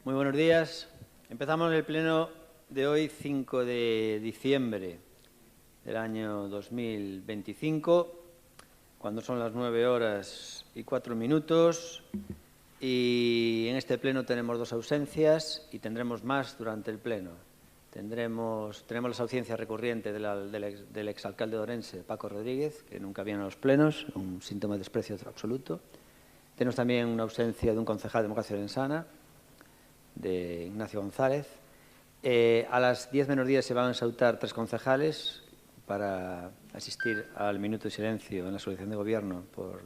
Muy buenos días. Empezamos el pleno de hoy, 5 de diciembre del año 2025, cuando son las 9:04. Y en este pleno tenemos dos ausencias y tendremos más durante el pleno. Tenemos las ausencias recurrentes del exalcalde de Ourense, Paco Rodríguez, que nunca viene a los plenos, un síntoma de desprecio absoluto. Tenemos también una ausencia de un concejal de Democracia Orensana, de Ignacio González. A las 10:10 se van a sautar 3 concejales para asistir al minuto de silencio en la subvención de gobierno por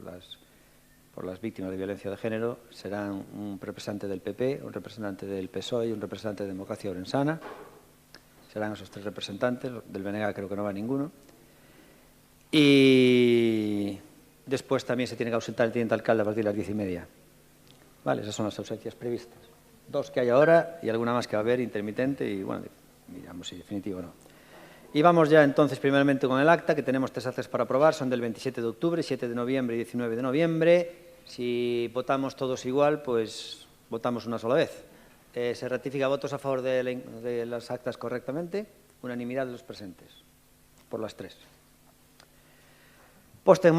las víctimas de violencia de género. Serán un representante del PP, un representante del PSOE y un representante de Democracia Orensana. Serán esos 3 representantes. Del BNG creo que no va ninguno. Y después también se tiene que ausentar el teniente alcalde a partir de las 10:30. Vale, esas son las ausencias previstas. 2 que hay ahora y alguna más que va a haber intermitente y, bueno, miramos si definitivo o no. Y vamos ya entonces primeramente con el acta, que tenemos 3 actas para aprobar. Son del 27 de octubre, 7 de noviembre y 19 de noviembre. Si votamos todos igual, pues votamos una sola vez. Se ratifica votos a favor de las actas correctamente. Unanimidad de los presentes, por las 3. Posta en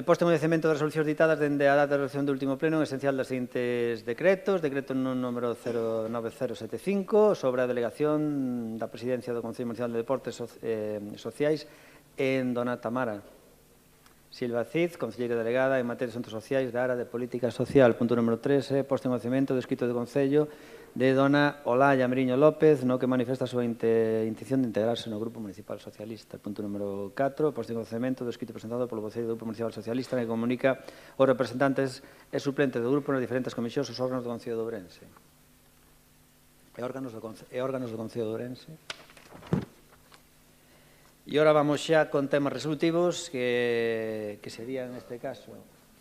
coñecemento das resolucións ditadas dende a data de resolución do último pleno en esencial dos seguintes decretos. Decreto número 09075 sobre a delegación da Presidencia do Concello Municipal de Deportes Sociais en dona Tamara Silva Cid, concelleira delegada en materia de asuntos sociais da área de política social. Punto número 3, posta en coñecemento do escrito de Concello de dona Olaya Meriño López, no que manifesta a súa intención de integrarse no Grupo Municipal Socialista. Punto número 4, posta en coñecemento do escrito presentado polo voceiro do Grupo Municipal Socialista, que comunica aos representantes e suplentes do grupo nas diferentes comisións os órganos do Concello de Ourense. E órganos do Concello de Ourense. E ahora vamos xa con temas resolutivos que serían, neste caso,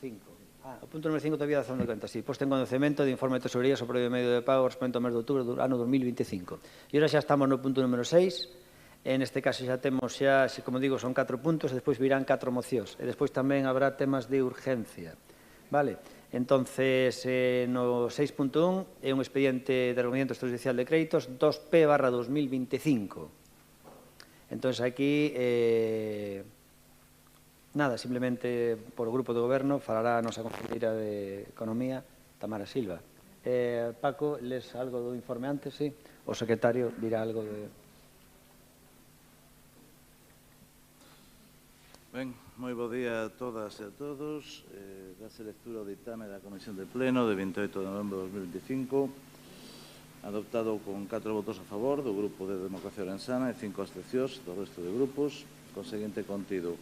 5. O punto número 5 todavía da zona de cuenta. Sí, posta en coñecemento de informe de tesorería sobre o medio de pago respecto ao mes de outubro do ano 2025. E ahora xa estamos no punto número 6. En este caso xa temos, como digo, son 4 puntos, e despois virán 4 mocións. E despois tamén habrá temas de urgencia. Vale? Entonces, no 6.1 é un expediente de reconocimiento extrajudicial de créditos 2P/2025. Entón, aquí, nada, simplemente por o Grupo de Goberno falará a nosa conselleira de Economía, Tamara Silva. Paco, les algo do informe antes, sí? O secretario dirá algo de... Ben, moi bo día a todas e a todos. Dase lectura ao ditame da Comisión de Pleno de 28 de novembro de 2025, adoptado con 4 votos a favor do Grupo de Democracia Orensana e 5 abstencións do resto de grupos, con seguinte contido.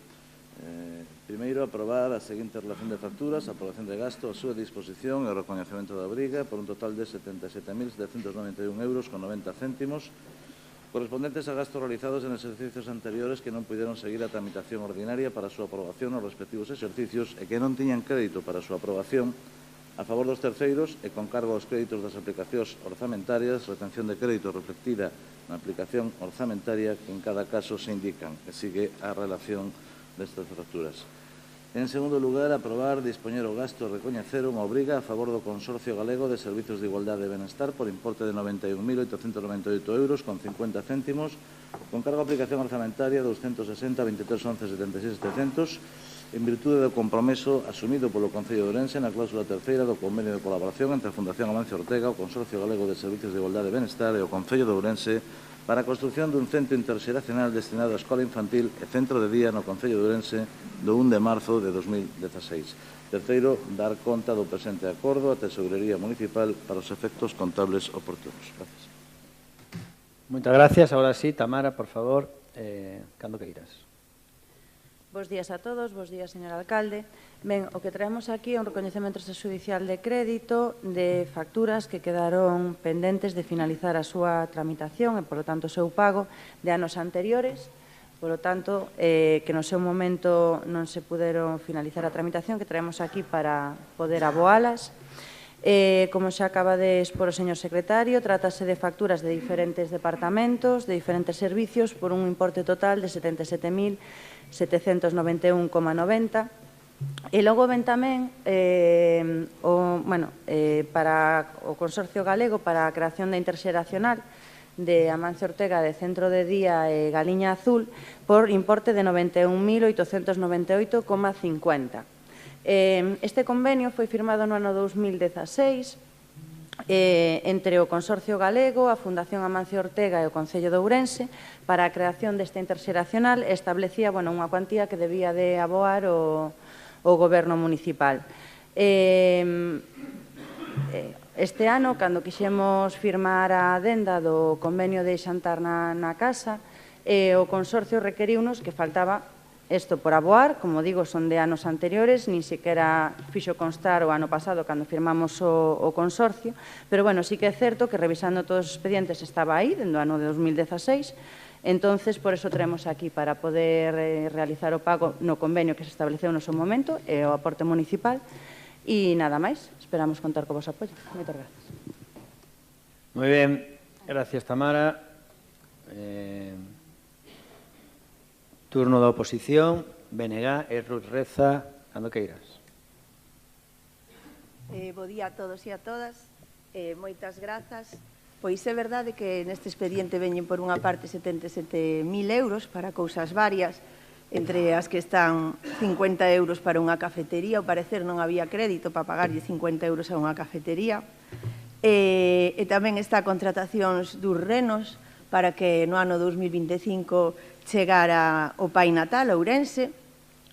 Primeiro, aprobar a seguinte relación de facturas, aprobación de gasto, a súa disposición e o recoñecemento da obriga por un total de 77.791 euros con 90 céntimos, correspondentes a gastos realizados en exercicios anteriores que non puderon seguir a tramitación ordinaria para a súa aprobación nos respectivos exercicios e que non tiñan crédito para a súa aprobación a favor dos terceiros e con cargo aos créditos das aplicacións orzamentarias, retención de crédito reflectida na aplicación orzamentaria que en cada caso se indican, e sigue a relación destas facturas. En segundo lugar, aprobar, dispoñer o gasto e recoñecer unha obriga a favor do Consorcio Galego de Servizos de Igualdade e Benestar por importe de 91.898 euros con 50 céntimos, con cargo a aplicación orzamentaria 260 23 11 76 700, en virtude do compromiso asumido polo Concello de Ourense na cláusula terceira do convenio de colaboración entre a Fundación Amancio Ortega, o Consorcio Galego de Servizos de Igualdade e Benestar e o Concello de Ourense para a construción dun centro interxeracional destinado á escola infantil e centro de día no Concello de Ourense do 1 de marzo de 2016. Terceiro, dar conta do presente acordo á Tesourería Municipal para os efectos contables oportunos. Gracias. Moitas gracias. Ahora sí, Tamara, por favor, cando queiras. Bos días a todos, bos días, señor alcalde. Ben, o que traemos aquí é un recoñecemento extrajudicial de crédito de facturas que quedaron pendentes de finalizar a súa tramitación e, polo tanto, o seu pago de anos anteriores. Polo tanto, que no seu momento non se puderon finalizar a tramitación, que traemos aquí para poder aboalas. Como xa acaba de expor o señor secretario, trátase de facturas de diferentes departamentos, de diferentes servicios, por un importe total de 77.791,90. E logo ven tamén para o Consorcio Galego para a creación da interxeracional de Amancio Ortega de Centro de Día e Galiña Azul por importe de 91.898,50. Este convenio foi firmado no ano 2016 entre o Consorcio Galego, a Fundación Amancio Ortega e o Concello de Ourense para a creación desta interxeracional e establecía unha cuantía que debía de aboar o Goberno municipal. Este ano, cando quixemos firmar a adenda do convenio de xantar na casa, o Consorcio requeriunos que faltaba isto por aboar, como digo, son de anos anteriores, nin sequera fixo constar o ano pasado cando firmamos o Consorcio, pero, bueno, sí que é certo que revisando todos os expedientes estaba aí, dentro do ano de 2016, entonces, por eso traemos aquí para poder realizar o pago no convenio que se estableceu no seu momento e o aporte municipal. E nada máis, esperamos contar co vosso apoio. Moitas grazas. Moi ben, gracias, Tamara. Turno da oposición, BNG, Ruth Reza, cando queiras. Bo día a todos e a todas. Moitas grazas. Pois é verdade que neste expediente veñen por unha parte 77.000 euros para cousas varias, entre as que están 50 euros para unha cafetería. Ao parecer non había crédito para pagarlle 50 euros a unha cafetería. E tamén está contratacións dos renos para que no ano 2025 chegara o Pai Natal a Ourense,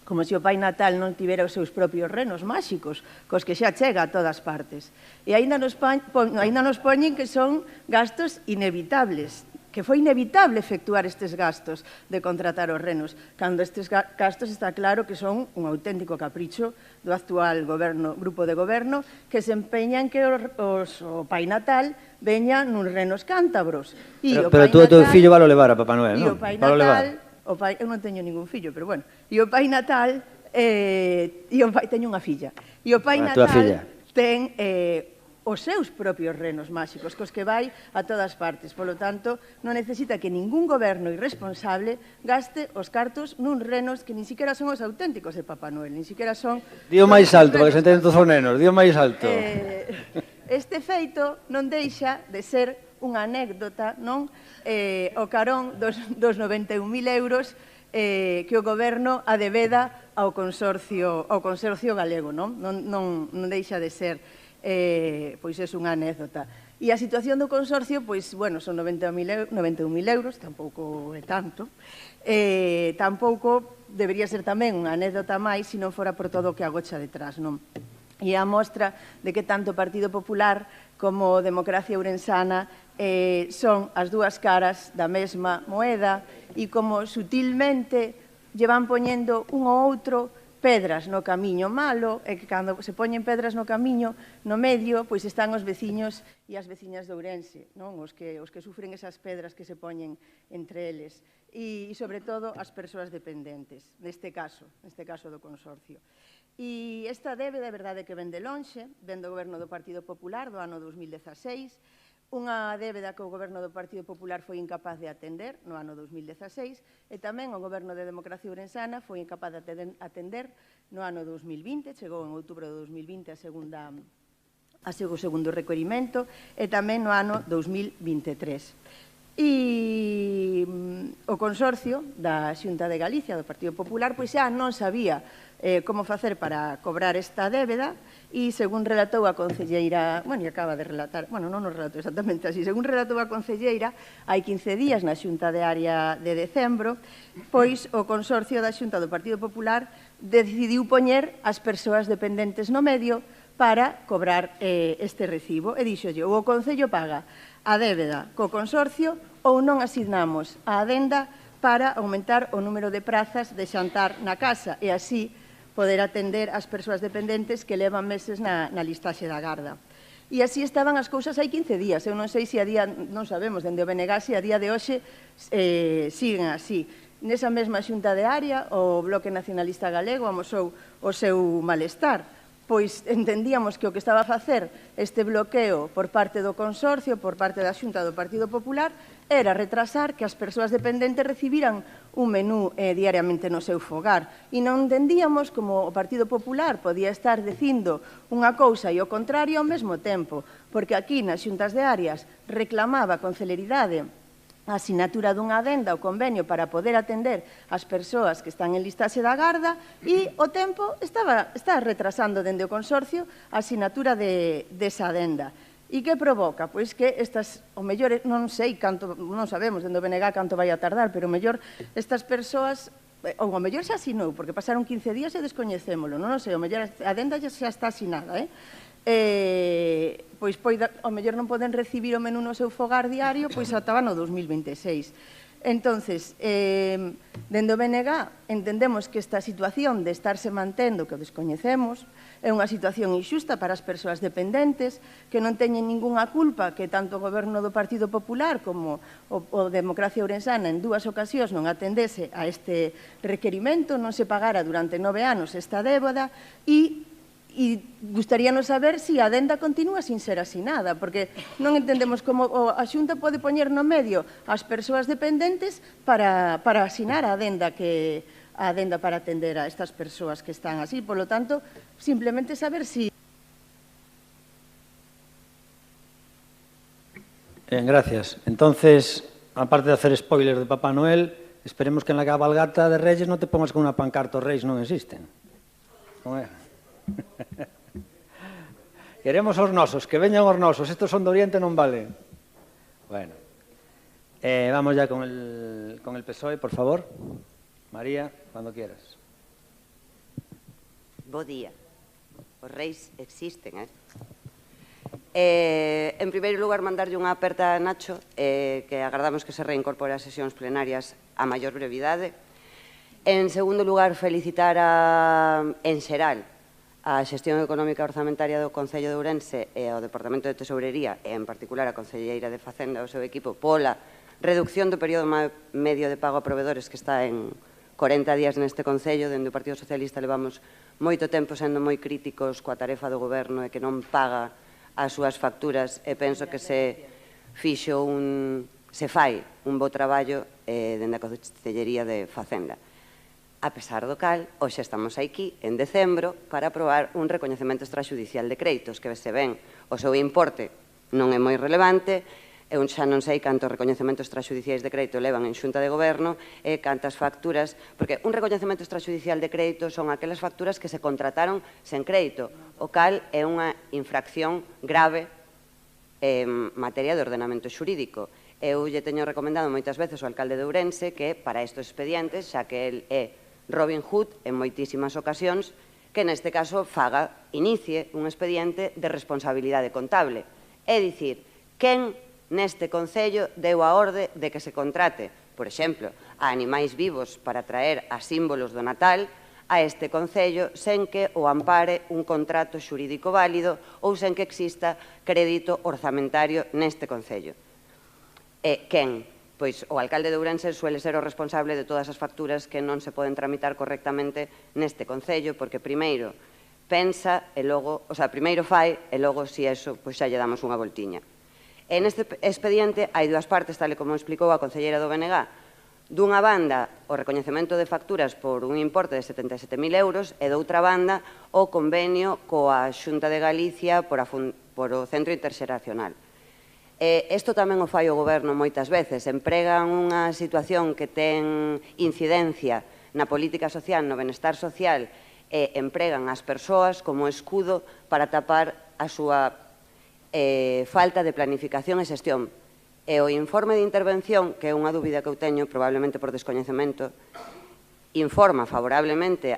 como se o Pai Natal non tivera os seus propios renos máxicos, cos que xa chega a todas partes. E aínda nos poñen que son gastos inevitables, que foi inevitable efectuar estes gastos de contratar os renos, cando estes gastos está claro que son un auténtico capricho do actual grupo de goberno, que se empeña en que o Pai Natal veña nuns renos cántabros. Pero tú o teu fillo valo levar a Papá Noel, non? E o Pai Natal... Eu non teño ningún fillo, pero bueno. E o Pai Natal... teño unha filla. E o Pai Natal ten os seus propios renos máxicos, cos que vai a todas partes. Polo tanto, non necesita que ningún goberno irresponsable gaste os cartos nuns renos que nin siquiera son os auténticos de Papá Noel, nin siquiera son... Dío máis alto, para que se entenden todos os nenos, dío máis alto. Este feito non deixa de ser unha anécdota, non? O carón dos 91.000 euros que o goberno adebeda ao Consorcio Galego, non? Non deixa de ser, pois é unha anécdota. E a situación do Consorcio, pois, bueno, son 91.000 euros, tampouco é tanto. Tampouco debería ser tamén unha anécdota máis se non fora por todo o que agocha detrás, non? E a mostra de que tanto o Partido Popular como Democracia Ourensana son as dúas caras da mesma moeda e como sutilmente lle van poñendo un ou outro pedras no camiño malo, e que cando se poñen pedras no camiño, no medio, pois están os veciños e as veciñas de Ourense, non? Os que sufren esas pedras que se poñen entre eles. E, sobre todo, as persoas dependentes, neste caso do Consorcio. E esta débeda, é verdade que ven de lonxe, ven do goberno do Partido Popular do ano 2016, unha débeda que o goberno do Partido Popular foi incapaz de atender no ano 2016 e tamén o goberno de Democracia Ourensana foi incapaz de atender no ano 2020, chegou en outubro de 2020 o segundo requerimento e tamén no ano 2023. E o Consorcio da Xunta de Galicia, do Partido Popular, pois xa non sabía como facer para cobrar esta débeda e, según relatou a concelleira, bueno, e acaba de relatar, bueno, non nos relatou exactamente así, según relatou a concelleira, hai 15 días na Xunta de Área de decembro, pois o Consorcio da Xunta do Partido Popular decidiu poñer as persoas dependentes no medio para cobrar este recibo e dixolle, ou o Concello paga a débeda co Consorcio ou non asignamos a adenda para aumentar o número de prazas de xantar na casa e así poder atender as persoas dependentes que levan meses na listaxe da Garda. E así estaban as cousas hai 15 días. Eu non sei se a día, non sabemos, dende o BNG, se a día de hoxe siguen así. Nesa mesma xunta de área, o Bloque Nacionalista Galego amosou o seu malestar, pois entendíamos que o que estaba a facer este bloqueo por parte do Consorcio, por parte da Xunta do Partido Popular, era retrasar que as persoas dependentes recibiran un menú diariamente no seu fogar. E non entendíamos como o Partido Popular podía estar dicindo unha cousa e o contrario ao mesmo tempo, porque aquí nas xuntas de áreas reclamaba con celeridade a asinatura dunha adenda ou convenio para poder atender as persoas que están en listaxe da garda e o tempo está retrasando dende o consorcio a asinatura desa adenda. E que provoca? Pois que estas, o mellor, non sei canto, non sabemos dende o BNG canto vai a tardar, pero o mellor estas persoas, ou o mellor xa asinou, porque pasaron 15 días e descoñecémolo, non sei, o mellor a adenda xa está asinada, pois o mellor non poden recibir o menú no seu fogar diario, pois ata no 2026. Entonces, dende o BNG entendemos que esta situación de estarse mantendo, que o descoñecemos, é unha situación injusta para as persoas dependentes, que non teñen ningunha culpa que tanto o Goberno do Partido Popular como o Democracia Ourensana en dúas ocasións non atendese a este requerimento, non se pagara durante 9 anos esta débeda e gustaríanos saber se a adenda continúa sin ser asinada, porque non entendemos como a Xunta pode poñer no medio as persoas dependentes para asinar a adenda para atender a estas persoas que están así. Por lo tanto, simplemente saber si... Gracias. Entonces, aparte de hacer spoiler de Papá Noel, esperemos que en la cabalgata de Reyes no te pongas con una pancarta, os Reis non existen. Non é? Queremos os nosos, que veñan os nosos, estos son de Oriente, non vale. Bueno, vamos ya con el PSOE, por favor. María, cuando quieras. Bo día. Os reis existen, En primeiro lugar, mandarlle unha aperta a Nacho, que agardamos que se reincorpore ás sesións plenarias a maior brevidade. En segundo lugar, felicitar en xeral a xestión económica orzamentaria do Concello de Ourense e ao Departamento de Tesourería, e en particular a Concelleira de Facenda e o seu equipo, pola reducción do período medio de pago a proveedores que está en 40 días neste Concello. Dende o Partido Socialista levamos moito tempo sendo moi críticos coa tarefa do Goberno e que non paga as súas facturas, e penso que se fai un bo traballo dende a Concellería de Facenda. A pesar do cal, hoxe estamos aquí, en decembro, para aprobar un recoñecemento extrajudicial de créditos, que se ven o seu importe non é moi relevante. Eu xa non sei cantos recoñecementos extrajudiciais de crédito levan en Xunta de Goberno e cantas facturas, porque un recoñecemento extrajudicial de crédito son aquelas facturas que se contrataron sen crédito, o cal é unha infracción grave en materia de ordenamento xurídico. Eu lle teño recomendado moitas veces ao alcalde de Ourense que para estes expedientes, xa que el é Robin Hood en moitísimas ocasións, que neste caso inicie un expediente de responsabilidade contable. É dicir, quen neste Concello deu a orde de que se contrate, por exemplo, a animais vivos para traer a símbolos do Natal a este Concello sen que o ampare un contrato xurídico válido ou sen que exista crédito orzamentario neste Concello. E quen? Pois o alcalde de Ourense suele ser o responsable de todas as facturas que non se poden tramitar correctamente neste Concello, porque primeiro pensa e logo, primeiro fai e logo, se iso, pois xa lle damos unha voltiña. En este expediente hai dúas partes, tal e como explicou a concelleira do BNG. Dunha banda, o recoñecemento de facturas por un importe de 77.000 euros e doutra banda, o convenio coa Xunta de Galicia por o Centro Interxeracional. Isto tamén o fai o Goberno moitas veces. Empregan unha situación que ten incidencia na política social, no benestar social, e empregan as persoas como escudo para tapar a súa falta de planificación e xestión. E o informe de intervención, que é unha dúbida que eu teño, probablemente por descoñecemento, informa favorablemente,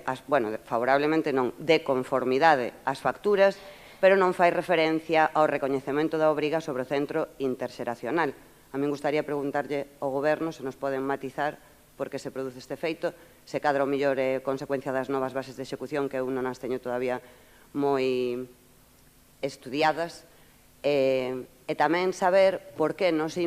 favorablemente non, de conformidade ás facturas, pero non fai referencia ao recoñecemento da obriga sobre o centro interxeracional. A min gustaría preguntarlle ao Goberno se nos poden matizar por que se produce este feito, se cadra o mellor é consecuencia das novas bases de execución que eu non as teño todavía moi estudiadas, e tamén saber por que non se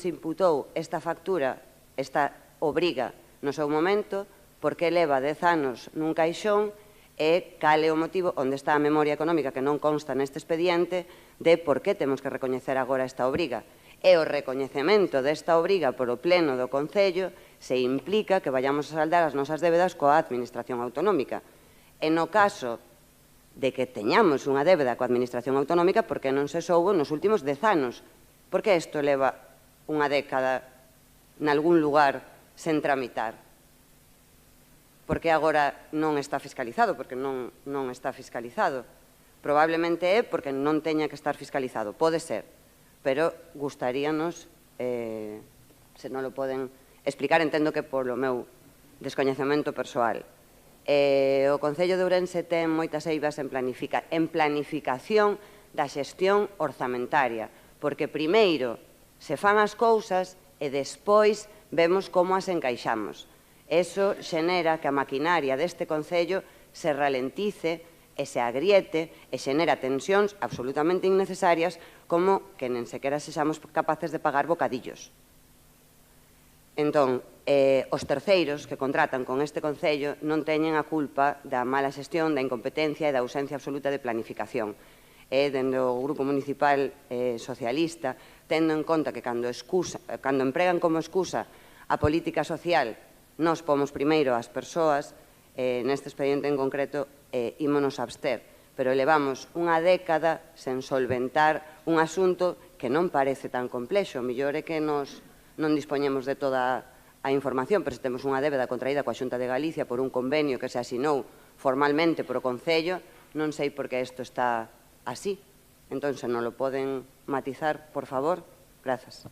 imputou esta factura, esta obriga no seu momento, por que leva 10 anos nun caixón e cal é o motivo, onde está a memoria económica que non consta neste expediente, de por que temos que recoñecer agora esta obriga. E o recoñecemento desta obriga polo Pleno do Concello se implica que vayamos a saldar as nosas débedas coa Administración Autonómica. E no caso de que teñamos unha débeda coa Administración Autonómica, por que non se soubo nos últimos 10 anos? Por que isto leva unha década nalgún lugar sen tramitar? Por que agora non está fiscalizado? Porque non está fiscalizado. Probablemente é porque non teña que estar fiscalizado. Pode ser, pero gustaríanos, se non lo poden explicar, entendo que polo meu descoñecemento persoal. O Concello de Ourense ten moitas eivas en planificación da xestión orzamentaria, porque primeiro se fan as cousas e despois vemos como as encaixamos. Eso xenera que a maquinaria deste Concello se ralentice e se agriete e xenera tensións absolutamente innecesarias como que nen sequera sexamos capaces de pagar bocadillos. Entón, os terceiros que contratan con este Concello non teñen a culpa da mala xestión, da incompetencia e da ausencia absoluta de planificación. Dende o Grupo Municipal Socialista, tendo en conta que cando empregan como excusa a política social, nós pomos primeiro as persoas, neste expediente en concreto, ímonos a abster, pero levamos unha década sen solventar un asunto que non parece tan complexo. Mellor é que non dispoñemos de toda a información, pero se temos unha débeda contraída coa Xunta de Galicia por un convenio que se asinou formalmente por o Concello, non sei por que isto está así. Entón, se non lo poden matizar, por favor. Grazas.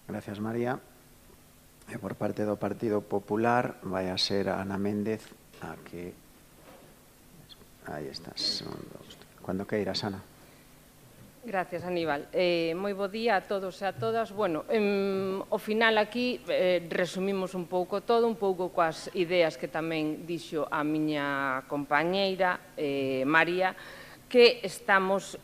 Gracias, María. E por parte do Partido Popular vai a ser a Ana Méndez a que... Aí estás. Cando queiras, Ana. Gracias, Aníbal. Moi bo día a todos e a todas. Bueno, ao final aquí resumimos un pouco todo, un pouco coas ideas que tamén dixo a miña compañeira, María, que estamos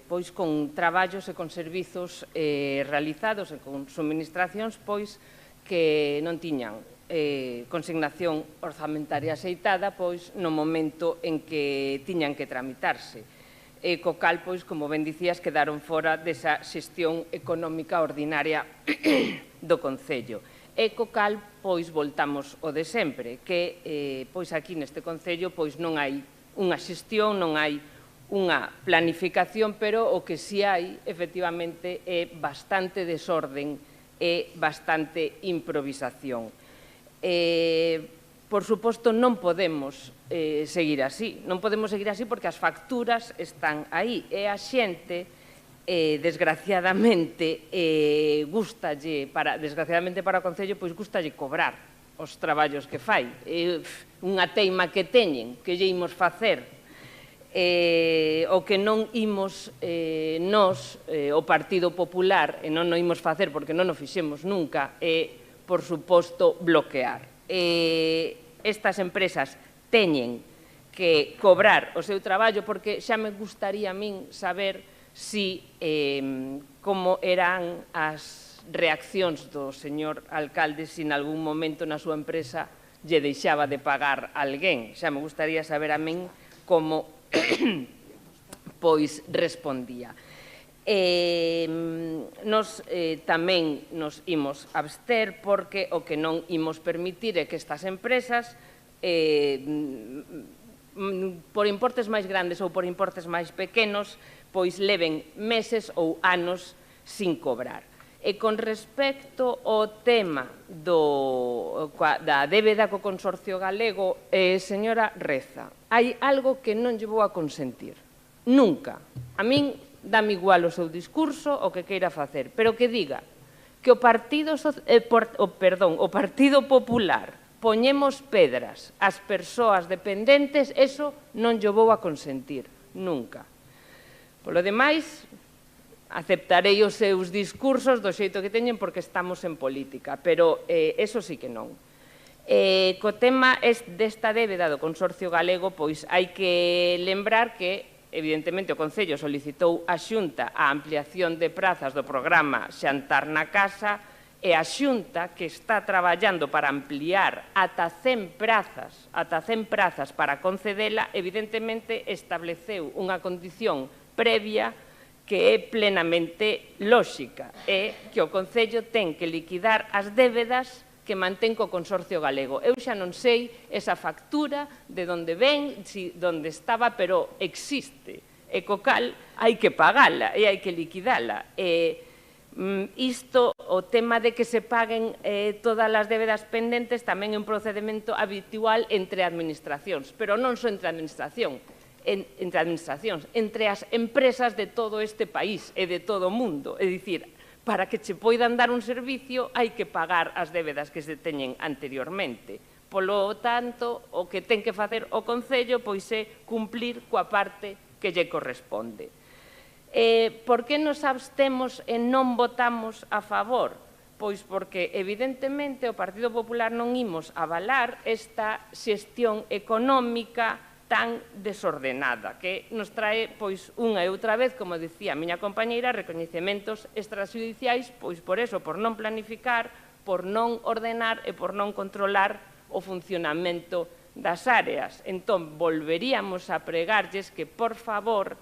pois con traballos e con servizos realizados e con suministracións pois que non tiñan consignación orzamentaria axeitada pois no momento en que tiñan que tramitarse. Co cal, pois, como ben dicías, quedaron fora desa xestión económica ordinaria do Concello. E co cal, pois, voltamos o de sempre, que, pois, aquí neste Concello, pois, non hai unha xestión, non hai unha planificación, pero o que si hai, efectivamente, é bastante desorden e bastante improvisación. Por suposto, non podemos seguir así. Non podemos seguir así porque as facturas están aí. E a xente, desgraciadamente, desgraciadamente para o Concello, pois gustalle cobrar os traballos que fai. Unha teima que teñen, que lle imos facer, o que non imos nós, o Partido Popular, e non o imos facer porque non o fixemos nunca, é, por suposto, bloquear. Estas empresas teñen que cobrar o seu traballo porque xa me gustaría a min saber como eran as reaccións do señor alcalde se en algún momento na súa empresa lle deixaba de pagar alguén. Xa me gustaría saber a min como pois respondía. Nos tamén nos imos abster porque o que non imos permitir é que estas empresas por importes máis grandes ou por importes máis pequenos pois leven meses ou anos sin cobrar. E con respecto ao tema da débeda co Consorcio Galego, señora Reza, hai algo que non lle vou a consentir. Nunca. A min dame igual o seu discurso, o que queira facer, pero que diga que o Partido Popular poñemos pedras ás persoas dependentes, eso non lle vou a consentir, nunca. Polo demais, aceptarei os seus discursos do xeito que teñen porque estamos en política, pero eso sí que non. Co tema desta débeda do Consorcio Galego, pois hai que lembrar que evidentemente, o Concello solicitou á Xunta a ampliación de prazas do programa Xantar na Casa e a Xunta, que está traballando para ampliar ata 100 prazas para concedela, evidentemente estableceu unha condición previa que é plenamente lóxica, é que o Concello ten que liquidar as débedas que mantén co Consorcio Galego. Eu xa non sei esa factura de onde ven, onde estaba, pero existe. E co cal hai que pagala e hai que liquidala. Isto, o tema de que se paguen todas as débedas pendentes, tamén é un procedimento habitual entre administracións, pero non só entre administracións, entre as empresas de todo este país e de todo o mundo. É dicir, para que che poidan dar un servicio hai que pagar as débedas que se teñen anteriormente. Polo tanto, o que ten que facer o Concello pois é cumplir coa parte que lle corresponde. Por que nos abstemos e non votamos a favor? Pois porque, evidentemente, o Partido Popular non imos avalar esta xestión económica tan desordenada, que nos trae, pois, unha e outra vez, como dicía a miña compañeira, recoñecementos extrajudiciais, pois por eso, por non planificar, por non ordenar e por non controlar o funcionamento das áreas. Entón, volveríamos a pregarlles que, por favor,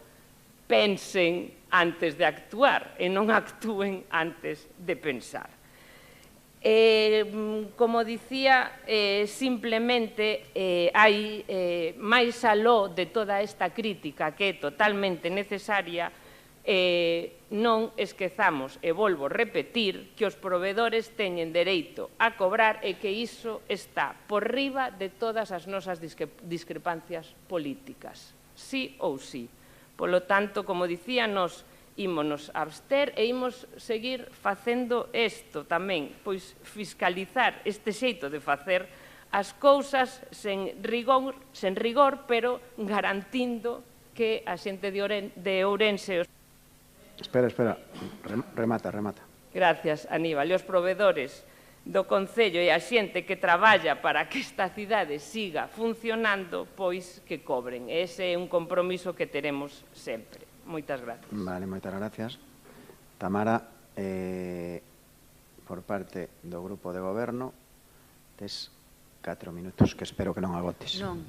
pensen antes de actuar e non actúen antes de pensar. Como dicía, simplemente hai máis aló de toda esta crítica que é totalmente necesaria, non esquezamos, e volvo a repetir, que os provedores teñen dereito a cobrar e que iso está por riba de todas as nosas discrepancias políticas, sí ou sí. Polo tanto, como dicía, nos ímonos abster e imos seguir facendo isto tamén, pois fiscalizar este xeito de facer as cousas sen rigor, pero garantindo que a xente de Ourense... Espera, remata. Gracias, Aníbal. E os provedores do Concello e a xente que traballa para que esta cidade siga funcionando, pois que cobren. Ese é un compromiso que teremos sempre. Moitas gracias. Vale, moitas gracias. Tamara, por parte do Grupo de Goberno, tes 4 minutos, que espero que non agotes. Non.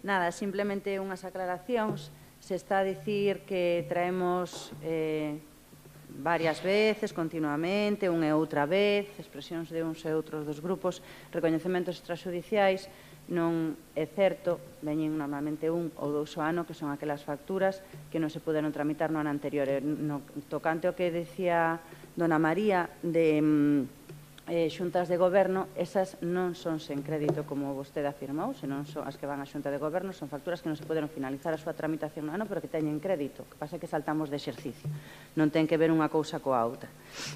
Nada, simplemente unhas aclaracións. Se está a dicir que traemos varias veces, continuamente, unha e outra vez, expresións de uns e outros dos grupos, recoñecementos extrajudiciais. Non é certo, veñen normalmente un ou dous ao ano, que son aquelas facturas que non se puderon tramitar no ano anterior. No tocante ao que decía dona María de xuntas de goberno, esas non son sen crédito, como vostede afirmou, senón son as que van á xunta de goberno, son facturas que non se poderon finalizar a súa tramitación no ano, pero que teñen crédito. O que pasa é que saltamos de exercicio. Non ten que ver unha cousa coa outra.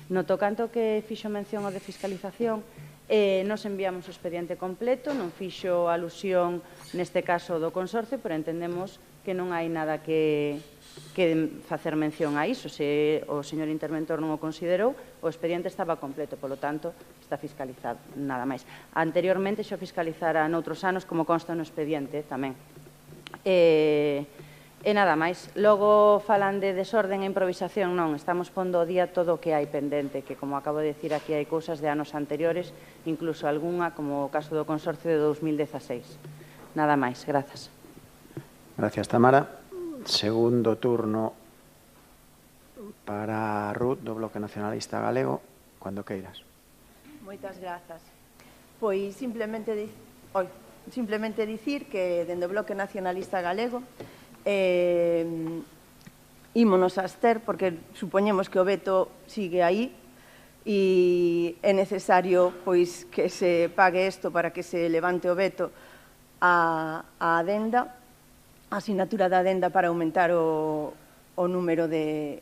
No tocante ao que fixo mención ao de fiscalización, nos enviamos o expediente completo, non fixo alusión neste caso do consorcio, pero entendemos que non hai nada que facer mención a iso. Se o señor interventor non o considerou, o expediente estaba completo, polo tanto, está fiscalizado, nada máis. Anteriormente xa fiscalizara noutros anos, como consta no expediente tamén. E nada máis. Logo falan de desorden e improvisación. Non, estamos pondo ao día todo o que hai pendente, que, como acabo de dicir aquí, hai cousas de anos anteriores, incluso algunha, como o caso do consorcio de 2016. Nada máis. Grazas. Gracias, Tamara. Segundo turno para Ruth, do Bloque Nacionalista Galego, cando queiras. Moitas grazas. Pois simplemente dicir que dende o Bloque Nacionalista Galego ímonos a abster porque supoñemos que o veto sigue aí e é necesario pois que se pague isto para que se levante o veto a adenda, a asignatura da adenda para aumentar o número de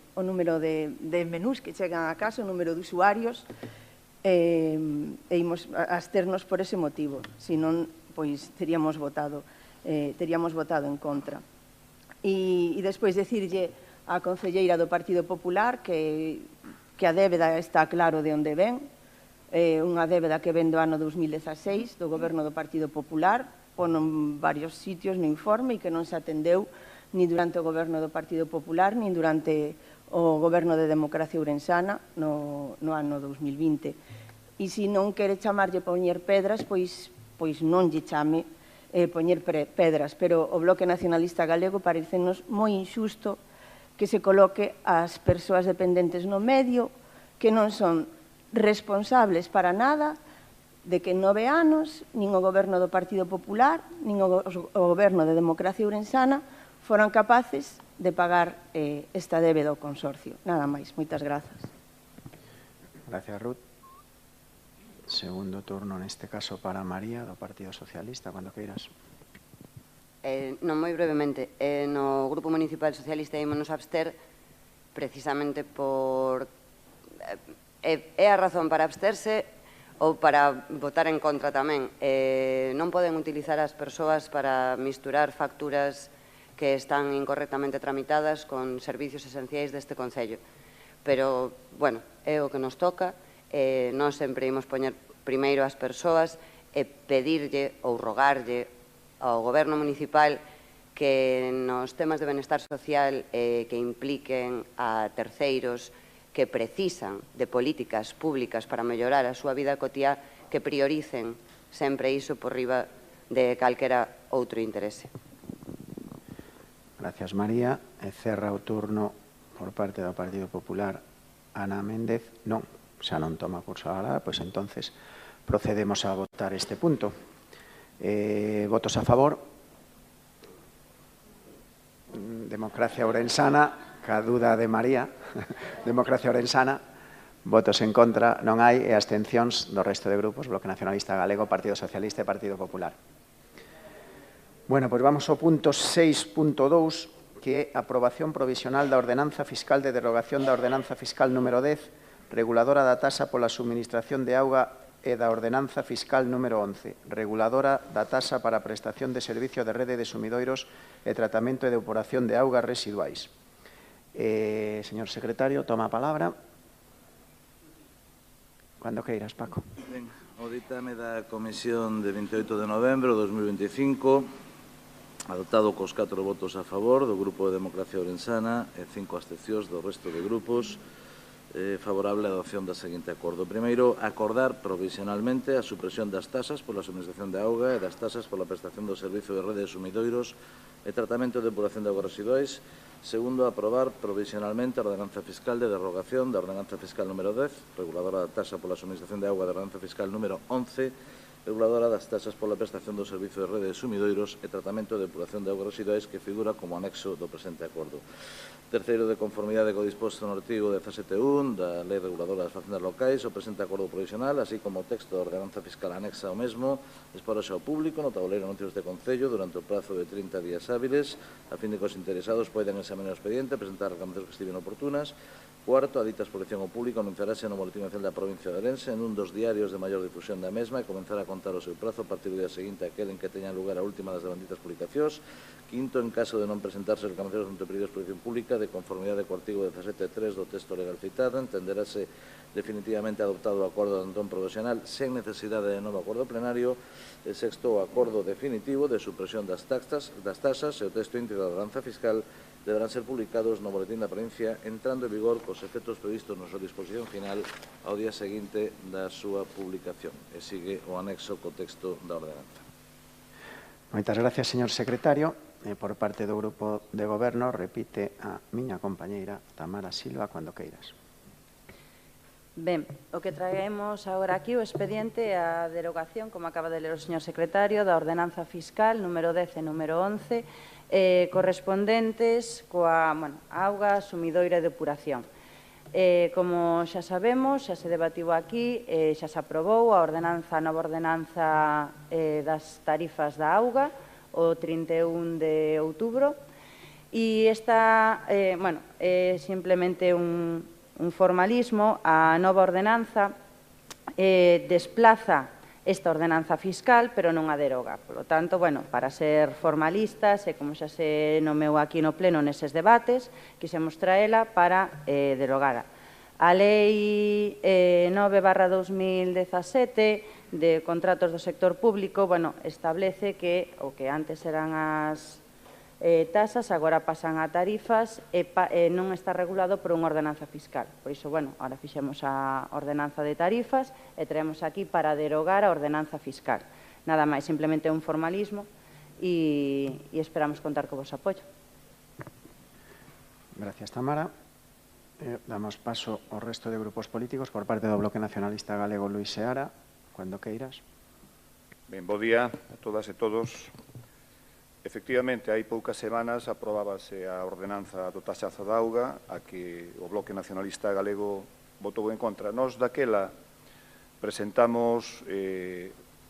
menús que chegan a casa, o número de usuarios, e imos a absternos por ese motivo, senón pois teríamos votado en contra. E despois decirlle á concelleira do Partido Popular que a débeda está claro de onde ven, unha débeda que ven do ano 2016 do goberno do Partido Popular, ponon varios sitios no informe e que non se atendeu ni durante o goberno do Partido Popular ni durante o goberno de Democracia Ourensana no ano 2020. E se non quere chamarlle poñer pedras, pois non lle chame poñer pedras, pero o Bloque Nacionalista Galego parecenos moi injusto que se coloque as persoas dependentes no medio, que non son responsables para nada de que en 9 anos nin o goberno do Partido Popular nin o goberno de Democracia Ourensana foran capaces de pagar esta débeda ao consorcio. Nada máis. Moitas grazas. Gracias, Ruth. Segundo turno, neste caso, para María, do Partido Socialista, cando queiras. Non, moi brevemente. No Grupo Municipal Socialista ímonos a abster precisamente por... É a razón para absterse ou para votar en contra tamén. Non poden utilizar as persoas para misturar facturas que están incorrectamente tramitadas con servicios esenciais deste Concello. Pero, bueno, é o que nos toca. Nós sempre imos poñer primeiro as persoas e pedirlle ou rogarlle ao Goberno Municipal que nos temas de benestar social que impliquen a terceiros que precisan de políticas públicas para mellorar a súa vida cotiá, que prioricen sempre iso por riba de calquera outro interese. Gracias, María. E cerra o turno por parte do Partido Popular Ana Méndez. Non, xa non toma curso agora, pois entonces procedemos a votar este punto. Votos a favor. Democracia Ourensana. Ca duda de María, Democracia Ourensana, votos en contra, non hai, e abstencións do resto de grupos, Bloque Nacionalista Galego, Partido Socialista e Partido Popular. Bueno, pois vamos ao punto 6.2, que é aprobación provisional da ordenanza fiscal de derogación da ordenanza fiscal número 10, reguladora da tasa pola subministración de auga, e da ordenanza fiscal número 11, reguladora da tasa para a prestación de servicio de rede de sumidoiros e tratamento e depuración de augas residuais. Señor secretario, toma a palabra. Cando queiras, Paco. Ben, o ditame da Comisión de 28 de novembro de 2025, adoptado cos 4 votos a favor do Grupo de Democracia Ourensana e 5 abstencións do resto de grupos, favorable á adopción da seguinte acordo. Primeiro, acordar provisionalmente a supresión das tasas pola subministración de auga e das tasas pola prestación do servicio de rede de sumidoiros e tratamento e depuración de augas residuais. Segundo, aprobar provisionalmente a ordenanza fiscal de derogación da ordenanza fiscal número 10, reguladora da tasa pola subministración de auga da ordenanza fiscal número 11, reguladora das tasas pola prestación do servicio de rede de sumidoiros e tratamento e depuración de augas residuais, que figura como anexo do presente acordo. Terceiro, de conformidade co disposto no artigo 17.1 da Lei Reguladora das Facendas Locais, o presente acordo provisional, así como o texto da ordenanza fiscal anexa ao mesmo, expórase ao público no tabuleiro de anuncios de Concello durante o prazo de 30 días hábiles, a fin de que os interesados poidan examinar o expediente e presentar reclamacións que estiven oportunas. Cuarto, a dita exposición ao público anunciarase no Boletín Oficial da Provincia de Ourense en un dos diarios de maior difusión da mesma e comenzar a contar o seu prazo a partir do día seguinte aquel en que teña lugar a última das benditas publicacións. Quinto, en caso de non presentarse reclamacións ante o período de exposición pública, de conformidade co artigo 17.3 do texto legal citado, entenderase definitivamente adoptado o acordo de entón provisional sen necesidade de novo acordo plenario. E sexto, o acordo definitivo de supresión das tasas e o texto íntegro da ordenanza fiscal deberán ser publicados no Boletín da Provincia, entrando en vigor cos efectos previstos na súa disposición final ao día seguinte da súa publicación. E sigue o anexo co texto da ordenanza. Moitas gracias, señor secretario. Por parte do Grupo de Goberno, repite a miña compañeira Tamara Silva, cando queiras. Ben, o que traemos agora aquí o expediente é a derogación, como acaba de ler o señor secretario, da ordenanza fiscal número 10 e número 11, correspondentes coa auga, sumidoira e depuración. Como xa sabemos, xa se debativo aquí, xa se aprobou a nova ordenanza das tarifas da auga o 31 de outubro, e esta é simplemente un formalismo. A nova ordenanza desplaza esta ordenanza fiscal, pero non a deroga. Por lo tanto, para ser formalistas, e como xa se nomeou aquí no pleno neses debates, quixemos traela para derogara. A Lei 9/2017 de contratos do sector público, establece que o que antes eran as tasas, agora pasan a tarifas e non está regulado por unha ordenanza fiscal. Por iso, ahora fixemos a ordenanza de tarifas e traemos aquí para derogar a ordenanza fiscal. Nada máis, simplemente un formalismo, e esperamos contar co vosso apoio. Gracias, Tamara. Damos paso ao resto de grupos políticos. Por parte do Bloque Nacionalista Galego, Luís Seara, cando queiras. Ben, bo día a todas e todos. Efectivamente, hai poucas semanas aprobábase a ordenanza do taxazo da auga, a que o Bloque Nacionalista Galego votou en contra. Nos daquela presentamos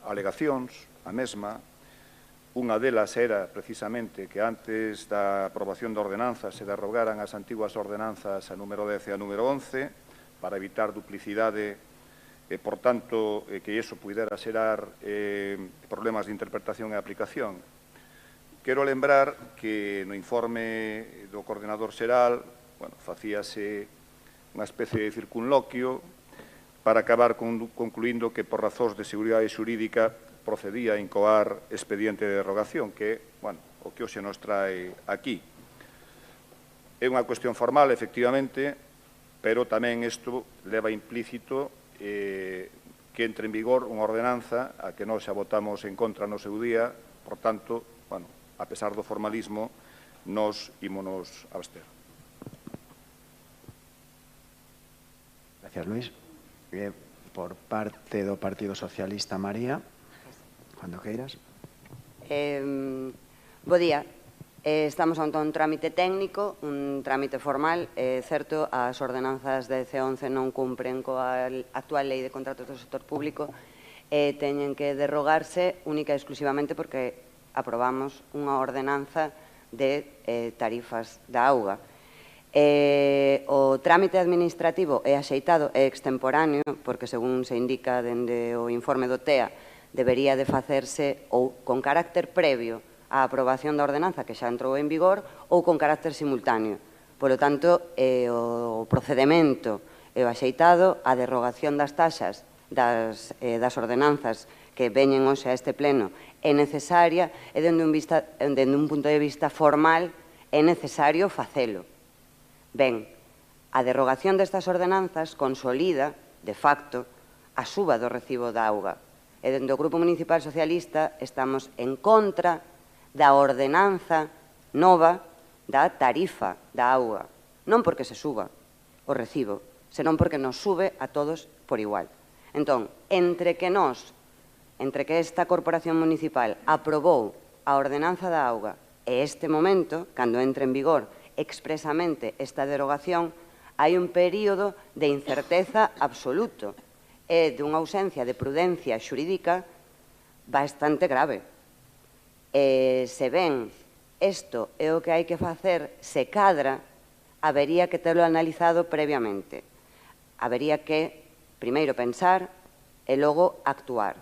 alegacións, a mesma. Unha delas era, precisamente, que antes da aprobación da ordenanza se derrogaran as antiguas ordenanzas a número 10 e a número 11 para evitar duplicidade e, por tanto, que iso pudera xerar problemas de interpretación e aplicación. Quero lembrar que no informe do coordenador xeral facíase unha especie de circunloquio para acabar concluindo que por razóns de seguridade xurídica procedía a incoar expediente de derogación, que é o que hoxe nos trae aquí. É unha cuestión formal, efectivamente, pero tamén isto leva implícito que entre en vigor unha ordenanza a que nós xa votamos en contra no seu día, por tanto, a pesar do formalismo, nós ímonos abster. Gracias, Luís. Por parte do Partido Socialista, María, cando queiras. Bo día. Estamos ante un trámite técnico, un trámite formal. É certo, as ordenanzas de C11 non cumpren coa actual lei de contratos do sector público e teñen que derrogarse única e exclusivamente porque aprobamos unha ordenanza de tarifas da auga. O trámite administrativo é axeitado e extemporáneo porque, según se indica dende o informe do TEA, debería de facerse ou con carácter previo á aprobación da ordenanza que xa entrou en vigor ou con carácter simultáneo. Polo tanto, o procedimento é o axeitado, a derrogación das taxas das ordenanzas que veñen hoxe a este pleno é necesaria e, dende un punto de vista formal, é necesario facelo. Ben, a derrogación destas ordenanzas consolida, de facto, a suba do recibo da auga. E dende o Grupo Municipal Socialista estamos en contra da ordenanza nova da tarifa da auga. Non porque se suba o recibo, senón porque nos sube a todos por igual. Entón, entre que esta Corporación Municipal aprobou a ordenanza da auga e este momento, cando entre en vigor expresamente esta derogación, hai un período de incerteza absoluto e dunha ausencia de prudencia xurídica bastante grave. Se ben isto é o que hai que facer, se cadra, habería que terlo analizado previamente. Habería que, primeiro, pensar e logo actuar.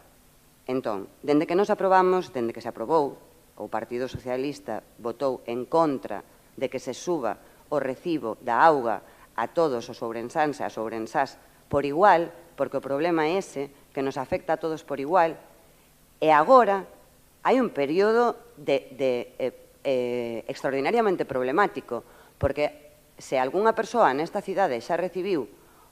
Entón, dende que nos aprobamos, dende que se aprobou, o Partido Socialista votou en contra de que se suba o recibo da auga a todos os ourensáns e as ourensás por igual, porque o problema é ese, que nos afecta a todos por igual, e agora hai un período extraordinariamente problemático, porque se algunha persoa nesta cidade xa recibiu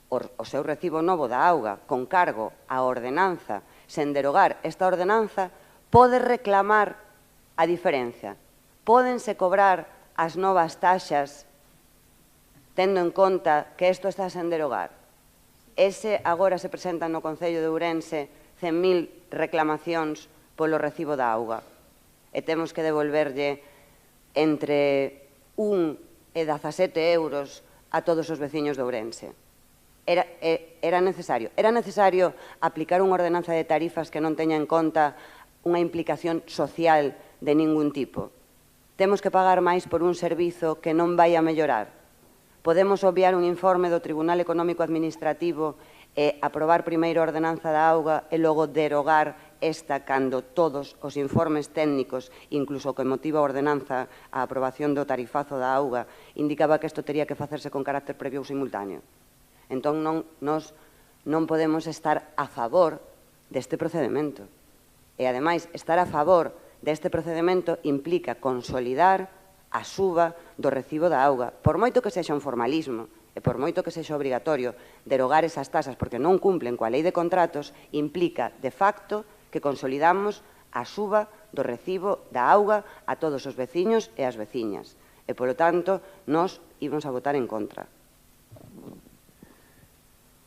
o seu recibo novo da auga con cargo á ordenanza, sen derogar esta ordenanza, pode reclamar a diferencia. Pódense cobrar as novas taxas tendo en conta que isto está sen derogar. Ese agora se presentan no Concello de Ourense 100.000 reclamacións polo recibo da auga e temos que devolverlle entre 1 e 17 euros a todos os veciños de Ourense. Era necesario aplicar unha ordenanza de tarifas que non teña en conta unha implicación social de ningún tipo. Temos que pagar máis por un servizo que non vai a mellorar. Podemos obviar un informe do Tribunal Económico Administrativo e aprobar primeiro a ordenanza da auga e logo derogar esta cando todos os informes técnicos, incluso o que motiva a ordenanza, a aprobación do tarifazo da auga, indicaba que isto tería que facerse con carácter previo ou simultáneo. Entón, nós non podemos estar a favor deste procedimento. E, ademais, estar a favor deste procedimento implica consolidar a suba do recibo da auga. Por moito que sexa un formalismo e por moito que sexa obrigatorio derogar esas tasas porque non cumplen coa lei de contratos, implica, de facto, que consolidamos a suba do recibo da auga a todos os veciños e as veciñas. E, polo tanto, nós íbamos a votar en contra.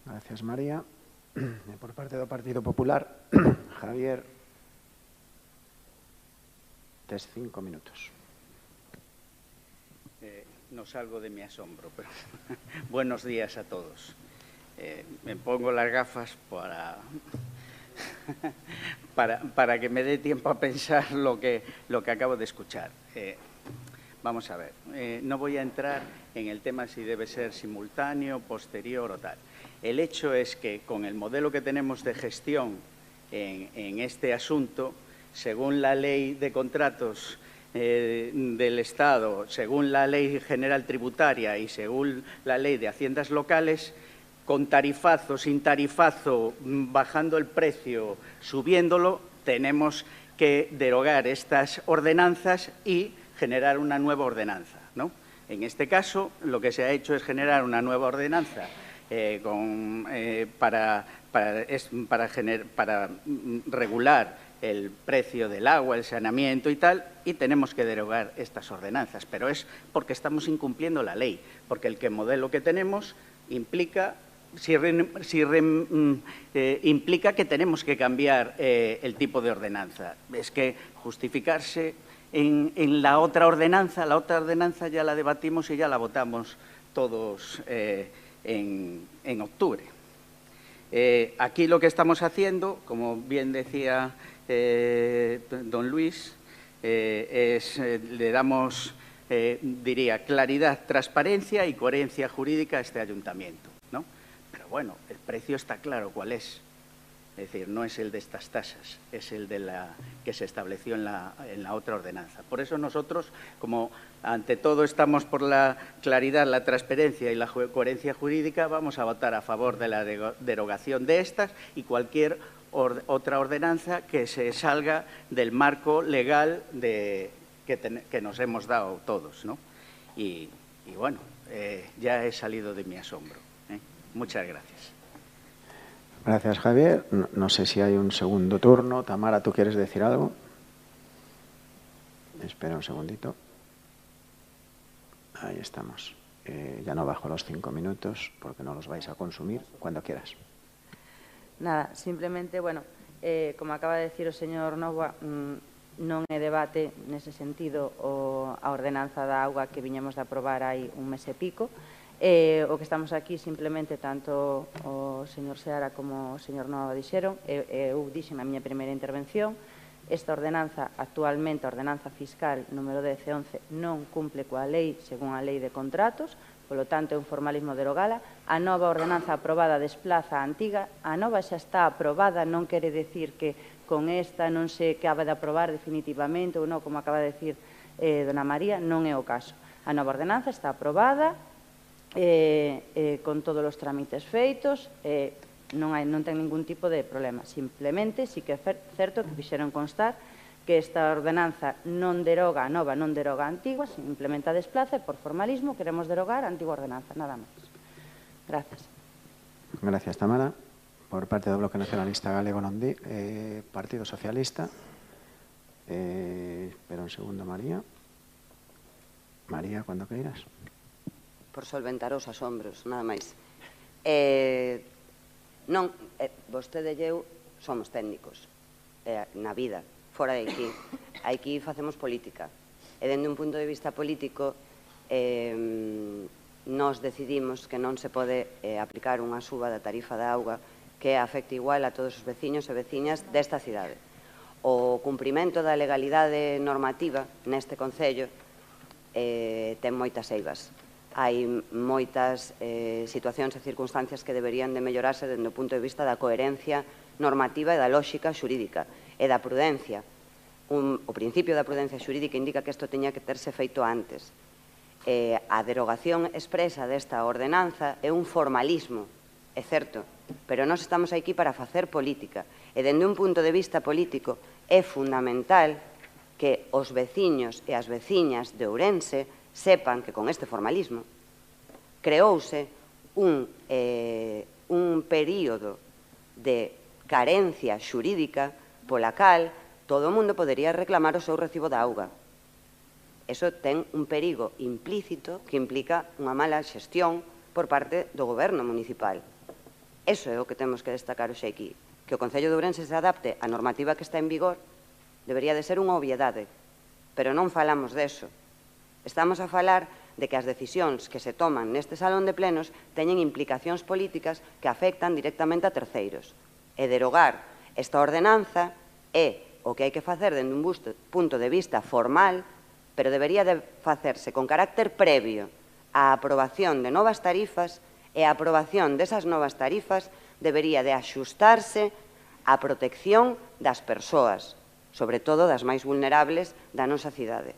Gracias, María. Por parte do Partido Popular, Javier, tes 5 minutos. No salgo de mi asombro, pero buenos días a todos. Me pongo las gafas para que me dé tiempo a pensar lo que acabo de escuchar. Vamos a ver, no voy a entrar en el tema si debe ser simultáneo, posterior o tal. El hecho es que con el modelo que tenemos de gestión en este asunto, según la Ley de Contratos del Estado, según la Ley General Tributaria y según la Ley de Haciendas Locales, con tarifazo, sin tarifazo, bajando el precio, subiéndolo, tenemos que derogar estas ordenanzas y generar una nueva ordenanza, ¿no? En este caso, lo que se ha hecho es generar una nueva ordenanza para regular el precio del agua, el saneamiento y tal, y tenemos que derogar estas ordenanzas. Pero es porque estamos incumpliendo la ley, porque el modelo que tenemos implica implica que tenemos que cambiar el tipo de ordenanza. Es que justificarse en la otra ordenanza ya la debatimos y ya la votamos todos en octubre. Aquí lo que estamos haciendo, como bien decía don Luis, le damos, diría, claridad, transparencia y coherencia jurídica a este ayuntamiento, ¿no? Pero bueno, el precio está claro cuál es. Es decir, no es el de estas tasas, es el de que se estableció en la otra ordenanza. Por eso nosotros, como ante todo estamos por la claridad, la transparencia y la coherencia jurídica, vamos a votar a favor de la derogación de estas y cualquier otra ordenanza que se salga del marco legal que nos hemos dado todos, ¿no? Y bueno, ya he salido de mi asombro, ¿eh? Muchas gracias. Gracias, Javier. No sé si hay un segundo turno. Tamara, ¿tú quieres decir algo? Espera un segundito. Ahí estamos. Ya no bajo los 5 minutos porque no los vais a consumir cuando quieras. Nada, simplemente, bueno, como acaba de decir o señor Novoa, non é debate nese sentido a ordenanza da auga que viñemos de aprobar hai un mes e pico. O que estamos aquí simplemente, tanto o señor Seara como o señor Nova dixeron, eu dixen na miña primeira intervención, esta ordenanza, actualmente a ordenanza fiscal número 10 e 11, non cumple coa lei según a lei de contratos, polo tanto é un formalismo derogala. A nova ordenanza aprobada desplaza a antiga, a nova xa está aprobada, non quere decir que con esta non se acaba de aprobar definitivamente ou non, como acaba de decir dona María, non é o caso. A nova ordenanza está aprobada, con todos os trámites feitos, non ten ningún tipo de problema. Simplemente, sí que é certo que fixeron constar que esta ordenanza non deroga a nova, non deroga a antigua, simplemente a desplaza e por formalismo queremos derogar a antigua ordenanza, nada máis. Gracias. Gracias, Tamara. Por parte do Bloque Nacionalista Galego non di, Partido Socialista. Espera un segundo, María. María, cando queiras. Por solventar os asombros, nada máis. Non, vostede e eu somos técnicos na vida, fora de aquí. Aquí facemos política. E dende un punto de vista político, nós decidimos que non se pode aplicar unha suba da tarifa da auga que afecte igual a todos os veciños e veciñas desta cidade. O cumprimento da legalidade normativa neste concello ten moitas eivas. Hai moitas situacións e circunstancias que deberían de mellorarse dende o punto de vista da coherencia normativa e da lógica xurídica e da prudencia. O principio da prudencia xurídica indica que isto teña que terse feito antes. A derogación expresa desta ordenanza é un formalismo, é certo, pero nós estamos aquí para facer política e dende un punto de vista político é fundamental que os veciños e as veciñas de Ourense sepan que con este formalismo creouse un período de carencia xurídica pola cal todo o mundo podería reclamar o seu recibo de auga. Eso ten un perigo implícito que implica unha mala xestión por parte do goberno municipal. Eso é o que temos que destacar hoxe aquí. Que o Concello de Ourense se adapte á normativa que está en vigor debería de ser unha obviedade, pero non falamos deso. Estamos a falar de que as decisións que se toman neste salón de plenos teñen implicacións políticas que afectan directamente a terceiros. E derogar esta ordenanza é o que hai que facer dende un punto de vista formal, pero debería de facerse con carácter previo á aprobación de novas tarifas e a aprobación desas novas tarifas debería de axustarse á protección das persoas, sobre todo das máis vulnerables da nosa cidade.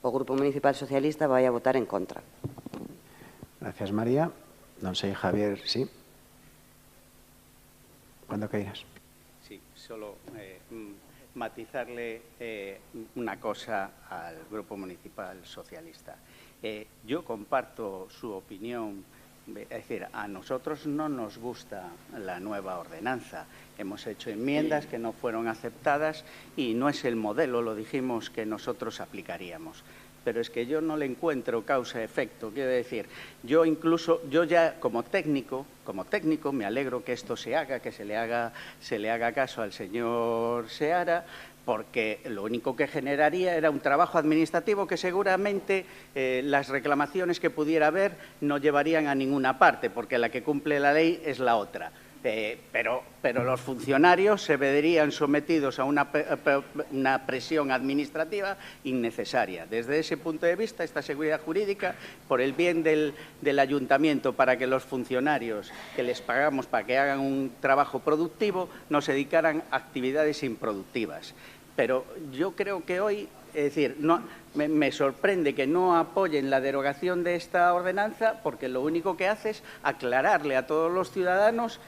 O Grupo Municipal Socialista vai a votar en contra. Gracias, María. Non sei, Javier, sí. Cuando queiras. Sí, solo matizarle una cosa al Grupo Municipal Socialista. Yo comparto su opinión, es decir, a nosotros no nos gusta la nueva ordenanza. Hemos hecho enmiendas que no fueron aceptadas y no es el modelo, lo dijimos, que nosotros aplicaríamos. Pero es que yo no le encuentro causa-efecto. Quiero decir, yo ya como técnico me alegro que esto se haga, que se le haga caso al señor Seara, porque lo único que generaría era un trabajo administrativo que seguramente las reclamaciones que pudiera haber no llevarían a ninguna parte, porque la que cumple la ley es la otra. Pero los funcionarios se verían sometidos a una presión administrativa innecesaria. Desde ese punto de vista, esta seguridad jurídica, por el bien del ayuntamiento, para que los funcionarios que les pagamos para que hagan un trabajo productivo no se dedicaran a actividades improductivas. Pero yo creo que hoy, es decir, me sorprende que no apoyen la derogación de esta ordenanza, porque lo único que hace es aclararle a todos los ciudadanos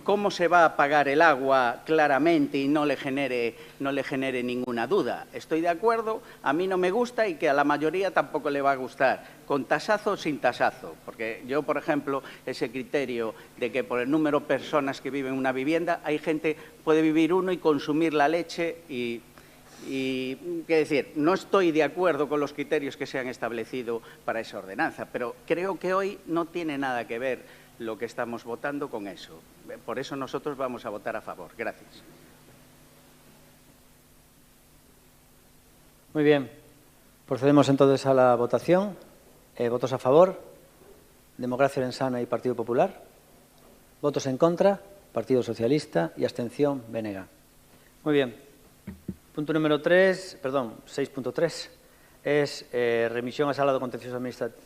cómo se va a pagar el agua claramente y no le genere ninguna duda. Estoy de acuerdo, a mí no me gusta y que a la mayoría tampoco le va a gustar, con tasazo o sin tasazo, porque yo, por ejemplo, ese criterio de que por el número de personas que viven en una vivienda, hay gente, puede vivir uno y consumir la leche y qué decir, no estoy de acuerdo con los criterios que se han establecido para esa ordenanza, pero creo que hoy no tiene nada que ver lo que estamos votando con eso. Por eso nosotros vamos a votar a favor. Gracias. Muy bien. Procedemos entonces a la votación. Votos a favor, Democracia Orensana y Partido Popular. Votos en contra, Partido Socialista y abstención, BNG. Muy bien. Punto número 6.3 es remisión a Sala do Contencioso Administrativo.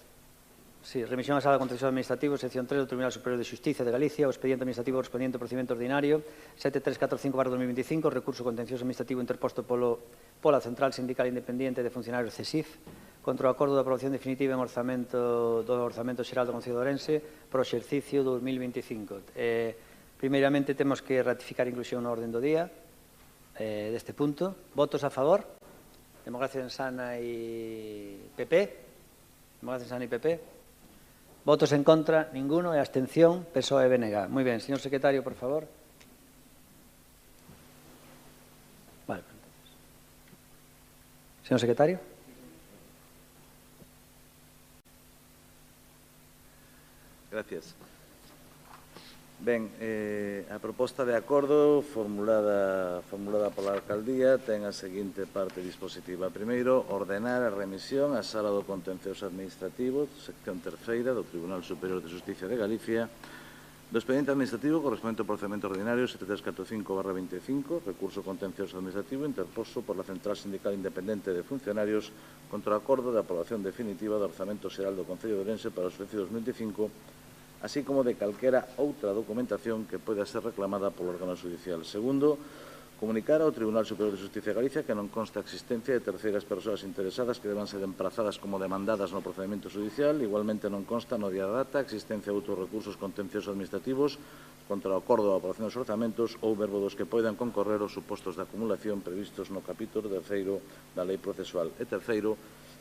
Sí, remisión a Sala de Contencioso Administrativo, sección 3 do Tribunal Superior de Xustiza de Galicia, o expediente administrativo correspondiente ao procedimento ordinario 7345/2025, recurso contencioso administrativo interposto pola Central Sindical Independiente de Funcionarios CESIF contra o acordo de aprobación definitiva en orzamento xeral do Concello de Ourense para o exercicio 2025. Primeiramente, temos que ratificar a inclusión na orden do día deste punto. Votos a favor? Democracia Orensana y PP. Democracia Orensana y PP. Votos en contra, ninguno. E abstención, PSOE e BNG. Muy bien. Señor secretario, por favor. Vale. Señor secretario. Gracias. Ben, a proposta de acordo formulada pola alcaldía ten a seguinte parte dispositiva. Primeiro, ordenar a remisión á Sala do Contencioso Administrativo, sección terceira do Tribunal Superior de Xustiza de Galicia, do expediente administrativo correspondente ao procedimento ordinario 7345/25, recurso contencioso administrativo interposto por la Central Sindical Independente de Funcionarios contra o acordo de aprobación definitiva do orzamento xeral do Concello de Ourense para o exercicio 2025, así como de calquera outra documentación que poida ser reclamada polo órgano judicial. Segundo, comunicar ao Tribunal Superior de Xustiza de Galicia que non consta a existencia de terceiras persoas interesadas que deban ser emprazadas como demandadas no procedimento judicial. Igualmente non consta no día da data a existencia de outros recursos contenciosos administrativos contra o acordo de aprobación dos orzamentos ou verbo dos que poidan concorrer os supostos de acumulación previstos no capítulo 3º da Lei Procesual. E terceiro,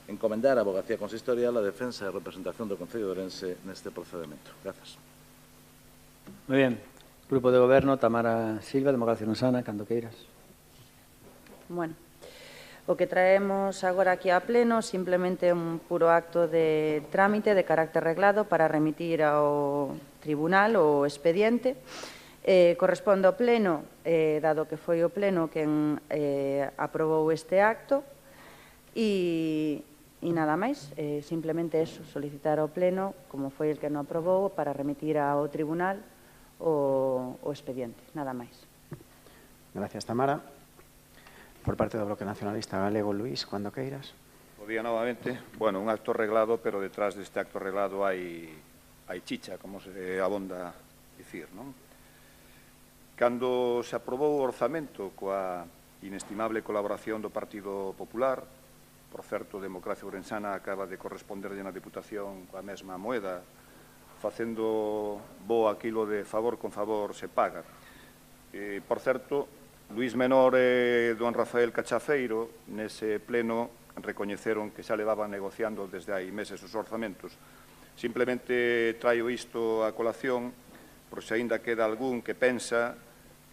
encomendar a Avogacía Consistorial a defensa e representación do Concello de Ourense neste procedimento. Grazas. Muy bien. Grupo de Goberno, Tamara Silva, Democracia Urensana, cando queiras. Bueno, o que traemos agora aquí a pleno simplemente un puro acto de trámite de carácter reglado para remitir ao tribunal o expediente. Corresponde ao pleno, dado que foi o pleno quen aprobou este acto, e nada máis, simplemente eso, solicitar ao pleno, como foi el que non aprobou, para remitir ao tribunal o expediente, nada máis. Gracias, Tamara. Por parte do Bloque Nacionalista Galego, Luís, cando queiras. Bo día novamente. Bueno, un acto reglado, pero detrás deste acto reglado hai chicha, como se abonda dicir, non? Cando se aprobou o orzamento coa inestimable colaboración do Partido Popular, por certo, Democracia Urensana acaba de corresponderlle na Deputación coa mesma moeda, facendo bo aquilo de favor con favor se paga. Por certo, Luís Menor e don Rafael Cachafeiro, nese pleno, recoñeceron que xa levaban negociando desde hai meses os orzamentos. Simplemente traio isto a colación, por se aínda queda algún que pensa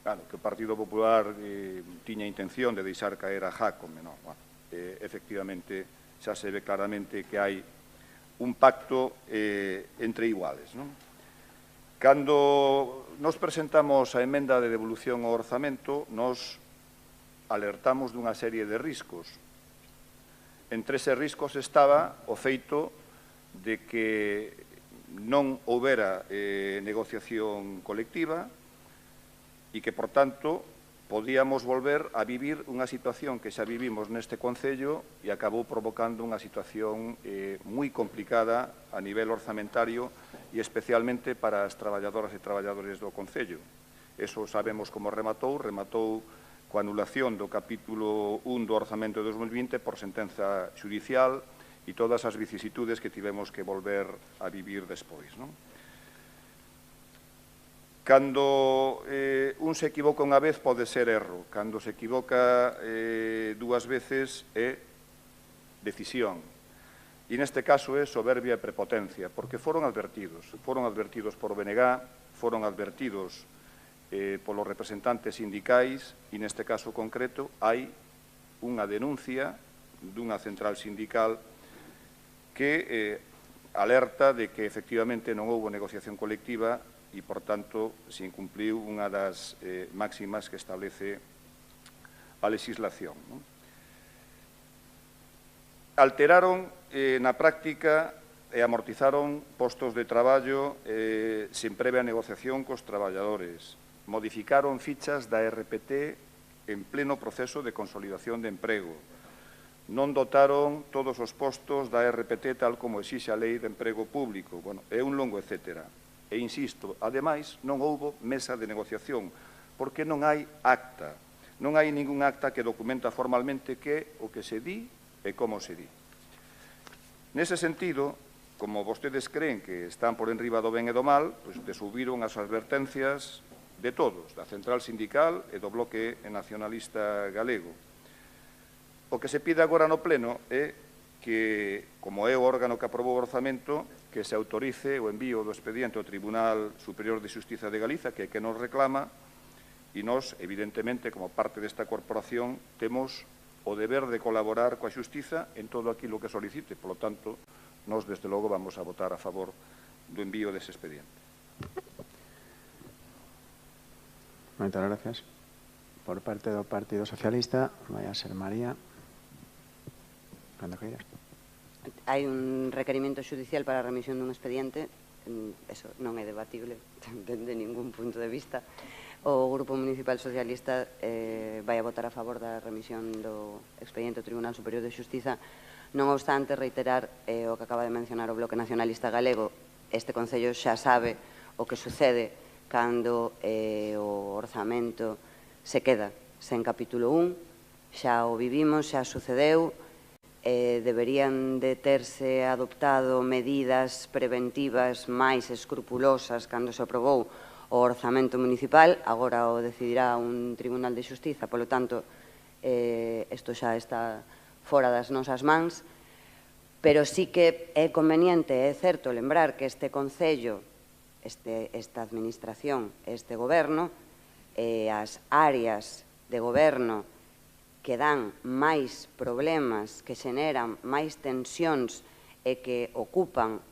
que o Partido Popular tiña intención de deixar caer a Jácome. Efectivamente, xa se ve claramente que hai un pacto entre iguales. Cando nos presentamos a emenda de devolución ao orzamento, nos alertamos dunha serie de riscos. Entre eses riscos estaba o feito de que non houbera negociación colectiva e que, por tanto, podíamos volver a vivir unha situación que xa vivimos neste Concello e acabou provocando unha situación moi complicada a nivel orzamentario e especialmente para as traballadoras e traballadores do Concello. Eso sabemos como rematou coa anulación do capítulo 1 do orzamento de 2020 por sentenza xudicial e todas as vicisitudes que tivemos que volver a vivir despois. Cando un se equivoca unha vez pode ser erro, cando se equivoca dúas veces é decisión. E neste caso é soberbia e prepotencia, porque foron advertidos por BNG, foron advertidos polos representantes sindicais e neste caso concreto hai unha denuncia dunha central sindical que alerta de que efectivamente non houbo negociación colectiva e, por tanto, se incumpliu unha das máximas que establece a legislación. Alteraron na práctica e amortizaron postos de traballo sen previa negociación cos traballadores. Modificaron fichas da RPT en pleno proceso de consolidación de emprego. Non dotaron todos os postos da RPT tal como exixe a Lei de Emprego Público. Bueno, é un longo etcétera. E insisto, ademais, non houbo mesa de negociación, porque non hai acta. Non hai ningún acta que documenta formalmente que o que se di e como se di. Nese sentido, como vostedes creen que están por enriba do ben e do mal, pois desubiron as advertencias de todos, da Central Sindical e do Bloque Nacionalista Galego. O que se pide agora no Pleno é que, como é o órgano que aprobou o orzamento, que se autorice o envío do expediente ao Tribunal Superior de Xustiza de Galiza, que é que nos reclama, e nós, evidentemente, como parte desta corporación, temos o deber de colaborar coa xustiza en todo aquilo que solicite. Por lo tanto, nós, desde logo, vamos a votar a favor do envío dese expediente. Moitas gracias. Por parte do Partido Socialista, vai a ser María. Cando queiras. Hai un requerimento xudicial para a remisión dun expediente, eso non é debatible dende ningún punto de vista. O Grupo Municipal Socialista vai a votar a favor da remisión do expediente ao Tribunal Superior de Xustiza. Non obstante, reiterar o que acaba de mencionar o Bloque Nacionalista Galego, este Concello xa sabe o que sucede cando o orzamento se queda sen capítulo 1, xa o vivimos, xa sucedeu, deberían de terse adoptado medidas preventivas máis escrupulosas cando se aprobou o orzamento municipal, agora o decidirá un Tribunal de Xustiza, polo tanto, isto xa está fora das nosas mans, pero sí que é conveniente, é certo, lembrar que este Concello esta administración, este goberno, as áreas de goberno que dan máis problemas, que xeneran máis tensións e que ocupan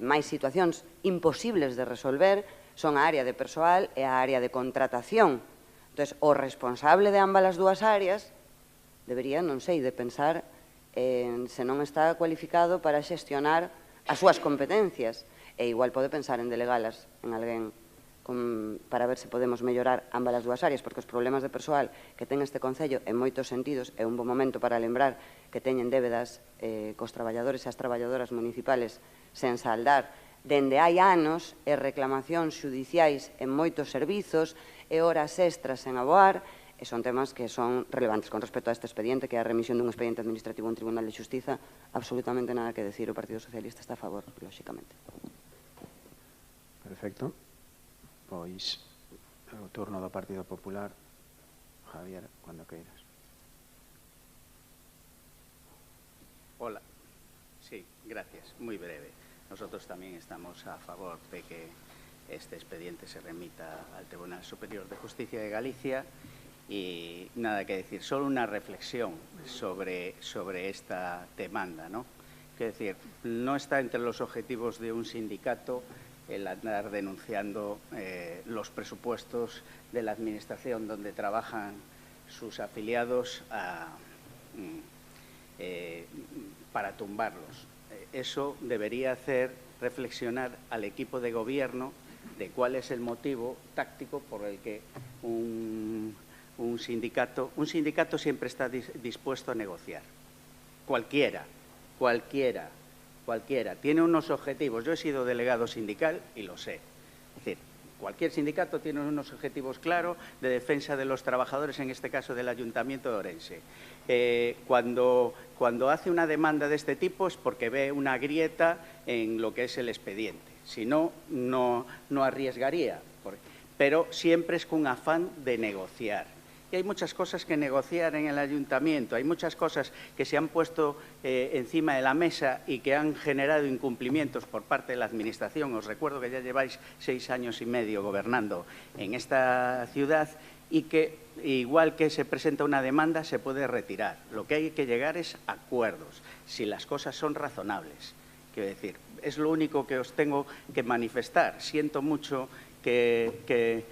máis situacións imposibles de resolver son a área de persoal e a área de contratación. Entón, o responsable de ambas as dúas áreas debería, non sei, de pensar se non está cualificado para xestionar as súas competencias e igual pode pensar en delegalas en alguén para ver se podemos mellorar ambas as dúas áreas, porque os problemas de persoal que ten este Concello en moitos sentidos é un bo momento para lembrar que teñen débedas cos traballadores e as traballadoras municipales sen saldar dende hai anos e reclamacións xudiciais en moitos servizos e horas extras en aboar, e son temas que son relevantes con respecto a este expediente, que é a remisión dun expediente administrativo en Tribunal de Xustiza. Absolutamente nada que decir, o Partido Socialista está a favor, lóxicamente. Perfecto. Pois, o turno do Partido Popular. Javier, cando queiras. Hola. Sí, gracias. Muy breve. Nosotros también estamos a favor de que este expediente se remita al Tribunal Superior de Justicia de Galicia y nada que decir. Solo una reflexión sobre esta demanda, ¿no? Quiero decir, no está entre los objetivos de un sindicato el andar denunciando los presupuestos de la administración donde trabajan sus afiliados para tumbarlos. Eso debería hacer reflexionar al equipo de gobierno de cuál es el motivo táctico por el que un sindicato siempre está dispuesto a negociar. Cualquiera. Tiene unos objetivos. Yo he sido delegado sindical y lo sé. Es decir, cualquier sindicato tiene unos objetivos claros de defensa de los trabajadores, en este caso del Ayuntamiento de Ourense. Cuando hace una demanda de este tipo es porque ve una grieta en lo que es el expediente. Si no, no arriesgaría. Pero siempre es con afán de negociar. Y hay muchas cosas que negociar en el Ayuntamiento, hay muchas cosas que se han puesto encima de la mesa y que han generado incumplimientos por parte de la Administración. Os recuerdo que ya lleváis 6 años y medio gobernando en esta ciudad y que, igual que se presenta una demanda, se puede retirar. Lo que hay que llegar es a acuerdos, si las cosas son razonables. Quiero decir, es lo único que os tengo que manifestar. Siento mucho que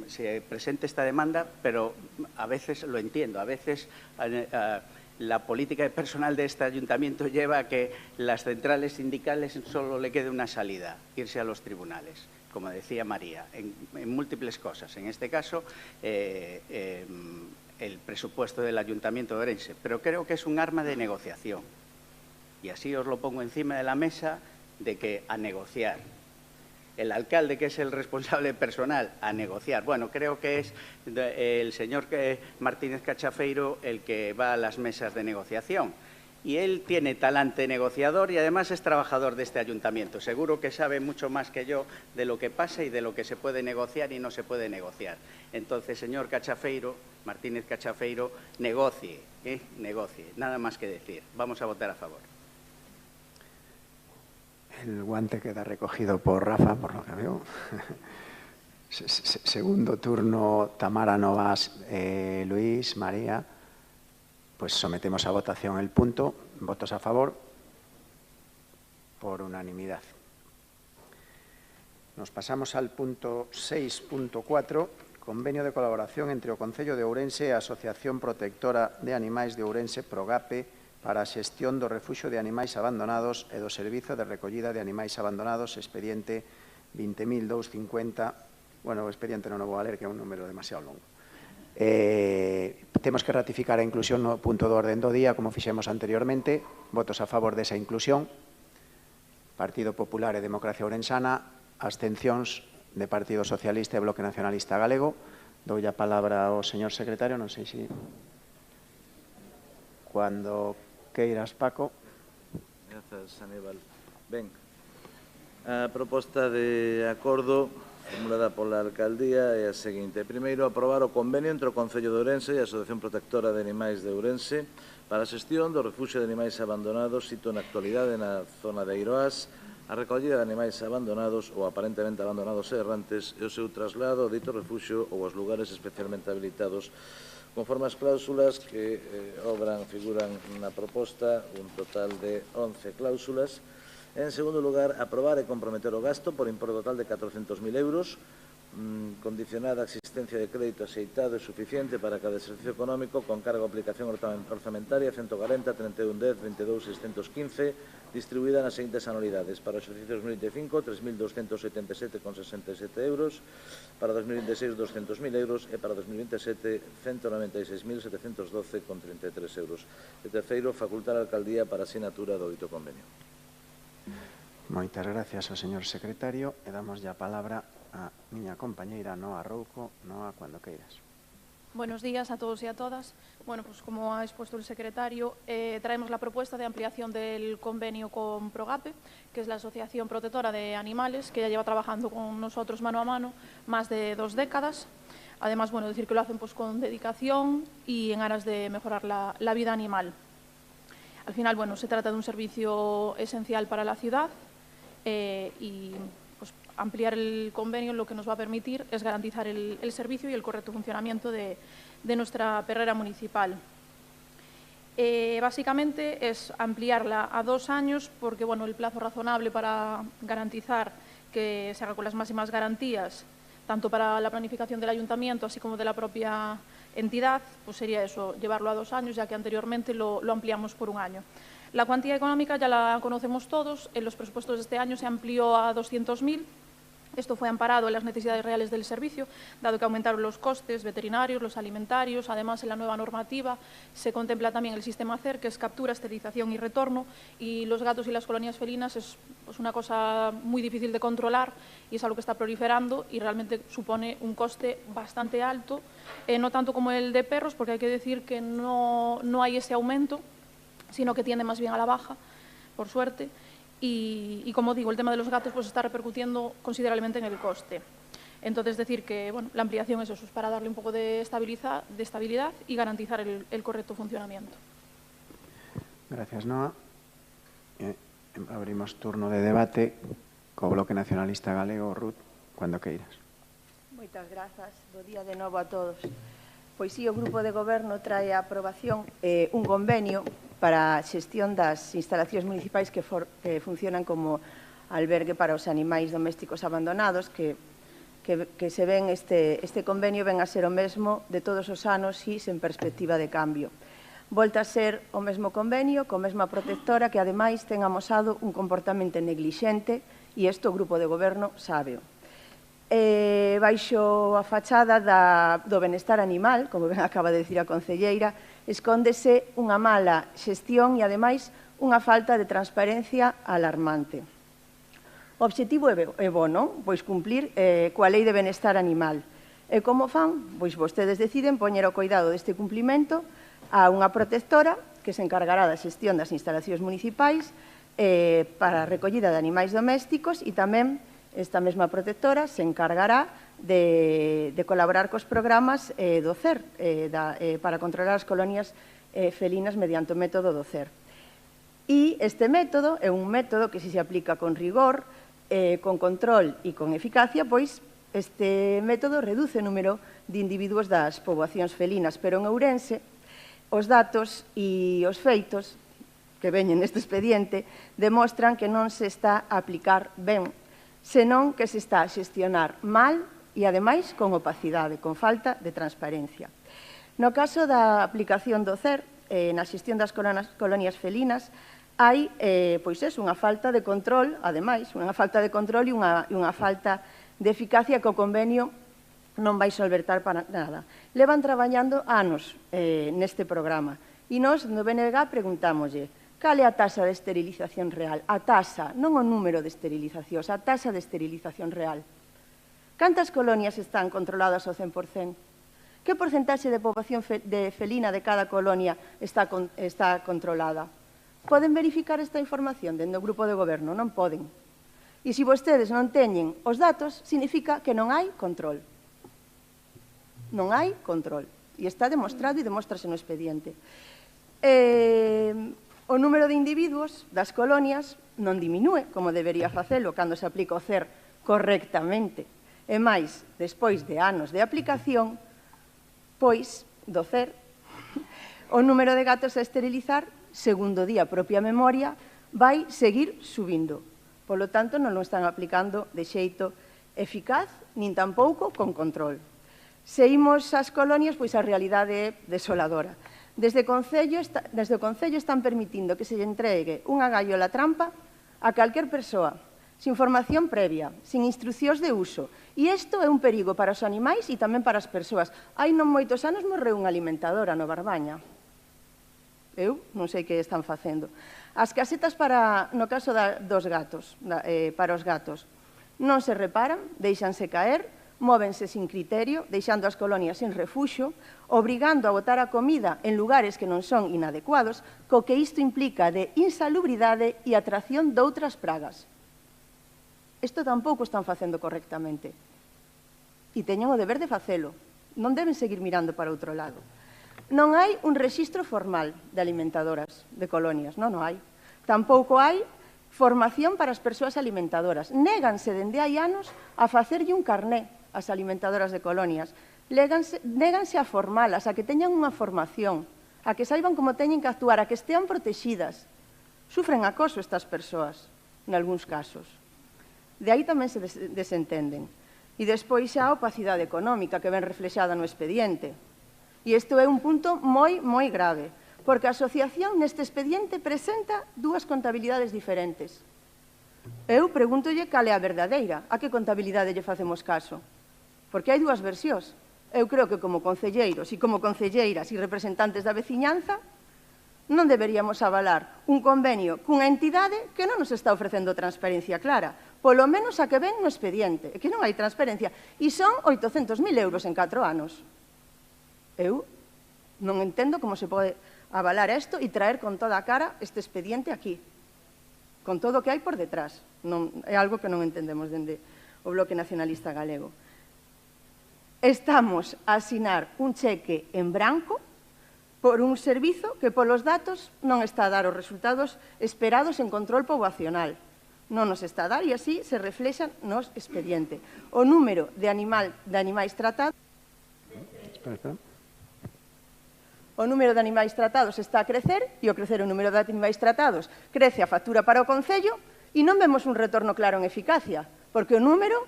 se presente esta demanda, pero a veces lo entiendo. A veces la política de personal de este ayuntamiento lleva a que las centrales sindicales solo le quede una salida, irse a los tribunales, como decía María, en múltiples cosas. En este caso, el presupuesto del Ayuntamiento de Ourense. Pero creo que es un arma de negociación. Y así os lo pongo encima de la mesa, de que a negociar. El alcalde, que es el responsable personal, a negociar. Bueno, creo que es el señor Martínez Cachafeiro el que va a las mesas de negociación. Y él tiene talante negociador y además es trabajador de este ayuntamiento. Seguro que sabe mucho más que yo de lo que pasa y de lo que se puede negociar y no se puede negociar. Entonces, señor Cachafeiro, Martínez Cachafeiro, negocie, negocie. Nada más que decir. Vamos a votar a favor. El guante queda recogido por Rafa, por lo que veo. Segundo turno, Tamara Novas, Luis, María. Pues sometemos a votación el punto. Votos a favor. Por unanimidad. Nos pasamos al punto 6.4, convenio de colaboración entre o Concello de Ourense e a Asociación Protectora de Animais de Ourense, Progape, para a xestión do refuxio de animais abandonados e do servizo de recollida de animais abandonados, expediente 20.250. Bueno, o expediente non o vou a ler, que é un número demasiado longo. Temos que ratificar a inclusión no punto do orden do día, como fixemos anteriormente. Votos a favor desa inclusión. Partido Popular e Democracia Ourensana. Abstencións de Partido Socialista e Bloque Nacionalista Galego. Dou a palabra ao señor secretario, non sei se... Cuando queiras, Paco. Grazas, Aníbal. Ben, a proposta de acordo formulada pola Alcaldía é a seguinte. Primeiro, aprobar o convenio entre o Concello de Ourense e a Asociación Protectora de Animais de Ourense para a xestión do refuxio de animais abandonados sito na actualidade na zona de Eiroas, a recollida de animais abandonados ou aparentemente abandonados e errantes e o seu traslado ao dito refuxio ou aos lugares especialmente habilitados conforme as cláusulas que figuran na proposta, un total de 11 cláusulas. En segundo lugar, aprobar e comprometer o gasto por importe total de 400.000 euros, condicionada a existencia de crédito axeitado e suficiente para cada exercicio económico con cargo a aplicación orzamentaria 140, 31, 10, 22, 615, distribuída nas seguintes anualidades. Para o exercicio 2025, 3.287,67 euros, para 2026, 200.000 euros e para 2027, 196.712,33 euros. E terceiro, facultar a alcaldía para asinatura do dito convenio. Moitas gracias ao señor secretario e damos a palabra a miña compañeira Noa Rouco. Noa, cuando queiras. Buenos días a todos y a todas. Bueno, pues como ha expuesto el secretario, traemos la propuesta de ampliación del convenio con Progape, que es la Asociación Protectora de Animales, que ya lleva trabajando con nosotros mano a mano más de 2 décadas. Además, bueno, decir que lo hacen pues con dedicación y en aras de mejorar la vida animal. Al final, bueno, se trata de un servicio esencial para la ciudad y pues, ampliar el convenio lo que nos va a permitir es garantizar el servicio y el correcto funcionamiento de nuestra perrera municipal. Básicamente es ampliarla a 2 años porque bueno, el plazo razonable para garantizar que se haga con las máximas garantías, tanto para la planificación del ayuntamiento así como de la propia entidad, pues sería eso, llevarlo a 2 años, ya que anteriormente lo ampliamos por 1 año. La cuantía económica ya la conocemos todos, en los presupuestos de este año se amplió a 200.000. Esto fue amparado en las necesidades reales del servicio, dado que aumentaron los costes veterinarios, los alimentarios. Además, en la nueva normativa se contempla también el sistema CER, que es captura, esterilización y retorno, y los gatos y las colonias felinas es pues, una cosa muy difícil de controlar y es algo que está proliferando y realmente supone un coste bastante alto, no tanto como el de perros, porque hay que decir que no hay ese aumento, sino que tiende más bien a la baja, por suerte. Y como digo, el tema de los gatos pues, está repercutiendo considerablemente en el coste. Entonces, decir que bueno, la ampliación es eso, es para darle un poco de estabilidad y garantizar el correcto funcionamiento. Gracias, Noa. Abrimos turno de debate co Bloque Nacionalista Galego. Ruth, cuando queiras. Moitas grazas. Bo día de novo a todos. Pois sí, o Grupo de Goberno trae a aprobación un convenio para a xestión das instalacións municipais que funcionan como albergue para os animais domésticos abandonados, que se ven este convenio ven a ser o mesmo de todos os anos e sen perspectiva de cambio. Volta a ser o mesmo convenio, co mesma protectora que ademais ten amosado un comportamento neglixente e isto o Grupo de Goberno sábeo. Baixo a fachada do benestar animal, como ben acaba de dicir a concelleira, escóndese unha mala xestión e, ademais, unha falta de transparencia alarmante. O obxectivo é bo, non? Pois cumplir coa Lei de Benestar Animal. E como fan? Pois vostedes deciden poñer o cuidado deste cumplimento a unha protectora que se encargará da xestión das instalacións municipais para a recollida de animais domésticos e tamén esta mesma protectora se encargará de colaborar cos programas do CER para controlar as colonias felinas mediante o método do CER. E este método é un método que se aplica con rigor, con control e con eficacia, pois este método reduce o número de individuos das poboacións felinas, pero en Ourense os datos e os feitos que veñen neste expediente demostran que non se está a aplicar ben, senón que se está a xestionar mal e, ademais, con opacidade, con falta de transparencia. No caso da aplicación do CER, na xestión das colonias felinas, hai, pois é, unha falta de control, ademais, unha falta de control e unha falta de eficacia que o convenio non vai solventar para nada. Levan traballando anos neste programa e nós, no BNG, preguntámoslle cal é a taxa de esterilización real? A taxa, non o número de esterilizacións, a taxa de esterilización real. Cantas colonias están controladas ao 100%? Que porcentaxe de poboación felina de cada colonia está controlada? Poden verificar esta información dentro do Grupo de Goberno? Non poden. E se vostedes non teñen os datos, significa que non hai control. Non hai control. E está demostrado e demóstrase no expediente. O número de individuos das colonias non diminúe, como debería facelo cando se aplica o CER correctamente. E máis, despois de anos de aplicación, pois, do CER, o número de gatos a esterilizar, segundo di a propia memoria, vai seguir subindo. Polo tanto, non o están aplicando de xeito eficaz, nin tampouco con control. Se imos ás colonias, pois a realidade é desoladora. Desde o Concello están permitindo que se lle entregue unha gaiola trampa a calquer persoa, sin formación previa, sin instruccións de uso. E isto é un perigo para os animais e tamén para as persoas. Hai non moitos anos morreu unha alimentadora no Barbaña. Eu non sei que están facendo. As casetas no caso dos gatos, para os gatos, non se reparan, deixanse caer, móvense sin criterio, deixando as colonias sin refuxo, obrigando a botar a comida en lugares que non son inadecuados, co que isto implica de insalubridade e atracción de outras pragas. Isto tampouco están facendo correctamente. E teñen o deber de facelo. Non deben seguir mirando para outro lado. Non hai un rexistro formal de alimentadoras de colonias, non hai. Tampouco hai formación para as persoas alimentadoras. Néganse dende hai anos a facerlle un carné ás alimentadoras de colonias. Néganse a formalas, a que teñan unha formación, a que saiban como teñen que actuar, a que estean protexidas. Sufren acoso estas persoas, nalgúns casos. De aí tamén se desentenden. E despois xa a opacidade económica que ven reflexada no expediente. E isto é un punto moi, moi grave, porque a asociación neste expediente presenta dúas contabilidades diferentes. Eu pregúntolle cal é a verdadeira, a que contabilidade lle facemos caso. Porque hai dúas versións. Eu creo que como concelleiros e como concelleiras e representantes da veciñanza non deberíamos avalar un convenio cunha entidade que non nos está ofrecendo transparencia clara, polo menos a que ven no expediente, que non hai transparencia, e son 800.000 euros en 4 anos. Eu non entendo como se pode avalar isto e traer con toda a cara este expediente aquí, con todo o que hai por detrás. É algo que non entendemos dende o Bloque Nacionalista Galego. Estamos a asinar un cheque en branco por un servizo que polos datos non está a dar os resultados esperados en control poboacional. Non nos está a dar e así se reflexan nos expediente. O número de animais tratados... O número de animais tratados está a crecer e ao crecer o número de animais tratados crece a factura para o Concello e non vemos un retorno claro en eficacia, porque o número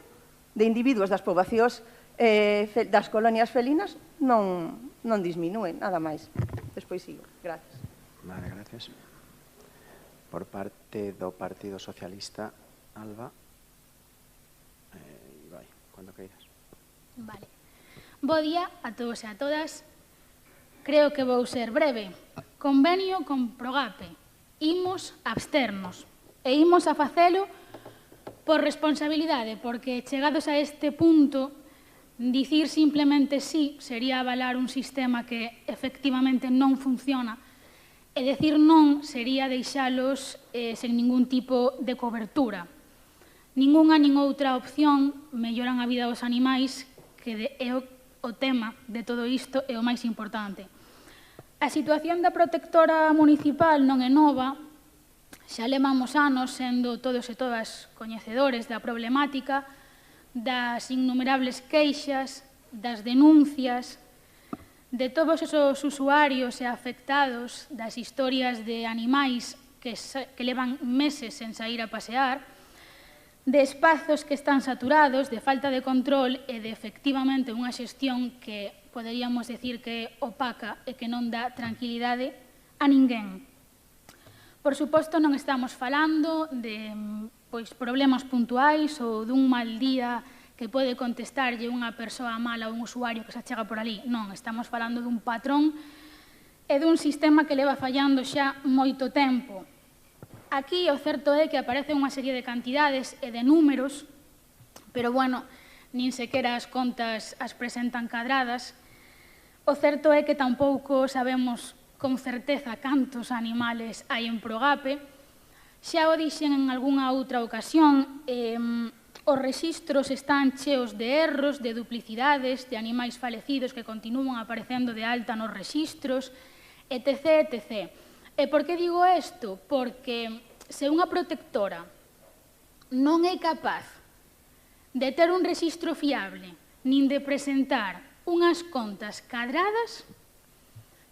de individuos das poboacións das colonias felinas non disminúe, nada máis. Despois sigo. Gracias. Vale, gracias. Por parte do Partido Socialista, Alba. Vai, cando queiras. Vale. Bo día a todos e a todas. Creo que vou ser breve. Convenio con Progape. Imos absternos. E imos a facelo por responsabilidade, porque chegados a este punto, dicir simplemente sí sería avalar un sistema que efectivamente non funciona e decir non sería deixalos sen ningún tipo de cobertura. Ningunha nin outra opción melloran a vida dos animais, que é o tema de todo isto e o máis importante. A situación da protectora municipal non é nova, xa levamos anos sendo todos e todas coñecedores da problemática, das innumerables queixas, das denuncias, de todos esos usuarios e afectados das historias de animais que levan meses sen sair a pasear, de espazos que están saturados, de falta de control e de efectivamente unha xestión que poderíamos decir que é opaca e que non dá tranquilidade a ninguén. Por suposto, non estamos falando de problemas puntuais ou dun mal día que pode contestarlle unha persoa mala ou un usuario que se achega por ali. Non, estamos falando dun patrón e dun sistema que leva fallando xa moito tempo. Aquí o certo é que aparecen unha serie de cantidades e de números, pero, bueno, nin sequera as contas as presentan cadradas. O certo é que tampouco sabemos con certeza cantos animales hai en Progape. Xa o dixen en algunha outra ocasión, os rexistros están cheos de erros, de duplicidades, de animais falecidos que continúan aparecendo de alta nos rexistros, etc, etc. E por que digo isto? Porque se unha protectora non é capaz de ter un rexistro fiable nin de presentar unhas contas cadradas,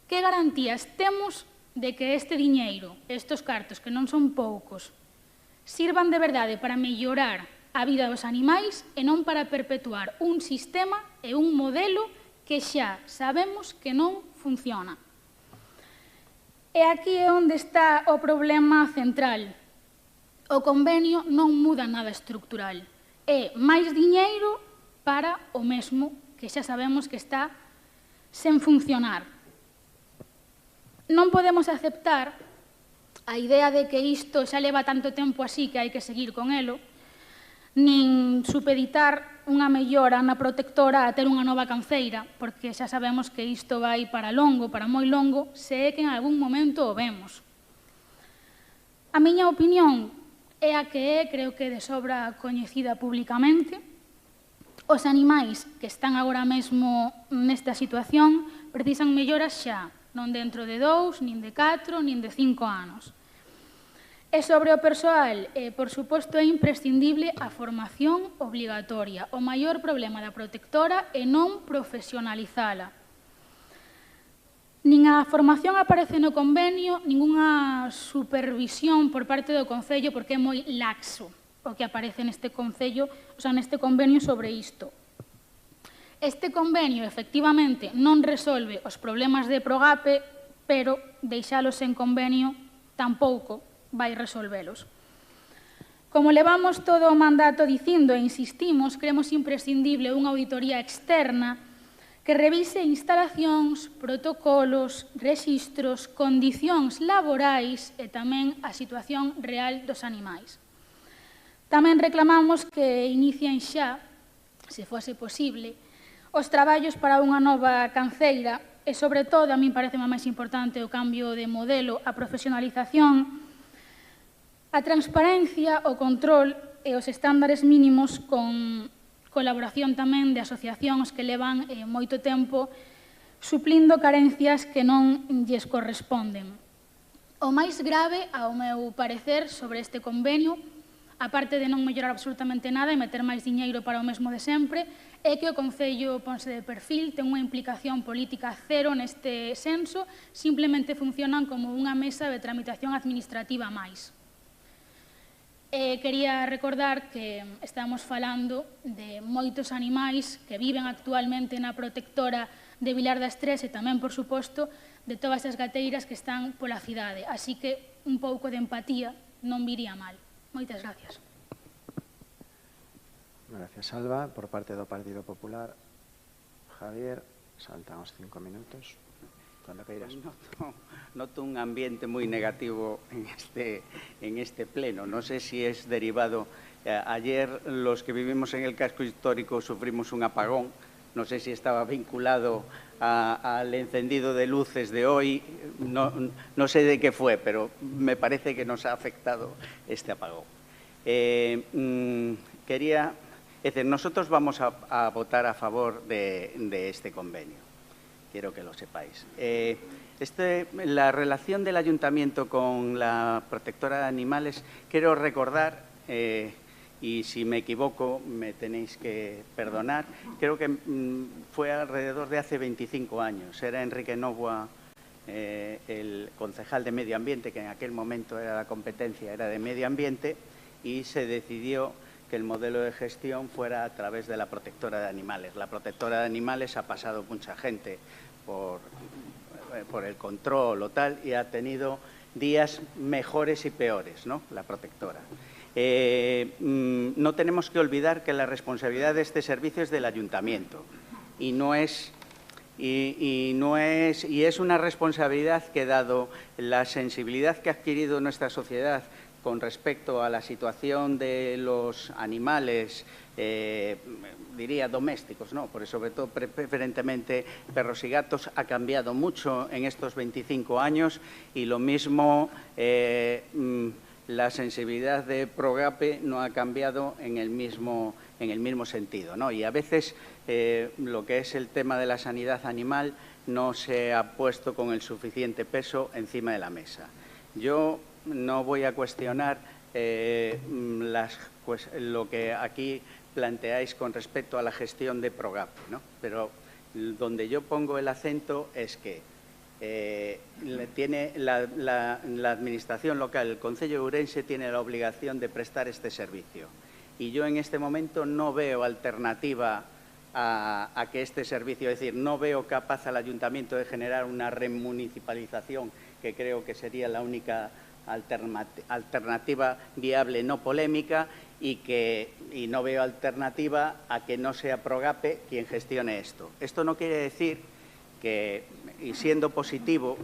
que garantías temos de que este diñeiro, estes cartos que non son poucos, sirvan de verdade para mellorar a vida dos animais e non para perpetuar un sistema e un modelo que xa sabemos que non funciona? E aquí é onde está o problema central. O convenio non muda nada estructural. É máis diñeiro para o mesmo que xa sabemos que está sen funcionar. Non podemos aceptar a idea de que isto xa leva tanto tempo así que hai que seguir con elo, nin supeditar unha mellora na protectora a ter unha nova canceira, porque xa sabemos que isto vai para longo, para moi longo, se é que en algún momento o vemos. A miña opinión é a que é, creo que de sobra coñecida públicamente. Os animais que están agora mesmo nesta situación precisan melloras xa, non dentro de 2, nin de 4, nin de 5 anos. E sobre o persoal, por suposto, é imprescindible a formación obligatoria. O maior problema da protectora é non profesionalizala. Nin a formación aparece no convenio, ningunha supervisión por parte do Concello, porque é moi laxo o que aparece neste Concello, neste convenio sobre isto. Este convenio, efectivamente, non resolve os problemas de Progape, pero deixalos en convenio tampouco vai resolvelos. Como levamos todo o mandato dicindo e insistimos, creemos imprescindible unha auditoría externa que revise instalacións, protocolos, rexistros, condicións laborais e tamén a situación real dos animais. Tamén reclamamos que inicien xa, se fose posible, os traballos para unha nova canceira e, sobre todo, a min parece máis importante o cambio de modelo, a profesionalización, a transparencia, o control e os estándares mínimos con colaboración tamén de asociacións que levan moito tempo suplindo carencias que non lles corresponden. O máis grave, ao meu parecer, sobre este convenio, aparte de non mellorar absolutamente nada e meter máis diñeiro para o mesmo de sempre, é que o Concello ponse de perfil, ten unha implicación política cero neste senso, simplemente funcionan como unha mesa de tramitación administrativa máis. Quería recordar que estamos falando de moitos animais que viven actualmente na protectora de Vilar das Tres e tamén, por suposto, de todas as gateiras que están pola cidade. Así que un pouco de empatía non viría mal. Moitas gracias. Gracias, Alba. Por parte do Partido Popular, Javier, saltan os 5 minutos. Cando queiras. Noto un ambiente moi negativo en este pleno. No sé si es derivado. Ayer los que vivimos en el casco histórico sufrimos un apagón. No sé si estaba vinculado al encendido de luces de hoy. No sé de qué fue, pero me parece que nos ha afectado este apagón. Es decir, nosotros vamos a votar a favor de este convenio. Quiero que lo sepáis. La relación del Ayuntamiento con la protectora de animales, quiero recordar, y si me equivoco me tenéis que perdonar, creo que fue alrededor de hace 25 años. Era Enrique Novoa, el concejal de Medio Ambiente, que en aquel momento era la competencia, era de Medio Ambiente, y se decidió que el modelo de gestión fuera a través de la protectora de animales. La protectora de animales ha pasado mucha gente por el control o tal y ha tenido días mejores y peores, ¿no? La protectora. No tenemos que olvidar que la responsabilidad de este servicio es del Ayuntamiento y es una responsabilidad que, dado la sensibilidad que ha adquirido nuestra sociedad con respecto a la situación de los animales, diría domésticos, ¿no? Porque sobre todo preferentemente perros y gatos, ha cambiado mucho en estos 25 años y lo mismo la sensibilidad de Progape no ha cambiado en el mismo sentido, ¿no? Y a veces lo que es el tema de la sanidad animal no se ha puesto con el suficiente peso encima de la mesa. Yo no voy a cuestionar lo que aquí planteáis con respecto a la gestión de Progape, ¿no? Pero donde yo pongo el acento es que tiene la Administración local, el Concello de Ourense, tiene la obligación de prestar este servicio. Y yo en este momento no veo alternativa a que este servicio, es decir, no veo capaz al Ayuntamiento de generar una remunicipalización, que creo que sería la única alternativa viable, no polémica, y no veo alternativa a que no sea Progape quien gestione esto. Esto no quiere decir que, y siendo positivo,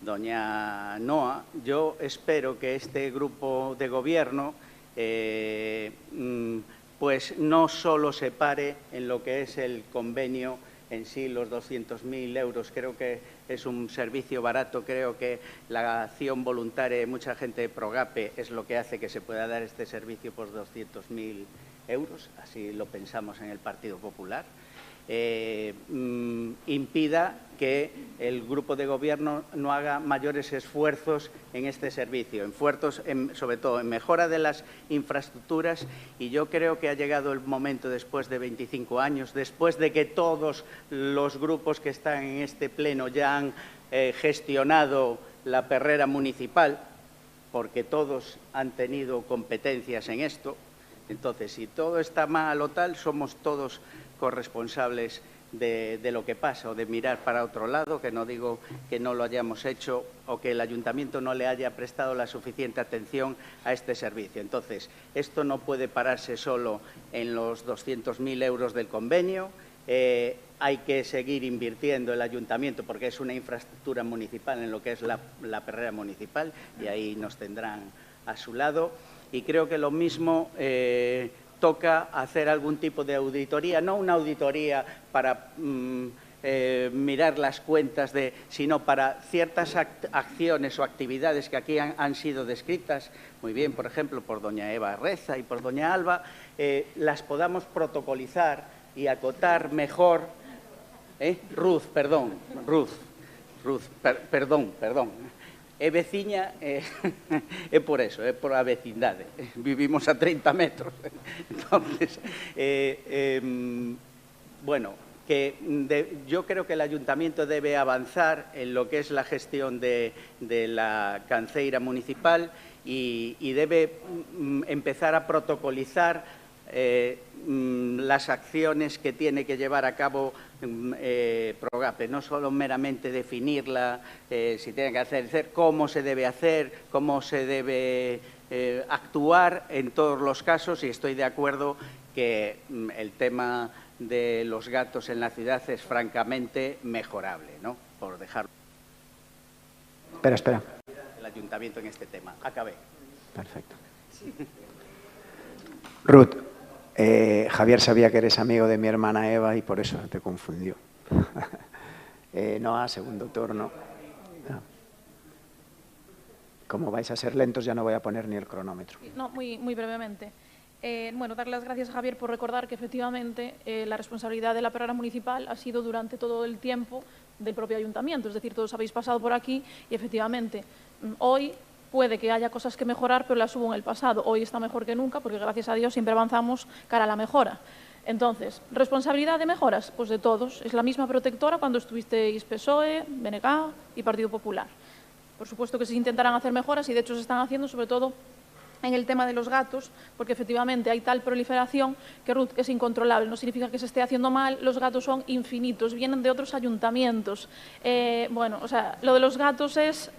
doña Noa, yo espero que este grupo de gobierno pues no solo se pare en lo que es el convenio en sí, los 200.000 euros. Creo que es un servicio barato, creo que la acción voluntaria de mucha gente de Progape es lo que hace que se pueda dar este servicio por 200.000 euros, así lo pensamos en el Partido Popular. Impida que el grupo de gobierno no haga mayores esfuerzos en este servicio, sobre todo en mejora de las infraestructuras, y yo creo que ha llegado el momento, después de 25 años, después de que todos los grupos que están en este pleno ya han gestionado la perrera municipal, porque todos han tenido competencias en esto. Entonces, si todo está mal o tal, somos todos corresponsables de lo que pasa, o de mirar para otro lado, que no digo que no lo hayamos hecho o que el Ayuntamiento no le haya prestado la suficiente atención a este servicio. Entonces, esto no puede pararse solo en los 200.000 euros del convenio. Hay que seguir invirtiendo el Ayuntamiento, porque es una infraestructura municipal en lo que es la perrera municipal, y ahí nos tendrán a su lado. Y creo que lo mismo toca hacer algún tipo de auditoría, no una auditoría para mirar las cuentas, sino para ciertas acciones o actividades que aquí han sido descritas muy bien, por ejemplo, por doña Eva Reza y por doña Alba, las podamos protocolizar y acotar mejor. Ruth, perdón. É veciña, é por eso, é por a vecindade. Vivimos a 30 metros. Entonces, bueno, yo creo que el Ayuntamiento debe avanzar en lo que es la gestión de la canceira municipal y debe empezar a protocolizar las acciones que tiene que llevar a cabo Progape, no solo meramente definirla, si tiene que hacer, cómo se debe hacer, cómo se debe actuar en todos los casos, y estoy de acuerdo que el tema de los gatos en la ciudad es francamente mejorable, ¿no? Por dejarlo. Espera. El Ayuntamiento en este tema. Acabé. Perfecto. Ruth. Javier sabía que eres amigo de mi hermana Eva y por eso te confundió. Noa, segundo turno. Como vais a ser lentos, ya no voy a poner ni el cronómetro. No, muy brevemente. Bueno, dar las gracias a Javier por recordar que efectivamente la responsabilidad de la perrera municipal ha sido durante todo el tiempo del propio ayuntamiento. Es decir, todos habéis pasado por aquí y efectivamente hoy puede que haya cosas que mejorar, pero las hubo en el pasado. Hoy está mejor que nunca porque, gracias a Dios, siempre avanzamos cara a la mejora. Entonces, ¿responsabilidad de mejoras? Pues de todos. Es la misma protectora cuando estuvisteis PSOE, BNK y Partido Popular. Por supuesto que se intentarán hacer mejoras y, de hecho, se están haciendo, sobre todo en el tema de los gatos, porque efectivamente hay tal proliferación que, Ruth, es incontrolable. No significa que se esté haciendo mal, los gatos son infinitos, vienen de otros ayuntamientos. Bueno, o sea, lo de los gatos es...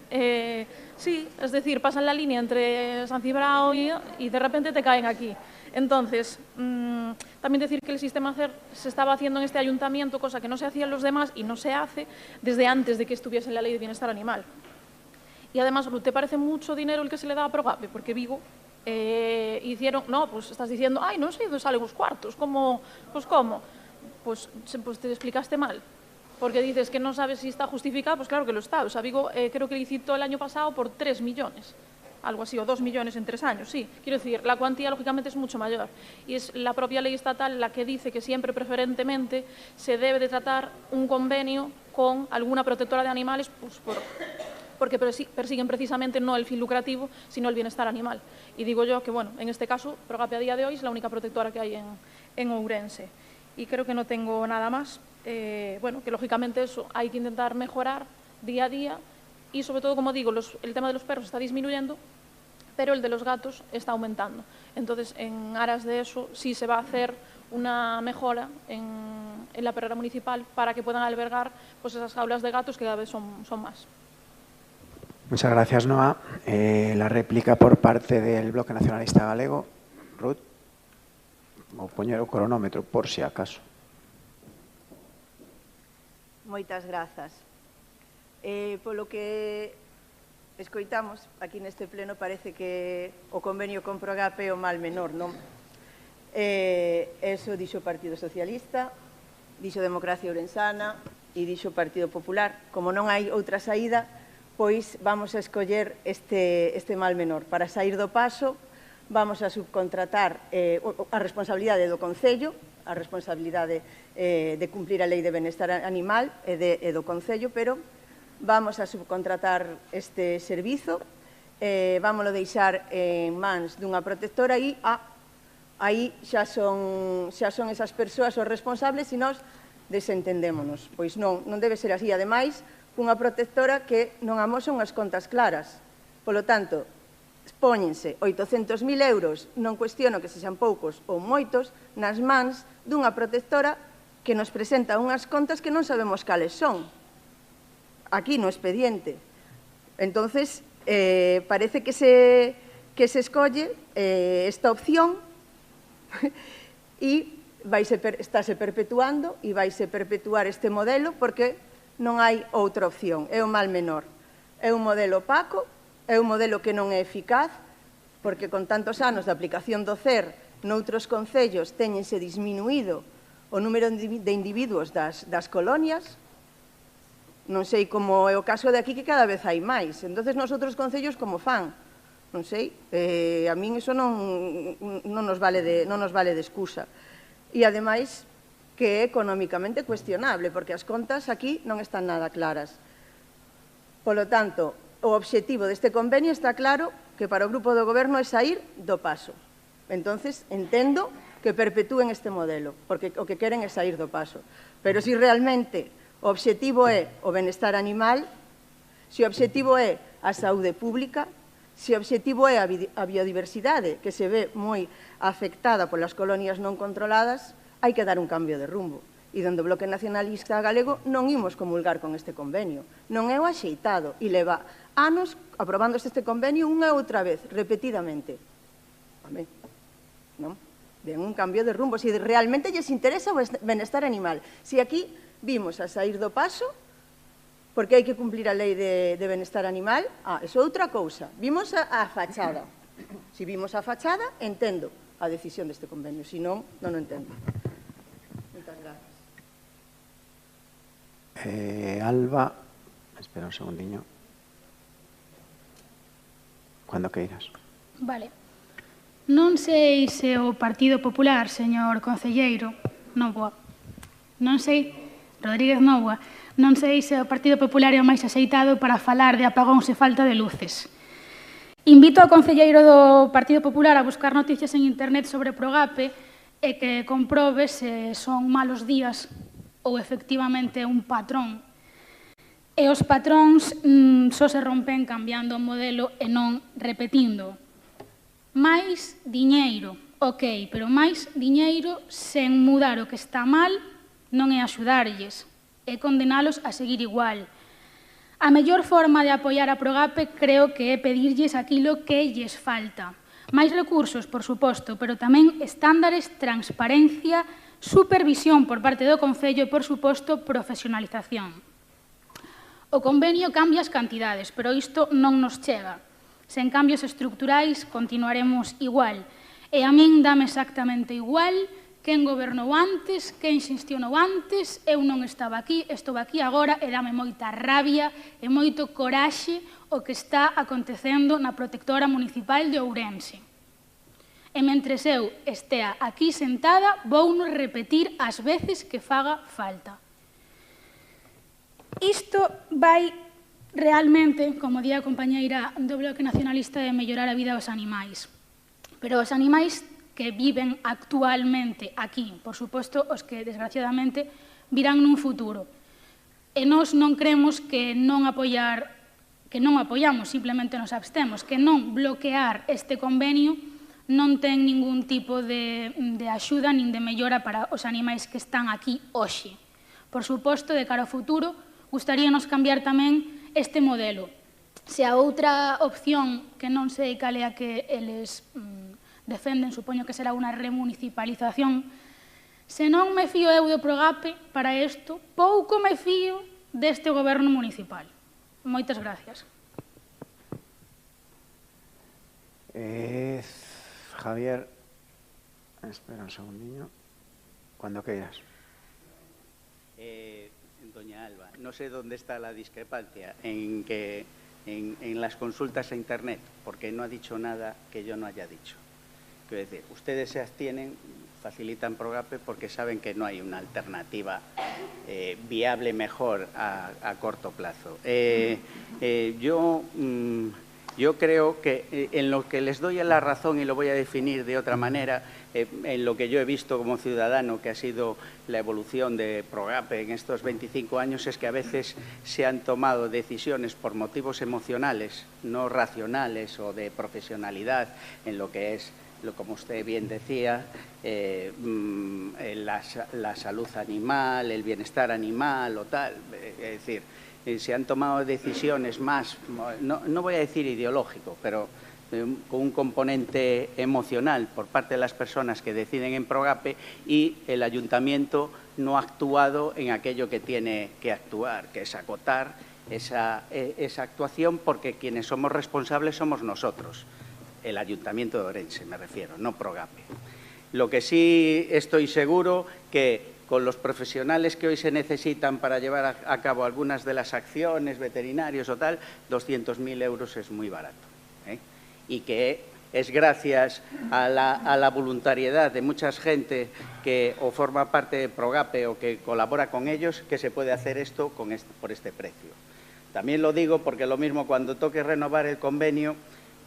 sí, es decir, pasan la línea entre San Cibrao y de repente te caen aquí. Entonces, también decir que el sistema CER se estaba haciendo en este ayuntamiento, cosa que no se hacía en los demás y no se hace desde antes de que estuviese en la Ley de Bienestar Animal. Y además, ¿te parece mucho dinero el que se le da a Progape? Porque Vigo hicieron... No, pues estás diciendo, ay, no sé dónde salen los cuartos. ¿Cómo? Pues ¿cómo? Pues te explicaste mal. Porque dices que no sabes si está justificado, pues claro que lo está. O sea, Vigo creo que licitó el año pasado por 3 millones. Algo así, o 2 millones en 3 años, sí. Quiero decir, la cuantía lógicamente es mucho mayor. Y es la propia ley estatal la que dice que siempre preferentemente se debe de tratar un convenio con alguna protectora de animales, pues porque persiguen precisamente no el fin lucrativo, sino el bienestar animal. Y digo yo que, bueno, en este caso, Progape a día de hoy es la única protectora que hay en Ourense. Y creo que no tengo nada más. Bueno, que lógicamente eso hay que intentar mejorar día a día y sobre todo, como digo, el tema de los perros está disminuyendo, pero el de los gatos está aumentando. Entonces, en aras de eso, sí se va a hacer una mejora en la perrera municipal para que puedan albergar pues, esas jaulas de gatos que cada vez son más. Muchas gracias, Noa. La réplica por parte del Bloque Nacionalista Galego. Ruth, vou poñer o cronómetro, por si acaso. Moitas grazas. Polo que escoitamos aquí neste pleno, parece que o convenio con Progape é o mal menor, non? Eso dixo o Partido Socialista, dixo Democracia Ourensana e dixo o Partido Popular. Como non hai outra saída, pois vamos a escoller este mal menor. Para sair do paso, vamos a subcontratar a responsabilidade do Concello, a responsabilidade de cumplir a Lei de Benestar Animal e do Concello, pero vamos a subcontratar este servizo, vámoslo deixar en mans dunha protectora e aí xa son esas persoas os responsables e nós desentendémonos. Pois non debe ser así. Ademais, unha protectora que non amosa unhas contas claras. Polo tanto, póñense 800.000 euros, non cuestiono que sexan poucos ou moitos, nas mans dunha protectora que nos presenta unhas contas que non sabemos cales son. Aquí no expediente. Entonces, parece que se escolle esta opción e estáse perpetuando e vaise perpetuar este modelo porque non hai outra opción. É o mal menor. É un modelo opaco, é un modelo que non é eficaz porque con tantos anos de aplicación do CER noutros concellos teñense disminuído o número de individuos das colonias. Non sei como é o caso de aquí que cada vez hai máis. Entonces, nos outros concellos como fan? Non sei. A min iso non nos vale de excusa. E, ademais, que é económicamente cuestionable, porque as contas aquí non están nada claras. Polo tanto, o obxectivo deste convenio está claro que para o grupo do goberno é sair do paso. Entonces, entendo que perpetúen este modelo, porque o que queren é sair do paso. Pero se realmente o obxectivo é o benestar animal, se o obxectivo é a saúde pública, se o obxectivo é a biodiversidade, que se ve moi afectada polas colonias non controladas, hai que dar un cambio de rumbo. E dende o Bloque Nacionalista Galego non imos comulgar con este convenio. Non é o axeitado e leva anos aprobándose este convenio unha e outra vez, repetidamente. Amén. Non? Den un cambio de rumbo. Se realmente lles interesa o benestar animal. Se aquí vimos a sair do paso, porque hai que cumplir a lei de benestar animal, iso é outra cousa. Vimos a fachada. Se vimos a fachada, entendo a decisión deste convenio. Se non, non o entendo. Moitas grazas. Alba, espera un segundiño. Cando queiras. Vale. Non sei se o Partido Popular, señor concelleiro, non sei, Rodríguez Novoa, non sei se o Partido Popular é o máis axeitado para falar de apagóns e falta de luces. Invito ao concelleiro do Partido Popular a buscar noticias en internet sobre Progape e que comprobe se son malos días ou efectivamente un patrón. E os patróns só se rompen cambiando o modelo e non repetindo. máis diñeiro, ok, pero máis diñeiro sen mudar o que está mal non é axudarlles, é condenalos a seguir igual. A mellor forma de apoiar a Progape creo que é pedirlles aquilo que lles falta. Máis recursos, por suposto, pero tamén estándares, transparencia, supervisión por parte do Concello e, por suposto, profesionalización. O convenio cambia as cantidades, pero isto non nos chega. Sen cambios estructurais continuaremos igual. E a min dame exactamente igual quen gobernou antes, quen xestionou antes, eu non estaba aquí, estou aquí agora e dame moita rabia e moito coraxe o que está acontecendo na protectora municipal de Ourense. E mentres eu estea aquí sentada, vouno repetir as veces que faga falta. Isto vai realmente, como di a compañeira do Bloque Nacionalista, de mellorar a vida dos animais. Pero os animais que viven actualmente aquí, por suposto, os que, desgraciadamente, virán nun futuro. E nós non creemos que non apoiamos, simplemente nos abstemos, que non bloquear este convenio non ten ningún tipo de axuda nin de mellora para os animais que están aquí hoxe. Por suposto, de cara ao futuro, gustaríanos cambiar tamén este modelo. Se a outra opción, que non sei cal é a que eles defenden, supoño que será unha remunicipalización, se non me fío eu do Progape para isto, pouco me fío deste goberno municipal. Moitas gracias. Javier, espera un segundinho. Cuando queiras. Doña Alba, no sé dónde está la discrepancia en las consultas a Internet, porque no ha dicho nada que yo no haya dicho. Quiero decir, ustedes se abstienen, facilitan Progape porque saben que no hay una alternativa viable mejor a corto plazo. Yo creo que en lo que les doy la razón, y lo voy a definir de otra manera, en lo que yo he visto como ciudadano, que ha sido la evolución de Progape en estos 25 años, es que a veces se han tomado decisiones por motivos emocionales, no racionales o de profesionalidad, en lo que es, como usted bien decía, la salud animal, el bienestar animal o tal. Es decir, se han tomado decisiones más, no voy a decir ideológico, pero con un componente emocional por parte de las personas que deciden en Progape, y el ayuntamiento no ha actuado en aquello que tiene que actuar, que es acotar esa actuación, porque quienes somos responsables somos nosotros, el Ayuntamiento de Ourense me refiero, no Progape. Lo que sí estoy seguro que con los profesionales que hoy se necesitan para llevar a cabo algunas de las acciones, veterinarios o tal, 200.000 euros es muy barato. Y que es gracias a la voluntariedad de mucha gente que o forma parte de Progape o que colabora con ellos, que se puede hacer esto por este precio. También lo digo porque lo mismo cuando toque renovar el convenio,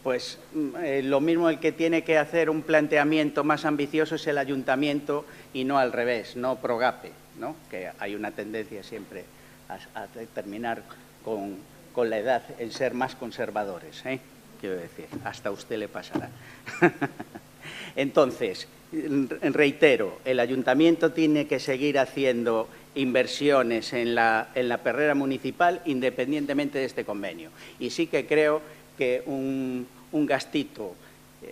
pues lo mismo el que tiene que hacer un planteamiento más ambicioso es el ayuntamiento y no al revés, no Progape, ¿no? Que hay una tendencia siempre a terminar con la edad en ser más conservadores, quiero decir, hasta a usted le pasará. Entonces, reitero, el ayuntamiento tiene que seguir haciendo inversiones en la perrera municipal independientemente de este convenio. Y sí que creo que un gastito,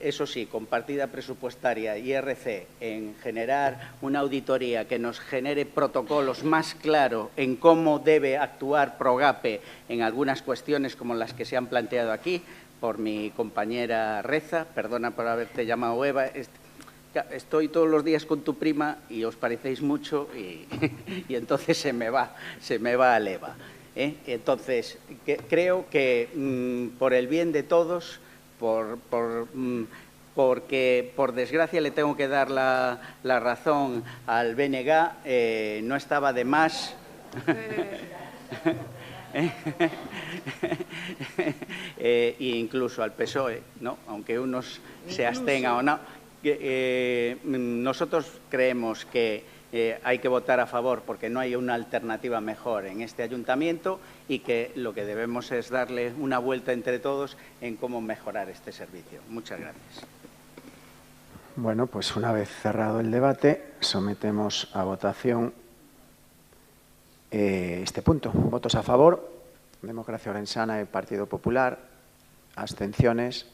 eso sí, con partida presupuestaria y IRC, en generar una auditoría que nos genere protocolos más claros en cómo debe actuar Progape en algunas cuestiones como las que se han planteado aquí por mi compañera Reza, perdona por haberte llamado Eva, estoy todos los días con tu prima y os parecéis mucho y entonces se me va al Eva. Entonces, creo que por el bien de todos, porque por desgracia le tengo que dar la razón al BNG, no estaba de más e incluso al PSOE, ¿no? Aunque unos se abstengan o no. Nosotros creemos que hay que votar a favor porque no hay una alternativa mejor en este ayuntamiento y que lo que debemos es darle una vuelta entre todos en cómo mejorar este servicio. Muchas gracias. Bueno, pues una vez cerrado el debate, sometemos a votación este punto. Votos a favor, Democracia Orensana y Partido Popular, abstenciones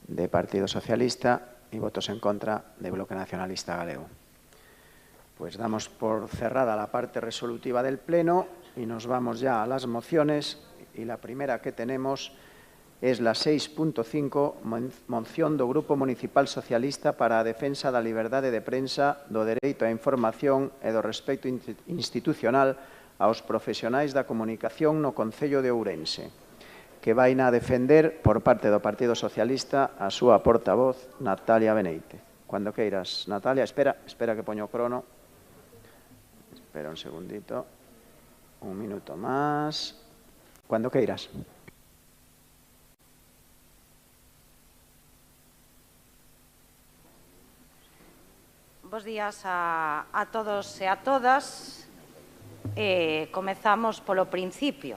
de Partido Socialista y votos en contra de Bloque Nacionalista Galego. Pues damos por cerrada la parte resolutiva del Pleno y nos vamos ya a las mociones. Y la primera que tenemos es la 6.5, moción do Grupo Municipal Socialista para a defensa da liberdade de prensa, do dereito á información e do respecto institucional aos profesionais da comunicación no Concello de Ourense, que vai a defender por parte do Partido Socialista a súa portavoz, Natalia Beneite. Cuando queiras, Natalia, espera que poño o crono. Espera un segundito. Un minuto más. Cuando queiras. Bos días a todos e a todas. Comezamos polo principio.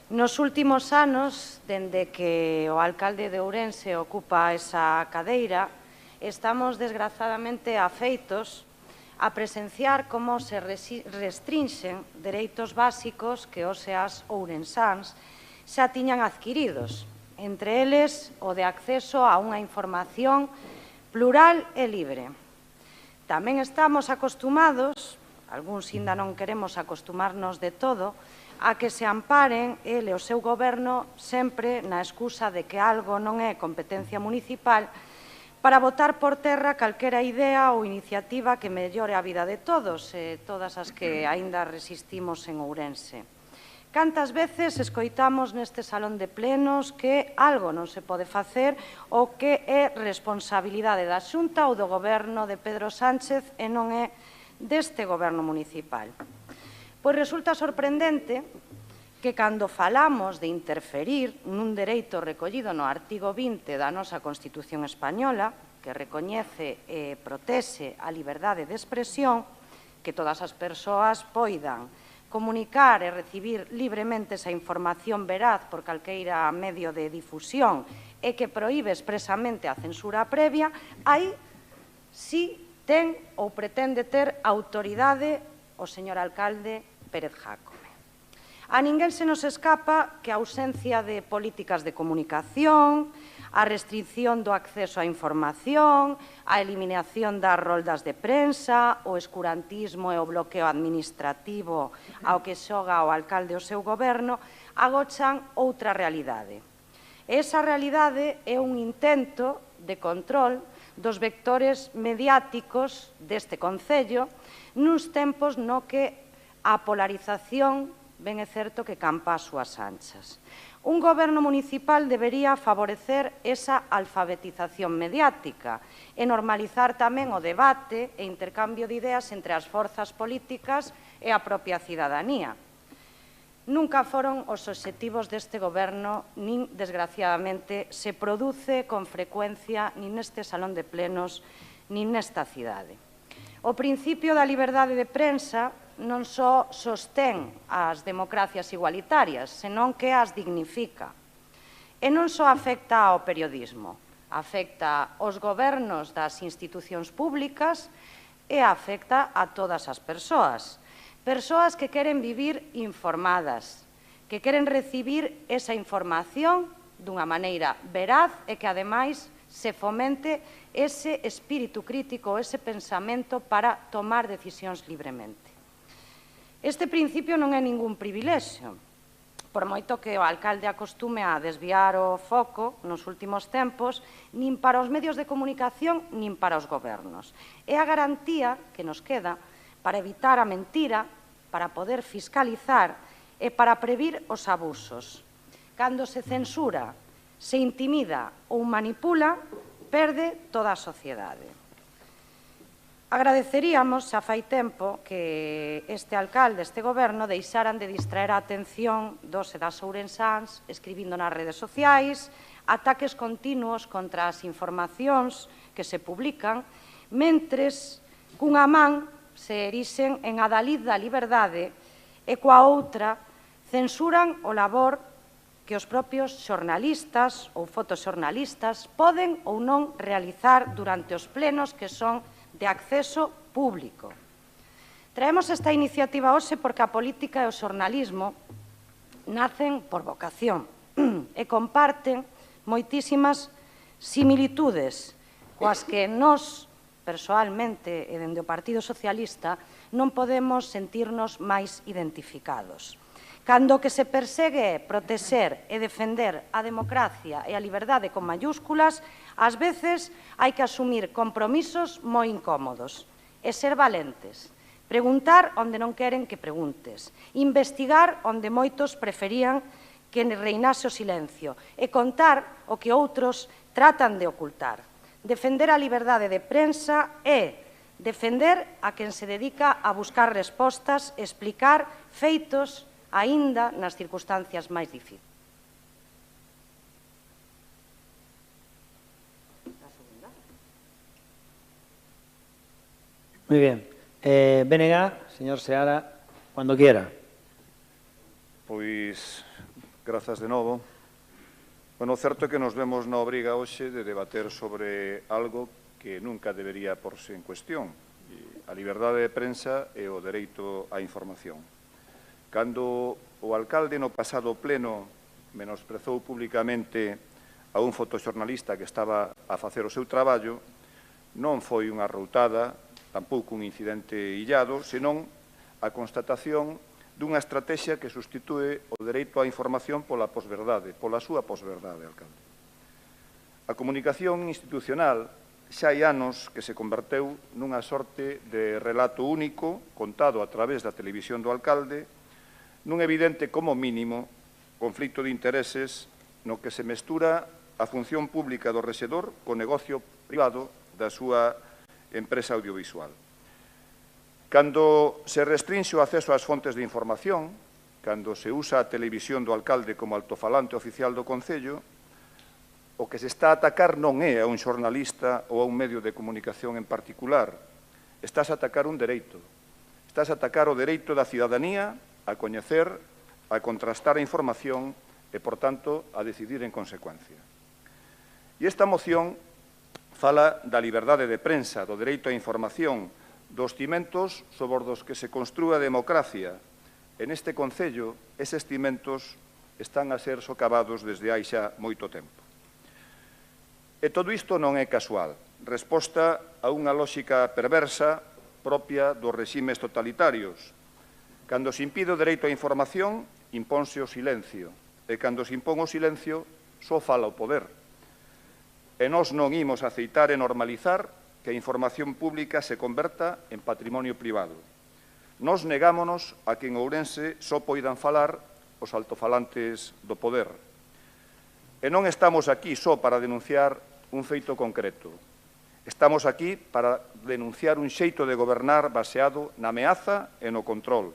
Nos últimos anos, dende que o alcalde de Ourense ocupa esa cadeira, estamos desgrazadamente afeitos a presenciar como se restrinxen dereitos básicos que os e as ourensáns xa tiñan adquiridos, entre eles o de acceso a unha información plural e libre. Tamén estamos acostumados, algúns ainda non queremos acostumarnos de todo, a que se amparen ele e o seu goberno sempre na excusa de que algo non é competencia municipal para botar por terra calquera idea ou iniciativa que mellore a vida de todos e todas as que aínda resistimos en Ourense. Cantas veces escoitamos neste salón de plenos que algo non se pode facer ou que é responsabilidade da Xunta ou do goberno de Pedro Sánchez e non é deste goberno municipal. Pois resulta sorprendente que cando falamos de interferir nun dereito recollido no artigo 20 da nosa Constitución española, que recoñece e protexe a liberdade de expresión, que todas as persoas poidan comunicar e recibir libremente esa información veraz por calqueira medio de difusión e que proíbe expresamente a censura previa, aí si ten ou pretende ter autoridade o señor alcalde Pérez Jácome. A ninguén se nos escapa que a ausencia de políticas de comunicación, a restricción do acceso á información, a eliminación das roldas de prensa, o escurantismo e o bloqueo administrativo ao que xoga o alcalde e o seu goberno, agochan outra realidade. Esa realidade é un intento de control dos vectores mediáticos deste concello nuns tempos no que a polarización ben é certo que campa as súas anchas. Un goberno municipal debería favorecer esa alfabetización mediática e normalizar tamén o debate e intercambio de ideas entre as forzas políticas e a propia cidadanía. Nunca foron os obxectivos deste goberno, nin, desgraciadamente, se produce con frecuencia nin neste salón de plenos, nin nesta cidade. O principio da liberdade de prensa non só sostén as democracias igualitarias, senón que as dignifica. E non só afecta ao periodismo, afecta aos gobernos das institucións públicas e afecta a todas as persoas. Persoas que queren vivir informadas, que queren recibir esa información dunha maneira veraz e que, ademais, se fomente ese espírito crítico, ese pensamento para tomar decisións libremente. Este principio non é ningún privilexio, por moito que o alcalde acostume a desviar o foco nos últimos tempos, nin para os medios de comunicación, nin para os gobernos. É a garantía que nos queda para evitar a mentira, para poder fiscalizar e para previr os abusos. Cando se censura, se intimida ou manipula, perde toda a sociedade. Agradeceríamos, xa fai tempo, que este alcalde, este goberno, deixaran de distraer a atención dos e das ourensáns, escribindo nas redes sociais, ataques continuos contra as informacións que se publican, mentres cunha man se erixen en adalid da liberdade e coa outra censuran o labor que os propios xornalistas ou fotoxornalistas poden ou non realizar durante os plenos que son de acceso público. Traemos esta iniciativa hoxe porque a política e o xornalismo nacen por vocación e comparten moitísimas similitudes coas que nós, persoalmente e dende o Partido Socialista, non podemos sentirnos máis identificados. Cando o que se persegue é protexer e defender a democracia e a liberdade con mayúsculas, ás veces hai que asumir compromisos moi incómodos e ser valentes, preguntar onde non queren que preguntes, investigar onde moitos preferían que reinase o silencio e contar o que outros tratan de ocultar. Defender a liberdade de prensa é defender a quen se dedica a buscar respostas, explicar feitos aínda nas circunstancias máis difíciles. Muy bien. BNG, señor Seara, cuando quiera. Pois, grazas de novo. Bueno, certo é que nos vemos na obriga hoxe de debater sobre algo que nunca debería porse en cuestión, a liberdade de prensa e o dereito á información. Cando o alcalde no pasado pleno menosprezou públicamente a un fotoxornalista que estaba a facer o seu traballo, non foi unha arroutada, tampouco un incidente illado, senón a constatación dunha estrategia que sustitúe o dereito á información pola posverdade, pola súa posverdade, alcalde. A comunicación institucional xa hai anos que se converteu nunha sorte de relato único contado a través da televisión do alcalde, nun evidente, como mínimo, conflito de intereses no que se mestura a función pública do rexedor co negocio privado da súa empresa audiovisual. Cando se restrinxe o acceso ás fontes de información, cando se usa a televisión do alcalde como altofalante oficial do Concello, o que se está a atacar non é a un xornalista ou a un medio de comunicación en particular. Estás a atacar un dereito. Estás a atacar o dereito da cidadanía a coñecer, a contrastar a información e, por tanto, a decidir en consecuencia. E esta moción fala da liberdade de prensa, do dereito á información, dos cimentos sobre os que se construa a democracia. En este Concello, eses cimentos están a ser socavados desde hai xa moito tempo. E todo isto non é casual, resposta a unha lógica perversa propia dos reximes totalitarios. Cando se impide o dereito á información, imponse o silencio, e cando se impón o silencio, só fala o poder. E nós non imos aceitar e normalizar que a información pública se converta en patrimonio privado. Nós negámonos a que en Ourense só poidan falar os altofalantes do poder. E non estamos aquí só para denunciar un feito concreto. Estamos aquí para denunciar un xeito de gobernar baseado na ameaza e no control.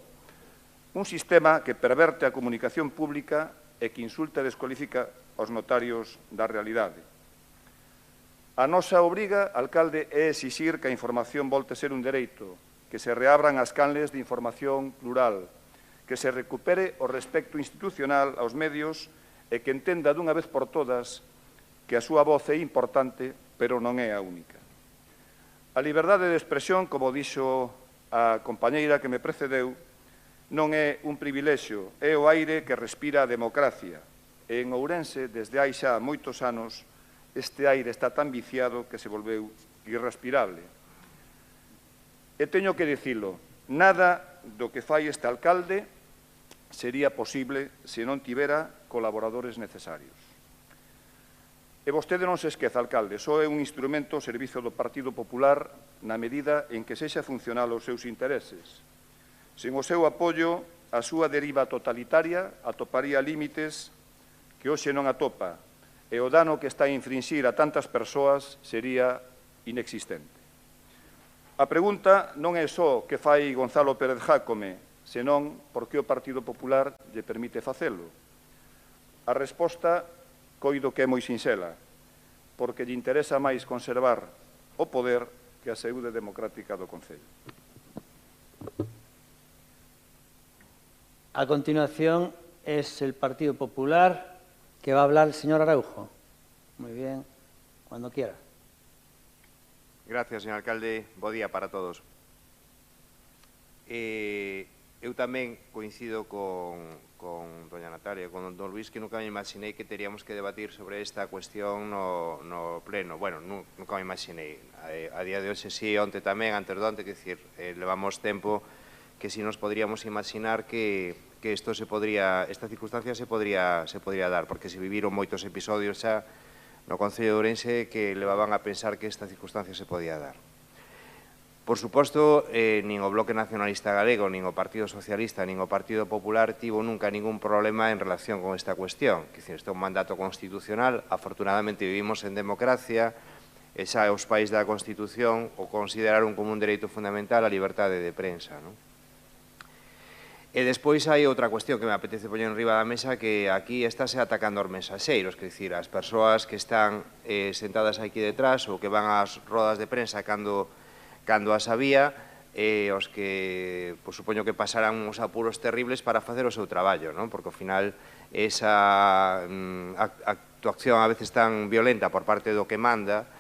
Un sistema que perverte a comunicación pública e que insulta e descualifica aos notarios da realidade. A nosa obriga, alcalde, é exixir que a información volte a ser un dereito, que se reabran as canles de información plural, que se recupere o respecto institucional aos medios e que entenda dunha vez por todas que a súa voz é importante, pero non é a única. A liberdade de expresión, como dixo a compañeira que me precedeu, non é un privilexio, é o aire que respira a democracia. E en Ourense, desde hai xa moitos anos, este aire está tan viciado que se volveu irrespirable. E teño que dicilo, nada do que fai este alcalde sería posible se non tivera colaboradores necesarios. E vostede non se esqueza, alcalde, só é un instrumento ao servizo do Partido Popular na medida en que sexa funcional aos seus intereses. Sen o seu apoio, a súa deriva totalitaria atoparía límites que hoxe non atopa, e o dano que está a infringir a tantas persoas sería inexistente. A pregunta non é só que fai Gonzalo Pérez Jácome, senón por que o Partido Popular lle permite facelo. A resposta coido que é moi sinxela, porque lle interesa máis conservar o poder que a saúde democrática do Concello. A continuación es el Partido Popular, que va a hablar el señor Araujo. Muy bien, cuando quiera. Gracias, señor alcalde. Bo día para todos. Eu tamén coincido con doña Natalia, con don Luís, que nunca me imaginei que teríamos que debatir sobre esta cuestión no pleno. Bueno, nunca me imaginei. A día de hoxe sí, onte tamén, antes de onte, que dicir, levamos tempo que si nos podríamos imaginar que esta circunstancia se podría dar, porque se viviron moitos episodios xa no Concello de Ourense que levaban a pensar que esta circunstancia se podía dar. Por suposto, nin o Bloque Nacionalista Galego, nin o Partido Socialista, nin o Partido Popular tivo nunca ningún problema en relación con esta cuestión. Este é un mandato constitucional, afortunadamente vivimos en democracia, e xa os pais da Constitución o consideraron como un dereito fundamental a liberdade de prensa, non? E despois hai outra cuestión que me apetece poñer en riba da mesa, que aquí estáse atacando aos mensaxeiros, que dicir, as persoas que están sentadas aquí detrás ou que van ás rodas de prensa cando as había, os que, supoño que pasarán uns apuros terribles para facer o seu traballo, non? Porque ao final esa actuación a veces tan violenta por parte do que manda,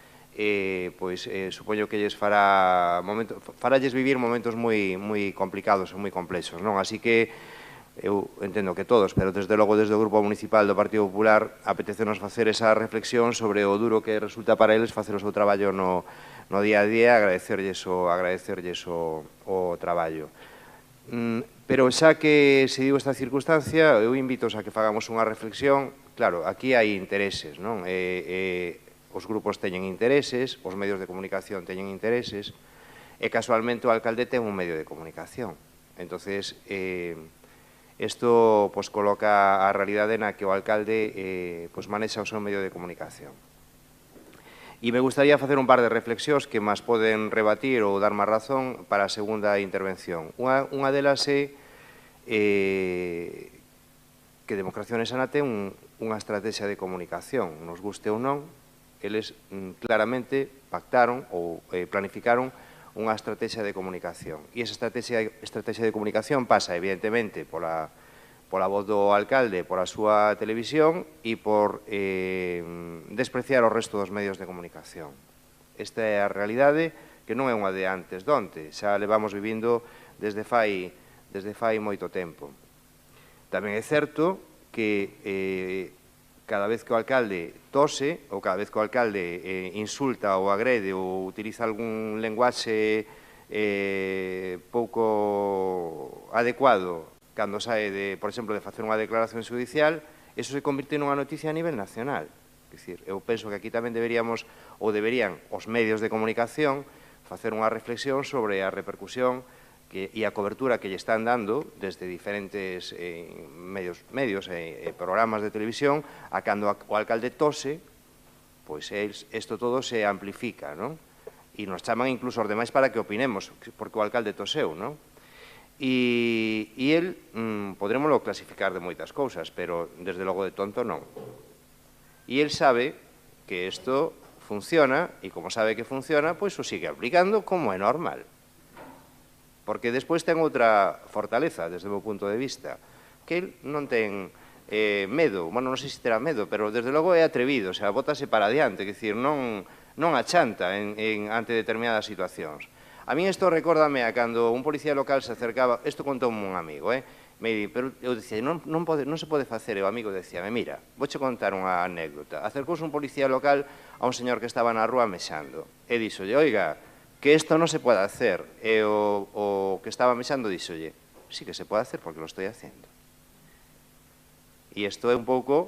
supoño que lles faralles vivir momentos moi complicados e moi complexos, non? Así que eu entendo que todos, pero desde logo desde o Grupo Municipal do Partido Popular apetecenos facer esa reflexión sobre o duro que resulta para eles facer o seu traballo no día a día, agradecerlles o traballo. Pero xa que se diu esta circunstancia, eu invito a que fagamos unha reflexión. Claro, aquí hai intereses, non? Os grupos teñen intereses, os medios de comunicación teñen intereses, e casualmente o alcalde ten un medio de comunicación. Entonces, isto coloca a realidade na que o alcalde manexa o seu medio de comunicación. E me gustaría facer un par de reflexións que máis poden rebatir ou dar máis razón para a segunda intervención. Unha delas é que Democracia Ourenseana ten unha estrategia de comunicación, nos guste ou non. Eles claramente pactaron ou planificaron unha estrategia de comunicación. E esa estrategia de comunicación pasa, evidentemente, pola voz do alcalde, pola súa televisión e por despreciar o resto dos medios de comunicación. Esta é a realidade que non é unha de antes donte, xa levamos vivindo desde fai moito tempo. Tamén é certo que cada vez que o alcalde tose ou cada vez que o alcalde insulta ou agrede ou utiliza algún lenguaxe pouco adecuado cando sae, por exemplo, de facer unha declaración judicial, eso se convirte nunha noticia a nivel nacional. É dicir, eu penso que aquí tamén deberían os medios de comunicación facer unha reflexión sobre a repercusión e a cobertura que lle están dando desde diferentes medios e programas de televisión a cando o alcalde tose, pois isto todo se amplifica, non? E nos chaman incluso os demais para que opinemos, porque o alcalde toseu, non? E el, podrémoslo clasificar de moitas cousas, pero desde logo de tonto non. E el sabe que isto funciona, e como sabe que funciona, pois o sigue aplicando como é normal. Porque despois ten outra fortaleza, desde o meu punto de vista, que el non ten medo, bueno, non sei se terá medo, pero desde logo é atrevido, o sea, bótase para adiante, que dicir, non achanta ante determinadas situacións. A mí isto recórdame a cando un policía local se acercaba, isto contou un amigo, pero eu dicía, non se pode facer, e o amigo decía, mira, vouche contar unha anécdota. Acercouse un policía local a un señor que estaba na rúa mexando, e díxolle, oiga, que isto non se pode hacer, e o que estaba mexando díxolle, sí que se pode hacer porque lo estoy haciendo. E isto é un pouco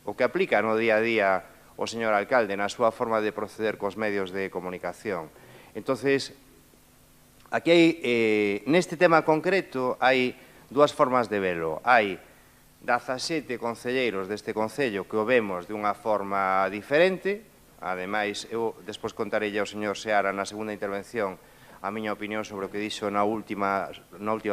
o que aplica no día a día o señor alcalde na súa forma de proceder cos medios de comunicación. Entonces, aquí hai, neste tema concreto, hai dúas formas de velo. Hai 17 concelleiros deste concello que o vemos de unha forma diferente. Ademais, eu despois contarei ao señor Seara na segunda intervención a miña opinión sobre o que dixo na última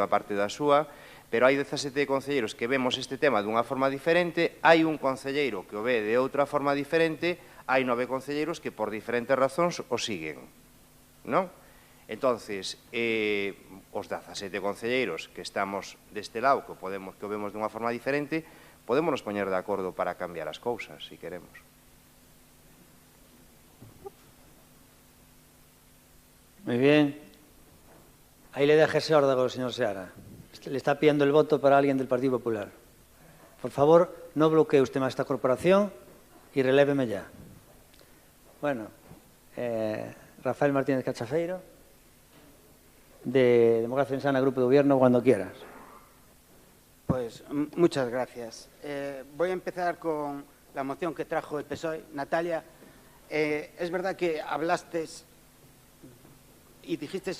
parte da súa, pero hai 17 concelleiros que vemos este tema dunha forma diferente, hai un concelleiro que o ve de outra forma diferente, hai 9 concelleiros que por diferentes razóns o siguen, non? Entonces, os 17 concelleiros que estamos deste lado, que o vemos dunha forma diferente, podemos nos poñer de acordo para cambiar as cousas, se queremos. Muy bien. Ahí le deja ese órdago, señor Seara. Le está pidiendo el voto para alguien del Partido Popular. Por favor, no bloquee usted más esta corporación y reléveme ya. Bueno, Rafael Martínez Cachafeiro, de Democracia Ourenseana, Grupo de Gobierno, cuando quieras. Pues muchas gracias. Voy a empezar con la moción que trajo el PSOE. Natalia, es verdad que hablaste y dijiste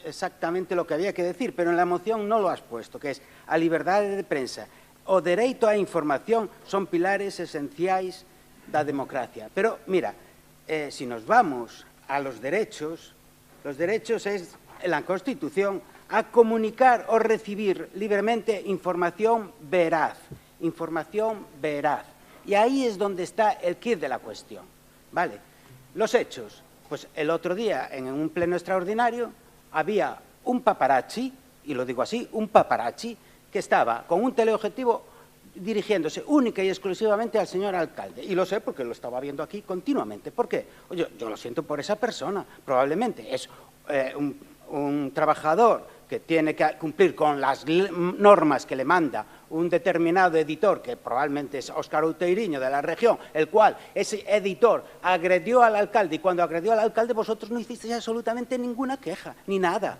exactamente lo que había que decir, pero en la moción no lo has puesto, que es a liberdade de prensa o dereito á información son pilares esenciais da democracia. Pero, mira, si nos vamos a los derechos es en la Constitución a comunicar o recibir libremente información veraz. Información veraz. Y ahí es donde está el quid de la cuestión. ¿Vale? Los hechos. Pues el otro día, en un pleno extraordinario, había un paparazzi, y lo digo así, un paparazzi, que estaba con un teleobjetivo dirigiéndose única y exclusivamente al señor alcalde. Y lo sé porque lo estaba viendo aquí continuamente. ¿Por qué? Oye, yo lo siento por esa persona. Probablemente es un trabajador que tiene que cumplir con las normas que le manda un determinado editor, que probablemente es Óscar Outeiriño de la región, el cual, ese editor, agredió al alcalde, y cuando agredió al alcalde vosotros no hicisteis absolutamente ninguna queja, ni nada.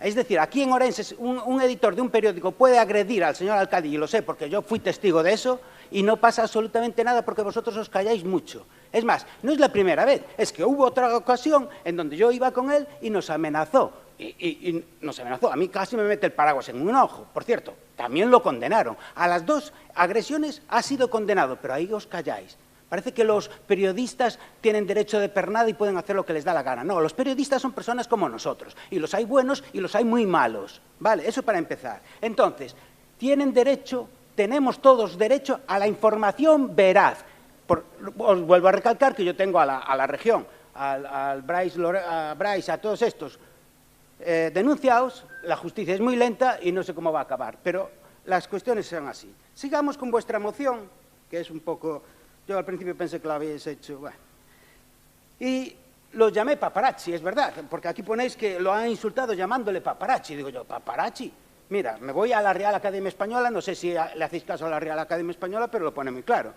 Es decir, aquí en Orense un editor de un periódico puede agredir al señor alcalde, y lo sé porque yo fui testigo de eso, y no pasa absolutamente nada porque vosotros os calláis mucho. Es más, no es la primera vez, es que hubo otra ocasión en donde yo iba con él y nos amenazó. Y nos amenazó. A mí casi me mete el paraguas en un ojo. Por cierto, también lo condenaron. A las 2 agresiones ha sido condenado, pero ahí os calláis. Parece que los periodistas tienen derecho de pernada y pueden hacer lo que les da la gana. No, los periodistas son personas como nosotros. Y los hay buenos y los hay muy malos. ¿Vale? Eso para empezar. Entonces, tienen derecho, tenemos todos derecho a la información veraz. Os vuelvo a recalcar que yo tengo a la región, al Bryce, a todos estos denunciados, la justicia es muy lenta y no sé cómo va a acabar, pero las cuestiones son así. Sigamos con vuestra moción, que es un poco... Yo al principio pensé que la habéis hecho... Bueno. Y lo llamé paparazzi, es verdad, porque aquí ponéis que lo han insultado llamándole paparazzi. Digo yo, ¿paparazzi? Mira, me voy a la Real Academia Española, no sé si le hacéis caso a la Real Academia Española, pero lo pone muy claro.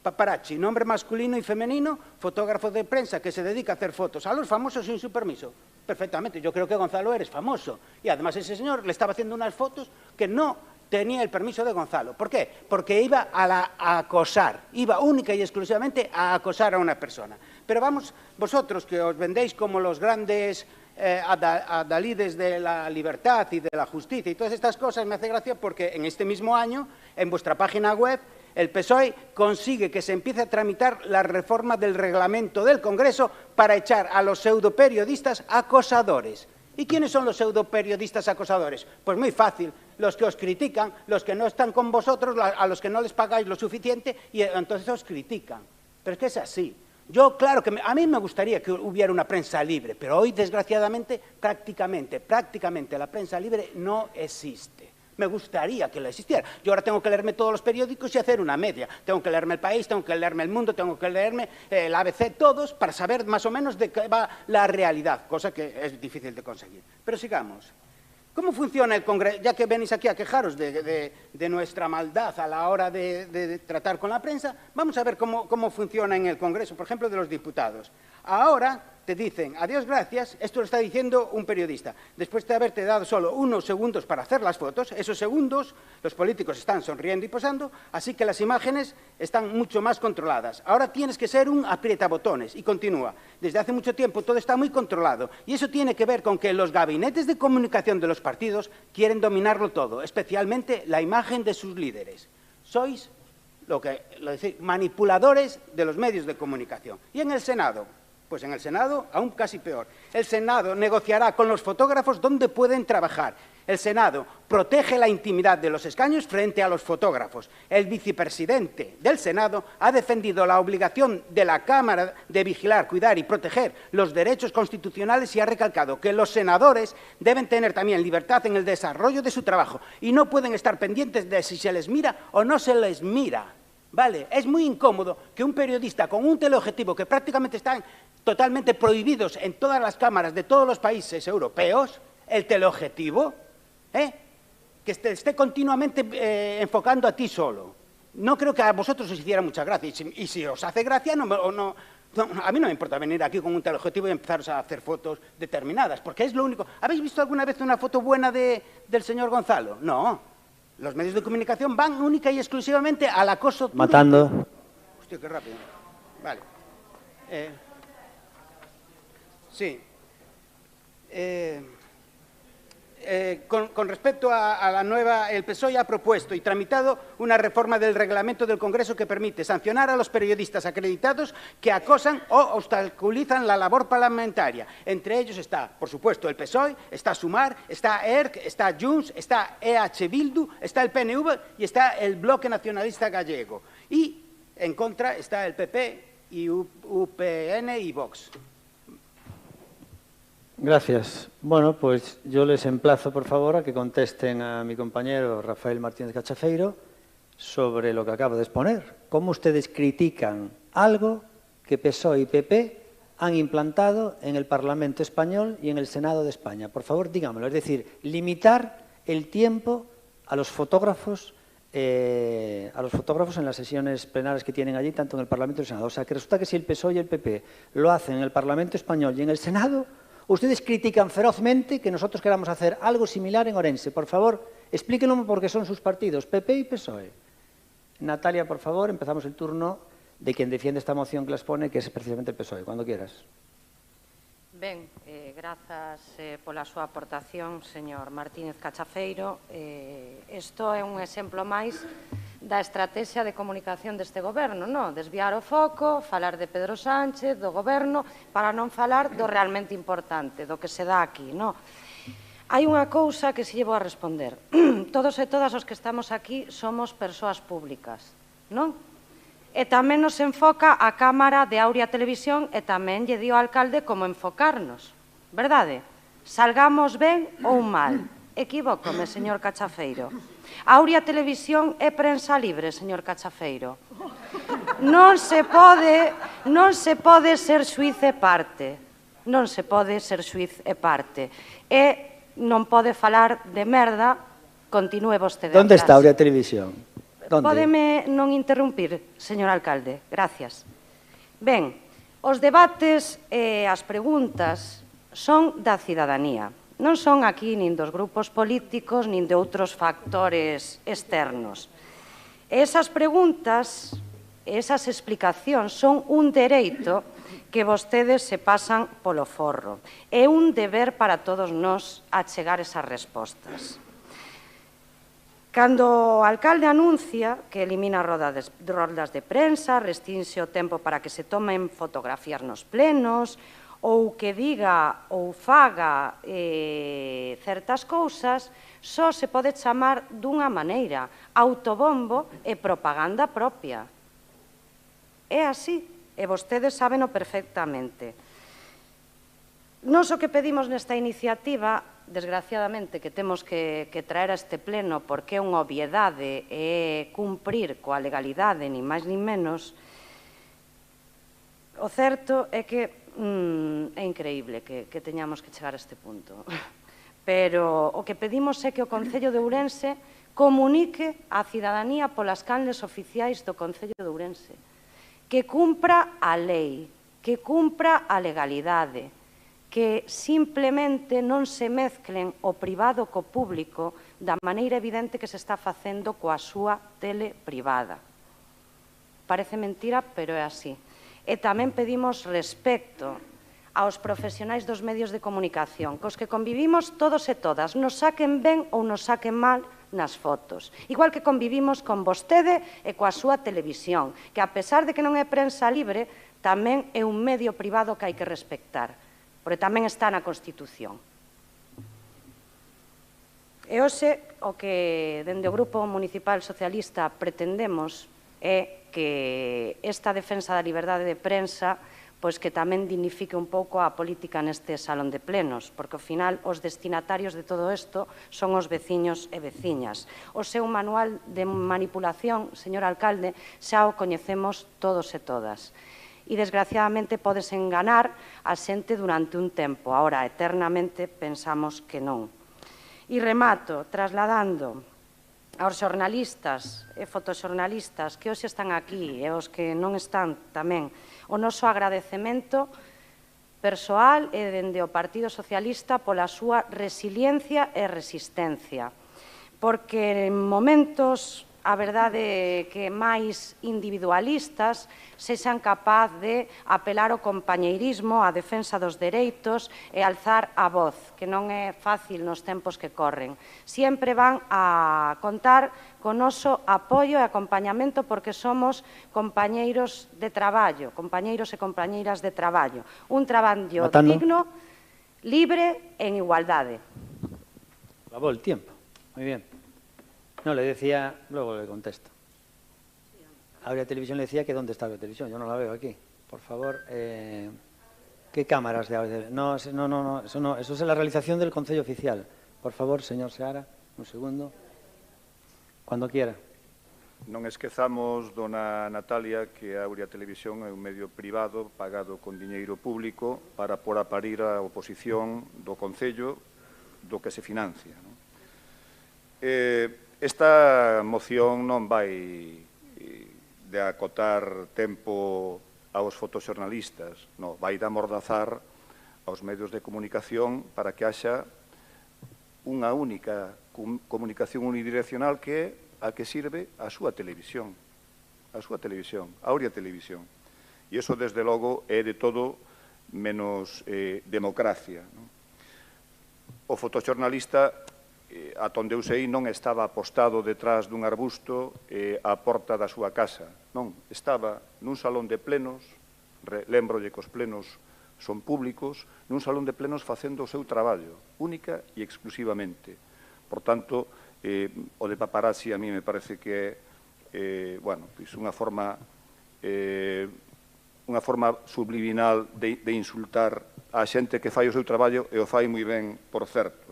Paparazzi, nombre masculino y femenino, fotógrafo de prensa que se dedica a hacer fotos a los famosos sin su permiso. Perfectamente, yo creo que Gonzalo eres famoso. Y además ese señor le estaba haciendo unas fotos que no tenía el permiso de Gonzalo. ¿Por qué? Porque iba a acosar, iba única y exclusivamente a acosar a una persona. Pero vamos, vosotros que os vendéis como los grandes adalides de la libertad y de la justicia y todas estas cosas, me hace gracia porque en este mismo año, en vuestra página web, el PSOE consigue que se empiece a tramitar la reforma del reglamento del Congreso para echar a los pseudoperiodistas acosadores. ¿Y quiénes son los pseudoperiodistas acosadores? Pues muy fácil, los que os critican, los que no están con vosotros, a los que no les pagáis lo suficiente y entonces os critican. Pero es que es así. Yo, claro, que a mí me gustaría que hubiera una prensa libre, pero hoy, desgraciadamente, prácticamente la prensa libre no existe. Me gustaría que lo existiera. Yo ahora tengo que leerme todos los periódicos y hacer una media. Tengo que leerme El País, tengo que leerme El Mundo, tengo que leerme el ABC, todos, para saber más o menos de qué va la realidad, cosa que es difícil de conseguir. Pero sigamos. ¿Cómo funciona el Congreso? Ya que venís aquí a quejaros de nuestra maldad a la hora de tratar con la prensa, vamos a ver cómo funciona en el Congreso, por ejemplo, de los diputados. Ahora te dicen, adiós, gracias, esto lo está diciendo un periodista. Después de haberte dado solo unos segundos para hacer las fotos, esos segundos los políticos están sonriendo y posando, así que las imágenes están mucho más controladas. Ahora tienes que ser un aprietabotones. Y continúa. Desde hace mucho tiempo todo está muy controlado. Y eso tiene que ver con que los gabinetes de comunicación de los partidos quieren dominarlo todo, especialmente la imagen de sus líderes. Sois manipuladores de los medios de comunicación. Y en el Senado, pues en el Senado aún casi peor. El Senado negociará con los fotógrafos dónde pueden trabajar. El Senado protege la intimidad de los escaños frente a los fotógrafos. El vicepresidente del Senado ha defendido la obligación de la Cámara de vigilar, cuidar y proteger los derechos constitucionales y ha recalcado que los senadores deben tener también libertad en el desarrollo de su trabajo y no pueden estar pendientes de si se les mira o no se les mira. Vale, es muy incómodo que un periodista con un teleobjetivo que prácticamente están totalmente prohibidos en todas las cámaras de todos los países europeos, el teleobjetivo, que esté continuamente enfocando a ti solo. No creo que a vosotros os hiciera mucha gracia. Y si os hace gracia, a mí no me importa venir aquí con un teleobjetivo y empezaros a hacer fotos determinadas, porque es lo único. ¿Habéis visto alguna vez una foto buena del señor Gonzalo? No. Los medios de comunicación van única y exclusivamente al acoso... Matando. Hostia, qué rápido. Vale. Sí. con respecto a la nueva, el PSOE ha propuesto y tramitado una reforma del reglamento del Congreso que permite sancionar a los periodistas acreditados que acosan o obstaculizan la labor parlamentaria. Entre ellos está, por supuesto, el PSOE, está Sumar, está ERC, está Junts, está EH Bildu, está el PNV y está el Bloque Nacionalista Gallego. Y en contra está el PP y UPN y Vox. Gracias. Bueno, pues yo les emplazo, por favor, a que contesten a mi compañero Rafael Martínez Cachafeiro sobre lo que acabo de exponer. ¿Cómo ustedes critican algo que PSOE y PP han implantado en el Parlamento español y en el Senado de España? Por favor, díganmelo. Es decir, limitar el tiempo a los fotógrafos en las sesiones plenarias que tienen allí, tanto en el Parlamento y en el Senado. O sea, que resulta que si el PSOE y el PP lo hacen en el Parlamento español y en el Senado, ustedes critican ferozmente que nosotros queramos hacer algo similar en Orense. Por favor, explíquenlo porque son sus partidos, PP y PSOE. Natalia, por favor, empezamos el turno de quien defiende esta moción que la expone, que es precisamente el PSOE. Cuando quieras. Ben, grazas pola súa aportación, señor Martínez Cachafeiro. Isto é un exemplo máis da estrategia de comunicación deste goberno, non? Desviar o foco, falar de Pedro Sánchez, do goberno, para non falar do realmente importante, do que se dá aquí, non? Hai unha cousa que se llevo a responder. Todos e todas os que estamos aquí somos persoas públicas, non? E tamén nos enfoca a Cámara de Aurea Televisión e tamén lle dio ao alcalde como enfocarnos, verdade? Salgamos ben ou mal. Equivócome, señor Cachafeiro. Aurea Televisión é prensa libre, señor Cachafeiro. Non se pode ser xuiz e parte. Non se pode ser xuiz e parte. E non pode falar de merda, continúe vostede. Onde está Aurea Televisión? Pódeme non interrumpir, señor alcalde. Gracias. Ben, os debates e as preguntas son da cidadanía. Non son aquí nin dos grupos políticos nin de outros factores externos. Esas preguntas, esas explicacións son un dereito que vostedes se pasan polo forro. É un deber para todos nós achegar esas respostas. Cando o alcalde anuncia que elimina roldas de prensa, restrinxe o tempo para que se tomen fotografías nos plenos, ou que diga ou faga certas cousas, só se pode chamar dunha maneira, autobombo e propaganda propia. É así, e vostedes sábeno perfectamente. Nós o que pedimos nesta iniciativa, desgraciadamente, que temos que traer a este pleno porque é unha obviedade e cumprir coa legalidade, nin máis nin menos, o certo é que é increíble que teñamos que chegar a este punto. Pero o que pedimos é que o Concello de Ourense comunique á cidadanía polas canles oficiais do Concello de Ourense, que cumpra a lei, que cumpra a legalidade, que simplemente non se mezclen o privado co público da maneira evidente que se está facendo coa súa tele privada. Parece mentira, pero é así. E tamén pedimos respecto aos profesionais dos medios de comunicación, cos que convivimos todos e todas, nos saquen ben ou nos saquen mal nas fotos. Igual que convivimos con vostede e coa súa televisión, que a pesar de que non é prensa libre, tamén é un medio privado que hai que respectar, porque tamén está na Constitución. E hoxe, o que dende o Grupo Municipal Socialista pretendemos é que esta defensa da liberdade de prensa pois que tamén dignifique un pouco a política neste salón de plenos, porque ao final os destinatarios de todo isto son os veciños e veciñas. O seu manual de manipulación, señor alcalde, xa o coñecemos todos e todas. E, desgraciadamente, podes enganar a xente durante un tempo. Ahora, eternamente, pensamos que non. E remato, trasladando aos xornalistas e fotoxornalistas que hoxe están aquí e os que non están tamén o noso agradecemento persoal e dende o Partido Socialista pola súa resiliencia e resistencia, porque en momentos a verdade que máis individualistas sexan capaz de apelar ao compañeirismo, á defensa dos dereitos e alzar a voz, que non é fácil nos tempos que corren. Sempre van a contar con noso apoio e acompañamento porque somos compañeiros de traballo, compañeiros e compañeiras de traballo. Un traballo digno, libre e en igualdade. Acabó el tiempo. Muy bien. No, le decía, luego le contesto. Aurea Televisión le decía que dónde está Aurea Televisión. Yo no la veo aquí. Por favor, ¿qué cámaras de Aurea Televisión? No, eso no. Eso es la realización del Concello Oficial. Por favor, señor Seara, un segundo. Cuando quiera. Non esquezamos, dona Natalia, que a Aurea Televisión é un medio privado pagado con diñeiro público para por a parir a oposición do Concello do que se financia. Non? Esta moción non vai de acotar tempo aos fotoxornalistas, non, vai de amordazar aos medios de comunicación para que haxa unha única comunicación unidireccional que é a que sirve a súa televisión, a Aurea Televisión. E iso, desde logo, é de todo menos democracia. Non? O fotoxornalista, ata onde eu sei, non estaba apostado detrás dun arbusto á porta da súa casa. Non, estaba nun salón de plenos, lembrolle que os plenos son públicos, nun salón de plenos facendo o seu traballo, única e exclusivamente. Por tanto, o de paparazzi a mí me parece que é unha forma subliminal de insultar a xente que fai o seu traballo e o fai moi ben, por certo.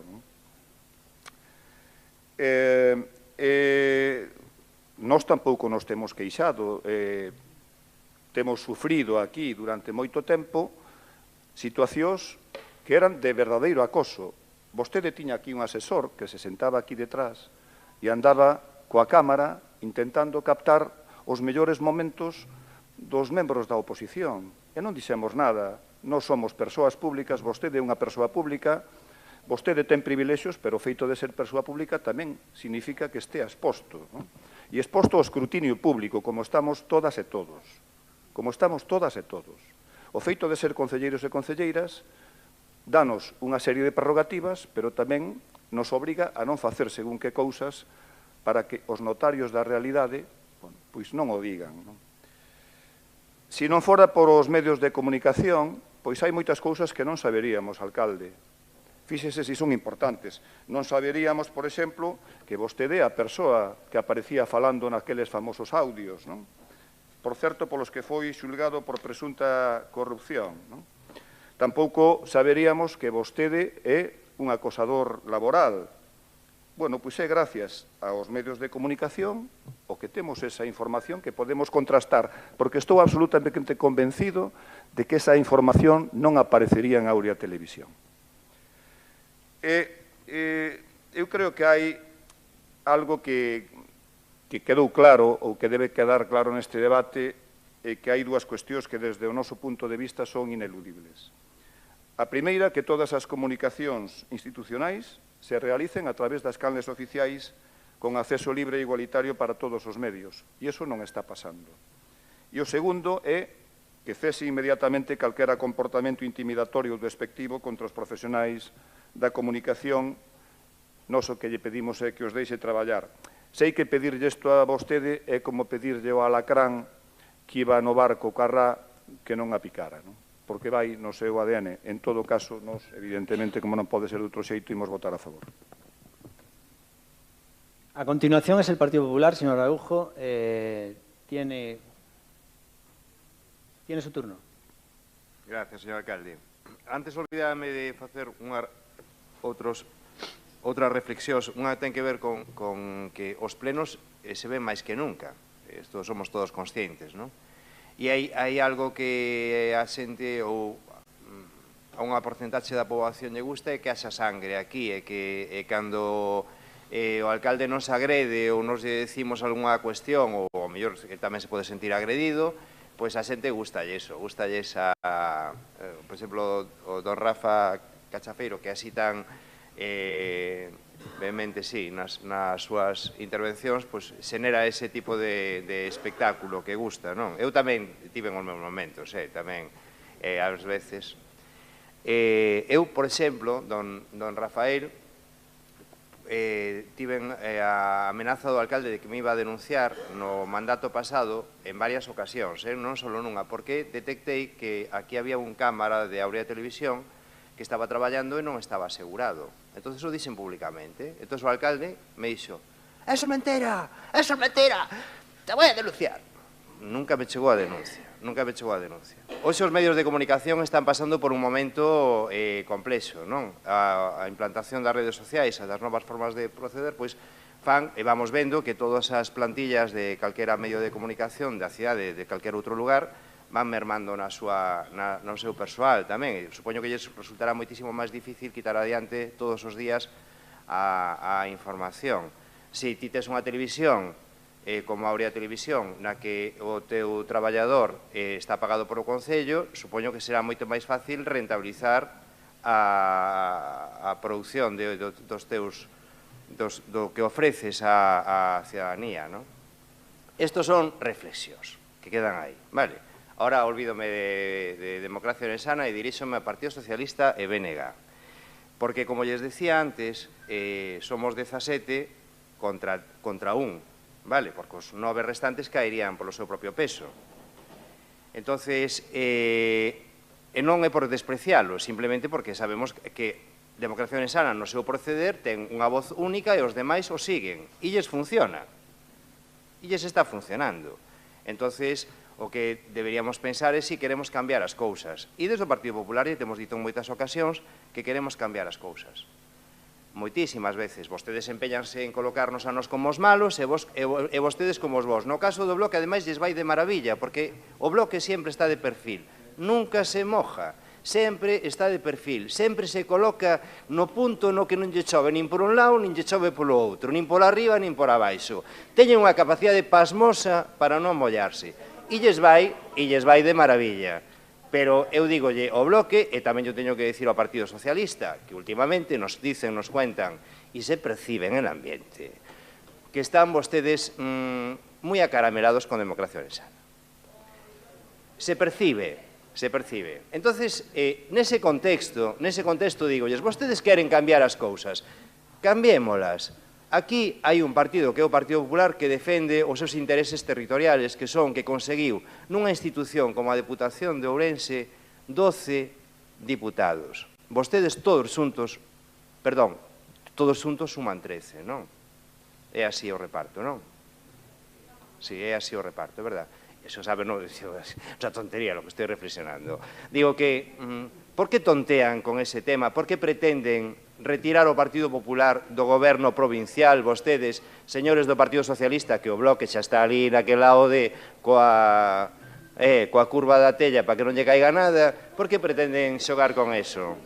Nós tampouco nos temos queixado, temos sufrido aquí durante moito tempo situacións que eran de verdadeiro acoso. Vostede tiña aquí un asesor que se sentaba aquí detrás e andaba coa cámara intentando captar os mellores momentos dos membros da oposición. E non dixemos nada, non somos persoas públicas, vostede é unha persoa pública, vostede ten privilexios, pero o feito de ser persoa pública tamén significa que estea exposto. Non? E exposto ao escrutinio público, como estamos todas e todos. Como estamos todas e todos. O feito de ser concelleiros e concelleiras danos unha serie de prerrogativas, pero tamén nos obriga a non facer según que cousas para que os notarios da realidade pois non o digan. Non? Se non fora por os medios de comunicación, pois hai moitas cousas que non saberíamos, alcalde. Fíxese se son importantes. Non saberíamos, por exemplo, que vostede é a persoa que aparecía falando naqueles famosos audios, non? Por certo, polos que foi xulgado por presunta corrupción, non? Tampouco saberíamos que vostede é un acosador laboral. Bueno, pois é gracias aos medios de comunicación o que temos esa información que podemos contrastar, porque estou absolutamente convencido de que esa información non aparecería en Aurea Televisión. Eu creo que hai algo que quedou claro ou que debe quedar claro neste debate é que hai dúas cuestións que desde o noso punto de vista son ineludibles. A primeira, que todas as comunicacións institucionais se realicen a través das canles oficiais con acceso libre e igualitario para todos os medios. E iso non está pasando. E o segundo é que cese inmediatamente calquera comportamento intimidatorio ou despectivo contra os profesionais da comunicación. Nós o que lle pedimos é que os deixe traballar. Sei que pedirlle isto a vostede é como pedirlle ao alacrán que iba no barco carrá que non a picara, non? Porque vai no seu ADN. En todo caso, nós, evidentemente, como non pode ser de outro xeito, imos votar a favor. A continuación es el Partido Popular, señor Araujo. Tiene su turno. Gracias, señor alcalde. Antes olvidame de facer outras reflexións. Unha ten que ver con que os plenos se ven máis que nunca. Isto somos todos conscientes, non? E hai algo que a xente ou a unha porcentaxe da poboación lle gusta é que haxa sangre aquí e que cando o alcalde nos agrede ou nos decimos algunha cuestión ou ao mellor que tamén se pode sentir agredido, pois a xente gustalle eso, gustalle esa, por exemplo, o don Rafa Cachafeiro, que así tan vehemente sí, nas súas intervencións, pois xenera ese tipo de espectáculo que gusta, non? Eu tamén tive os meus momentos, tamén, ás veces. Eu, por exemplo, don Rafael, tiven a amenaza do alcalde de que me iba a denunciar no mandato pasado en varias ocasións, non só nunha, porque detectei que aquí había un cámara de Aurea Televisión que estaba traballando e non estaba asegurado. Entón, o dixen públicamente. Entón, o alcalde me dixo: «Eso é mentira, te voy a denunciar». Nunca me chegou a denuncia. Hoxe os medios de comunicación están pasando por un momento complexo, non? A implantación das redes sociais, das novas formas de proceder, pois fan, e vamos vendo que todas as plantillas de calquera medio de comunicación da cidade, de calquer outro lugar, van mermando no seu persoal tamén. Supoño que lles resultará moitísimo máis difícil quitar adiante todos os días a información. Se ti tes unha televisión como Aurea Televisión, na que o teu traballador está pagado por o Concello, supoño que será moito máis fácil rentabilizar a produción dos teus, do que ofreces á cidadanía, non? Estos son reflexións que quedan aí, vale? Ahora olvídome de Democracia Orensana e diríxome ao Partido Socialista e BNG. Porque, como lles decía antes, somos 17 contra 1. Vale, porque os 9 restantes caerían polo seu propio peso. Entonces, non é por despreciálo, simplemente porque sabemos que Democracia Orensana no seu proceder ten unha voz única e os demais o siguen. E lles funciona. E lles está funcionando. Entonces, o que deberíamos pensar é se queremos cambiar as cousas. E desde o Partido Popular temos dito en moitas ocasións que queremos cambiar as cousas. Moitísimas veces. Vostedes empeñanse en colocarnos a nos como os malos e vostedes como os vos. No caso do Bloque, ademais, lles vai de maravilla, porque o Bloque sempre está de perfil. Nunca se moja. Sempre está de perfil. Sempre se coloca no punto no que non lle chove nin por un lado, nin lle chove polo outro, nin por arriba, nin por abaixo. Teñen unha capacidade pasmosa para non mollarse. E lles vai de maravilla. Pero eu digolle ao Bloque, e tamén eu teño que dicir ao Partido Socialista, que últimamente nos dicen, nos cuentan, e se perciben en el ambiente, que están vostedes moi acaramelados con Democracia Orensana. Se percibe. Entonces, nese contexto digolles, vostedes queren cambiar as cousas, cambiémolas. Aquí hai un partido, que é o Partido Popular, que defende os seus intereses territoriales, que son que conseguiu nunha institución como a Deputación de Ourense 12 diputados. Vostedes todos xuntos suman 13, non? É así o reparto, non? Si, é así o reparto, é verdad? Eso sabe, non, é unha tontería lo que estoy reflexionando. Digo que, por que tontean con ese tema? Por que pretenden retirar o Partido Popular do goberno provincial, vostedes, señores do Partido Socialista, que o Bloque xa está ali naquel lado coa curva da tella para que non lle caiga nada, por que pretenden xogar con eso?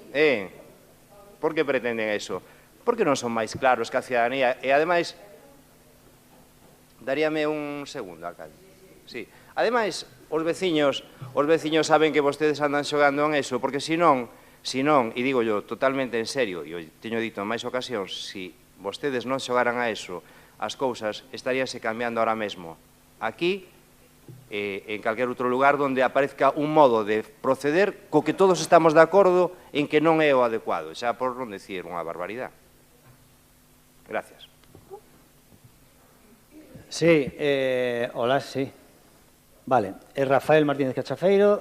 Por que pretenden eso? Por que non son máis claros que a cidadanía? E, ademais, daríame un segundo, alcalde. Sí. Ademais, os veciños saben que vostedes andan xogando en eso, porque senón, e digo yo totalmente en serio, e o teño dito en máis ocasións, se vostedes non xogaran a eso, as cousas estaríase cambiando ahora mesmo. Aquí, en calquer outro lugar onde aparezca un modo de proceder co que todos estamos de acordo en que non é o adecuado, xa por non decir unha barbaridade. Gracias. Sí, hola, sí. Vale, Rafael Martínez Cachafeiro,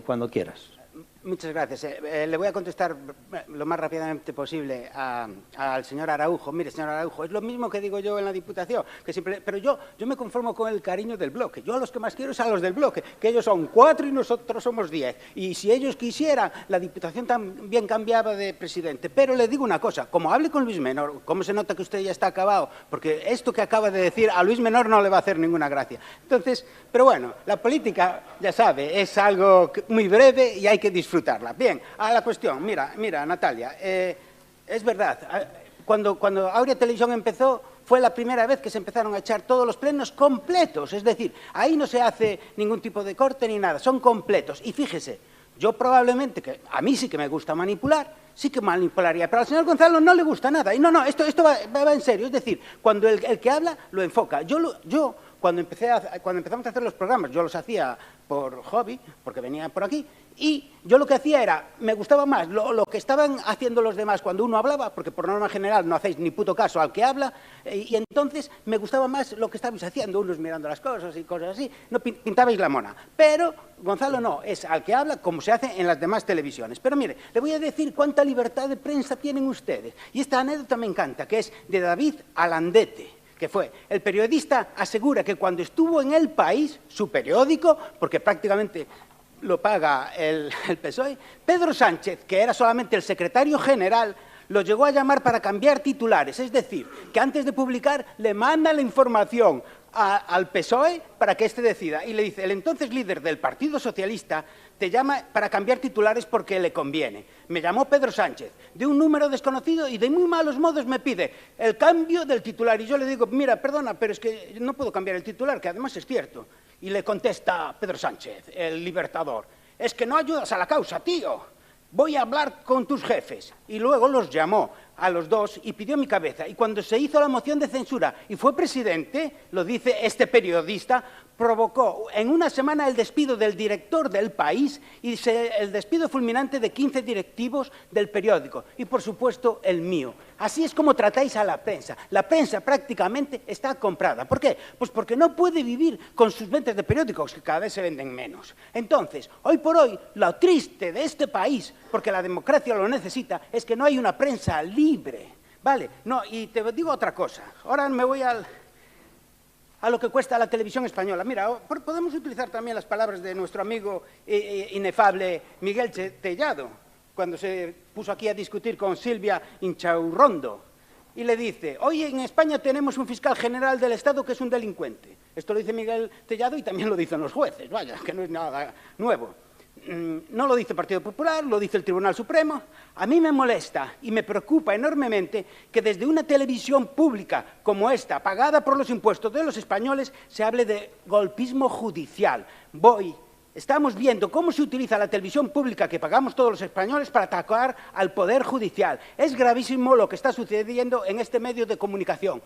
cuando quieras. Muchas gracias. Le voy a contestar lo más rápidamente posible al señor Araujo. Mire, señor Araujo, es lo mismo que digo yo en la Diputación, que siempre, pero yo me conformo con el cariño del Bloque. Yo a los que más quiero es a los del Bloque, que ellos son 4 y nosotros somos 10. Y si ellos quisieran, la Diputación también cambiaba de presidente. Pero le digo una cosa, como hable con Luis Menor, ¿cómo se nota que usted ya está acabado? Porque esto que acaba de decir a Luis Menor no le va a hacer ninguna gracia. Entonces, pero bueno, la política, ya sabe, es algo muy breve y hay que disfrutarla. Bien, a la cuestión. Mira, Natalia, es verdad, cuando Aurea Televisión empezó, fue la primera vez que se empezaron a echar todos los plenos completos, es decir, ahí no se hace ningún tipo de corte ni nada, son completos. Y fíjese, yo probablemente, que a mí sí que me gusta manipular, sí que manipularía, pero al señor Gonzalo no le gusta nada. Y no, esto va en serio, es decir, cuando el que habla lo enfoca. Yo cuando empezamos a hacer los programas, yo los hacía por hobby, porque venía por aquí, y yo lo que hacía era, me gustaba más lo que estaban haciendo los demás cuando uno hablaba, porque por norma general no hacéis ni puto caso al que habla, y entonces me gustaba más lo que estabais haciendo, unos mirando las cosas y cosas así, no pintabais la mona. Pero Gonzalo no, es al que habla como se hace en las demás televisiones. Pero mire, le voy a decir cuánta libertad de prensa tienen ustedes. Y esta anécdota me encanta, que es de David Alandete, que fue, el periodista asegura que cuando estuvo en El País, su periódico, porque prácticamente lo paga el PSOE, Pedro Sánchez, que era solamente el secretario general, lo llegó a llamar para cambiar titulares, es decir, que antes de publicar le manda la información al PSOE para que éste decida. Y le dice, el entonces líder del Partido Socialista te llama para cambiar titulares porque le conviene. Me llamó Pedro Sánchez, de un número desconocido y de muy malos modos me pide el cambio del titular. Y yo le digo, mira, perdona, pero es que no puedo cambiar el titular, que además es cierto. Y le contesta Pedro Sánchez, el libertador, es que no ayudas a la causa, tío. Voy a hablar con tus jefes. Y luego los llamó a los dos y pidió mi cabeza. Y cuando se hizo la moción de censura y fue presidente, lo dice este periodista, provocó en una semana el despido del director del País y el despido fulminante de 15 directivos del periódico. Y, por supuesto, el mío. Así es como tratáis a la prensa. La prensa prácticamente está comprada. ¿Por qué? Pues porque no puede vivir con sus ventas de periódicos, que cada vez se venden menos. Entonces, hoy por hoy, lo triste de este país, porque la democracia lo necesita, es que no hay una prensa libre. ¿Vale? No, y te digo otra cosa. Ahora me voy a lo que cuesta la televisión española. Mira, podemos utilizar también las palabras de nuestro amigo inefable Miguel Tellado, cuando se puso aquí a discutir con Silvia Inchaurrondo, y le dice, hoy en España tenemos un fiscal general del Estado que es un delincuente. Esto lo dice Miguel Tellado y también lo dicen los jueces, vaya, que no es nada nuevo. No lo dice el Partido Popular, lo dice el Tribunal Supremo. A mí me molesta y me preocupa enormemente que desde una televisión pública como esta, pagada por los impuestos de los españoles, se hable de golpismo judicial. Estamos viendo cómo se utiliza la televisión pública que pagamos todos los españoles para atacar al Poder Judicial. Es gravísimo lo que está sucediendo en este medio de comunicación.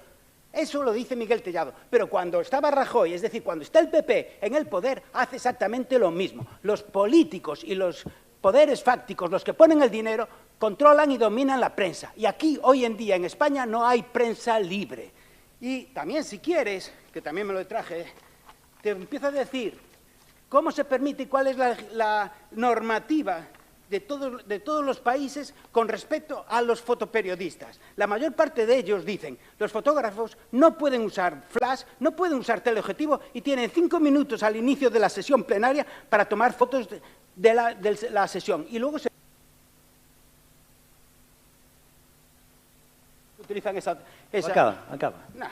Eso lo dice Miguel Tellado. Pero cuando estaba Rajoy, es decir, cuando está el PP en el poder, hace exactamente lo mismo. Los políticos y los poderes fácticos, los que ponen el dinero, controlan y dominan la prensa. Y aquí, hoy en día, en España, no hay prensa libre. Y también, si quieres, que también me lo traje, te empiezo a decir cómo se permite y cuál es la normativa de todos los países con respecto a los fotoperiodistas. La mayor parte de ellos dicen, los fotógrafos no pueden usar flash, no pueden usar teleobjetivo y tienen 5 minutos al inicio de la sesión plenaria para tomar fotos de la sesión. Y luego se utilizan esa... Acaba. Nah,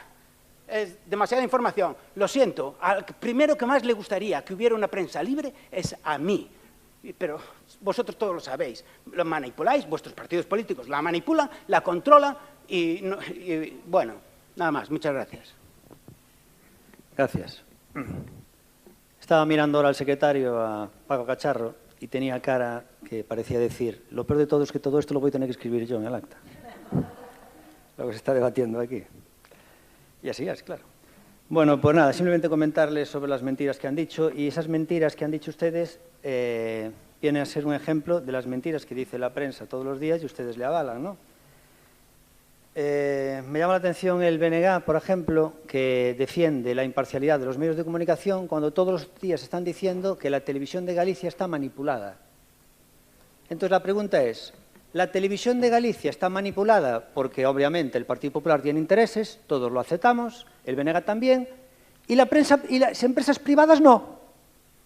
es demasiada información. Lo siento, al primero que más le gustaría que hubiera una prensa libre es a mí. Pero vosotros todos lo sabéis, lo manipuláis, vuestros partidos políticos la manipulan, la controlan y bueno, nada más, muchas gracias. Gracias. Estaba mirando ahora al secretario, a Paco Cacharro, y tenía cara que parecía decir, lo peor de todo es que todo esto lo voy a tener que escribir yo en el acta. Lo que se está debatiendo aquí. Y así es, claro. Bueno, pues nada, simplemente comentarles sobre las mentiras que han dicho, y esas mentiras que han dicho ustedes vienen a ser un ejemplo de las mentiras que dice la prensa todos los días y ustedes le avalan, ¿no? Me llama la atención el BNG, por ejemplo, que defiende la imparcialidad de los medios de comunicación cuando todos los días están diciendo que la televisión de Galicia está manipulada. Entonces la pregunta es, ¿la televisión de Galicia está manipulada porque obviamente el Partido Popular tiene intereses, todos lo aceptamos, el BNG también, y la prensa y las empresas privadas no?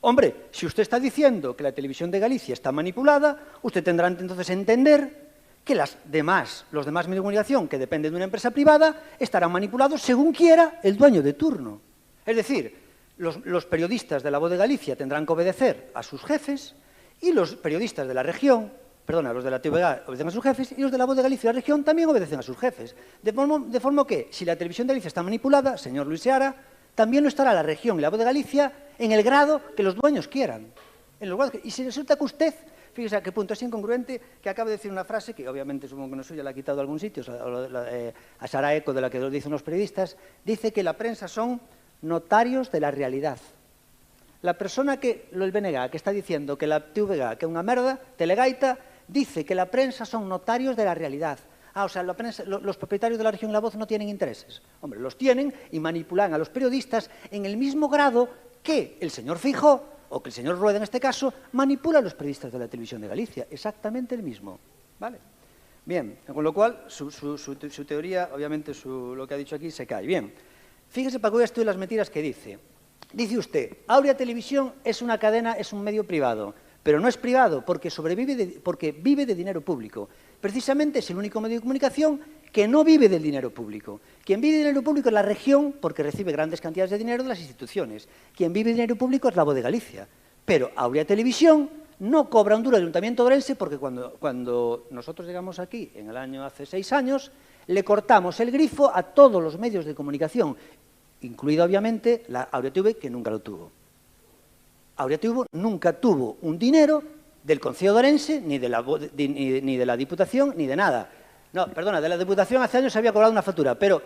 Hombre, si usted está diciendo que la televisión de Galicia está manipulada, usted tendrá entonces entender que los demás medios de comunicación que dependen de una empresa privada estarán manipulados según quiera el dueño de turno. Es decir, los periodistas de La Voz de Galicia tendrán que obedecer a sus jefes y los periodistas de la región, los de la TVG obedecen a sus jefes y los de La Voz de Galicia y la región también obedecen a sus jefes. De forma que, si la televisión de Galicia está manipulada, señor Luis Seara, también lo estará la región y La Voz de Galicia en el grado que los dueños quieran. Y si resulta que usted, fíjese a qué punto es incongruente, que acaba de decir una frase que obviamente supongo que no suya, la ha quitado de algún sitio, a Sara Eco, de la que lo dicen los periodistas, dice que la prensa son notarios de la realidad. La persona que, el BNG, que está diciendo que la TVG, que es una merda, Telegaita, dice que la prensa son notarios de la realidad. O sea, la prensa, los propietarios de La Región y La Voz no tienen intereses. Hombre, los tienen y manipulan a los periodistas en el mismo grado que el señor Feijóo, o que el señor Rueda en este caso, manipula a los periodistas de la Televisión de Galicia. Exactamente el mismo. ¿Vale? Bien, con lo cual, su teoría, obviamente, lo que ha dicho aquí, se cae. Bien, fíjese para que vea esto las mentiras que dice. Dice usted, Aurea Televisión es una cadena, es un medio privado, pero no es privado porque porque vive de dinero público. Precisamente es el único medio de comunicación que no vive del dinero público. Quien vive del dinero público es La Región, porque recibe grandes cantidades de dinero de las instituciones. Quien vive del dinero público es La Voz de Galicia. Pero Aurea Televisión no cobra un duro del Ayuntamiento de Ourense porque cuando nosotros llegamos aquí, en el año hace 6 años, le cortamos el grifo a todos los medios de comunicación, incluido obviamente la Aurea TV, que nunca lo tuvo. Aurea TV nunca tuvo un dinero del Concello de Ourense, ni de la Diputación, ni de nada. No, perdona, de la Diputación hace años se había cobrado una factura, pero...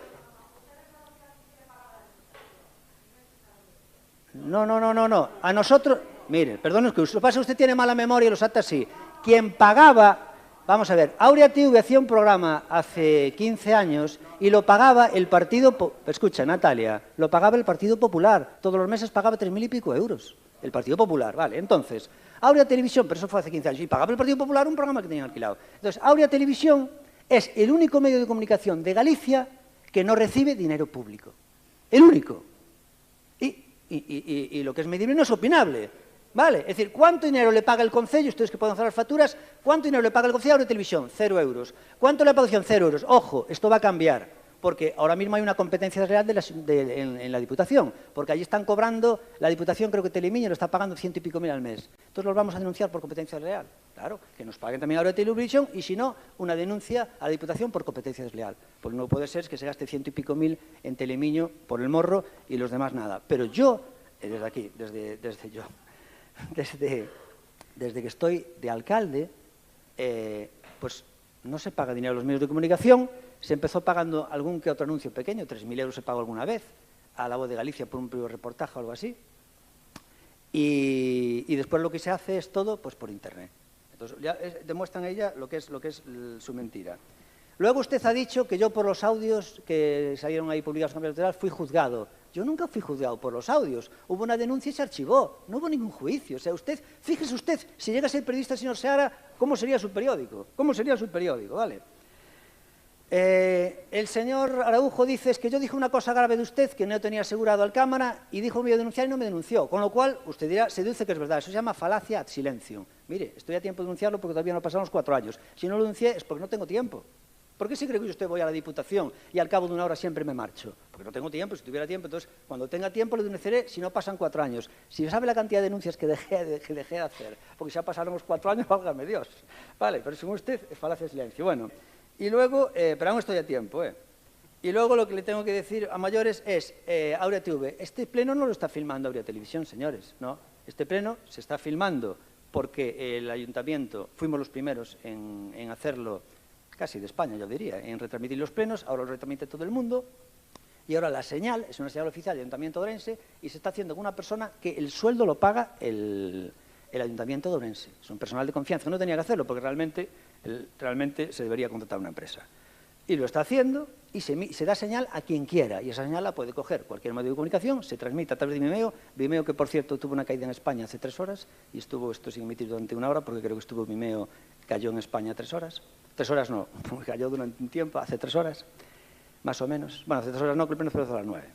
No. A nosotros... Mire, perdón, es que lo que pasa, usted tiene mala memoria y los acta así. Quien pagaba... Vamos a ver, Aurea TV hacía un programa hace 15 años y lo pagaba el Partido... Escucha, Natalia, lo pagaba el Partido Popular. Todos los meses pagaba 3.000 y pico euros. El Partido Popular, vale. Entonces, Aurea Televisión, pero eso fue hace 15 años, y pagaba el Partido Popular un programa que tenían alquilado. Entonces, Aurea Televisión es el único medio de comunicación de Galicia que no recibe dinero público. El único. Y lo que es medible no es opinable. ¿Vale? Es decir, ¿cuánto dinero le paga el Concello? Ustedes que pueden hacer las facturas, ¿cuánto dinero le paga el Concello a Aurea Televisión? 0 euros. ¿Cuánto le paga 0 euros? Ojo, esto va a cambiar, porque ahora mismo hay una competencia real en la Diputación, porque allí están cobrando, la Diputación creo que Telemiño lo está pagando 100 y pico mil al mes. Entonces los vamos a denunciar por competencia real. Claro, que nos paguen también a Aurea Televisión y si no, una denuncia a la Diputación por competencia desleal. Porque no puede ser que se gaste 100 y pico mil en Telemiño por el morro y los demás nada. Pero yo, desde aquí, desde que estoy de alcalde, pues no se paga dinero a los medios de comunicación. Se empezó pagando algún que otro anuncio pequeño, 3.000 euros se pagó alguna vez, a La Voz de Galicia por un primer reportaje o algo así. Y después lo que se hace es todo pues por Internet. Entonces ya demuestran ella lo que es su mentira. Luego usted ha dicho que yo por los audios que salieron ahí publicados en el Electoral fui juzgado. Yo nunca fui juzgado por los audios. Hubo una denuncia y se archivó. No hubo ningún juicio. O sea, fíjese usted, si llega a ser periodista el señor Seara, ¿cómo sería su periódico? ¿Cómo sería su periódico? ¿Vale? El señor Araujo dice que yo dije una cosa grave de usted que no tenía asegurado al cámara y dijo que me iba a denunciar y no me denunció. Con lo cual, usted dirá, se deduce que es verdad. Eso se llama falacia ad silencium. Mire, estoy a tiempo de denunciarlo porque todavía no pasaron los 4 años. Si no lo denuncié es porque no tengo tiempo. ¿Por qué si cree que usted voy a la Diputación y al cabo de una hora siempre me marcho? Porque no tengo tiempo. Si tuviera tiempo, entonces cuando tenga tiempo lo denunciaré si no pasan 4 años. Si sabe la cantidad de denuncias que dejé de hacer, porque ya pasaron los 4 años, válgame Dios. Vale, pero según usted es falacia de silencio. Bueno, y luego, pero aún estoy a tiempo, Y luego lo que le tengo que decir a mayores es, Aurea TV, este pleno no lo está filmando Aurea Televisión, señores, ¿no? Este pleno se está filmando porque el Ayuntamiento, fuimos los primeros en hacerlo, casi de España, yo diría, en retransmitir los plenos, ahora lo retransmite todo el mundo, y ahora la señal es una señal oficial del Ayuntamiento de Ourense y se está haciendo con una persona que el sueldo lo paga el Ayuntamiento de Ourense. Es un personal de confianza, no tenía que hacerlo porque realmente se debería contratar una empresa. Y lo está haciendo y se da señal a quien quiera, y esa señal la puede coger cualquier medio de comunicación, se transmite a través de Vimeo, que por cierto tuvo una caída en España hace 3 horas y estuvo esto sin emitir durante 1 hora porque creo que Vimeo cayó en España 3 horas. 3 horas no, cayó durante un tiempo, hace 3 horas, más o menos. Bueno, hace 3 horas no, que el pleno fue a las 9.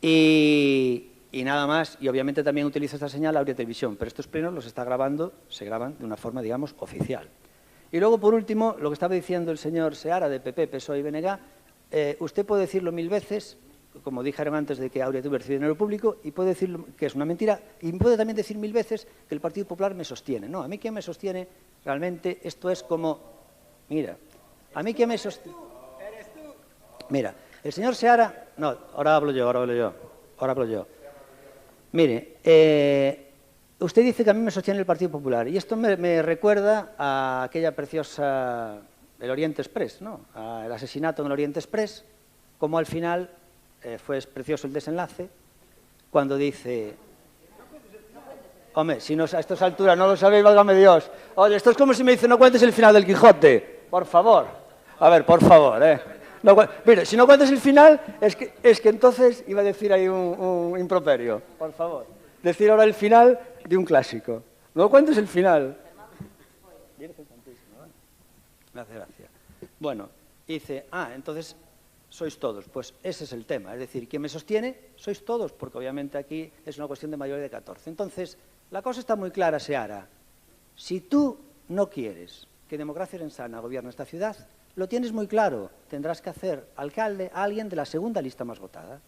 Y nada más, y obviamente también utiliza esta señal Aurea Televisión, pero estos plenos los está grabando, se graban de una forma, digamos, oficial. Y luego, por último, lo que estaba diciendo el señor Seara de PP, PSOE y BNG, usted puede decirlo 1000 veces, como dijeron antes de que Aurea TV recibe dinero público, y puede decir que es una mentira, y puede también decir 1000 veces que el Partido Popular me sostiene. No, a mí quien me sostiene, realmente, esto es como... Mira, a mí quien me sostiene... Mira, el señor Seara... No, ahora hablo yo. Mire, usted dice que a mí me sostiene el Partido Popular, y esto me recuerda a aquella preciosa, el Oriente Express, ¿no? El asesinato en el Oriente Express, como al final fue precioso el desenlace, cuando dice... Hombre, si no, a estas alturas no lo sabéis, válgame Dios. Oye, esto es como si me dice, no cuentes el final del Quijote. Por favor. A ver, por favor, No, mire, si no cuentes el final, es que entonces iba a decir ahí un improperio. Por favor. Decir ahora el final de un clásico. No cuentes el final. Gracias. Bueno, dice, entonces sois todos. Pues ese es el tema. Es decir, quien me sostiene, sois todos, porque obviamente aquí es una cuestión de mayoría de 14. Entonces, la cosa está muy clara, Seara. Si tú no quieres que Democracia Ourensana gobierne esta ciudad, lo tienes muy claro. Tendrás que hacer alcalde a alguien de la segunda lista más votada.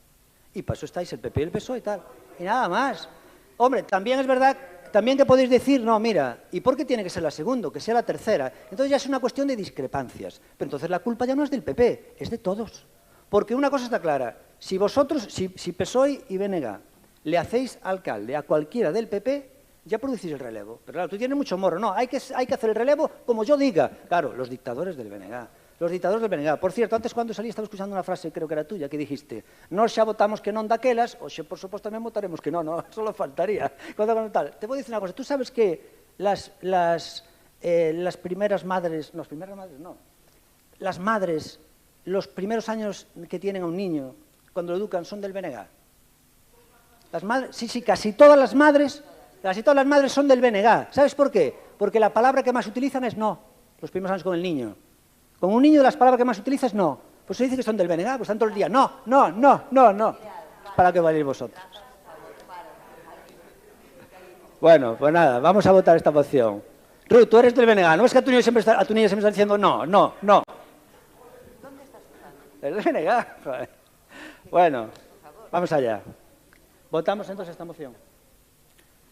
Y para eso estáis el PP y el PSOE y tal. Y nada más. Hombre, también es verdad, también que podéis decir, no, mira, ¿y por qué tiene que ser la segunda? Que sea la tercera. Entonces ya es una cuestión de discrepancias. Pero entonces la culpa ya no es del PP, es de todos. Porque una cosa está clara. Si vosotros, si PSOE y BNG le hacéis alcalde a cualquiera del PP, ya producís el relevo. Pero claro, tú tienes mucho morro. No, hay que hacer el relevo como yo diga. Claro, los dictadores del BNG. Los dictadores del BNG. Por cierto, antes cuando salí estaba escuchando una frase, creo que era tuya, que dijiste, no xa votamos que non daquelas, o xa por supuesto tamén votaremos que no, solo faltaría. Te voy a decir una cosa, tú sabes que las primeras madres, las madres, los primeros años que tienen a un niño, cuando lo educan, son del BNG. Las madres, sí, casi todas las madres son del BNG. ¿Sabes por qué? Porque la palabra que más utilizan es no, los primeros años con el niño. Con un niño las palabras que más utilizas no. Pues se dice que son del BNG, pues están todo el día, no. ¿Para qué valéis vosotros? Bueno, pues nada, vamos a votar esta moción. Ruth, tú eres del BNG, ¿no es que a tu niño siempre está diciendo no? ¿Dónde estás votando? Es del BNG. Bueno, vamos allá. Votamos entonces esta moción.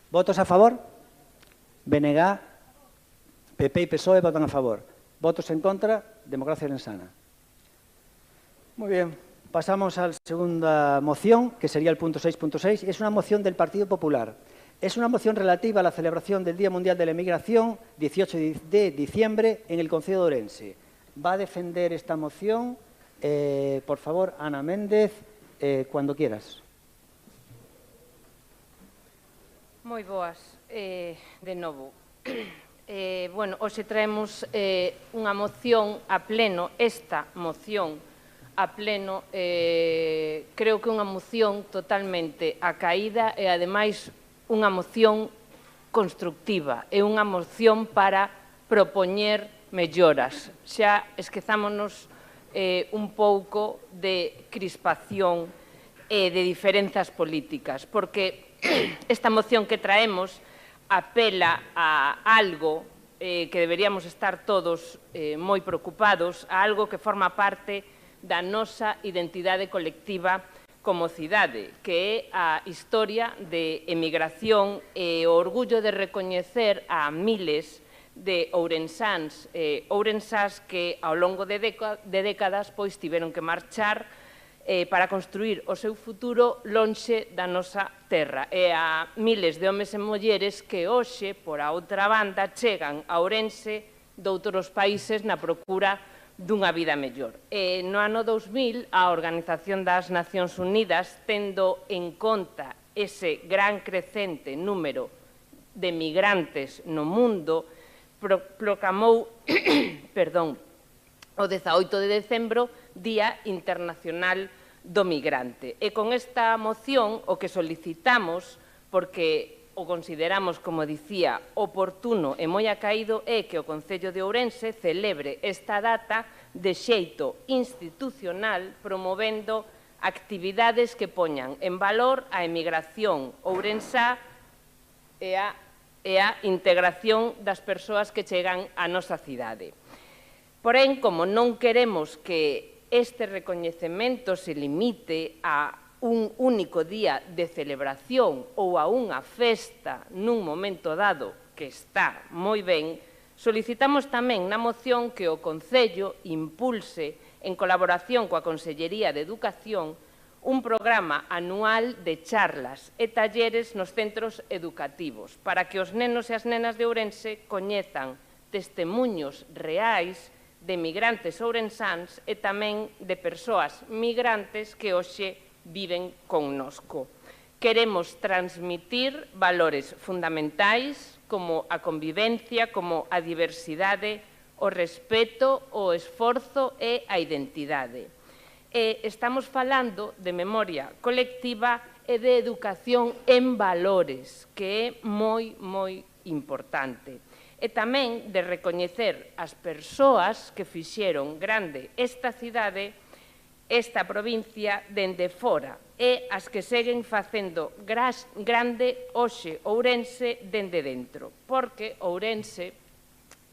¿Votos a favor? BNG, PP y PSOE votan a favor. ¿Votos en contra? Democracia Ourensana. Muy bien, pasamos a la segunda moción, que sería el punto 6.6. Es una moción del Partido Popular. Es una moción relativa a la celebración del Día Mundial de la Emigración, 18 de diciembre, en el Concello de Ourense. Va a defender esta moción, por favor, Ana Méndez, cuando quieras. Moi boas, de novo. Bueno, hoxe traemos unha moción a pleno, esta moción a pleno, creo que unha moción totalmente acaída e, ademais, unha moción constructiva, é unha moción para propoñer melloras. Xa esquezámonos un pouco de crispación e de diferenzas políticas, porque esta moción que traemos apela a algo que deberíamos estar todos moi preocupados, a algo que forma parte da nosa identidade colectiva como cidade, que é a historia de emigración e o orgullo de recoñecer a miles de ourensáns, ourensás que ao longo de décadas pois tiveron que marchar para construir o seu futuro lonxe da nosa terra. E a miles de homes e mulleres que hoxe, por a outra banda, chegan a Ourense doutros países na procura dunha vida mellor. No ano 2000, a Organización das Nacións Unidas, tendo en conta ese gran crecente número de migrantes no mundo, proclamou o 18 de decembro Día Internacional do Migrante. E con esta moción o que solicitamos, porque o consideramos, como dicía, oportuno e moi acaído, é que o Concello de Ourense celebre esta data de xeito institucional, promovendo actividades que poñan en valor a emigración ourensá e a integración das persoas que chegan á nosa cidade. Porén, como non queremos que este recoñecemento se limite a un único día de celebración ou a unha festa nun momento dado, que está moi ben, solicitamos tamén na moción que o Concello impulse, en colaboración coa Consellería de Educación, un programa anual de charlas e talleres nos centros educativos para que os nenos e as nenas de Ourense coñezan testemuños reais de migrantes ourensáns e tamén de persoas migrantes que hoxe viven connosco. Queremos transmitir valores fundamentais como a convivencia, como a diversidade, o respeto, o esforzo e a identidade. Estamos falando de memoria colectiva e de educación en valores, que é moi, moi importante. E tamén de recoñecer as persoas que fixeron grande esta cidade, esta provincia, dende fora, e as que seguen facendo grande hoxe Ourense dende dentro, porque Ourense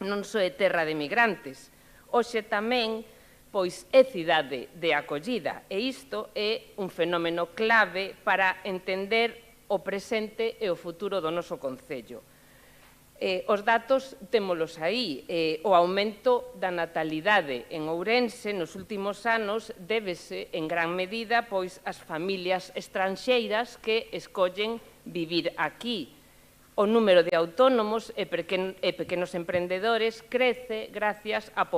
non só é terra de migrantes, hoxe tamén pois é cidade de acollida, e isto é un fenómeno clave para entender o presente e o futuro do noso concello. Os datos témolos aí. O aumento da natalidade en Ourense nos últimos anos débese en gran medida pois ás familias estranxeiras que escollen vivir aquí. O número de autónomos e pequenos emprendedores crece gracias á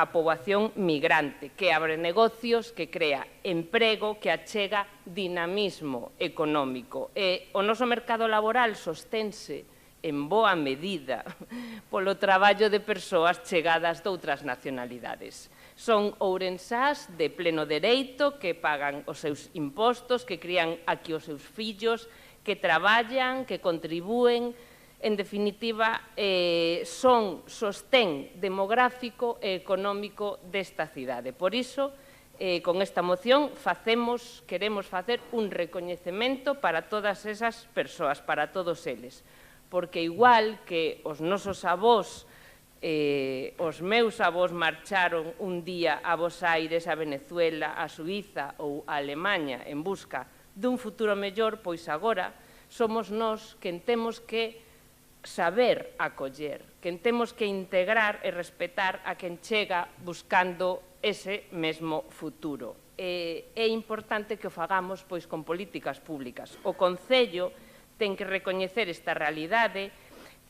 poboación migrante, que abre negocios, que crea emprego, que achega dinamismo económico. E o noso mercado laboral sostense en boa medida polo traballo de persoas chegadas de outras nacionalidades. Son ourensás de pleno dereito que pagan os seus impostos, que crían aquí os seus fillos, que traballan, que contribúen, en definitiva, son sostén demográfico e económico desta cidade. Por iso, con esta moción, queremos facer un recoñecemento para todas esas persoas, para todos eles, porque igual que os nosos avós, os meus avós marcharon un día a Bos Aires, a Venezuela, a Suíza ou a Alemanha en busca dun futuro mellor, pois agora somos nós quen temos que saber acoller, quen temos que integrar e respetar a quen chega buscando ese mesmo futuro. É importante que o fagamos pois con políticas públicas. O Concello ten que recoñecer esta realidade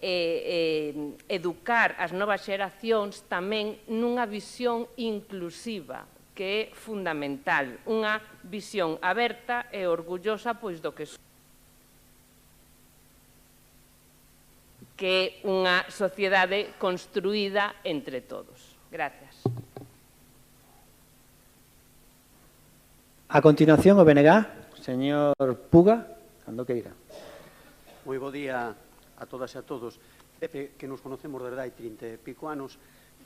e educar as novas xeracións tamén nunha visión inclusiva, que é fundamental, unha visión aberta e orgullosa pois do que é unha sociedade construída entre todos. Gracias. A continuación, o BNG, señor Puga, cando queira. Moi bo día a todas e a todos. Pepe, que nos conocemos desde hai 30 e pico anos,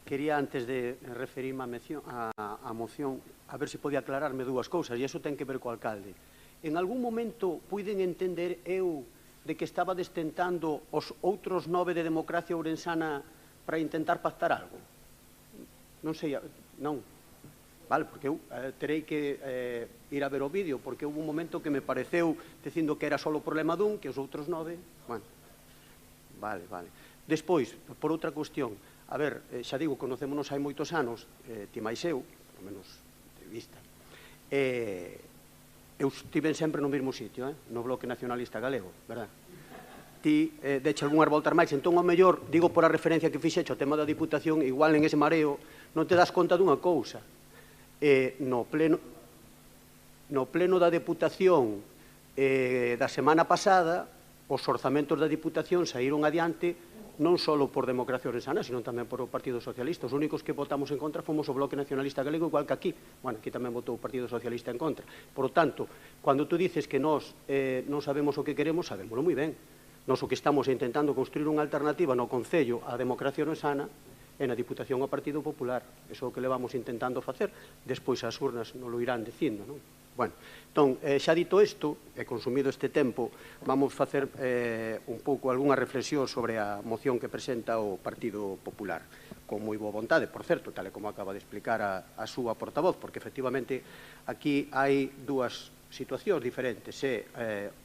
quería, antes de referirme á moción, a ver se podía aclararme dúas cousas, e iso ten que ver co alcalde. En algún momento puiden entender eu de que estaba destentando os outros 9 de democracia ourensana para intentar pactar algo? Non sei, non. Vale, porque eu terei que ir a ver o vídeo, porque houve un momento que me pareceu dicindo que era só o problema dun, que os outros 9, bueno, vale. Despois, por outra cuestión, a ver, xa digo, conocémonos hai moitos anos, ti máis eu, ao menos de vista, eu estive sempre no mesmo sitio, no Bloque Nacionalista Galego, verdad? Ti deche algunhas voltas máis, entón, ao mellor, digo por a referencia que fixecho ao tema da Diputación, igual en ese mareo non te das conta dunha cousa. No pleno da Deputación da semana pasada, os orzamentos da Diputación saíron adiante non só por Democracia Ourensana, sino tamén por o Partido Socialista. Os únicos que votamos en contra fomos o Bloque Nacionalista Galego, igual que aquí. Bueno, aquí tamén votou o Partido Socialista en contra. Por lo tanto, cando tú dices que nós non sabemos o que queremos, sabémoslo moi ben. Nós o que estamos intentando construir unha alternativa no Concello á Democracia Ourensana e na Diputación ao Partido Popular. Iso é o que levamos intentando facer. Despois as urnas non lo irán dicindo, non? Bueno, entón, xa dito isto, e consumido este tempo, vamos facer un pouco algunha reflexión sobre a moción que presenta o Partido Popular, con moi boa vontade, por certo, tal e como acaba de explicar a súa portavoz, porque efectivamente aquí hai dúas situacións diferentes,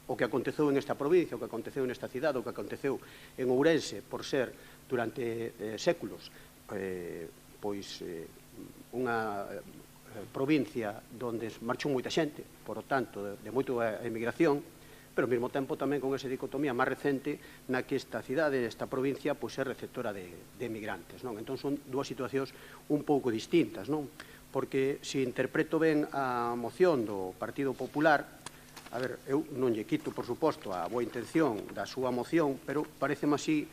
o que aconteceu en esta provincia, o que aconteceu nesta cidade, o que aconteceu en Ourense, por ser durante séculos pois unha provincia onde marchou moita xente, por lo tanto, de moita emigración, pero ao mesmo tempo tamén con esa dicotomía máis recente na que esta cidade, esta provincia, pois é receptora de emigrantes, non? Entón son dúas situacións un pouco distintas, non? Porque se interpreto ben a moción do Partido Popular, a ver, eu non lle quito, por suposto, a boa intención da súa moción, pero pareceme así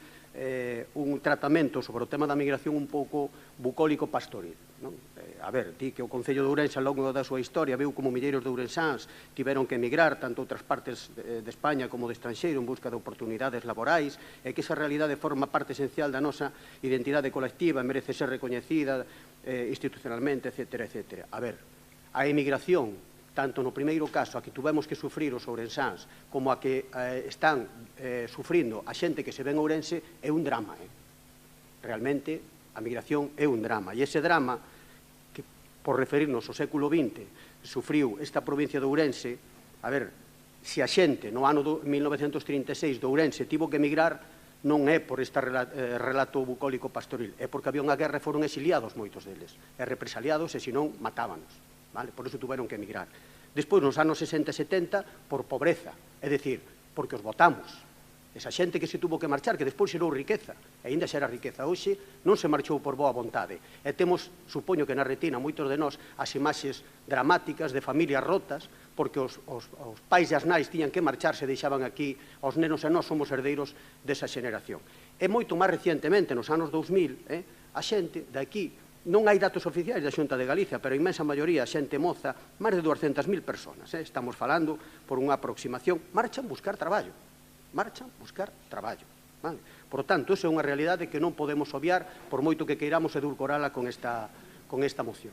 un tratamento sobre o tema da migración un pouco bucólico pastoril, non? A ver, di que o Concello de Ourense ao longo da súa historia viu como milleiros de ourensáns tiveron que emigrar tanto a outras partes de España como de estranxeiro en busca de oportunidades laborais e que esa realidade forma parte esencial da nosa identidade colectiva e merece ser recoñecida institucionalmente, etc. etc. A ver, a emigración, tanto no primeiro caso a que tuvemos que sufrir os ourensáns como a que están sufrindo a xente que se ven Ourense é un drama. Realmente a migración é un drama e ese drama que por referirnos ao século XX sufriu esta provincia de Ourense, a ver, se a xente no ano 1936 de Ourense tivo que emigrar non é por este relato bucólico pastoril, é porque había unha guerra e foron exiliados moitos deles, e represaliados e senón matábanos, vale? Por iso tuveron que emigrar. Despois, nos anos 60 e 70, por pobreza, é dicir, porque os votamos. Esa xente que se tuvo que marchar, que despois xerou riqueza, e aínda xera riqueza hoxe, non se marchou por boa vontade. E temos, supoño que na retina, moitos de nós, as imaxes dramáticas de familias rotas, porque os pais e as nais tiñan que marcharse e deixaban aquí aos nenos, e nós somos herdeiros desa xeneración. E moito máis recientemente, nos anos 2000, a xente de aquí, non hai datos oficiais da Xunta de Galicia, pero a inmensa maioría, xente moza, máis de 200.000 personas, estamos falando por unha aproximación, marchan buscar traballo. Marchan buscar traballo. Vale? Por tanto, iso é unha realidade que non podemos obviar por moito que queiramos edulcorala con esta moción.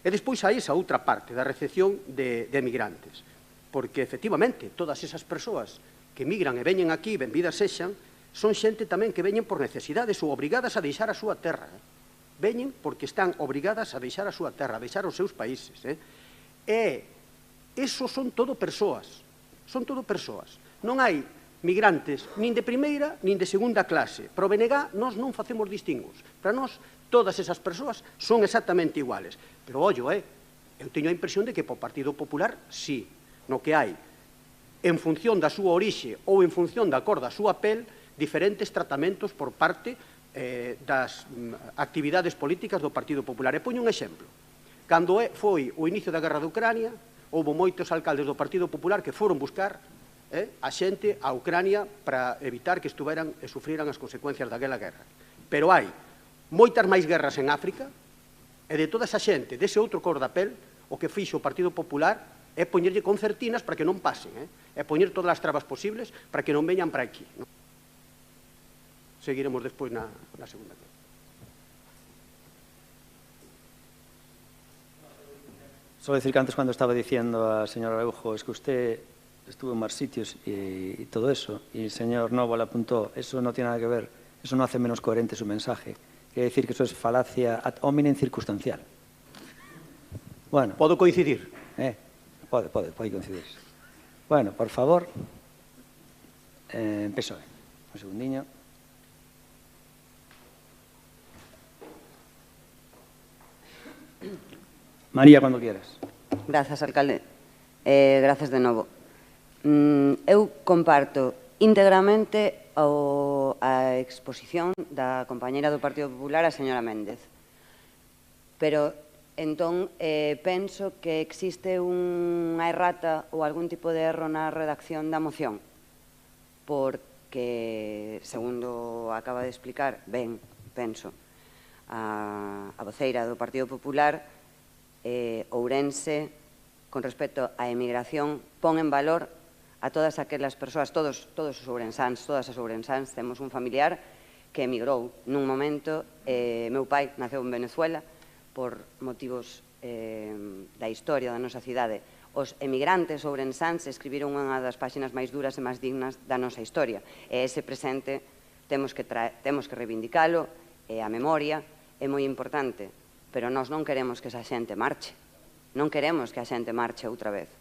E despois hai esa outra parte da recepción de emigrantes, porque, efectivamente, todas esas persoas que migran e veñen aquí, benvidas sexan, son xente tamén que veñen por necesidades ou obrigadas a deixar a súa terra. Veñen porque están obrigadas a deixar a súa terra, a deixar os seus países. E esos son todo persoas. Son todo persoas. Non hai migrantes nin de primeira nin de segunda clase. Para o BNG nós non facemos distingos. Para nós todas esas persoas son exactamente iguales. Pero, ollo, eu teño a impresión de que para o Partido Popular, sí, no que hai, en función da súa orixe ou en función da cor da súa pel, diferentes tratamentos por parte das actividades políticas do Partido Popular. E poño un exemplo. Cando foi o inicio da guerra de Ucrania, houve moitos alcaldes do Partido Popular que foron buscar a xente a Ucrania para evitar que estuveran e sufriran as consecuencias daquela guerra. Pero hai moitas máis guerras en África e de toda esa xente, dese outro cor da pel, o que fixo o Partido Popular é poñerlle concertinas para que non pasen, e poñer todas as trabas posibles para que non veñan para aquí. Seguiremos despois na segunda. Solo decir que antes, cuando estaba diciendo al señor Araujo, es que usted estuvo en más sitios y todo eso, y el señor Novo le apuntó, eso no tiene nada que ver, eso no hace menos coherente su mensaje. Quiere decir que eso es falacia ad hominem circunstancial. Bueno. ¿Puedo coincidir? Puede coincidir. Bueno, por favor, empezó. Un segundinho. María, cuando quieras. Gracias, alcalde. Gracias de novo. Eu comparto íntegramente a exposición da compañera do Partido Popular, a señora Méndez. Pero, entón, penso que existe unha errata ou algún tipo de erro na redacción da moción, porque, segundo acaba de explicar, ben, penso, a voceira do Partido Popular, Ourense, con respecto á emigración, pon en valor a todas aquelas persoas, todos os ourensáns, todas as ourensáns, temos un familiar que emigrou nun momento, meu pai naceu en Venezuela por motivos da historia da nosa cidade. Os emigrantes ourensáns escribiron unha das páxinas máis duras e máis dignas da nosa historia, e ese presente temos que reivindicalo, e a memoria é moi importante, pero nós non queremos que esa xente marche, non queremos que a xente marche outra vez.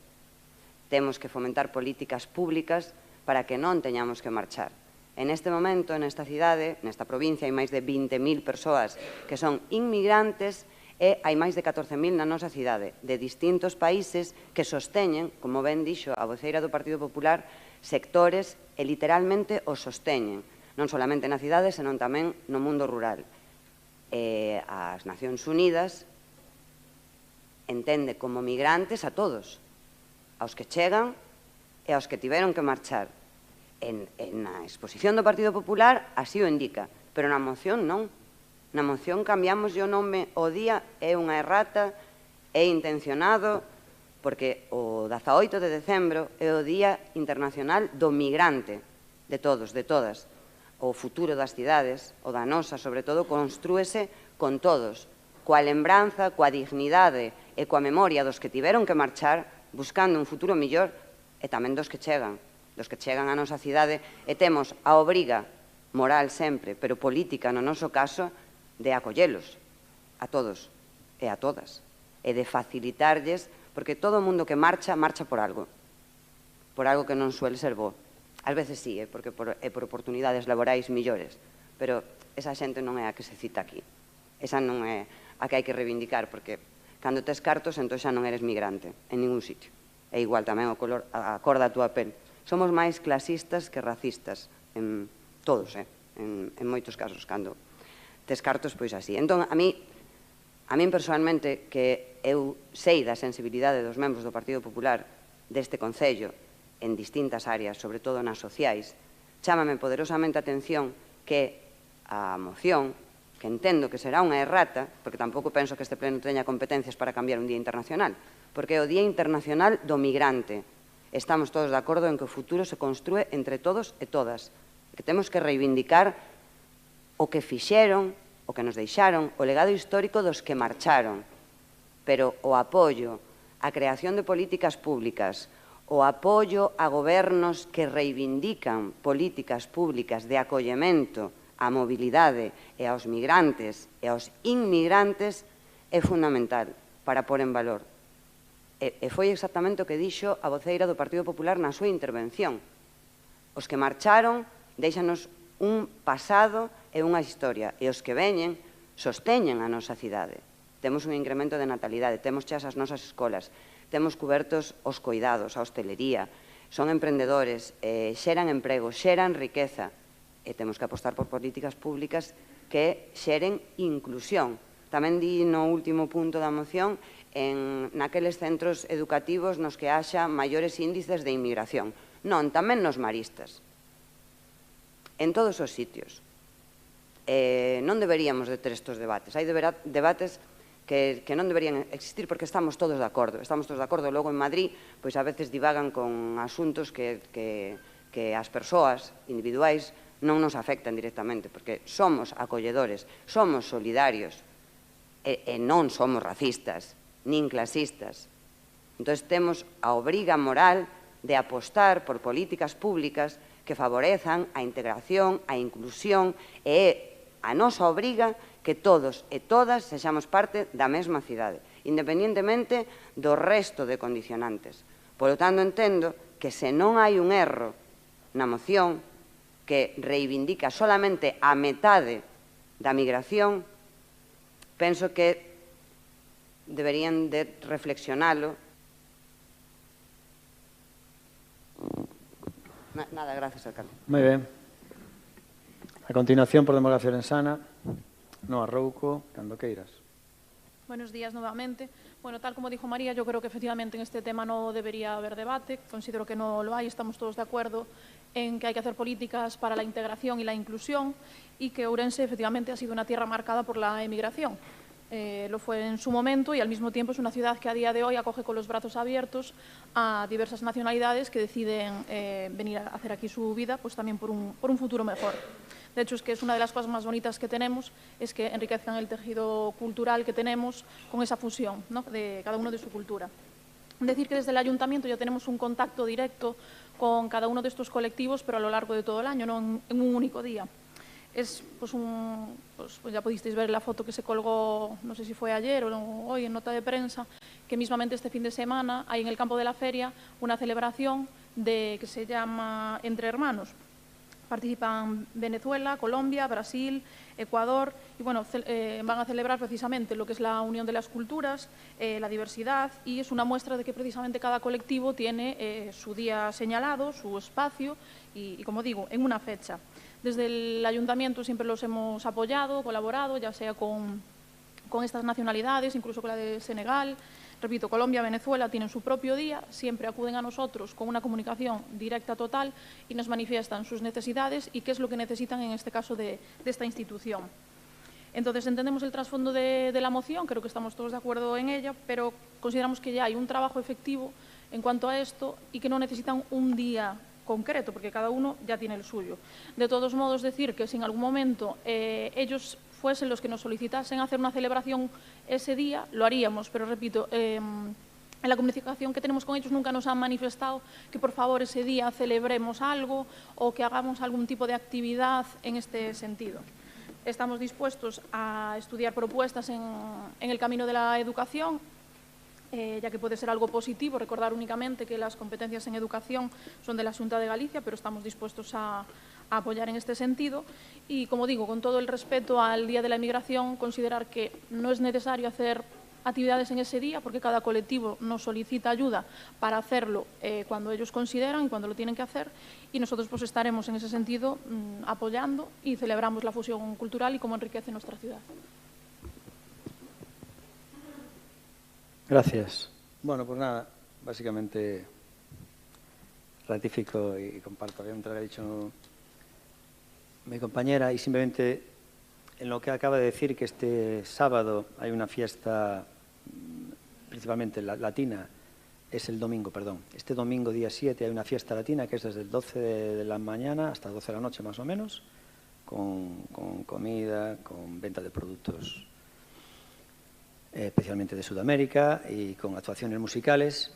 Temos que fomentar políticas públicas para que non teñamos que marchar. En este momento, nesta cidade, nesta provincia, hai máis de 20.000 persoas que son inmigrantes e hai máis de 14.000 na nosa cidade, de distintos países que sosteñen, como ben dixo a voceira do Partido Popular, sectores e literalmente os sosteñen, non solamente na cidade, senón tamén no mundo rural. As Nacións Unidas entende como migrantes a todos, aos que chegan e aos que tiveron que marchar. Na exposición do Partido Popular así o indica, pero na moción non. Na moción cambiamos o nome o día, é unha errata, é intencionado, porque o 18 de decembro é o Día Internacional do Migrante, de todos, de todas. O futuro das cidades, o da nosa, sobre todo, construese con todos, coa lembranza, coa dignidade e coa memoria dos que tiveron que marchar buscando un futuro mellor e tamén dos que chegan á nosa cidade, e temos a obriga moral sempre, pero política no noso caso, de acollelos a todos e a todas, e de facilitarlles, porque todo o mundo que marcha, marcha por algo que non suele ser bo. Ás veces sí, porque é por oportunidades laborais millores, pero esa xente non é a que se cita aquí. Esa non é a que hai que reivindicar, porque cando tes cartos, entón xa non eres migrante en ningún sitio. É igual tamén a cor da túa pel. Somos máis clasistas que racistas, en todos, en moitos casos, cando tes cartos, pois así. Entón, a min personalmente, que eu sei da sensibilidade dos membros do Partido Popular deste Concello en distintas áreas, sobre todo nas sociais, chámame poderosamente a atención que a moción, que entendo que será unha errata, porque tampouco penso que este pleno teña competencias para cambiar un Día Internacional, porque é o Día Internacional do Migrante. Estamos todos de acordo en que o futuro se construe entre todos e todas, que temos que reivindicar o que fixeron, o que nos deixaron, o legado histórico dos que marcharon, pero o apoio á creación de políticas públicas, o apoio a gobernos que reivindican políticas públicas de acollemento á mobilidade e aos migrantes e aos inmigrantes é fundamental para pôr en valor. E foi exactamente o que dixo a voceira do Partido Popular na súa intervención. Os que marcharon deixanos un pasado e unha historia, e os que veñen sosteñen a nosa cidade. Temos un incremento de natalidade, temos chas as nosas escolas, temos cubertos os coidados, a hostelería, son emprendedores, xeran emprego, xeran riqueza, e temos que apostar por políticas públicas que xeren inclusión. Tamén di no último punto da moción naqueles centros educativos nos que haxa maiores índices de inmigración. Non, tamén nos maristas. En todos os sitios. Non deberíamos de ter estes debates. Hai debates que non deberían existir porque estamos todos de acordo. Estamos todos de acordo. Logo en Madrid, pois a veces divagan con asuntos que as persoas individuais non nos afectan directamente, porque somos acolledores, somos solidarios, e non somos racistas, nin clasistas. Entón, temos a obriga moral de apostar por políticas públicas que favorezan a integración, a inclusión, e é a nosa obriga que todos e todas sexamos parte da mesma cidade, independentemente do resto de condicionantes. Por lo tanto, entendo que se non hai un erro na moción que reivindica solamente a metade da migración, penso que deberían de reflexionalo. Nada, gracias, alcalde. Moi ben. A continuación, por Democracia Orensana, Noa Rouco, cando queiras. Buenos días nuevamente. Bueno, tal como dijo María, yo creo que efectivamente en este tema no debería haber debate. Considero que no lo hay. Estamos todos de acuerdo en que hay que hacer políticas para la integración y la inclusión y que Ourense efectivamente ha sido una tierra marcada por la emigración. Lo fue en su momento y al mismo tiempo es una ciudad que a día de hoy acoge con los brazos abiertos a diversas nacionalidades que deciden venir a hacer aquí su vida, pues también por un futuro mejor. De hecho, es que es una de las cosas más bonitas que tenemos, es que enriquezcan el tejido cultural que tenemos con esa fusión, ¿no?, de cada uno de su cultura. Decir que desde el Ayuntamiento ya tenemos un contacto directo con cada uno de estos colectivos, pero a lo largo de todo el año, no en un único día. Es pues ya pudisteis ver la foto que se colgó, no sé si fue ayer o hoy en nota de prensa, que mismamente este fin de semana hay en el campo de la feria una celebración que se llama Entre Hermanos. Participan Venezuela, Colombia, Brasil, Ecuador y bueno, van a celebrar precisamente lo que es la unión de las culturas, la diversidad y es una muestra de que precisamente cada colectivo tiene su día señalado, su espacio y como digo, en una fecha. Desde el Ayuntamiento siempre los hemos apoyado, colaborado, ya sea con estas nacionalidades, incluso con la de Senegal. Repito, Colombia, Venezuela tienen su propio día, siempre acuden a nosotros con una comunicación directa total y nos manifiestan sus necesidades y qué es lo que necesitan en este caso de esta institución. Entonces, entendemos el trasfondo de la moción, creo que estamos todos de acuerdo en ella, pero consideramos que ya hay un trabajo efectivo en cuanto a esto y que no necesitan un día concreto, porque cada uno ya tiene el suyo. De todos modos, decir que si en algún momento ellos fuesen los que nos solicitasen hacer una celebración ese día, lo haríamos, pero repito, en la comunicación que tenemos con ellos nunca nos han manifestado que por favor ese día celebremos algo o que hagamos algún tipo de actividad en este sentido. Estamos dispuestos a estudiar propuestas en el camino de la educación, ya que puede ser algo positivo. Recordar únicamente que las competencias en educación son de la Xunta de Galicia, pero estamos dispuestos a apoyar en este sentido y, como digo, con todo el respeto al Día de la Inmigración, considerar que no es necesario hacer actividades en ese día porque cada colectivo nos solicita ayuda para hacerlo cuando ellos consideran y cuando lo tienen que hacer y nosotros pues estaremos en ese sentido apoyando y celebramos la fusión cultural y cómo enriquece nuestra ciudad. Gracias. Bueno, pues nada, básicamente ratifico y comparto obviamente lo que ha dicho mi compañera y simplemente en lo que acaba de decir que este sábado hay una fiesta principalmente latina, es el domingo, perdón. Este domingo, día 7, hay una fiesta latina que es desde el 12 de la mañana hasta 12 de la noche más o menos, con comida, con venta de productos especialmente de Sudamérica y con actuaciones musicales.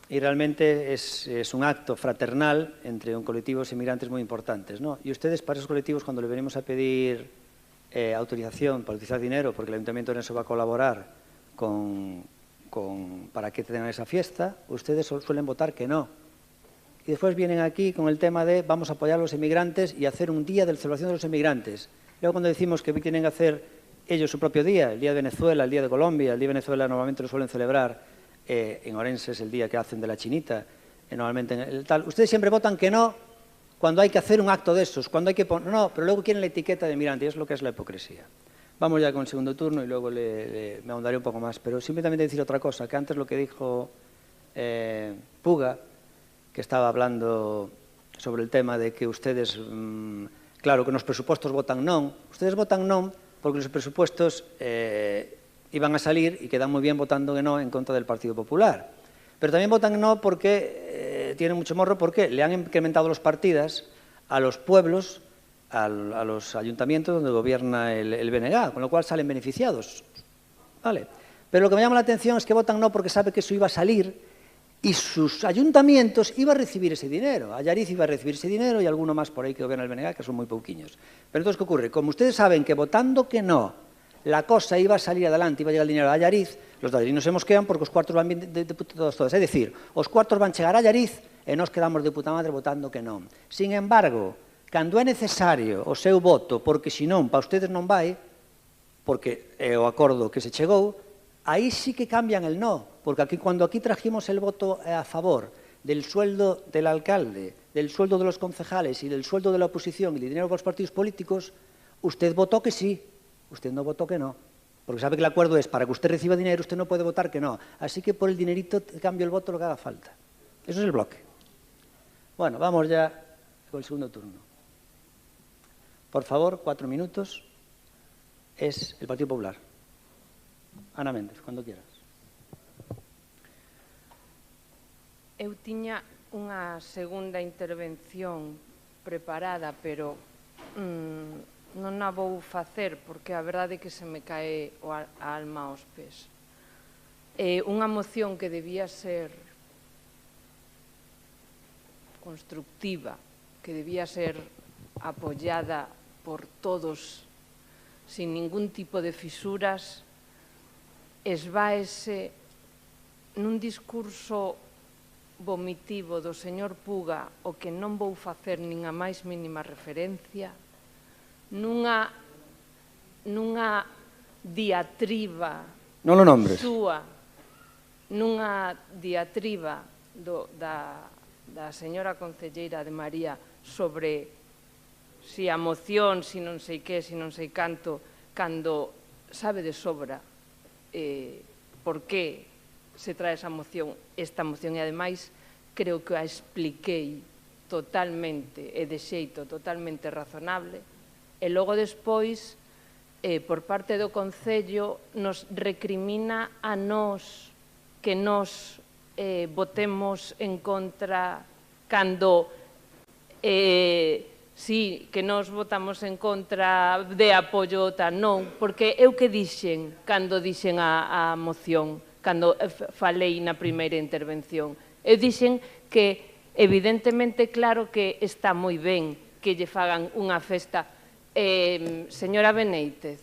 Y realmente es un acto fraternal entre un colectivos inmigrantes muy importantes, ¿no? Y ustedes, para esos colectivos, cuando le venimos a pedir autorización para utilizar dinero, porque el Ayuntamiento en eso va a colaborar para que tengan esa fiesta, ustedes suelen votar que no. Y después vienen aquí con el tema de vamos a apoyar a los inmigrantes y hacer un día de celebración de los inmigrantes. Luego cuando decimos que tienen que hacer ellos su propio día, el Día de Venezuela, el Día de Colombia, el Día de Venezuela normalmente lo suelen celebrar en Orense es el día que hacen de la chinita, normalmente en el tal. Ustedes siempre votan que no cuando hay que hacer un acto de esos, cuando hay que poner... No, pero luego quieren la etiqueta de inmigrante y es lo que es la hipocresía. Vamos ya con el segundo turno y luego me ahondaré un poco más. Pero simplemente decir otra cosa, que antes lo que dijo Puga, que estaba hablando sobre el tema de que ustedes, claro, que nos presupuestos votan non. Ustedes votan non porque los presupuestos iban a salir y quedan muy bien votando que no en contra del Partido Popular. Pero también votan no porque tienen mucho morro, porque le han incrementado las partidas a los pueblos, a los ayuntamientos donde gobierna el BNG, con lo cual salen beneficiados. ¿Vale? Pero lo que me llama la atención es que votan no porque sabe que eso iba a salir y sus ayuntamientos iban a recibir ese dinero. Allariz iba a recibir ese dinero y alguno más por ahí que gobierna el BNG, que son muy pouquiños. Pero entonces, ¿qué ocurre? Como ustedes saben que votando que no, la cosa iba a salir adelante, iba a llegar el dinero a Allariz, los de Allariz non se mosquean porque os cuartos van bien de todos. É dicir, os cuartos van chegar a Allariz e nos quedamos de puta madre votando que non. Sin embargo, cando é necesario o seu voto, porque senón para ustedes non vai, porque é o acordo que se chegou, aí sí que cambian el no, porque cuando aquí trajimos el voto a favor del sueldo del alcalde, del sueldo de los concejales y del sueldo de la oposición y del dinero para los partidos políticos, usted votó que sí. Usted no votó que no, porque sabe que el acuerdo es para que usted reciba dinero, usted no puede votar que no. Así que por el dinerito cambio el voto lo que haga falta. Eso es el bloque. Bueno, vamos ya con el segundo turno. Por favor, 4 minutos. Es el Partido Popular. Ana Méndez, cuando quieras. Eu tiña unha segunda intervención preparada, pero non a vou facer porque a verdade é que se me cae a alma aos pés. Unha moción que debía ser constructiva, que debía ser apoyada por todos sin ningún tipo de fisuras, esváese nun discurso vomitivo do señor Puga o que non vou facer nin a máis mínima referencia, nunha diatriba non lo nombres. súa, nunha diatriba da señora concelleira de María sobre si a moción, si non sei que, si non sei canto, cando sabe de sobra por que se trae esta moción, e ademais creo que a expliquei totalmente e de xeito totalmente razonable, e logo despois por parte do Concello nos recrimina a nós que nos votemos en contra cando sí, que nos votamos en contra de apoio tal, non, porque eu que dixen cando dixen a moción, cando falei na primeira intervención. Eu dixen que, evidentemente, claro que está moi ben que lle fagan unha festa. Señora Beneitez,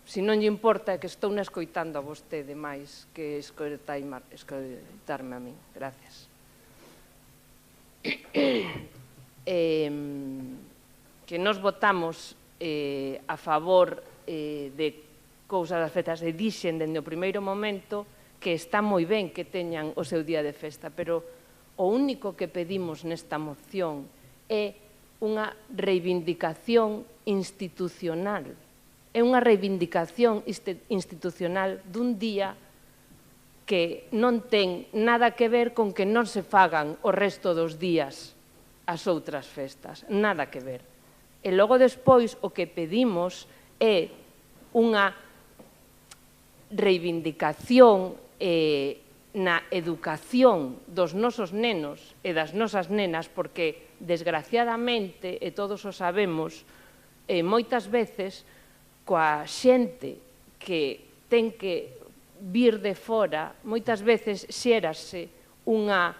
se non lle importa que estou na escoitando a vostede máis que escoitarme a min. Gracias. Que nos votamos a favor de cousas das festas e dixen dende o primeiro momento que está moi ben que teñan o seu día de festa, pero o único que pedimos nesta moción é unha reivindicación institucional. É unha reivindicación institucional dun día que non ten nada que ver con que non se fagan o resto dos días as outras festas, nada que ver. E logo despois o que pedimos é unha reivindicación na educación dos nosos nenos e das nosas nenas, porque, desgraciadamente, e todos o sabemos, moitas veces, coa xente que ten que vir de fora, moitas veces xérase unha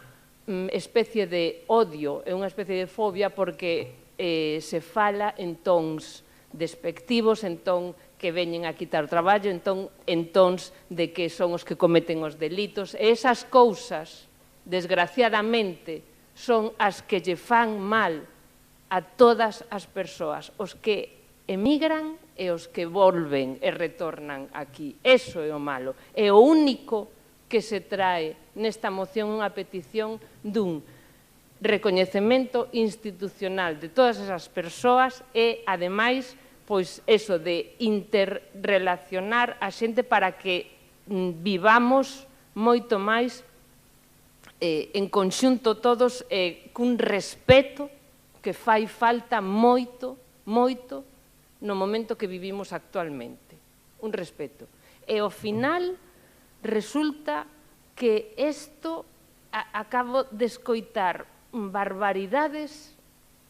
especie de odio e unha especie de fobia porque se fala en tons despectivos, en ton que veñen a quitar o traballo, en tons de que son os que cometen os delitos. E esas cousas, desgraciadamente, son as que lle fan mal a todas as persoas, os que emigran e os que volven e retornan aquí. Eso é o malo. É o único que se trae nesta moción unha petición dun recoñecemento institucional de todas esas persoas e, ademais, pois eso de interrelacionar a xente para que vivamos moito máis en conxunto todos cun respeto que fai falta moito, moito no momento que vivimos actualmente. Un respeto. E ao final resulta que isto acabo de escoitar barbaridades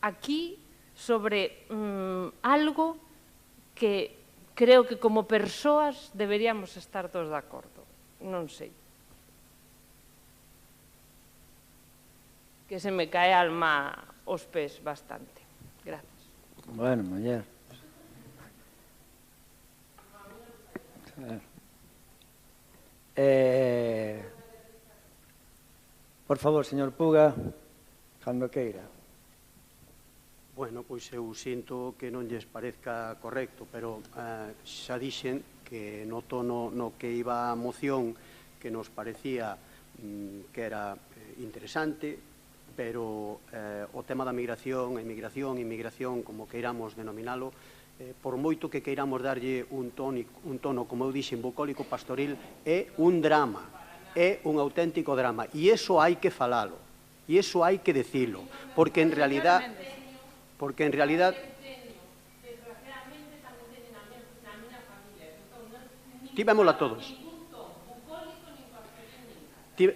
aquí sobre algo que creo que como persoas deberíamos estar todos de acordo. Non sei. Que se me cae a alma aos pés bastante. Gracias. Bueno, muller. Por favor, señor Puga, cando queira. Bueno, pois eu sinto que non lles parezca correcto, pero xa dixen que no tono no que iba a moción que nos parecía que era interesante, pero o tema da migración, inmigración, como queiramos denominalo, por moito que queiramos darlle un tono, como eu dixen, bucólico pastoril, é un drama, é un auténtico drama, e iso hai que falalo, e iso hai que decilo, porque en realidad... Tivémolo todos.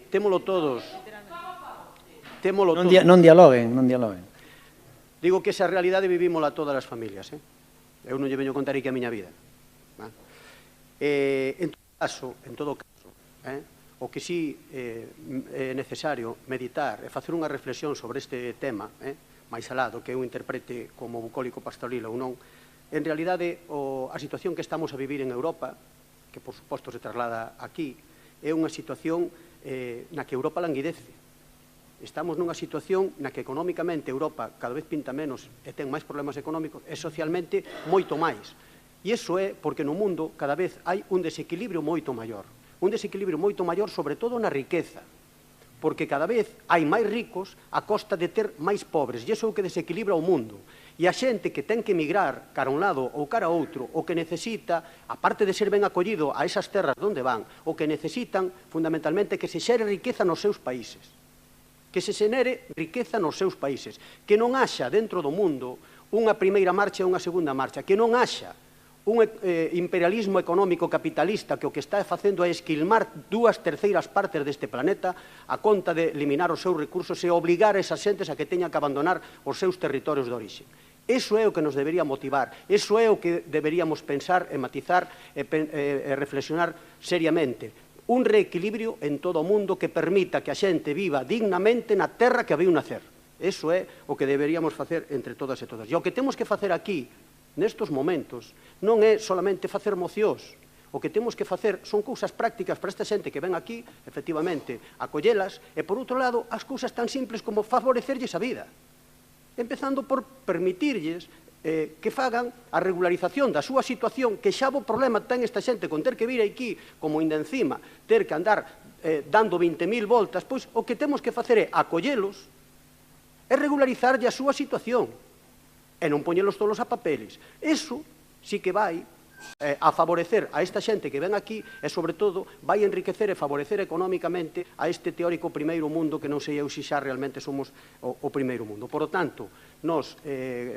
Témolo todos. Non dialoguen, non dialoguen. Digo que esa realidade vivímola todas as familias. Eu non lle veño contar aquí a miña vida. En todo caso, o que sí é necesario meditar e facer unha reflexión sobre este tema, máis alá do que eu interprete como bucólico pastoril ou non, en realidade a situación que estamos a vivir en Europa, que por suposto se traslada aquí, é unha situación na que Europa languidece. estamos nunha situación na que económicamente Europa cada vez pinta menos e ten máis problemas económicos e socialmente moito máis. E iso é porque no mundo cada vez hai un desequilibrio moito maior. Un desequilibrio moito maior, sobre todo na riqueza, porque cada vez hai máis ricos a costa de ter máis pobres, e iso é o que desequilibra o mundo. E a xente que ten que emigrar cara a un lado ou cara a outro, o que necesita, aparte de ser ben acollido a esas terras onde van, o que necesitan, fundamentalmente, que se xere riqueza nos seus países. Que se xenere riqueza nos seus países. Que non haxa dentro do mundo unha primeira marcha e unha segunda marcha. Que non haxa un imperialismo económico capitalista que o que está facendo é esquilmar 2/3 partes deste planeta a conta de eliminar os seus recursos e obligar a esas xentes a que teñan que abandonar os seus territorios de orixe. Iso é o que nos debería motivar, iso é o que deberíamos pensar e matizar e reflexionar seriamente. Un reequilibrio en todo o mundo que permita que a xente viva dignamente na terra que a viu nacer. Iso é o que deberíamos facer entre todas e todas. E o que temos que facer aquí, nestos momentos, non é solamente facer mocións. O que temos que facer son cousas prácticas para esta xente que ven aquí, efectivamente, acollelas, e, por outro lado, as cousas tan simples como favorecerlles a vida. Empezando por permitirlles que fagan a regularización da súa situación, que xa bo problema ten esta xente con ter que vir aquí, como ainda encima, ter que andar dando 20.000 voltas, pois o que temos que facer é acollelos e regularizarlle a súa situación e non poñelos todos a papeles. Iso sí que vai a favorecer a esta xente que ven aquí e, sobre todo, vai enriquecer e favorecer económicamente a este teórico primeiro mundo que non sei eu se xa realmente somos o primeiro mundo. Por lo tanto, nós,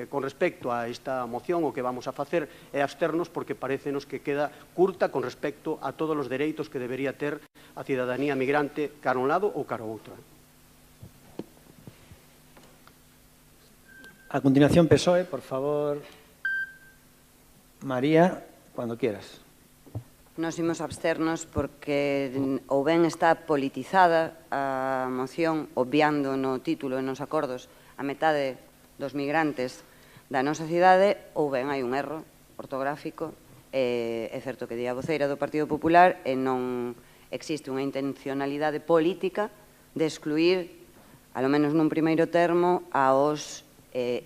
con respecto a esta moción, o que vamos a facer é absternos porque parecenos que queda curta con respecto a todos os dereitos que debería ter a cidadanía migrante cara a un lado ou cara a outro. A continuación, PSOE, por favor. María, cuando quieras. Nos imos absternos porque ou ben está politizada a moción, obviando no título e nos acordos a metade dos migrantes da nosa cidade, ou ben hai un erro ortográfico. É certo que di a voceira do Partido Popular e non existe unha intencionalidade política de excluir, alo menos nun primeiro termo, aos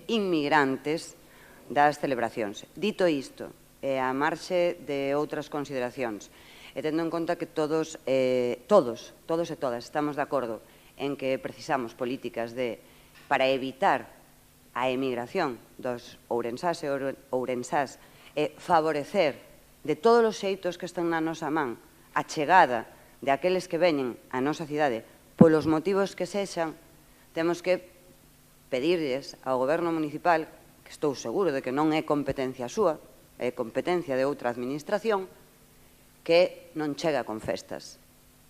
inmigrantes das celebracións. Dito isto, a marxe de outras consideracións, e tendo en conta que todos e todas estamos de acordo en que precisamos políticas para evitar a emigración dos ourensás e ourensás e favorecer de todos os xeitos que están na nosa man a chegada de aqueles que veñen á nosa cidade polos motivos que sexan, temos que pedirlles ao Goberno municipal, que estou seguro de que non é competencia súa, é competencia de outra administración, que non chega con festas.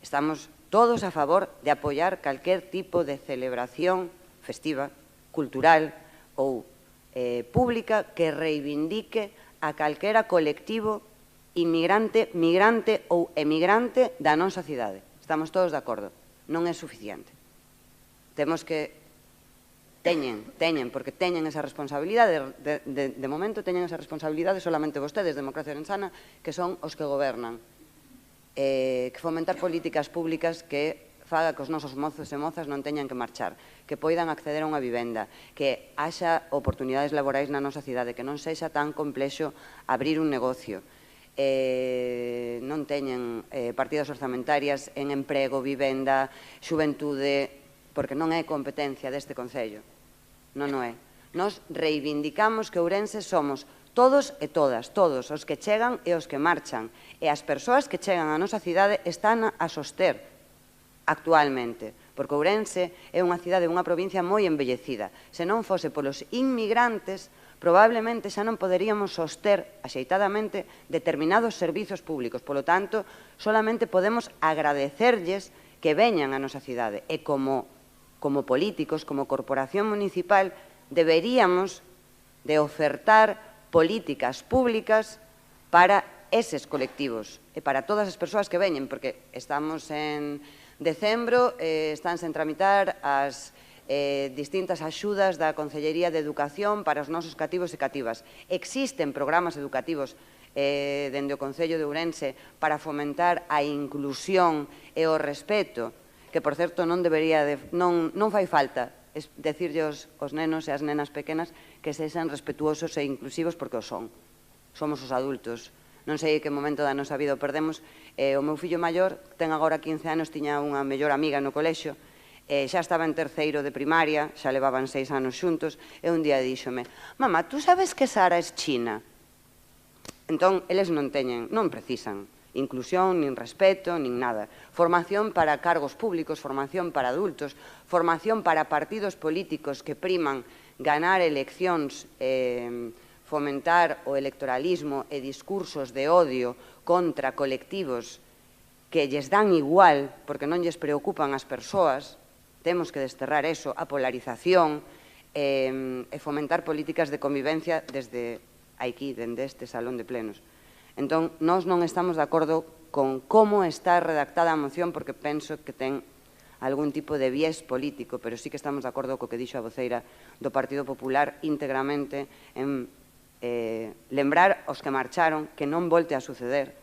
Estamos todos a favor de apoiar calquer tipo de celebración festiva, cultural ou pública que reivindique a calquera colectivo inmigrante, migrante ou emigrante da nosa cidade. Estamos todos de acordo. Non é suficiente. Temos que porque teñen esa responsabilidade, de momento teñen esa responsabilidade solamente vostedes, Democracia Ourensana, que son os que gobernan, que fomentar políticas públicas que faga que os nosos mozos e mozas non teñan que marchar, que poidan acceder a unha vivenda, que haxa oportunidades laborais na nosa cidade, que non sexa tan complexo abrir un negocio, non teñen partidas orzamentarias en emprego, vivenda, xuventude, porque non é competencia deste Concello. Non o é. Nos reivindicamos que Ourense somos todos e todas, todos os que chegan e os que marchan. E as persoas que chegan á nosa cidade están a soster actualmente, porque Ourense é unha cidade, unha provincia moi envellecida. Se non fose polos inmigrantes, probablemente xa non poderíamos soster axeitadamente determinados servizos públicos. Polo tanto, solamente podemos agradecerlles que veñan á nosa cidade. E como políticos, como corporación municipal, deberíamos de ofertar políticas públicas para eses colectivos e para todas as persoas que veñen, porque estamos en decembro, estánse en tramitar as distintas axudas da Concellería de Educación para os nosos cativos e cativas. Existen programas educativos dende o Concello de Ourense para fomentar a inclusión e o respeto que, por certo, non fai falta decirlle aos nenos e as nenas pequenas que sexan respetuosos e inclusivos porque o son. Somos os adultos. Non sei que momento da nosa vida o perdemos. O meu fillo maior ten agora 15 anos, tiña unha mellor amiga no colexio, xa estaba en terceiro de primaria, xa levaban 6 anos xuntos, e un día díxome: mamá, tú sabes que Sara é china? Entón, eles non precisan inclusión, nin respeto, nin nada. Formación para cargos públicos, formación para adultos, formación para partidos políticos que priman ganar eleccións, fomentar o electoralismo e discursos de odio contra colectivos que lles dan igual porque non lles preocupan as persoas. Temos que desterrar eso, a polarización, e fomentar políticas de convivencia desde aquí, dende este salón de plenos. Entón, nós non estamos de acordo con como está redactada a moción porque penso que ten algún tipo de viés político, pero sí que estamos de acordo co que dixo a voceira do Partido Popular íntegramente en lembrar aos que marcharon que non volte a suceder,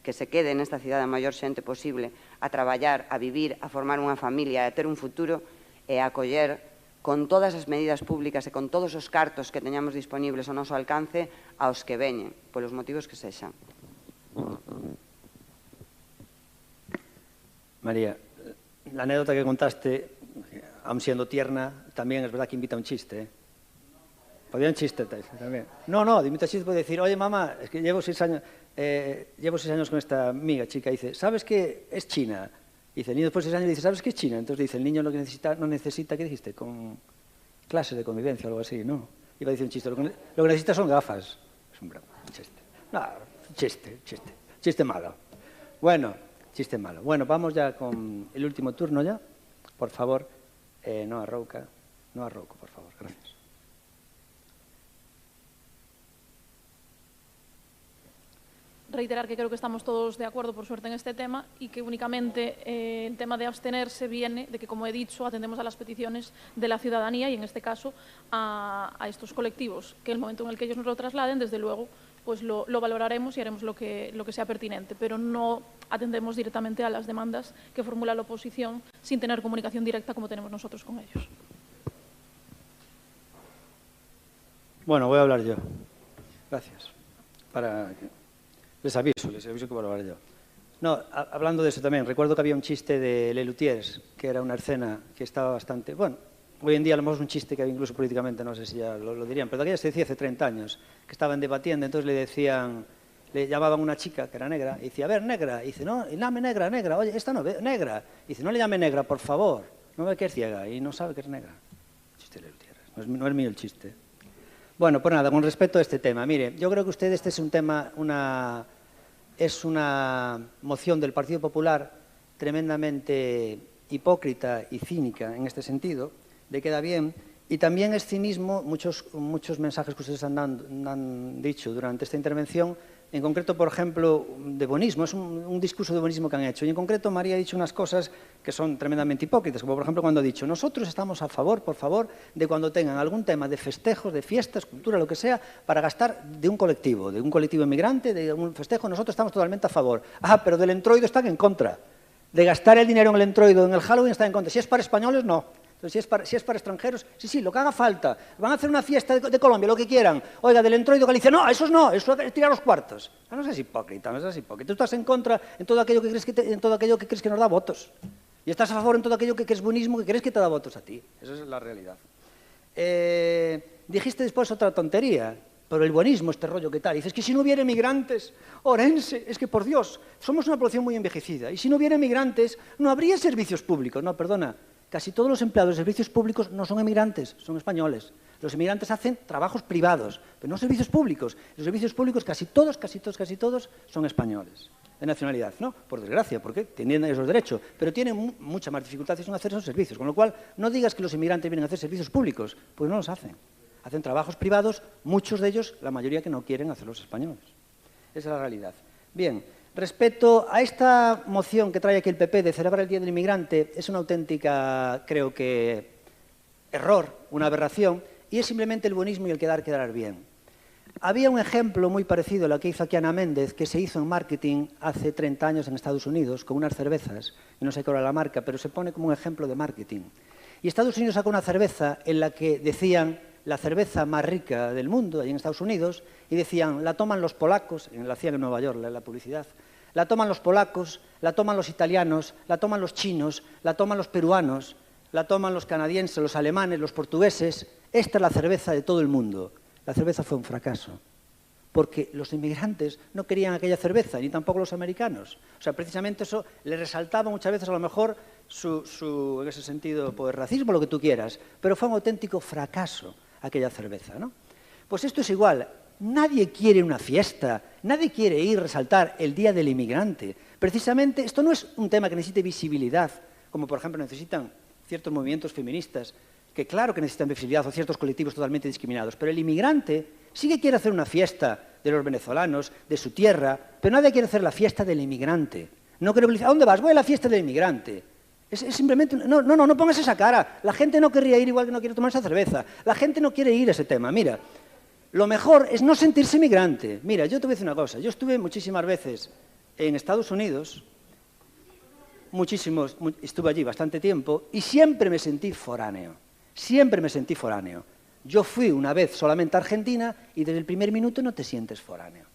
que se quede nesta cidade a maior xente posible a traballar, a vivir, a formar unha familia, a ter un futuro e a acoller con todas as medidas públicas e con todos os cartos que teñamos disponibles ao noso alcance aos que veñen, polos motivos que sexan. María, la anécdota que contaste, aun siendo tierna, tamén es verdad que invita a un chiste, Podría un chiste tamén. No, invita a chiste puede decir, oye, mamá, es que llevo 6 años con esta amiga chica, y dice, ¿sabes que es China? Dice, el niño después de 6 años dice, ¿sabes qué es China? Entonces dice, el niño lo que no necesita, ¿qué dijiste? Con clases de convivencia o algo así, ¿no? Iba a decir un chiste, lo que necesita son gafas. Es un broma, un chiste. No, chiste malo. Bueno, chiste malo. Bueno, vamos ya con el último turno ya. Por favor, no a Rouco, por favor, gracias. Reiterar que creo que estamos todos de acuerdo, por suerte, en este tema y que únicamente el tema de abstenerse viene de que, como he dicho, atendemos a las peticiones de la ciudadanía y, en este caso, a estos colectivos, que el momento en el que ellos nos lo trasladen, desde luego, pues lo valoraremos y haremos lo que sea pertinente, pero no atendemos directamente a las demandas que formula la oposición sin tener comunicación directa como tenemos nosotros con ellos. Bueno, voy a hablar yo. Gracias. Les aviso que voy a hablar yo. No, hablando de eso también, recuerdo que había un chiste de Lelutiers, que era una escena que estaba bastante... Bueno, hoy en día a lo mejor es un chiste que incluso políticamente, no sé si ya lo dirían, pero aquella se decía hace 30 años, que estaban debatiendo, entonces le llamaban a una chica que era negra, y decía, a ver, negra, y dice, no, llame negra, oye, esta no ve, negra, y dice, no le llame negra, por favor, no ve que es ciega y no sabe que es negra. Chiste de Lelutiers, no es mío el chiste. Bueno, pues nada, con respecto a este tema, mire, yo creo que este es un tema, es una moción del Partido Popular tremendamente hipócrita y cínica en este sentido, de queda bien, y también es cinismo muchos mensajes que ustedes han dicho durante esta intervención, en concreto, por ejemplo, de bonismo, es un discurso de bonismo que han hecho, y en concreto María ha dicho unas cosas que son tremendamente hipócritas, como por ejemplo cuando ha dicho, nosotros estamos a favor, por favor, de cuando tengan algún tema de festejos, de fiestas, cultura, lo que sea, para gastar de un colectivo inmigrante, de un festejo, nosotros estamos totalmente a favor. Ah, pero del entroido están en contra. De gastar el dinero en el entroido, en el Halloween, están en contra. Si es para españoles, no. Entonces, si es para extranjeros, sí, lo que haga falta. Van a hacer una fiesta de Colombia, lo que quieran. Oiga, del entroido Galicia, no, eso es tirar los cuartos. No seas hipócrita, Tú estás en contra en todo aquello que crees que nos da votos. Y estás a favor en todo aquello que es buenismo, que crees que te da votos a ti. Esa es la realidad. Dijiste después otra tontería, pero el buenismo, este rollo que tal. Dices que si no hubiera emigrantes, Orense, es que por Dios, somos una población muy envejecida. Y si no hubiera emigrantes, no habría servicios públicos. No, perdona. Casi todos los empleados de servicios públicos no son emigrantes, son españoles. Los emigrantes hacen trabajos privados, pero no servicios públicos. Los servicios públicos casi todos son españoles, de nacionalidad, ¿no? Por desgracia, porque tienen esos derechos, pero tienen mucha más dificultad en hacer esos servicios. Con lo cual, no digas que los emigrantes vienen a hacer servicios públicos, pues no los hacen. Hacen trabajos privados, muchos de ellos, la mayoría que no quieren hacer los españoles. Esa es la realidad. Bien. Respecto a esta moción que trae aquí el PP de celebrar el Día del Inmigrante, es una auténtica, creo que, error, una aberración, y es simplemente el buenismo y el quedar bien. Había un ejemplo muy parecido a lo que hizo aquí Ana Méndez, que se hizo en marketing hace 30 años en Estados Unidos, con unas cervezas, y no sé cuál era la marca, pero se pone como un ejemplo de marketing. Y Estados Unidos sacó una cerveza en la que decían la cerveza más rica del mundo, allí en Estados Unidos, y decían, la toman los polacos, la hacían en Nueva York, la publicidad, la toman los polacos, la toman los italianos, la toman los chinos, la toman los peruanos, la toman los canadienses, los alemanes, los portugueses. Esta es la cerveza de todo el mundo. La cerveza fue un fracaso, porque los inmigrantes no querían aquella cerveza, ni tampoco los americanos. O sea, precisamente eso le resaltaba muchas veces a lo mejor en ese sentido, pues racismo, lo que tú quieras, pero fue un auténtico fracaso aquella cerveza, ¿no? Pues esto es igual. Nadie quiere una fiesta, nadie quiere ir a resaltar el Día del Inmigrante. Precisamente, esto no es un tema que necesite visibilidad, como por ejemplo necesitan ciertos movimientos feministas, que claro que necesitan visibilidad, o ciertos colectivos totalmente discriminados, pero el inmigrante sí que quiere hacer una fiesta de los venezolanos, de su tierra, pero nadie quiere hacer la fiesta del inmigrante. No creo que ¿a dónde vas? Voy a la fiesta del inmigrante. Es simplemente, no pongas esa cara. La gente no querría ir igual que no quiere tomar esa cerveza. La gente no quiere ir a ese tema. Mira, lo mejor es no sentirse inmigrante. Mira, yo te voy a decir una cosa. Yo estuve muchísimas veces en Estados Unidos, estuve allí bastante tiempo, y siempre me sentí foráneo. Siempre me sentí foráneo. Yo fui una vez solamente a Argentina y desde el primer minuto no te sientes foráneo.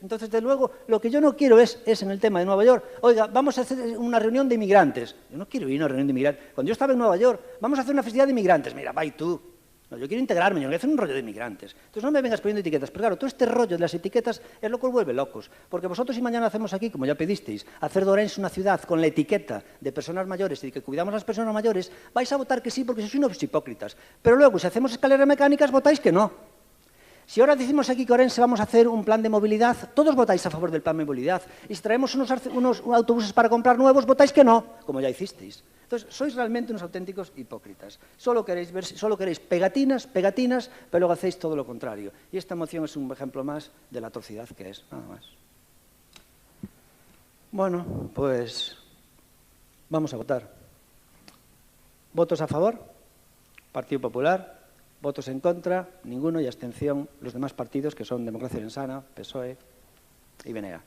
Entonces, de luego, lo que yo no quiero es en el tema de Nueva York, oiga, vamos a hacer una reunión de inmigrantes. Yo no quiero ir a una reunión de inmigrantes. Cuando yo estaba en Nueva York, vamos a hacer una festividad de inmigrantes. Mira, va y tú. No, yo quiero integrarme, yo no quiero hacer un rollo de inmigrantes. Entonces no me vengas poniendo etiquetas. Pero claro, todo este rollo de las etiquetas es lo que os vuelve locos. Porque vosotros si mañana hacemos aquí, como ya pedisteis, hacer de Ourense una ciudad con la etiqueta de personas mayores y de que cuidamos a las personas mayores, vais a votar que sí porque sois unos hipócritas. Pero luego, si hacemos escaleras mecánicas, votáis que no. Si ahora decimos aquí que Ourense vamos a hacer un plan de movilidad, todos votáis a favor del plan de movilidad. Y si traemos unos autobuses para comprar nuevos, votáis que no, como ya hicisteis. Entonces, sois realmente unos auténticos hipócritas. Solo queréis pegatinas, pero luego hacéis todo lo contrario. Y esta moción es un ejemplo más de la atrocidad que es, nada más. Bueno, pues vamos a votar. ¿Votos a favor? Partido Popular. ¿Votos en contra? Ninguno, y abstención los demás partidos, que son Democracia Ourençana, PSOE y BNG.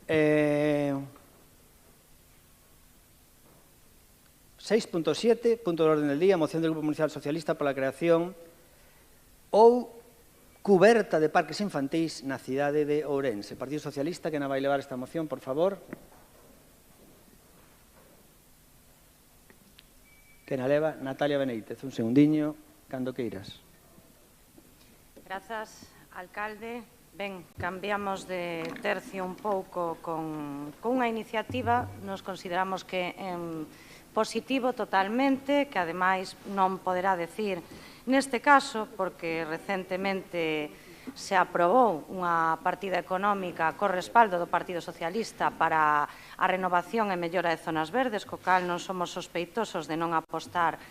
6.7, punto del orden del día, moción del Grupo Municipal Socialista para a creación ou cuberta de parques infantís na cidade de Ourense. Partido Socialista, que non vai levar esta moción, por favor. Que na leva Natalia Benítez. Un segundiño, cando queiras. Grazas, alcalde. Ben, cambiamos de tercio un pouco con unha iniciativa. Nos consideramos que en positivo totalmente, que ademais non poderá decir neste caso, porque recentemente se aprobou unha partida económica co respaldo do Partido Socialista para a renovación e mellora de zonas verdes, co cal non somos sospeitosos de non apostar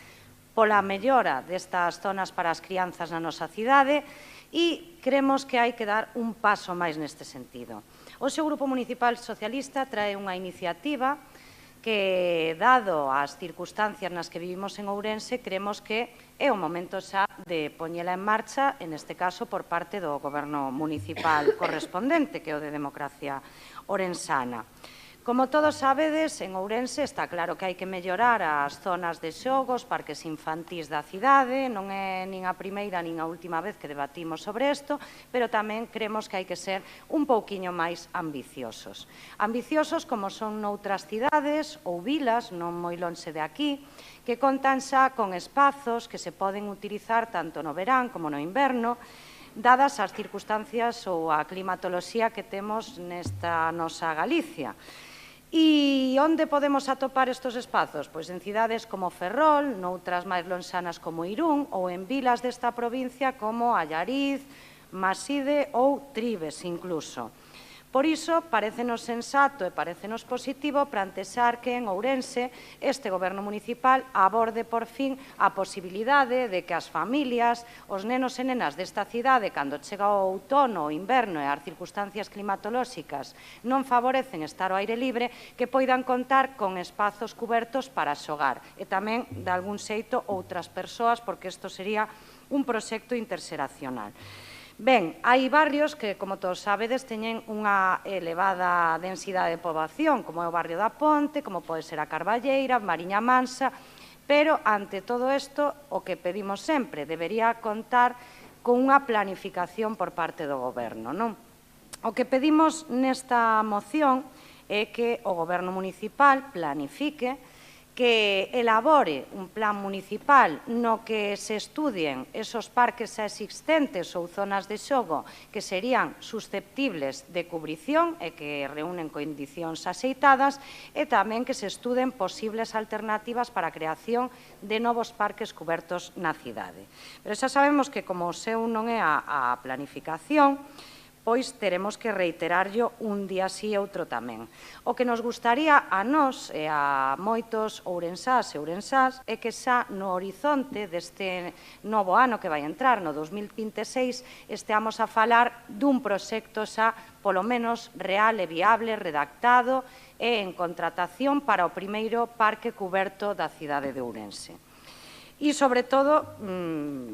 pola mellora destas zonas para as crianzas na nosa cidade e creemos que hai que dar un paso máis neste sentido. O seu Grupo Municipal Socialista trae unha iniciativa que, dado as circunstancias nas que vivimos en Ourense, creemos que é o momento xa de poñela en marcha, en este caso por parte do Goberno Municipal correspondente, que é o de Democracia Ourensana. Como todos sabedes, en Ourense está claro que hai que mellorar as zonas de xogos, parques infantís da cidade, non é nin a primeira nin a última vez que debatimos sobre isto, pero tamén creemos que hai que ser un pouquiño máis ambiciosos. Ambiciosos como son noutras cidades ou vilas, non moi lonxe de aquí, que contan xa con espazos que se poden utilizar tanto no verán como no inverno, dadas as circunstancias ou a climatoloxía que temos nesta nosa Galicia. E onde podemos atopar estes espazos? Pois en cidades como Ferrol, noutras máis lonxanas como Irún, ou en vilas desta provincia como Allariz, Maside ou Tribes incluso. Por iso, parecenos sensato e parecenos positivo plantexar que en Ourense este goberno municipal aborde por fin a posibilidade de que as familias, os nenos e nenas desta cidade, cando chega o outono, o inverno e as circunstancias climatolóxicas non favorecen estar ao aire libre, que poidan contar con espazos cubertos para xogar e tamén, de algún xeito, outras persoas, porque isto sería un proxecto interxeracional. Ben, hai barrios que, como todos sabedes, teñen unha elevada densidade de poboación, como é o barrio da Ponte, como pode ser a Carballeira, Mariña Mansa, pero, ante todo isto, o que pedimos sempre debería contar con unha planificación por parte do Goberno, non? O que pedimos nesta moción é que o Goberno municipal planifique, que elabore un plan municipal no que se estudien esos parques xa existentes ou zonas de xogo que serían susceptibles de cubrición e que reúnen condicións axeitadas e tamén que se estuden posibles alternativas para a creación de novos parques cubertos na cidade. Pero xa sabemos que como o seu non é a planificación, pois teremos que reiterarlo un día sí e outro tamén. O que nos gustaría a nós e a moitos ourensás e ourensás é que xa no horizonte deste novo ano que vai entrar, no 2026, esteamos a falar dun proxecto xa polo menos real e viable, redactado e en contratación para o primeiro parque cuberto da cidade de Ourense. E, sobre todo,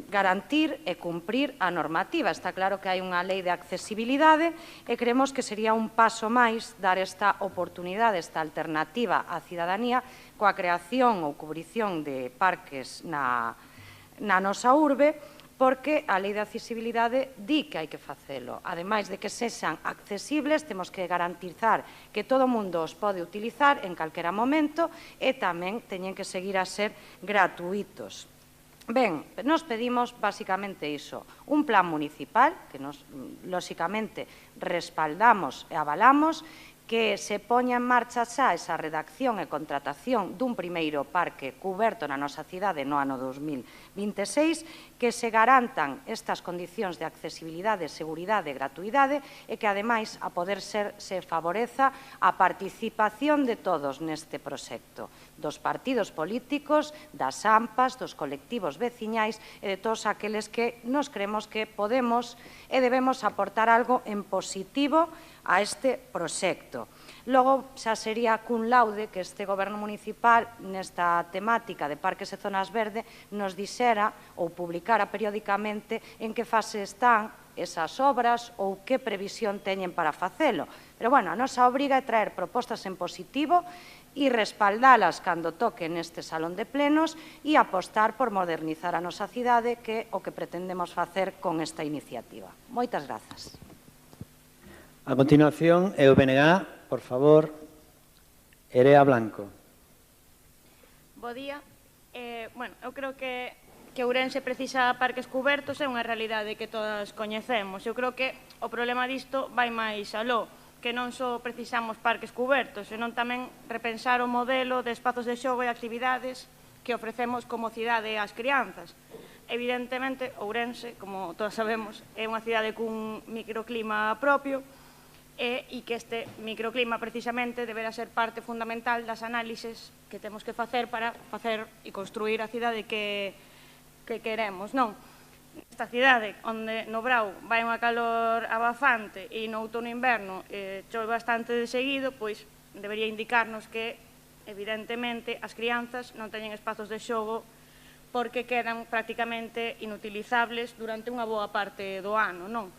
garantir e cumprir a normativa. Está claro que hai unha lei de accesibilidade e creemos que sería un paso máis dar esta oportunidade, esta alternativa á cidadanía coa creación ou cubrición de parques na nosa urbe, porque a lei de accesibilidade di que hai que facelo. Ademais de que sexan accesibles, temos que garantizar que todo o mundo os pode utilizar en calquera momento e tamén teñen que seguir a ser gratuitos. Ben, nos pedimos basicamente iso, un plan municipal, que nos, lóxicamente, respaldamos e avalamos, que se poña en marcha xa esa redacción e contratación dun primeiro parque cuberto na nosa cidade no ano 2026, que se garantan estas condicións de accesibilidade, seguridade e gratuidade e que, ademais, a poder ser, se favoreza a participación de todos neste proxecto, dos partidos políticos, das AMPAs, dos colectivos veciñais e de todos aqueles que nos creemos que podemos e debemos aportar algo en positivo a este proxecto. Logo, xa sería cun laude que este goberno municipal nesta temática de parques e zonas verdes nos dixera ou publicara periódicamente en que fase están esas obras ou que previsión teñen para facelo. Pero, bueno, a nosa obriga é traer propostas en positivo e respaldalas cando toque neste salón de plenos e apostar por modernizar a nosa cidade, que é o que pretendemos facer con esta iniciativa. Moitas grazas. A continuación, o BNG, por favor, Erea Blanco. Bo día. Bueno, eu creo que Ourense precisa parques cubertos, é unha realidade que todas coñecemos. Eu creo que o problema disto vai máis aló, que non só precisamos parques cubertos, senón tamén repensar o modelo de espazos de xogo e actividades que ofrecemos como cidade ás crianzas. Evidentemente, Ourense, como todas sabemos, é unha cidade cun microclima propio, e que este microclima precisamente deberá ser parte fundamental das análises que temos que facer para facer e construir a cidade que queremos, non? Esta cidade onde no Brau vai unha calor abafante e no outono e inverno chove bastante de seguido, pois debería indicarnos que evidentemente as crianzas non teñen espazos de xogo porque quedan prácticamente inutilizables durante unha boa parte do ano, non?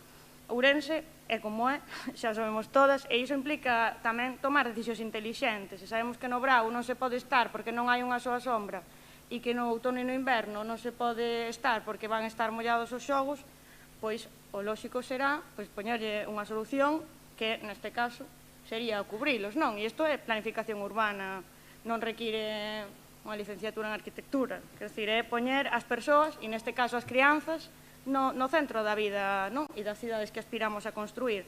Ourense é como é, xa sabemos todas, e iso implica tamén tomar decisións intelixentes. E sabemos que no Brau non se pode estar porque non hai unha soa sombra e que no outono e no inverno non se pode estar porque van estar mollados os xogos, pois o lóxico será poñerlle unha solución que, neste caso, sería cubrilos, non? E isto é planificación urbana, non require unha licenciatura en arquitectura. Quer dizer, é poñer as persoas, e neste caso as crianzas, no centro da vida e das cidades que aspiramos a construir.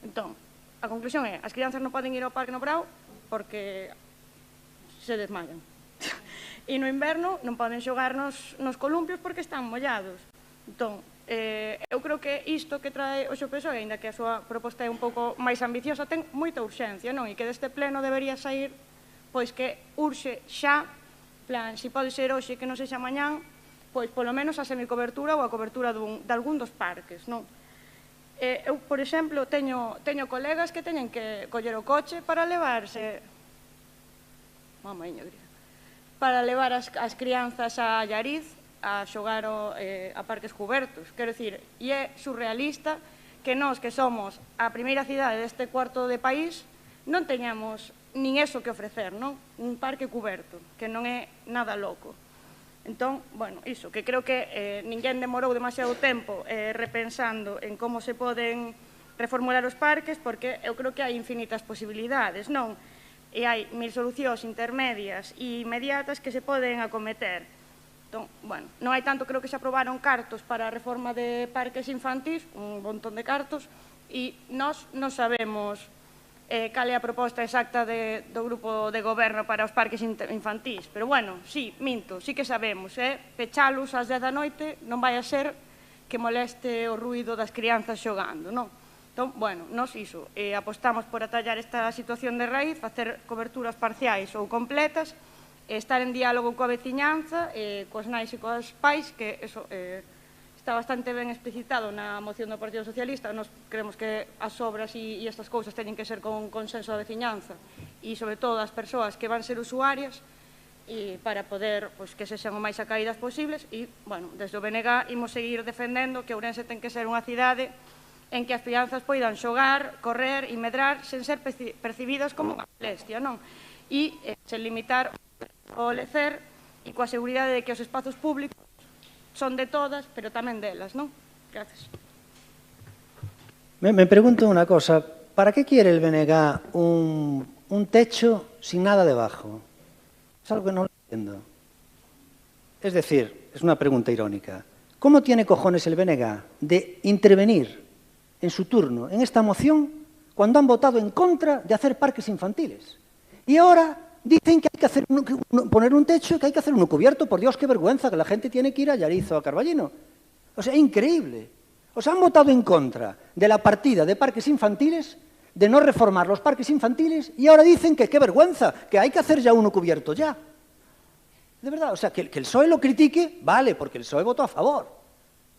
Entón, a conclusión é, as crianzas non poden ir ao Parque no Brau porque se desmayan. E no inverno non poden xogar nos columpios porque están mollados. Entón, Eu creo que isto que trae o PSOE, aínda que a súa proposta é un pouco máis ambiciosa, ten moita urxencia, non? E que deste pleno debería sair, pois que urxe xa, plan, se pode ser hoxe que non sexa mañán, pois polo menos a semicobertura ou a cobertura de algún dos parques, non? Eu, por exemplo, teño colegas que teñen que coller o coche para levarse para levar as crianzas a Allariz a xogar a parques cubertos. Quero dicir, e é surrealista que nós, que somos a primeira cidade deste cuarto de país, non teñamos nin eso que ofrecer, non? Un parque cuberto, que non é nada loco. Entón, bueno, iso, que creo que ninguén demorou demasiado tempo repensando en como se poden reformular os parques, porque eu creo que hai infinitas posibilidades, non? E hai mil solucións intermedias e inmediatas que se poden acometer. Entón, bueno, non hai tanto, creo que se aprobaron cartos para a reforma de parques infantís, un montón de cartos, e nós non sabemos cal é a proposta exacta do grupo de goberno para os parques infantís. Pero, bueno, sí, minto, sí que sabemos, pechalos ás 10 da noite non vai a ser que moleste o ruído das crianzas xogando, non? Entón, bueno, nós iso, apostamos por atallar esta situación de raíz, facer coberturas parciais ou completas, estar en diálogo coa veciñanza, coas nais e coas pais, que eso está bastante ben explicitado na moción do Partido Socialista. Nos creemos que as obras e estas cousas teñen que ser con consenso da veciñanza e, sobre todo, das persoas que van ser usuarias para poder que sexan o máis acaídas posibles. E, bueno, desde o BNG imos seguir defendendo que Ourense ten que ser unha cidade en que as crianzas poidan xogar, correr e medrar sen ser percibidas como unha molestia, non? E sen limitar o lecer e coa seguridade de que os espazos públicos son de todas, pero tamén delas, non? Gracias. Me pregunto una cosa, ¿para qué quiere el BNG un techo sin nada debajo? Es algo que no lo entiendo. Es decir, es una pregunta irónica, ¿cómo tiene cojones el BNG de intervenir en su turno en esta moción cuando han votado en contra de hacer parques infantiles? Y ahora dicen que hay que hacer poner un techo y que hay que hacer uno cubierto. Por Dios, qué vergüenza, que la gente tiene que ir a Allariz o a Carballino. O sea, increíble. O sea, han votado en contra de la partida de parques infantiles, de no reformar los parques infantiles, y ahora dicen que qué vergüenza, que hay que hacer ya uno cubierto ya. De verdad, o sea, que el PSOE lo critique, vale, porque el PSOE votó a favor.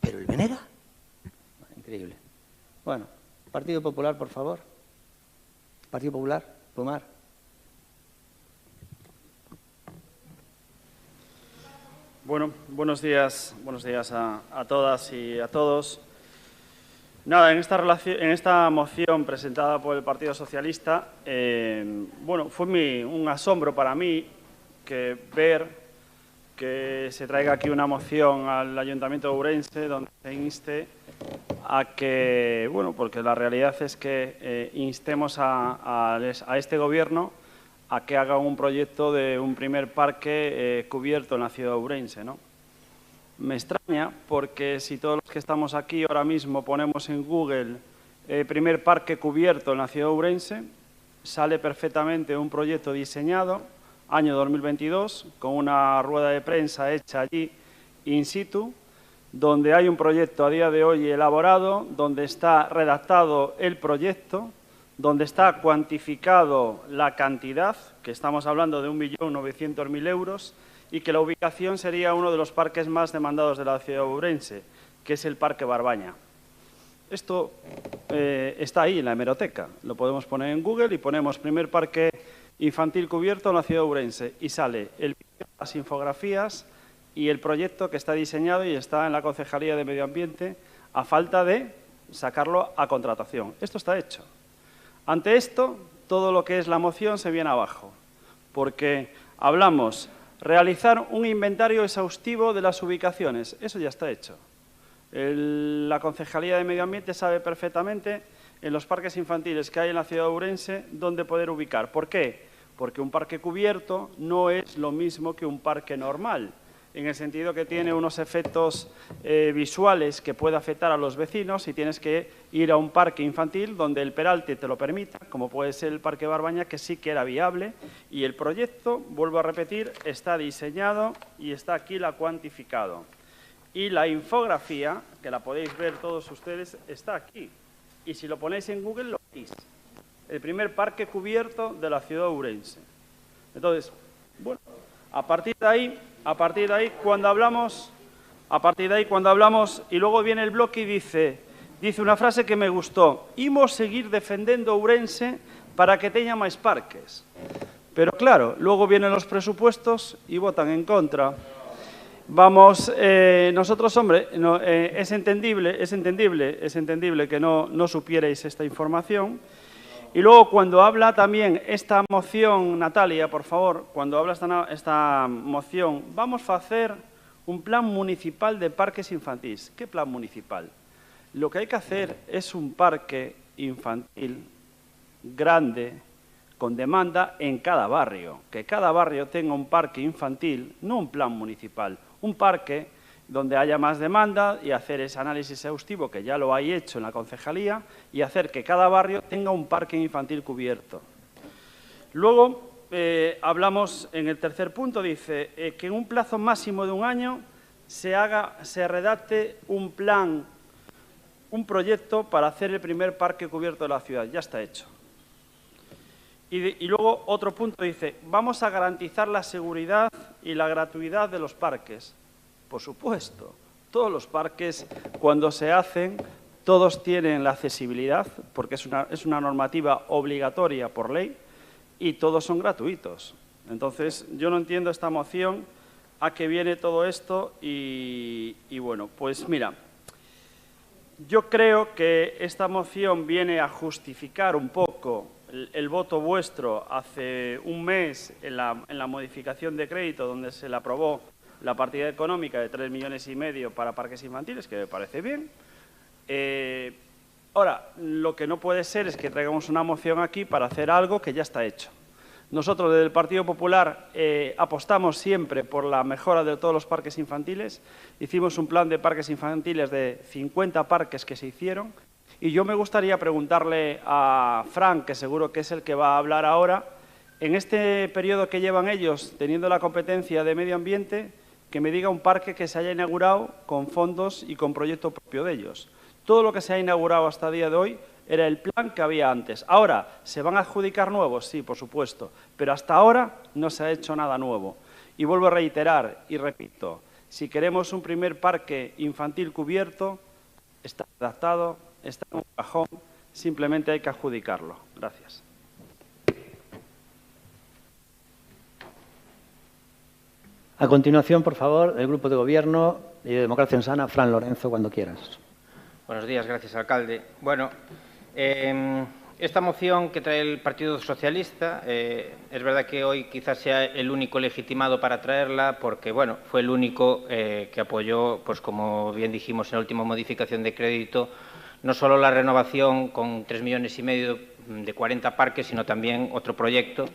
Pero el BNG, increíble. Bueno, Partido Popular, por favor. Partido Popular, Pomar. Bueno, buenos días a todas y a todos. Nada, en esta moción presentada por el Partido Socialista, bueno, fue un asombro para mí ver que se traiga aquí una moción al Ayuntamiento de Ourense donde se inste a que, bueno, porque la realidad es que instemos a este Gobierno a que haga un proyecto de un primer parque cubierto en la ciudad de Ourense, ¿no? Me extraña porque si todos los que estamos aquí ahora mismo ponemos en Google primer parque cubierto en la ciudad de Ourense, sale perfectamente un proyecto diseñado, año 2022, con una rueda de prensa hecha allí in situ, donde hay un proyecto a día de hoy elaborado, donde está redactado el proyecto, donde está cuantificado la cantidad, que estamos hablando de 1.900.000 euros, y que la ubicación sería uno de los parques más demandados de la ciudad de Ourense, que es el Parque Barbaña. Esto está ahí en la hemeroteca, lo podemos poner en Google y ponemos primer parque infantil cubierto en la ciudad de Ourense y sale las infografías y el proyecto que está diseñado y está en la Concejalía de Medio Ambiente a falta de sacarlo a contratación. Esto está hecho. Ante esto, todo lo que es la moción se viene abajo, porque hablamos realizar un inventario exhaustivo de las ubicaciones. Eso ya está hecho. La Concejalía de Medio Ambiente sabe perfectamente en los parques infantiles que hay en la ciudad de Ourense dónde poder ubicar. ¿Por qué? Porque un parque cubierto no es lo mismo que un parque normal, en el sentido que tiene unos efectos visuales que puede afectar a los vecinos y tienes que ir a un parque infantil donde el peralte te lo permita, como puede ser el Parque Barbaña, que sí que era viable, y el proyecto, vuelvo a repetir, está diseñado y está aquí la cuantificado. Y la infografía que la podéis ver todos ustedes, está aquí. Y si lo ponéis en Google, lo veis. El primer parque cubierto de la ciudad de Ourense. Entonces, bueno, a partir de ahí, cuando hablamos, y luego viene el bloque y dice una frase que me gustó: imos seguir defendendo Ourense para que teña máis parques. Pero claro, luego vienen los presupuestos y votan en contra. Vamos, nosotros, hombre, no, es entendible que no supierais esta información. Y luego, cuando habla también esta moción, Natalia, por favor, cuando habla esta moción, vamos a hacer un plan municipal de parques infantiles. ¿Qué plan municipal? Lo que hay que hacer es un parque infantil grande, con demanda en cada barrio. Que cada barrio tenga un parque infantil, no un plan municipal, un parque donde haya más demanda y hacer ese análisis exhaustivo, que ya lo hay hecho en la concejalía, y hacer que cada barrio tenga un parque infantil cubierto. Luego, hablamos en el tercer punto, dice que en un plazo máximo de un año se redacte un plan, un proyecto para hacer el primer parque cubierto de la ciudad. Ya está hecho. Y luego otro punto dice, vamos a garantizar la seguridad y la gratuidad de los parques. Por supuesto, todos los parques, cuando se hacen, todos tienen la accesibilidad, porque es una normativa obligatoria por ley, y todos son gratuitos. Entonces, yo no entiendo esta moción, a qué viene todo esto, y bueno, pues mira, yo creo que esta moción viene a justificar un poco el voto vuestro hace un mes en la modificación de crédito, donde se le aprobó la partida económica de 3,5 millones para parques infantiles, que me parece bien. Ahora, lo que no puede ser es que traigamos una moción aquí para hacer algo que ya está hecho. Nosotros, desde el Partido Popular, apostamos siempre por la mejora de todos los parques infantiles. Hicimos un plan de parques infantiles de 50 parques que se hicieron. Y yo me gustaría preguntarle a Fran, que seguro que es el que va a hablar ahora, en este periodo que llevan ellos, teniendo la competencia de medio ambiente, que me diga un parque que se haya inaugurado con fondos y con proyecto propio de ellos. Todo lo que se ha inaugurado hasta el día de hoy era el plan que había antes. Ahora, ¿se van a adjudicar nuevos? Sí, por supuesto, pero hasta ahora no se ha hecho nada nuevo. Y vuelvo a reiterar y repito, si queremos un primer parque infantil cubierto, está adaptado, está en un cajón, simplemente hay que adjudicarlo. Gracias. A continuación, por favor, el Grupo de Gobierno y de Democracia en Sana, Fran Lorenzo, cuando quieras. Buenos días, gracias, alcalde. Bueno, esta moción que trae el Partido Socialista, es verdad que hoy quizás sea el único legitimado para traerla, porque bueno, fue el único que apoyó, pues como bien dijimos en la última modificación de crédito, no solo la renovación con 3,5 millones de 40 parques, sino también otro proyecto,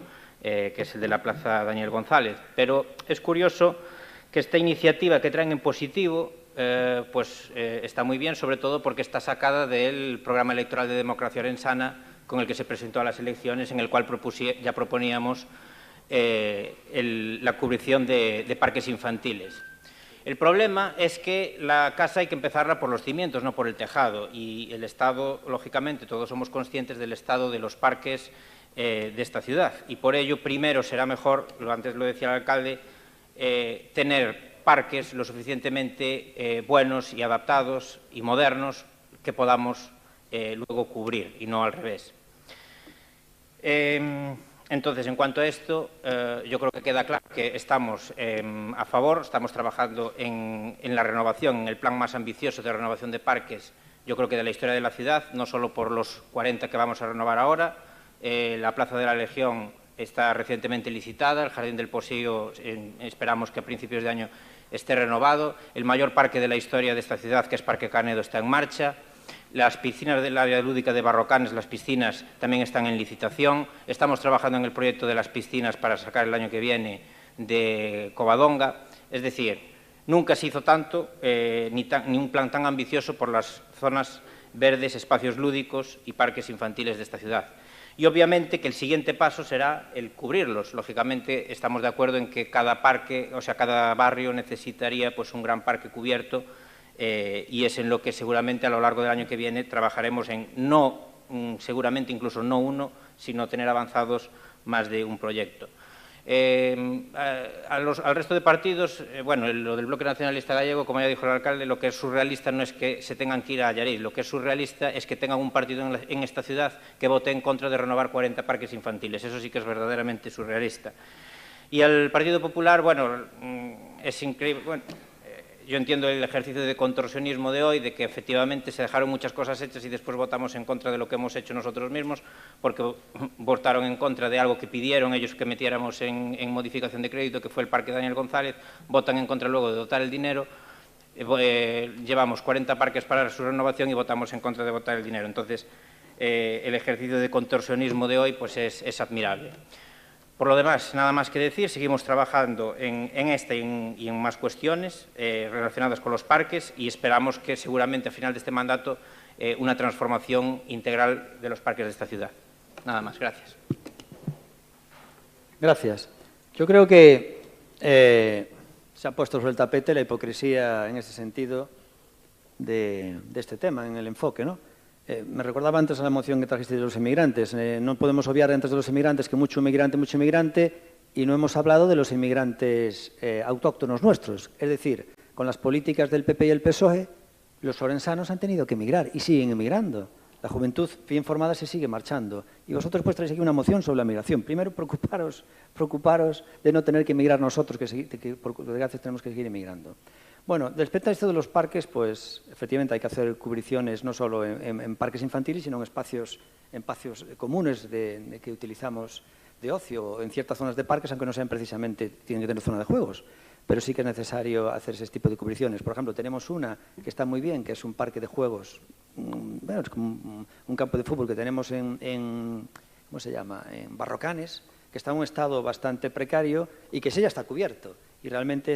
que es el de la Plaza Daniel González. Pero es curioso que esta iniciativa que traen en positivo está muy bien, sobre todo porque está sacada del programa electoral de Democracia Orensana, con el que se presentó a las elecciones, en el cual ya proponíamos la cubrición de parques infantiles. El problema es que la casa hay que empezarla por los cimientos, no por el tejado. Y el estado, lógicamente, todos somos conscientes del estado de los parques de esta ciudad. Y por ello, primero será mejor, antes lo decía el alcalde, tener parques lo suficientemente buenos y adaptados y modernos que podamos luego cubrir, y no al revés. Entonces, en cuanto a esto, yo creo que queda claro que estamos a favor, estamos trabajando en la renovación, en el plan más ambicioso de renovación de parques, yo creo que de la historia de la ciudad, no solo por los 40 que vamos a renovar ahora. La Plaza de la Legión está recientemente licitada, el Jardín del Posío esperamos que a principios de año esté renovado, el mayor parque de la historia de esta ciudad, que es Parque Canedo, está en marcha. Las piscinas del área lúdica de Barrocanes, las piscinas también están en licitación. Estamos trabajando en el proyecto de las piscinas para sacar el año que viene de Covadonga. Es decir, nunca se hizo tanto ni un plan tan ambicioso por las zonas verdes, espacios lúdicos y parques infantiles de esta ciudad. Y obviamente que el siguiente paso será el cubrirlos. Lógicamente estamos de acuerdo en que cada parque, o sea, cada barrio necesitaría pues un gran parque cubierto y es en lo que seguramente a lo largo del año que viene trabajaremos en seguramente incluso no uno, sino tener avanzados más de un proyecto. Al resto de partidos, bueno, lo del Bloque Nacionalista Gallego, como ya dijo el alcalde, lo que es surrealista no es que se tengan que ir a Allariz, lo que es surrealista es que tengan un partido en esta ciudad que vote en contra de renovar 40 parques infantiles. Eso sí que es verdaderamente surrealista. Y al Partido Popular, bueno, es increíble. Bueno, yo entiendo el ejercicio de contorsionismo de hoy, de que efectivamente se dejaron muchas cosas hechas y después votamos en contra de lo que hemos hecho nosotros mismos, porque votaron en contra de algo que pidieron ellos que metiéramos en modificación de crédito, que fue el Parque Daniel González, votan en contra luego de dotar el dinero, llevamos 40 parques para su renovación y votamos en contra de votar el dinero. Entonces, el ejercicio de contorsionismo de hoy pues es admirable. Por lo demás, nada más que decir, seguimos trabajando en esta y en más cuestiones relacionadas con los parques y esperamos que seguramente a final de este mandato una transformación integral de los parques de esta ciudad. Nada más, gracias. Gracias. Yo creo que se ha puesto sobre el tapete la hipocresía en ese sentido de este tema, en el enfoque, ¿no? Me recordaba antes a la moción que trajiste de los inmigrantes. No podemos obviar antes de los inmigrantes que mucho inmigrante, y no hemos hablado de los inmigrantes autóctonos nuestros. Es decir, con las políticas del PP y el PSOE, los orensanos han tenido que emigrar y siguen emigrando. La juventud bien formada se sigue marchando. Y vosotros pues traéis aquí una moción sobre la migración. Primero, preocuparos de no tener que emigrar nosotros, que por desgracia tenemos que seguir emigrando. Bueno, respecto a esto de los parques, pues efectivamente hay que hacer cubriciones no solo en parques infantiles, sino en espacios comunes que utilizamos de ocio, en ciertas zonas de parques, aunque no sean precisamente, tienen que tener zona de juegos, pero sí que es necesario hacer ese tipo de cubriciones. Por ejemplo, tenemos una que está muy bien, que es un parque de juegos, bueno, es como un campo de fútbol que tenemos en ¿cómo se llama?, en Barrocanes, que está en un estado bastante precario y que ese ya está cubierto. Y realmente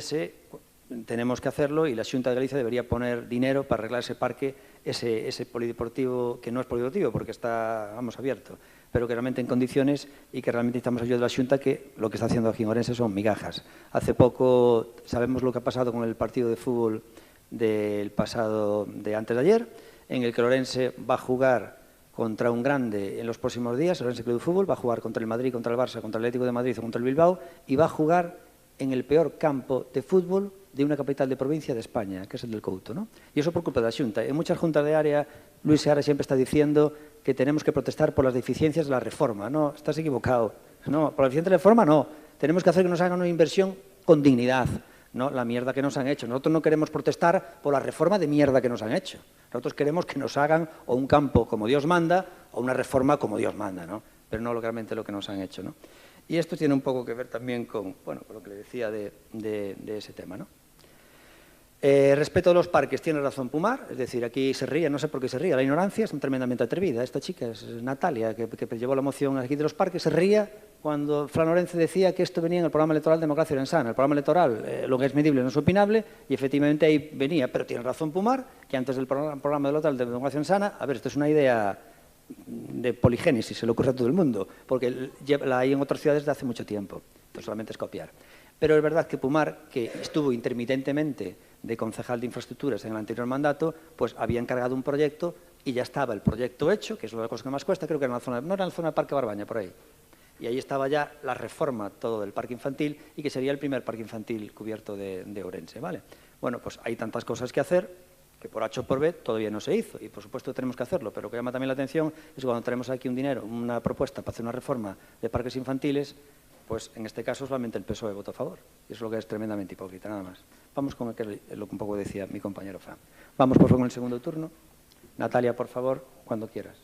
tenemos que hacerlo y la Xunta de Galicia debería poner dinero para arreglar ese parque, ese polideportivo, que no es polideportivo porque está, vamos, abierto, pero que realmente en condiciones y que realmente necesitamos ayuda de la Xunta, que lo que está haciendo aquí en Ourense son migajas. Hace poco sabemos lo que ha pasado con el partido de fútbol del pasado, de antes de ayer, en el que el Ourense va a jugar contra un grande en los próximos días, el Ourense Club de Fútbol va a jugar contra el Madrid, contra el Barça, contra el Atlético de Madrid o contra el Bilbao, y va a jugar en el peor campo de fútbol de una capital de provincia de España, que es el del Couto, ¿no? Y eso por culpa de la Xunta. En muchas juntas de área, Luis Seara siempre está diciendo que tenemos que protestar por las deficiencias de la reforma. No, estás equivocado. No, por la deficiencia de la reforma no. Tenemos que hacer que nos hagan una inversión con dignidad, no la mierda que nos han hecho. Nosotros no queremos protestar por la reforma de mierda que nos han hecho. Nosotros queremos que nos hagan o un campo como Dios manda o una reforma como Dios manda, ¿no? Pero no realmente lo que nos han hecho, ¿no? Y esto tiene un poco que ver también con, bueno, con lo que le decía de ese tema, ¿no? Respecto a los parques, tiene razón Pumar, es decir, aquí se ríe, no sé por qué se ríe, la ignorancia es tremendamente atrevida. Esta chica es Natalia, que llevó la moción aquí de los parques, se ría cuando Fran Orense decía que esto venía en el programa electoral de Democracia Orensana. El programa electoral, lo que es medible no es opinable, y efectivamente ahí venía, pero tiene razón Pumar, que antes del programa electoral de Democracia Orensana, a ver, esto es una idea de poligénesis, se le ocurre a todo el mundo, porque la hay en otras ciudades de hace mucho tiempo, entonces solamente es copiar. Pero es verdad que Pumar, que estuvo intermitentemente de concejal de infraestructuras en el anterior mandato, pues había encargado un proyecto y ya estaba el proyecto hecho, que es una de las cosas que más cuesta, creo que era en la zona, no era en la zona del Parque Barbaña, por ahí. Y ahí estaba ya la reforma todo del parque infantil y que sería el primer parque infantil cubierto de Ourense, ¿vale? Bueno, pues hay tantas cosas que hacer que por H o por B todavía no se hizo y por supuesto tenemos que hacerlo, pero lo que llama también la atención es cuando tenemos aquí un dinero, una propuesta para hacer una reforma de parques infantiles, pues en este caso solamente el PSOE votó a favor. Y eso es lo que es tremendamente hipócrita, nada más. Vamos con lo que un poco decía mi compañero Fran. Vamos, por favor, con el segundo turno. Natalia, por favor, cuando quieras.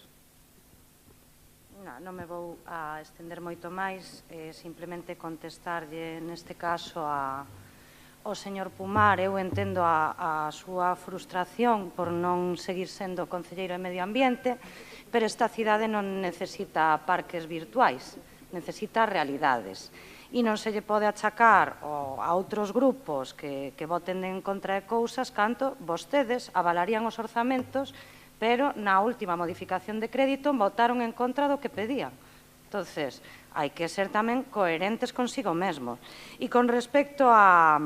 Non me vou a estender moito máis, simplemente contestarlle neste caso ao señor Pumar. Eu entendo a súa frustración por non seguir sendo concelleiro de Medio Ambiente, pero esta cidade non necesita parques virtuais, necesita realidades. E non se lle pode achacar a outros grupos que voten en contra de cousas canto vostedes avalarían os orzamentos, pero na última modificación de crédito votaron en contra do que pedían. Entonces, hai que ser tamén coherentes consigo mesmo. E con respecto a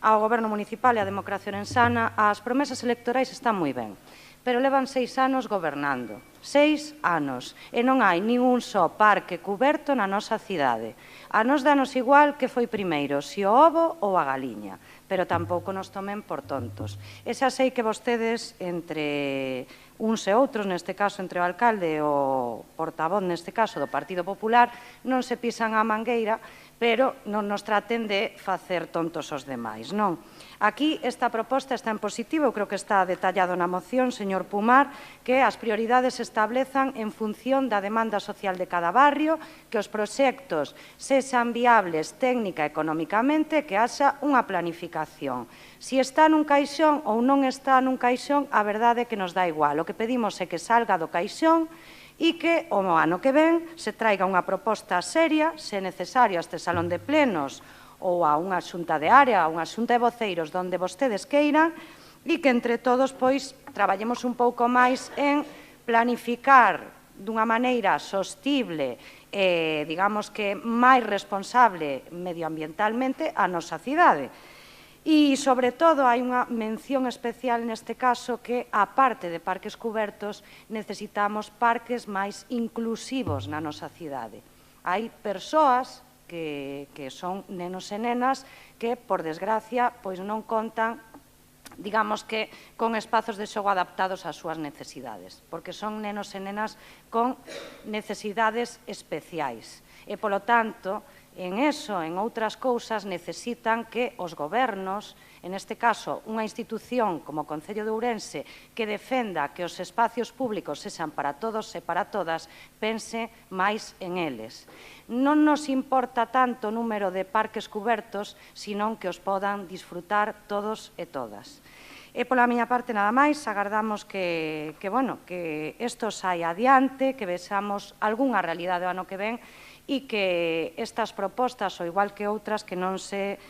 ao Goberno Municipal e á democracia orensana, as promesas electorais están moi ben, pero levan 6 anos gobernando. 6 anos. E non hai nin un só parque cuberto na nosa cidade. A nos danos igual que foi primeiro, se o ovo ou a galiña, pero tampouco nos tomen por tontos. E xa sei que vostedes, entre uns e outros, neste caso entre o alcalde e o portavoz, neste caso do Partido Popular, non se pisan a mangueira, pero non nos traten de facer tontos os demais, non? Aquí esta proposta está en positivo, eu creo que está detallado na moción, señor Pumar, que as prioridades se establezan en función da demanda social de cada barrio, que os proxectos sexan viables técnica e económicamente, que haxa unha planificación. Si está nun caixón ou non está nun caixón, a verdade é que nos dá igual. O que pedimos é que salga do caixón e que o ano que ven se traiga unha proposta seria, se necesario, a este salón de plenos ou a unha xunta de área, a unha xunta de voceiros donde vostedes queiran, e que entre todos pois traballemos un pouco máis en planificar dunha maneira sostible e, digamos que, máis responsable medioambientalmente a nosa cidade. E, sobre todo, hai unha mención especial neste caso que, aparte de parques cubertos, necesitamos parques máis inclusivos na nosa cidade. Hai persoas que son nenos e nenas que, por desgracia, pois non contan, digamos que, con espazos de xogo adaptados ás súas necesidades, porque son nenos e nenas con necesidades especiais. E, polo tanto, en eso, en outras cousas, necesitan que os gobernos, en este caso, unha institución como o Concello de Ourense, que defenda que os espacios públicos sexan para todos e para todas, pense máis en eles. Non nos importa tanto o número de parques cubertos, senón que os podan disfrutar todos e todas. E pola miña parte nada máis, agardamos que isto saia adiante, que vexamos algunha realidade o ano que ven e que estas propostas, ao igual que outras, que non se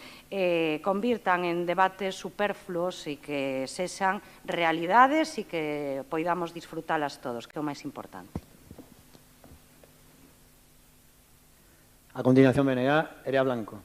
convirtan en debates superfluos e que sexan realidades e que poidamos disfrutalas todos, que é o máis importante. A continuación, BNG, Erea Blanco.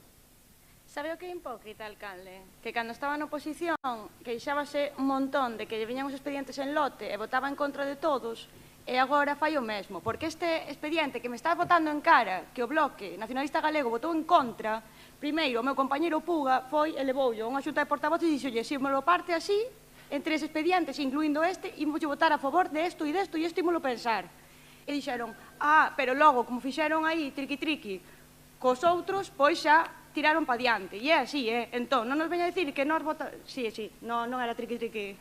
Sabe o que é hipócrita, alcalde? Que cando estaba na oposición queixábase un montón de que lle viñan os expedientes en lote e votaba en contra de todos, e agora fai o mesmo, porque este expediente que me está votando en cara, que o Bloque Nacionalista Galego votou en contra, primeiro o meu compañeiro Puga foi e levoullo a unha xunta de portavoces e dixolle, se me lo parte así, en 3 expedientes, incluindo este, imos votar a favor de isto e isto ímolo pensar. E dixeron, pero logo, como fixeron aí triqui-triqui cos outros, pois xa tiraron pa diante. E é así, entón, non nos veña a dicir que nós votamos... Sí, non era triqui-triqui...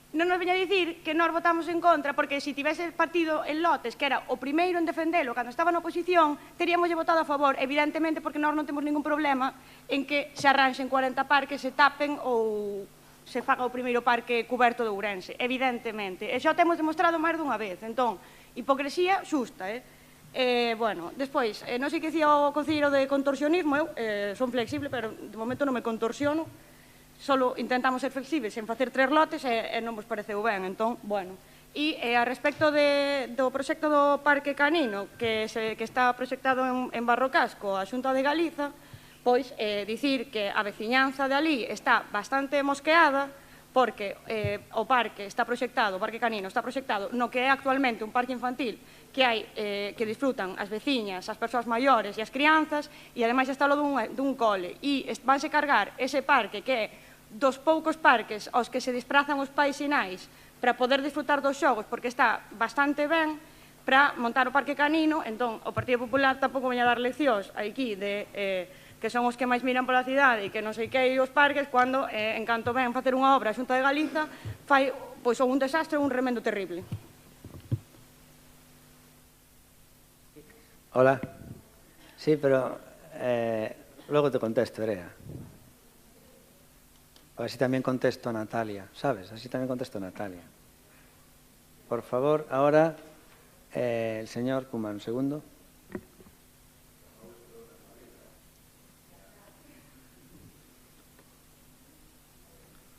Non nos veña a dicir que nós votamos en contra, porque se tivese partido en lotes, que era o primeiro en defendelo cando estaba na oposición, teríamos votado a favor, evidentemente, porque nós non temos ningún problema en que se arranxen 40 parques, se tapen ou se faga o primeiro parque cuberto de Ourense, evidentemente. E xa o temos demostrado máis dunha vez. Entón, hipocresía xusta, despois, non sei que dicía o concelleiro de contorsionismo, eu son flexible, pero de momento non me contorsiono, solo intentamos ser flexibles en facer 3 lotes e non vos pareceu ben, entón, E a respecto do proxecto do Parque Canino, que está proxectado en Barrocasco, a Xunta de Galiza, pois dicir que a veciñanza de ali está bastante mosqueada, porque o parque Canino está proxectado no que é actualmente un parque infantil que disfrutan as veciñas, as persoas maiores e as crianzas, e ademais está lo dun cole, e vanse cargar ese parque que é dos poucos parques aos que se desprazan os pais e nais para poder disfrutar dos xogos, porque está bastante ben para montar o Parque Canino. Entón, o Partido Popular tampouco veña a dar leccións aquí de que son os que máis miran pola cidade e que non sei que hai os parques, cando, en canto ven facer unha obra a Xunta de Galiza, fai un desastre, un remendo terrible. Hola. Sí, pero logo te contesto, Erea. Así también contesto a Natalia, ¿sabes? Así también contesto a Natalia. Por favor, ahora el señor Kuman, un segundo.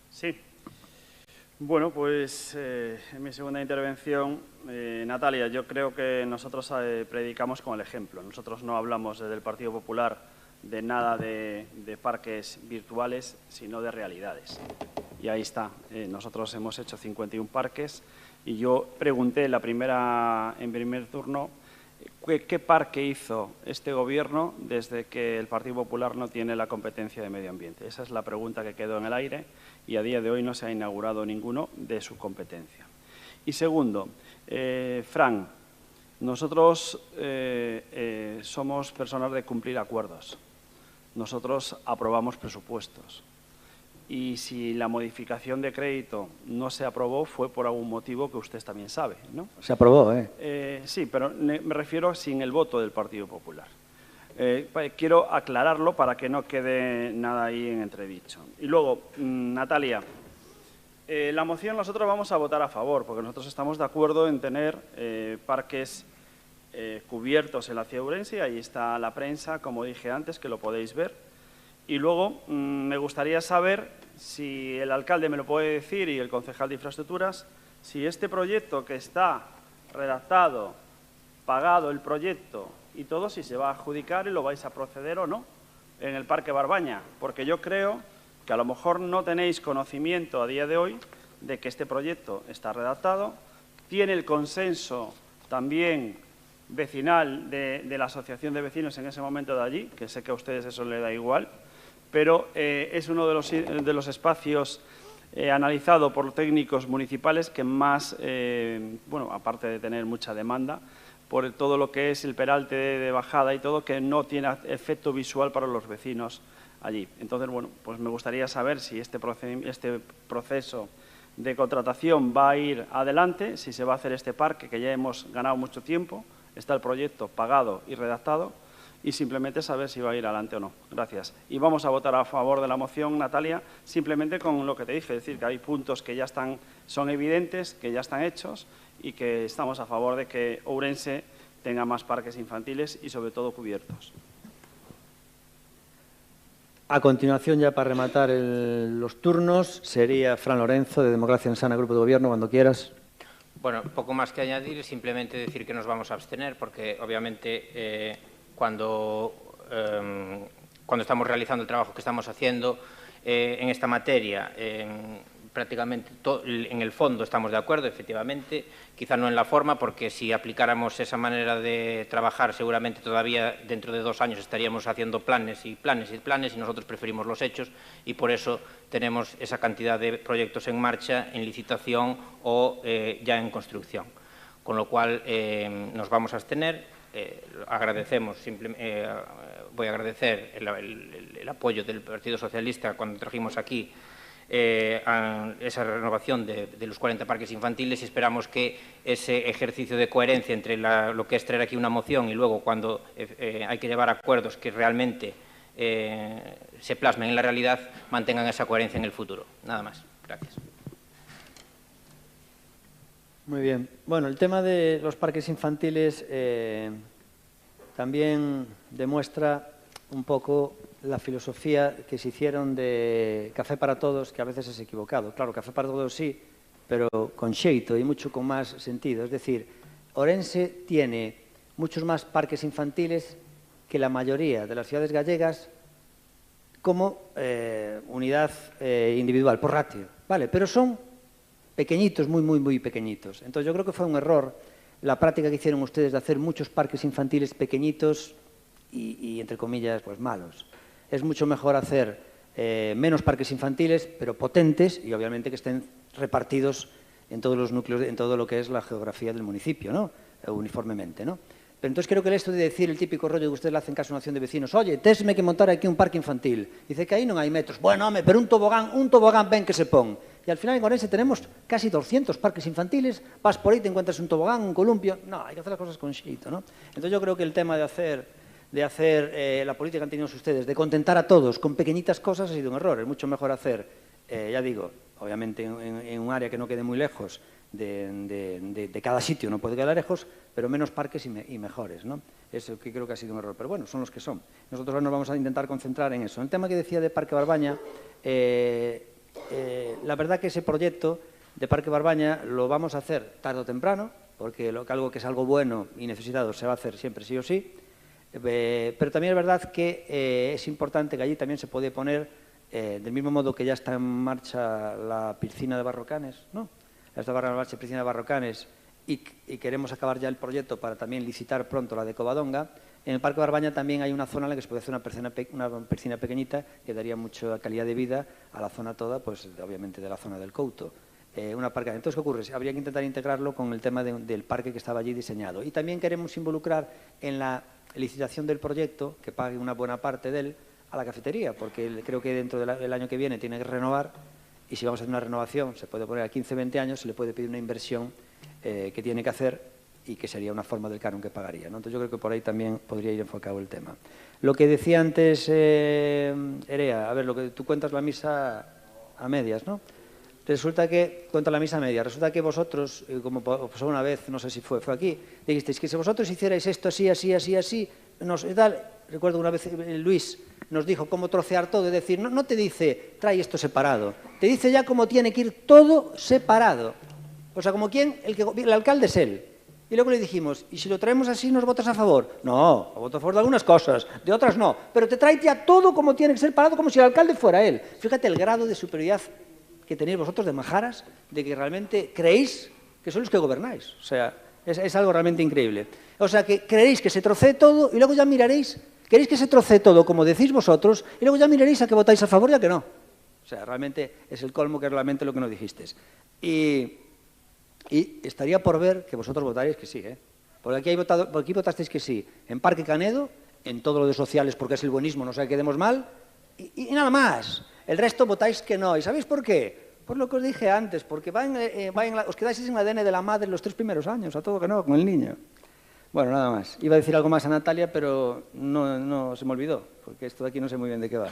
Sí. Bueno, pues en mi segunda intervención, Natalia, yo creo que nosotros predicamos con el ejemplo. Nosotros no hablamos desde el Partido Popular nada de parques virtuales, sino de realidades. Y ahí está. Nosotros hemos hecho 51 parques y yo pregunté en primer turno qué parque hizo este Gobierno desde que el Partido Popular no tiene la competencia de medio ambiente. Esa es la pregunta que quedó en el aire y a día de hoy no se ha inaugurado ninguno de su competencia. Y segundo, Fran, nosotros somos personas de cumplir acuerdos. Nosotros aprobamos presupuestos. Y si la modificación de crédito no se aprobó, fue por algún motivo que usted también sabe, ¿no? Se aprobó, ¿eh? Sí, pero me refiero sin el voto del Partido Popular. Quiero aclararlo para que no quede nada ahí en entredicho. Y luego, Natalia, la moción nosotros vamos a votar a favor, porque nosotros estamos de acuerdo en tener parques cubiertos en la ciudad de Ourense. Ahí está la prensa, como dije antes, que lo podéis ver. Y luego me gustaría saber si el alcalde me lo puede decir y el concejal de infraestructuras, si este proyecto que está redactado, pagado el proyecto y todo, si se va a adjudicar y lo vais a proceder o no en el Parque Barbaña. Porque yo creo que a lo mejor no tenéis conocimiento a día de hoy de que este proyecto está redactado, tiene el consenso también vecinal de la Asociación de Vecinos en ese momento de allí, que sé que a ustedes eso les da igual, pero es uno de los espacios analizado por técnicos municipales que más, bueno, aparte de tener mucha demanda, por todo lo que es el peralte de bajada y todo, que no tiene efecto visual para los vecinos allí. Entonces, bueno, pues me gustaría saber si este proceso de contratación va a ir adelante, si se va a hacer este parque, que ya hemos ganado mucho tiempo, está el proyecto pagado y redactado, y simplemente saber si va a ir adelante o no. Gracias. Y vamos a votar a favor de la moción, Natalia, simplemente con lo que te dije, es decir, que hay puntos que ya son evidentes, que ya están hechos y que estamos a favor de que Ourense tenga más parques infantiles y sobre todo cubiertos. A continuación, ya para rematar los turnos, sería Fran Lorenzo, de Democracia en Sana, Grupo de Gobierno, cuando quieras. Bueno, poco más que añadir, simplemente decir que nos vamos a abstener porque obviamente cuando estamos realizando el trabajo que estamos haciendo en esta materia, prácticamente en el fondo estamos de acuerdo, efectivamente, quizá no en la forma, porque si aplicáramos esa manera de trabajar, seguramente todavía dentro de 2 años estaríamos haciendo planes y planes y planes, y nosotros preferimos los hechos, y por eso tenemos esa cantidad de proyectos en marcha, en licitación o ya en construcción. Con lo cual, nos vamos a abstener. Voy a agradecer el apoyo del Partido Socialista cuando trajimos aquí a esa renovación de los 40 parques infantiles, y esperamos que ese ejercicio de coherencia entre lo que es traer aquí una moción y luego cuando hay que llevar acuerdos que realmente se plasmen en la realidad, mantengan esa coherencia en el futuro. Nada más. Gracias. Muy bien. Bueno, el tema de los parques infantiles también demuestra un poco la filosofía que se hicieron de Café para Todos, que a veces es equivocado. Claro, Café para Todos sí, pero con xeito y mucho con más sentido. Es decir, Ourense tiene muchos más parques infantiles que la mayoría de las ciudades gallegas como unidad individual, por ratio. Vale, pero son pequeñitos, muy, muy, muy pequeñitos. Entonces yo creo que fue un error la práctica que hicieron ustedes de hacer muchos parques infantiles pequeñitos y entre comillas, pues malos. Es mucho mejor hacer menos parques infantiles, pero potentes y obviamente que estén repartidos en todos los núcleos, en todo lo que es la geografía del municipio, ¿no? Uniformemente, ¿no? Pero entonces creo que esto de decir el típico rollo que ustedes le hacen caso a una acción de vecinos, oye, tésme que montar aquí un parque infantil. Dice que aí non hai metros. Bueno, home, pero un tobogán ben que se pon. E al final en Ourense tenemos casi 200 parques infantiles, vas por aí, te encuentras un tobogán, un columpio. No, hay que hacer las cosas con xeito, ¿no? Entonces yo creo que el tema de hacer la política que han tenido ustedes, de contentar a todos con pequeñitas cosas, ha sido un error. Es mucho mejor hacer, ya digo, obviamente en un área que no quede muy lejos de cada sitio, no puede quedar lejos, pero menos parques y mejores, ¿no? Eso que creo que ha sido un error. Pero bueno, son los que son. Nosotros ahora nos vamos a intentar concentrar en eso. El tema que decía de Parque Barbaña, la verdad que ese proyecto de Parque Barbaña lo vamos a hacer tarde o temprano, porque algo que es algo bueno y necesitado se va a hacer siempre sí o sí. Pero también es verdad que es importante que allí también se puede poner, del mismo modo que ya está en marcha la piscina de Barrocanes, ¿no? Ya está en marcha la piscina de Barrocanes y queremos acabar ya el proyecto para también licitar pronto la de Covadonga. En el Parque Barbaña también hay una zona en la que se puede hacer una piscina pequeñita que daría mucha calidad de vida a la zona toda, pues obviamente de la zona del Couto. Entonces, ¿qué ocurre? Habría que intentar integrarlo con el tema del parque que estaba allí diseñado. Y también queremos involucrar en la licitación del proyecto, que pague una buena parte de él, a la cafetería, porque creo que dentro del año que viene tiene que renovar, y si vamos a hacer una renovación, se puede poner a 15 o 20 años, se le puede pedir una inversión que tiene que hacer y que sería una forma del canon que pagaría, ¿no? Entonces yo creo que por ahí también podría ir enfocado el tema. Lo que decía antes Erea, a ver, lo que tú cuentas la misa a medias, ¿no? Resulta que, cuento la misa a medias, resulta que vosotros, como pasó una vez, no sé si fue aquí, dijisteis que si vosotros hicierais esto así, así, así, así, recuerdo una vez Luis nos dijo cómo trocear todo, es decir, no te dice, trae esto separado, te dice ya cómo tiene que ir todo separado. O sea, como quien, el alcalde es él. Y luego le dijimos, ¿y si lo traemos así nos votas a favor? No, voto a favor de algunas cosas, de otras no. Pero te trae ya todo como tiene que ser parado, como si el alcalde fuera él. Fíjate el grado de superioridad que tenéis vosotros de majaras, de que realmente creéis que sois los que gobernáis. O sea, es algo realmente increíble. O sea, que creéis que se trocee todo y luego ya miraréis, queréis que se trocee todo como decís vosotros y luego ya miraréis a que votáis a favor y a que no. O sea, realmente es el colmo que es realmente lo que nos dijisteis. Y estaría por ver que vosotros votaréis que sí, ¿eh? Porque aquí votasteis que sí. En Parque Canedo, en todo lo de sociales, porque es el buenismo, no sé, quedemos mal, y nada más. El resto votáis que no. ¿Y sabéis por qué? Por lo que os dije antes, porque os quedáis en el ADN de la madre los 3 primeros años, a todo que no, con el niño. Bueno, nada más. Iba a decir algo más a Natalia, pero no se me olvidó, porque esto de aquí no sé muy bien de qué va.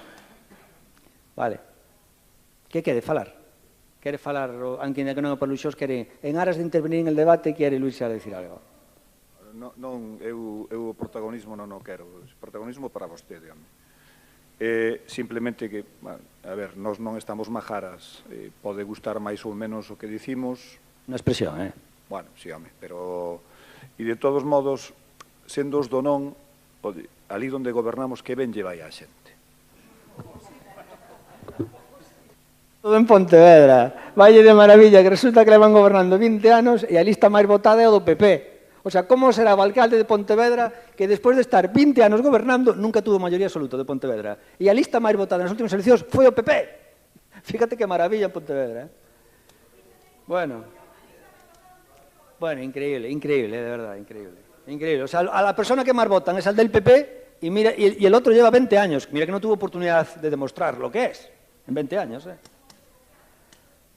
Vale. ¿Qué quede falar? Quere falar, alguén que non é Paluxós, quere, en aras de intervenir en el debate, quere Luis xa decir algo. Non, eu o protagonismo non o quero. O protagonismo para vostede, home. Simplemente que, a ver, nós non estamos majaras. Pode gustar máis ou menos o que dicimos. Unha expresión, Bueno, sí, home, pero... E de todos modos, sendo os do non, ali onde gobernamos, que ben lle vai a xente. Todo en Pontevedra. Valle de maravilla, que resulta que le van gobernando 20 anos e a lista máis votada é o do PP. O sea, como será o alcalde de Pontevedra que despois de estar 20 anos gobernando nunca tuvo maioría absoluta de Pontevedra? E a lista máis votada nas últimas eleccións foi o PP. Fíjate que maravilla en Pontevedra, Bueno, increíble, de verdad, increíble. O sea, a la persona que máis votan es al del PP y el otro lleva 20 años. Mira que no tuvo oportunidad de demostrar lo que es en 20 años,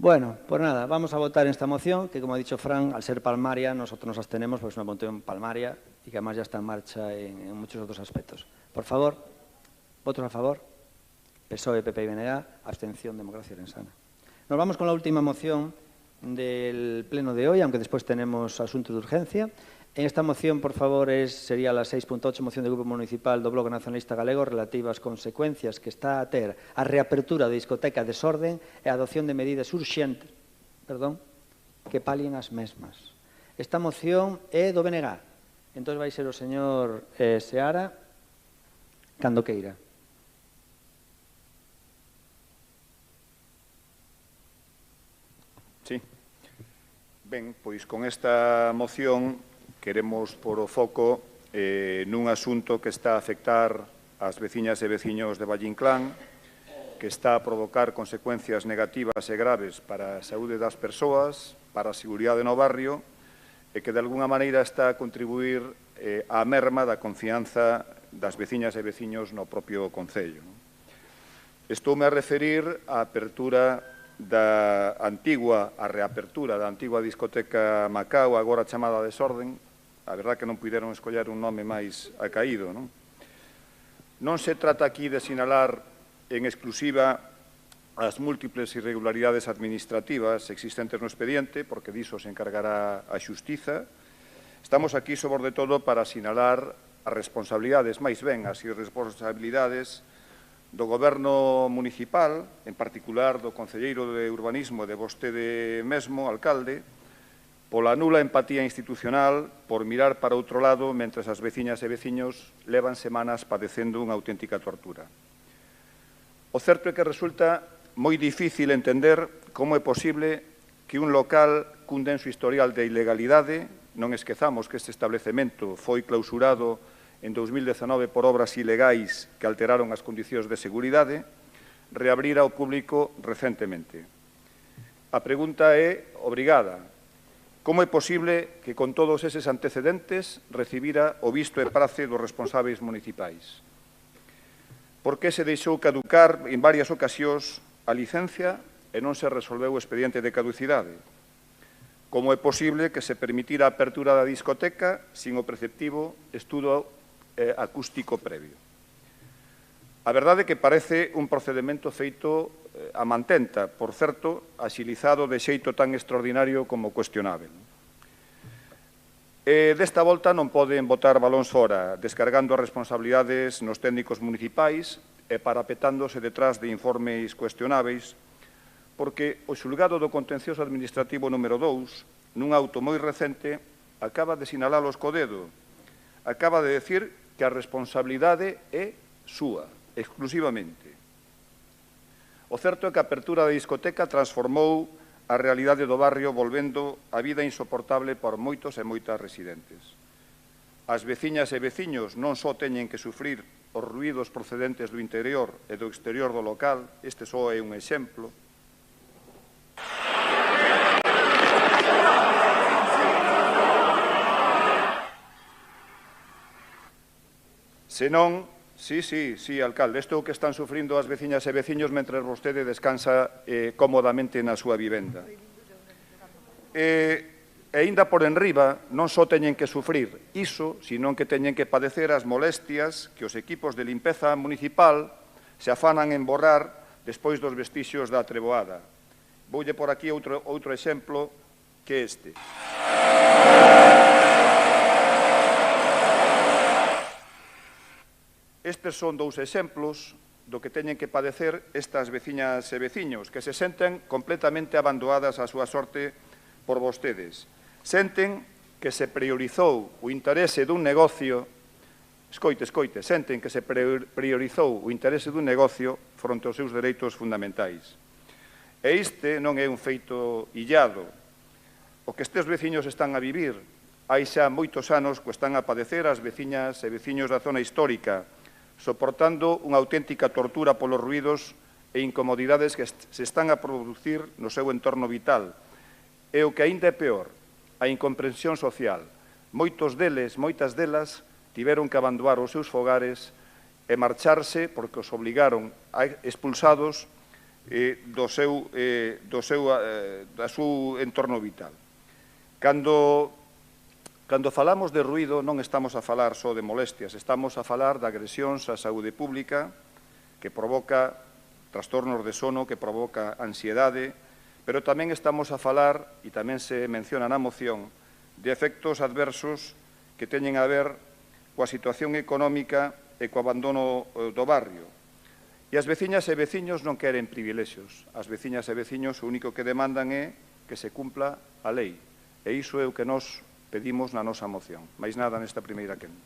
Bueno, pues nada, vamos a votar en esta moción, que como ha dicho Fran, al ser palmaria, nosotros nos abstenemos porque es una moción palmaria y que además ya está en marcha en muchos otros aspectos. Por favor, votos a favor. PSOE, PP y BNG, abstención, Democracia Orensana. Nos vamos con la última moción del pleno de hoy, aunque después tenemos asuntos de urgencia. En esta moción, por favor, sería la 6.8, moción do Grupo Municipal do Bloque Nacionalista Galego relativa ás consecuencias que está a ter a reapertura da discoteca Desorden e a adopción de medidas urxentes que palien as mesmas. Esta moción é do BNG. Entón vai ser o señor Seara cando queira. Sí. Ben, pois con esta moción queremos pôr o foco nun asunto que está a afectar ás veciñas e veciños de Valle Inclán, que está a provocar consecuencias negativas e graves para a saúde das persoas, para a seguridade no barrio, e que de alguna maneira está a contribuir á merma da confianza das veciñas e veciños no propio concello. Estoume a referir á apertura a reapertura da antigua discoteca Macao, agora chamada Desorden. A verdad que non puderon escoller un nome máis acaído, non? Non se trata aquí de sinalar en exclusiva as múltiples irregularidades administrativas existentes no expediente, porque diso se encargará a Xustiza. Estamos aquí, sobre todo, para sinalar as responsabilidades, máis ben as irresponsabilidades do Goberno municipal, en particular do Concelleiro de Urbanismo e de vostede mesmo, alcalde, pola nula empatía institucional, por mirar para outro lado, mentres as veciñas e veciños levan semanas padecendo unha auténtica tortura. O certo é que resulta moi difícil entender como é posible que un local cun denso historial de ilegalidade, non esquezamos que este establecemento foi clausurado en 2019 por obras ilegais que alteraron as condicións de seguridade, reabrira ao público recentemente. A pregunta é obrigada. Como é posible que con todos eses antecedentes recibira o visto e prace dos responsáveis municipais? Por que se deixou caducar en varias ocasións a licencia e non se resolveu o expediente de caducidade? Como é posible que se permitira a apertura da discoteca sin o preceptivo estudo acústico previo? A verdade é que parece un procedimento feito a mantenta, por certo, axilizado de xeito tan extraordinario como cuestionável. Desta volta non poden botar balóns fora, descargando as responsabilidades nos técnicos municipais e parapetándose detrás de informes cuestionáveis, porque o xulgado do contencioso administrativo número 2, nun auto moi recente, acaba de sinalalos co dedo. Acaba de decir que a responsabilidade é súa, exclusivamente. O certo é que a apertura da discoteca transformou a realidade do barrio, volvendo a vida insoportable por moitos e moitas residentes. As veciñas e veciños non só teñen que sufrir os ruídos procedentes do interior e do exterior do local, este só é un exemplo, senón, sí, alcalde, isto é o que están sufrindo as veciñas e veciños mentre vostede descansa cómodamente na súa vivenda. E aínda por enriba, non só teñen que sufrir iso, senón que teñen que padecer as molestias que os equipos de limpeza municipal se afanan en borrar despois dos vestixios da treboada. Voulle por aquí outro exemplo que este. Estes son dous exemplos do que teñen que padecer estas veciñas e veciños, que se senten completamente abandonadas á súa sorte por vostedes. Senten que se priorizou o interese dun negocio, senten que se priorizou o interese dun negocio fronte aos seus dereitos fundamentais. E este non é un feito illado. O que estes veciños están a vivir hai xa moitos anos que están a padecer as veciñas e veciños da zona histórica, soportando unha auténtica tortura polos ruídos e incomodidades que se están a producir no seu entorno vital. E o que aínda é peor, a incomprensión social. Moitas delas, tiveron que abandonar os seus fogares e marcharse porque os obligaron expulsados do seu entorno vital. Cando falamos de ruído non estamos a falar só de molestias, estamos a falar de agresións á saúde pública que provoca trastornos de sono, que provoca ansiedade, pero tamén estamos a falar, e tamén se menciona na moción, de efectos adversos que teñen a ver coa situación económica e co abandono do barrio. E as veciñas e veciños non queren privilexios. As veciñas e veciños o único que demandan é que se cumpla a lei. E iso é o que nós pedimos na nosa moción. Máis nada nesta primeira quenda.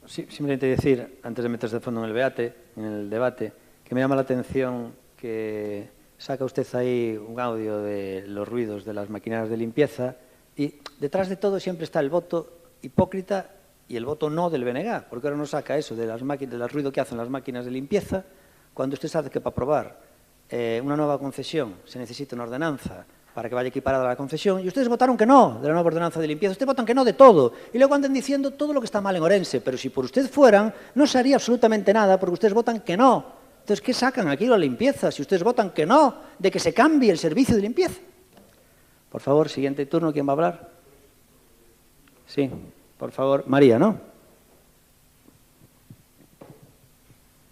Simplemente decir, antes de meterse de fondo en el debate, que me llama la atención que saca usted ahí un audio de los ruidos de las maquinarias de limpieza y detrás de todo siempre está el voto hipócrita y el voto no del BNG, porque ahora no saca eso del ruido que hacen las máquinas de limpieza, cuando usted sabe que para aprobar una nueva concesión se necesita una ordenanza para que vaya equiparada a la concesión, y ustedes votaron que no de la nueva ordenanza de limpieza, ustedes votan que no de todo, y luego andan diciendo todo lo que está mal en Orense, pero si por usted fueran, no se haría absolutamente nada, porque ustedes votan que no. Entonces, ¿qué sacan aquí la limpieza si ustedes votan que no de que se cambie el servicio de limpieza? Por favor, siguiente turno, ¿quién va a hablar? Sí, por favor, María, ¿no?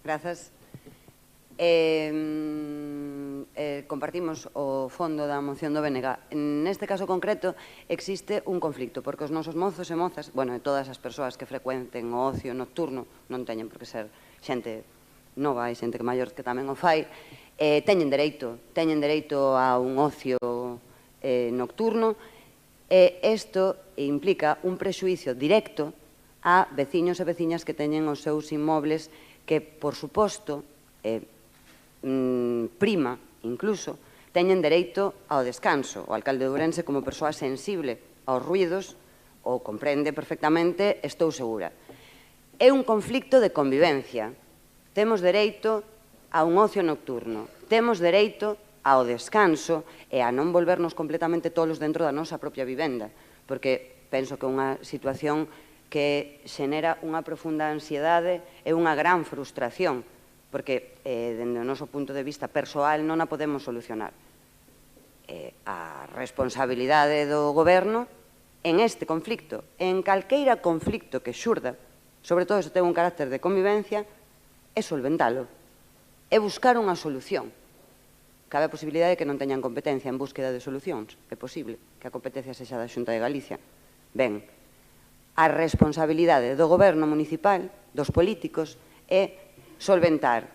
Grazas. Compartimos o fondo da moción do BNG. Neste caso concreto existe un conflicto, porque os nosos mozos e mozas, bueno, e todas as persoas que frecuenten o ocio nocturno, non teñen por que ser xente nova, hai xente que maior que tamén o fai, teñen dereito a un ocio nocturno, e isto implica un prexuicio directo a veciños e veciñas que teñen os seus inmobles que, por suposto, prima, incluso, teñen dereito ao descanso. O alcalde de Ourense, como persoa sensible aos ruidos, o comprende perfectamente, estou segura. É un conflicto de convivencia. Temos dereito a un ocio nocturno. Temos dereito ao descanso e a non volvernos completamente tolos dentro da nosa propia vivenda, porque penso que é unha situación que xenera unha profunda ansiedade e unha gran frustración, porque, dende o noso punto de vista persoal, non a podemos solucionar. A responsabilidade do goberno en este conflicto, en calqueira conflicto que xurda, sobre todo se ten un carácter de convivencia, é solventalo, é buscar unha solución. Cabe a posibilidade de que non teñan competencia en búsqueda de solucións. É posible que a competencia sexa da Xunta de Galicia. Ben, a responsabilidade do goberno municipal, dos políticos, é solventar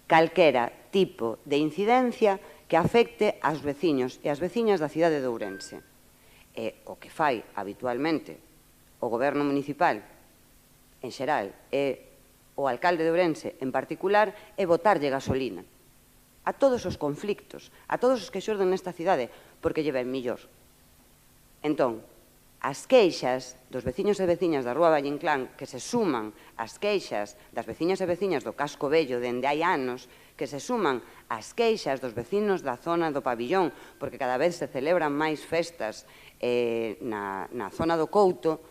calquera tipo de incidencia que afecte aos veciños e ás veciñas da cidade de Ourense. E o que fai habitualmente o goberno municipal en xeral e o alcalde de Ourense en particular é botarlle gasolina a todos os conflictos, a todos os que xorden nesta cidade, porque lle ven millor. Entón, as queixas dos veciños e veciñas da Rúa Valle Inclán que se suman ás queixas das veciñas e veciñas do Casco Vello dende hai anos, que se suman ás queixas dos vecinos da zona do Pabillón, porque cada vez se celebran máis festas na zona do Couto,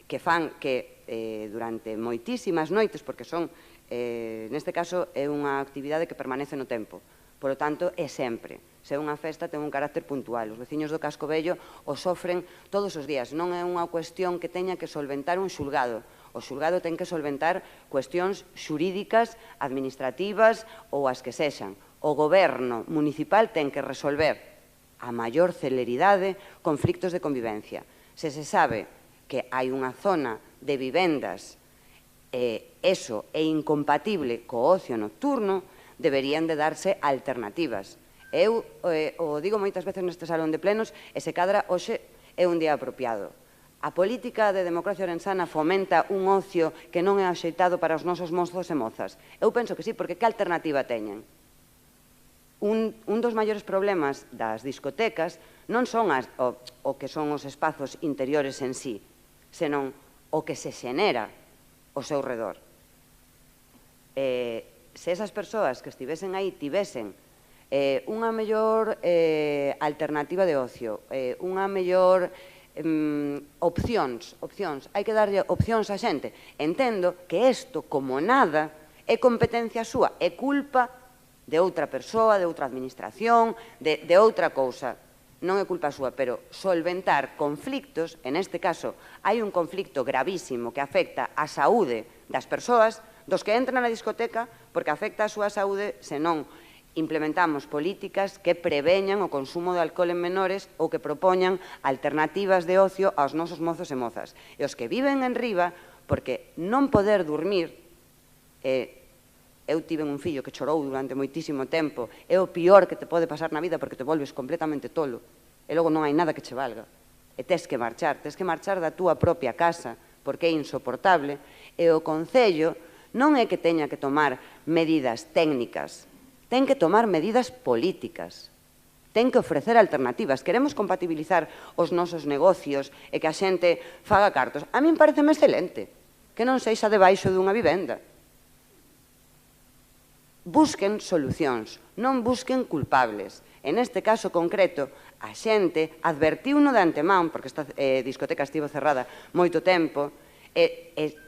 que fan que durante moitísimas noites, porque son, neste caso, é unha actividade que permanece no tempo. Por lo tanto, é sempre. Se é unha festa, ten un carácter puntual. Os veciños do Casco Vello o sofren todos os días. Non é unha cuestión que teña que solventar un xulgado. O xulgado ten que solventar cuestións xurídicas, administrativas ou as que sexan. O goberno municipal ten que resolver a maior celeridade conflictos de convivencia. Se se sabe que hai unha zona de vivendas eso é incompatible co ocio nocturno, deberían de darse alternativas. Eu o digo moitas veces neste salón de plenos e se cadra hoxe é un día apropiado. A política de democracia orensana fomenta un ocio que non é axeitado para os nosos mozos e mozas. Eu penso que sí, porque que alternativa teñen? Un dos maiores problemas das discotecas non son o que son os espazos interiores en sí, senón o que se xenera ao seu redor. Se esas persoas que estivesen aí tivesen unha mellor alternativa de ocio, unha mellor opcións, hai que darlle opcións á xente. Entendo que isto, como nada, é competencia súa, é culpa de outra persoa, de outra administración, de outra cousa. Non é culpa súa, pero solventar conflictos, en este caso, hai un conflicto gravísimo que afecta a saúde das persoas, dos que entran na discoteca, porque afecta a súa saúde se non implementamos políticas que preveñan o consumo de alcohol en menores ou que propoñan alternativas de ocio aos nosos mozos e mozas. E os que viven en riba, porque non poder dormir, eu tive un fillo que chorou durante moitísimo tempo, é o pior que te pode pasar na vida porque te volves completamente tolo e logo non hai nada que che valga. E tes que marchar da túa propia casa porque é insoportable e o Concello non é que teña que tomar medidas técnicas, ten que tomar medidas políticas, ten que ofrecer alternativas. Queremos compatibilizar os nosos negocios e que a xente faga cartos. A min pareceme excelente que non sexa debaixo dunha vivenda. Busquen solucións, non busquen culpables. En este caso concreto, a xente advertiuno de antemán, porque esta discoteca estivo cerrada moito tempo,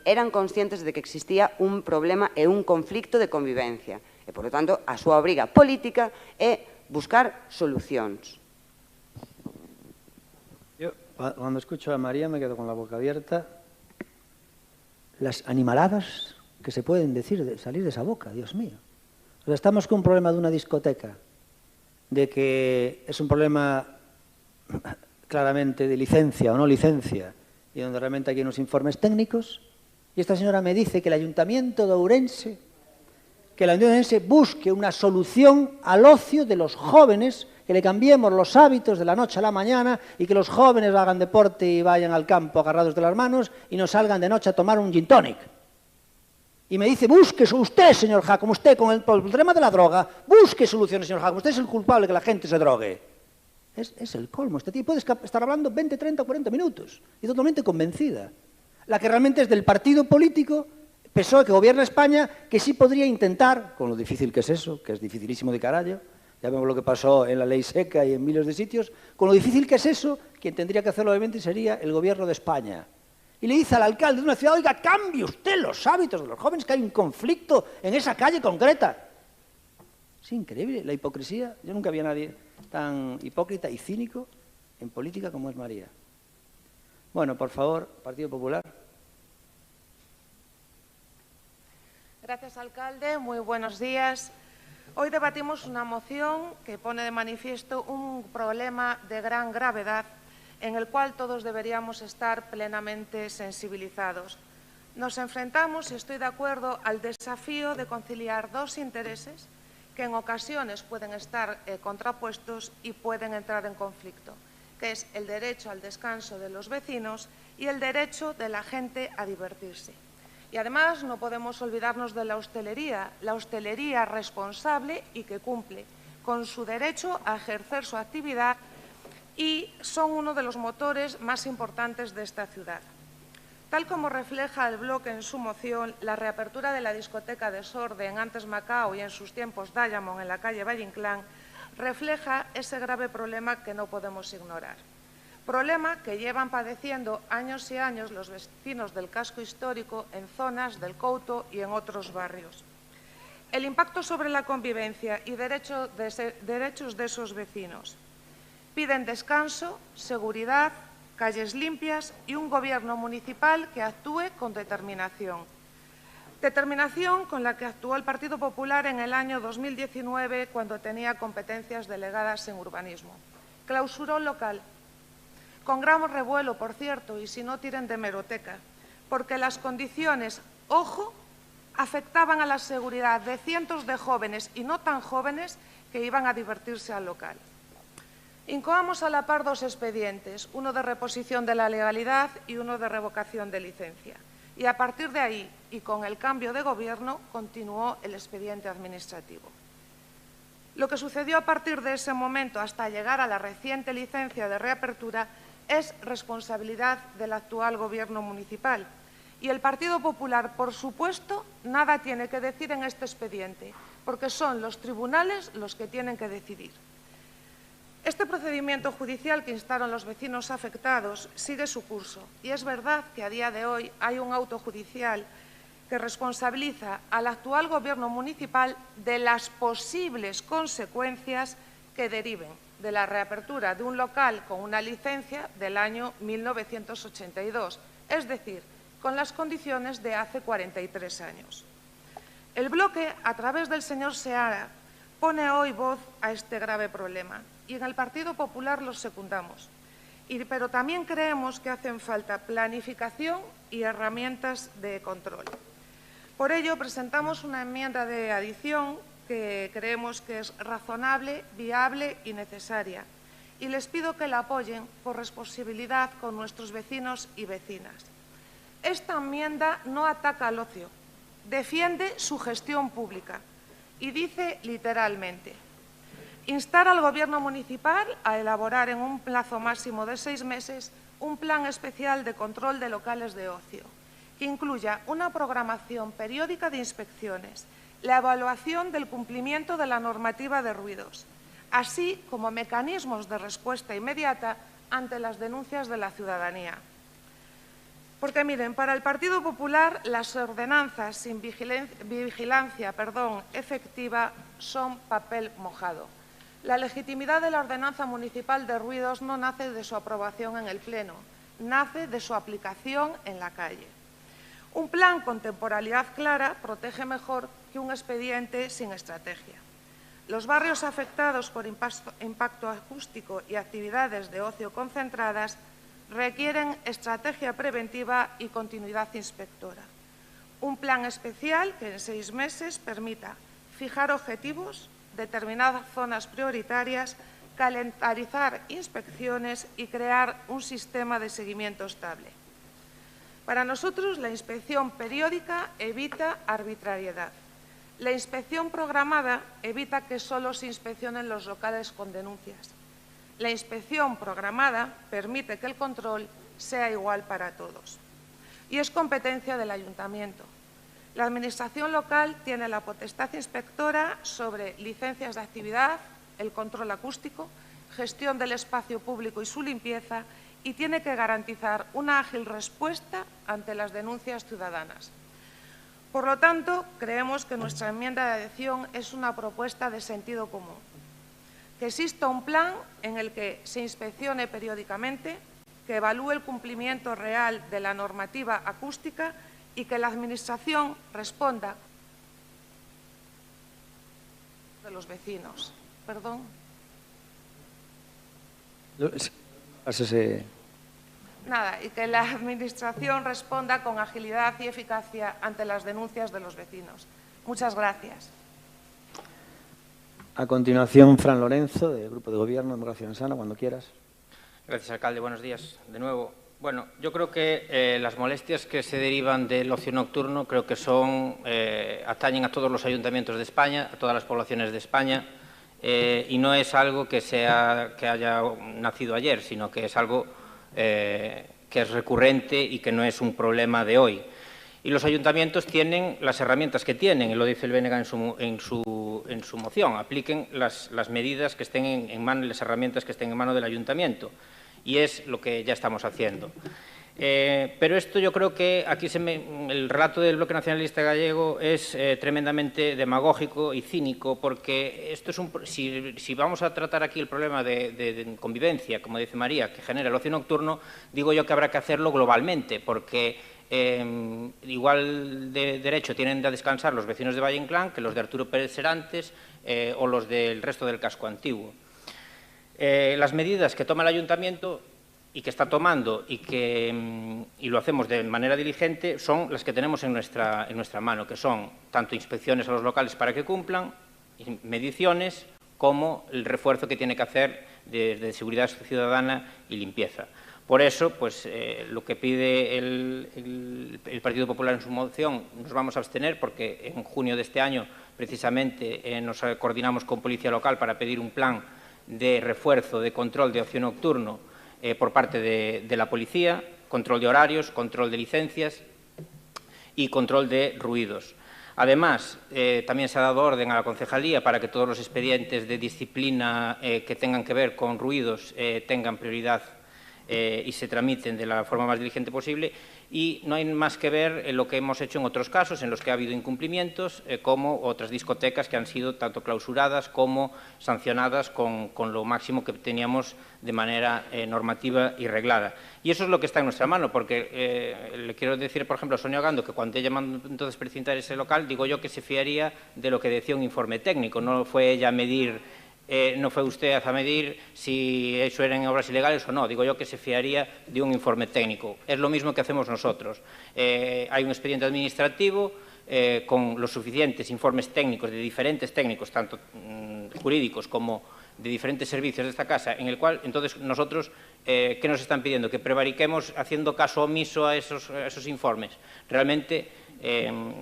eran conscientes de que existía un problema e un conflicto de convivencia. E, por lo tanto, a súa obriga política é buscar solucións. Yo, cuando escucho a María, me quedo con la boca abierta. Las animaladas que se pueden decir, salir de esa boca, Dios mío. O sea, estamos con un problema de una discoteca, de que es un problema claramente de licencia o no licencia, y donde realmente hay unos informes técnicos, y esta señora me dice que el Ayuntamiento de Ourense, que la Unión Onubense busque una solución al ocio de los jóvenes, que le cambiemos los hábitos de la noche a la mañana y que los jóvenes hagan deporte y vayan al campo agarrados de las manos y no salgan de noche a tomar un gin tonic. Y me dice, busque usted, señor Jácome, usted con el problema de la droga, busque soluciones, señor Jácome, usted es el culpable que la gente se drogue. Es el colmo. Este tío puede estar hablando 20, 30, 40 minutos y totalmente convencida. La que realmente es del partido político PSOE que gobierna España, que sí podría intentar, con lo difícil que es eso, que es dificilísimo de carallo, ya vemos lo que pasó en la ley seca y en miles de sitios, con lo difícil que es eso, quien tendría que hacerlo obviamente sería el gobierno de España. Y le dice al alcalde de una ciudad, oiga, cambie usted los hábitos de los jóvenes, que hay un conflicto en esa calle concreta. Es increíble la hipocresía. Yo nunca vi a nadie tan hipócrita y cínico en política como es María. Bueno, por favor, Partido Popular. Gracias, alcalde. Muy buenos días. Hoy debatimos una moción que pone de manifiesto un problema de gran gravedad en el cual todos deberíamos estar plenamente sensibilizados. Nos enfrentamos, y estoy de acuerdo, al desafío de conciliar dos intereses que en ocasiones pueden estar contrapuestos y pueden entrar en conflicto, que es el derecho al descanso de los vecinos y el derecho de la gente a divertirse. Y además no podemos olvidarnos de la hostelería responsable y que cumple con su derecho a ejercer su actividad y son uno de los motores más importantes de esta ciudad. Tal como refleja el bloque en su moción, la reapertura de la discoteca Desorden, antes Macao y en sus tiempos Diamond en la calle Valle Inclán, refleja ese grave problema que no podemos ignorar. Problema que llevan padeciendo años y años los vecinos del casco histórico en zonas del Couto y en otros barrios. El impacto sobre la convivencia y derechos de esos vecinos. Piden descanso, seguridad, calles limpias y un gobierno municipal que actúe con determinación. Determinación con la que actuó el Partido Popular en el año 2019 cuando tenía competencias delegadas en urbanismo. Clausuró el local, con gran revuelo, por cierto, y si no tiren de hemeroteca, porque las condiciones, ojo, afectaban a la seguridad de cientos de jóvenes y no tan jóvenes que iban a divertirse al local. Incoamos a la par dos expedientes, uno de reposición de la legalidad y uno de revocación de licencia. Y a partir de ahí, y con el cambio de gobierno, continuó el expediente administrativo. Lo que sucedió a partir de ese momento hasta llegar a la reciente licencia de reapertura es responsabilidad del actual gobierno municipal. Y el Partido Popular, por supuesto, nada tiene que decir en este expediente, porque son los tribunales los que tienen que decidir. Este procedimiento judicial que instaron los vecinos afectados sigue su curso y es verdad que a día de hoy hay un auto judicial que responsabiliza al actual gobierno municipal de las posibles consecuencias que deriven de la reapertura de un local con una licencia del año 1982, es decir, con las condiciones de hace 43 años. El bloque, a través del señor Seara, pone hoy voz a este grave problema y en el Partido Popular los secundamos. Pero también creemos que hacen falta planificación y herramientas de control. Por ello, presentamos una enmienda de adición que creemos que es razonable, viable y necesaria. Y les pido que la apoyen por responsabilidad con nuestros vecinos y vecinas. Esta enmienda no ataca al ocio, defiende su gestión pública y dice literalmente: instar al Gobierno municipal a elaborar en un plazo máximo de 6 meses un plan especial de control de locales de ocio, que incluya una programación periódica de inspecciones, la evaluación del cumplimiento de la normativa de ruidos, así como mecanismos de respuesta inmediata ante las denuncias de la ciudadanía. Porque, miren, para el Partido Popular las ordenanzas sin vigilancia efectiva son papel mojado. La legitimidad de la ordenanza municipal de ruidos no nace de su aprobación en el Pleno, nace de su aplicación en la calle. Un plan con temporalidad clara protege mejor que un expediente sin estrategia. Los barrios afectados por impacto acústico y actividades de ocio concentradas requieren estrategia preventiva y continuidad inspectora. Un plan especial que en 6 meses permita fijar objetivos, determinar zonas prioritarias, calendarizar inspecciones y crear un sistema de seguimiento estable. Para nosotros, la inspección periódica evita arbitrariedad. La inspección programada evita que solo se inspeccionen los locales con denuncias. La inspección programada permite que el control sea igual para todos. Y es competencia del Ayuntamiento. La Administración local tiene la potestad inspectora sobre licencias de actividad, el control acústico, gestión del espacio público y su limpieza, y tiene que garantizar una ágil respuesta ante las denuncias ciudadanas. Por lo tanto, creemos que nuestra enmienda de adición es una propuesta de sentido común. Que exista un plan en el que se inspeccione periódicamente, que evalúe el cumplimiento real de la normativa acústica y que la Administración responda de los vecinos. Perdón. Nada, y que la Administración responda con agilidad y eficacia ante las denuncias de los vecinos. Muchas gracias. A continuación, Fran Lorenzo, del Grupo de Gobierno, Democracia Urensana, cuando quieras. Gracias, alcalde. Buenos días de nuevo. Bueno, yo creo que las molestias que se derivan del ocio nocturno creo que atañen a todos los ayuntamientos de España, a todas las poblaciones de España, y no es algo que haya nacido ayer, sino que es algo que es recurrente y que no es un problema de hoy. Y los ayuntamientos tienen las herramientas que tienen, y lo dice el BNG en su moción, apliquen las medidas que estén en mano, las herramientas que estén en mano del ayuntamiento. Y es lo que ya estamos haciendo. Pero esto yo creo que aquí el relato del Bloque Nacionalista Gallego es tremendamente demagógico y cínico, porque esto es si vamos a tratar aquí el problema de convivencia, como dice María, que genera el ocio nocturno, digo yo que habrá que hacerlo globalmente, porque igual de derecho tienen a descansar los vecinos de Valle Inclán que los de Arturo Pérez Serantes o los del resto del casco antiguo. Las medidas que toma el ayuntamiento y que está tomando y lo hacemos de manera diligente son las que tenemos en nuestra mano, que son tanto inspecciones a los locales para que cumplan, mediciones, como el refuerzo que tiene que hacer de seguridad ciudadana y limpieza. Por eso, pues, lo que pide el Partido Popular en su moción, nos vamos a abstener porque en junio de este año, precisamente, nos coordinamos con Policía Local para pedir un plan de refuerzo de control de ocio nocturno por parte de la policía, control de horarios, control de licencias y control de ruidos. Además, también se ha dado orden a la concejalía para que todos los expedientes de disciplina que tengan que ver con ruidos tengan prioridad y se tramiten de la forma más diligente posible, y no hay más que ver en lo que hemos hecho en otros casos en los que ha habido incumplimientos, como otras discotecas que han sido tanto clausuradas como sancionadas con lo máximo que teníamos de manera normativa y reglada. Y eso es lo que está en nuestra mano, porque le quiero decir, por ejemplo, a Sonia Gando, que cuando ella mandó entonces precintar ese local, digo yo que se fiaría de lo que decía un informe técnico, no fue ella a medir. No fue usted a medir si eso eran obras ilegales o no. Digo yo que se fiaría de un informe técnico. Es lo mismo que hacemos nosotros. Hay un expediente administrativo con los suficientes informes técnicos de diferentes técnicos, tanto jurídicos como de diferentes servicios de esta casa, en el cual, entonces, nosotros, ¿qué nos están pidiendo? Que prevariquemos haciendo caso omiso a esos informes. Realmente,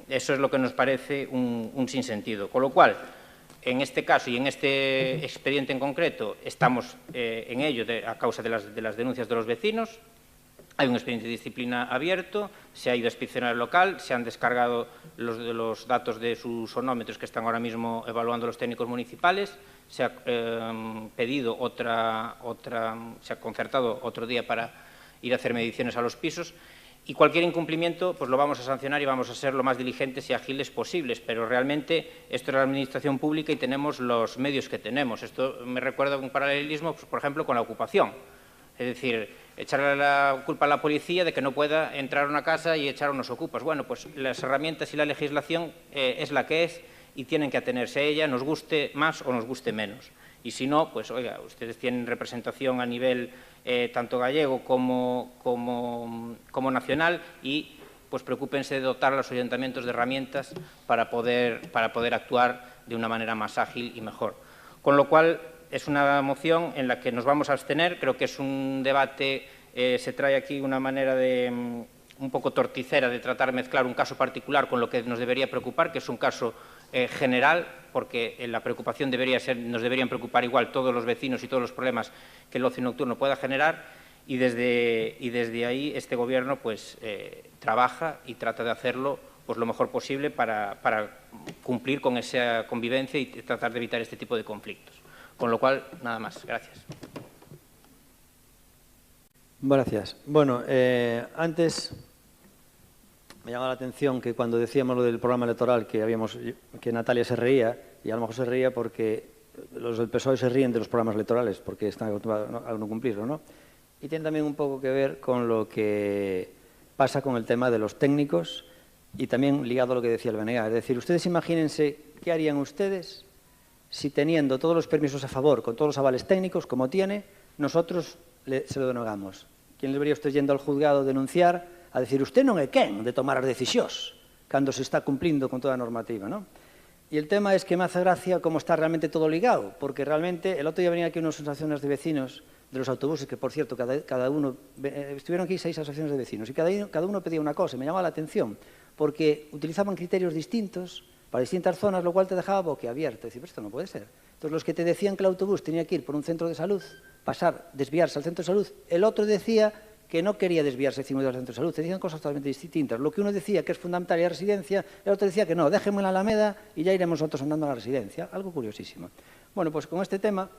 eso es lo que nos parece un sinsentido. Con lo cual, en este caso y en este expediente en concreto estamos en ello a causa de las denuncias de los vecinos. Hay un expediente de disciplina abierto, se ha ido a inspeccionar el local, se han descargado los datos de sus sonómetros que están ahora mismo evaluando los técnicos municipales, se ha pedido se ha concertado otro día para ir a hacer mediciones a los pisos. Y cualquier incumplimiento pues lo vamos a sancionar y vamos a ser lo más diligentes y ágiles posibles, pero realmente esto es la administración pública y tenemos los medios que tenemos. Esto me recuerda un paralelismo, pues, por ejemplo, con la ocupación. Es decir, echarle la culpa a la policía de que no pueda entrar a una casa y echar a unos ocupas. Bueno, pues las herramientas y la legislación es la que es y tienen que atenerse a ella, nos guste más o nos guste menos. Y si no, pues oiga, ustedes tienen representación a nivel tanto gallego como nacional y pues preocúpense de dotar a los ayuntamientos de herramientas para poder actuar de una manera más ágil y mejor. Con lo cual, es una moción en la que nos vamos a abstener. Creo que es un debate, se trae aquí una manera un poco torticera de tratar de mezclar un caso particular con lo que nos debería preocupar, que es un caso general, porque la preocupación nos deberían preocupar igual todos los vecinos y todos los problemas que el ocio nocturno pueda generar, y desde ahí este Gobierno pues, trabaja y trata de hacerlo pues, lo mejor posible para cumplir con esa convivencia y tratar de evitar este tipo de conflictos. Con lo cual, nada más. Gracias. Gracias. Bueno, antes me llama la atención que cuando decíamos lo del programa electoral que Natalia se reía, y a lo mejor se reía porque los del PSOE se ríen de los programas electorales porque están acostumbrados a no cumplirlo, ¿no? Y tiene también un poco que ver con lo que pasa con el tema de los técnicos y también ligado a lo que decía el BNG. Es decir, ustedes imagínense qué harían ustedes si teniendo todos los permisos a favor, con todos los avales técnicos, como tiene, nosotros se lo denegamos. ¿Quién debería usted yendo al juzgado denunciar a decir usted non é quen de tomar as decisións cando se está cumplindo con toda a normativa, ¿no? Y el tema es que me hace gracia cómo está realmente todo ligado, porque realmente el otro día venía aquí unas asociaciones de vecinos de los autobuses, que por cierto, cada uno, estuvieron aquí 6 asociaciones de vecinos, y cada uno pedía una cosa, y me llamaba la atención, porque utilizaban criterios distintos para distintas zonas, lo cual te dejaba boquiabierto. Decir, pero esto no puede ser. Entonces, los que te decían que el autobús tenía que ir por un centro de salud, desviarse al centro de salud, el otro decía que no quería desviarse del centro de salud. Te decían cosas totalmente distintas. Lo que uno decía que es fundamental la residencia, el otro decía que no, déjenme en la Alameda y ya iremos nosotros andando a la residencia. Algo curiosísimo. Bueno, pues con este tema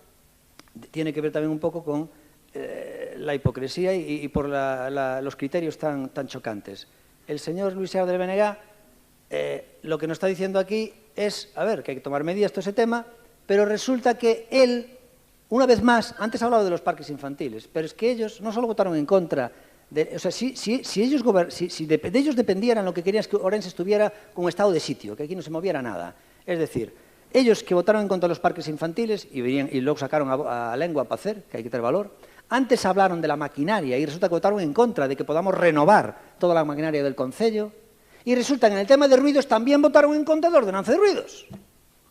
tiene que ver también un poco con la hipocresía y por los criterios tan chocantes. El señor Luis Seara del BNG lo que nos está diciendo aquí es, a ver, que hay que tomar medidas todo ese tema, pero resulta que él, una vez más, antes ha hablado de los parques infantiles, pero es que ellos no solo votaron en contra, o sea, si de ellos dependieran, lo que querían es que Ourense estuviera con un estado de sitio, que aquí no se moviera nada. Es decir, ellos que votaron en contra de los parques infantiles y luego sacaron a lengua para hacer, que hay que tener valor, antes hablaron de la maquinaria y resulta que votaron en contra de que podamos renovar toda la maquinaria del concello, y resulta que en el tema de ruidos también votaron en contra de la ordenanza de ruidos,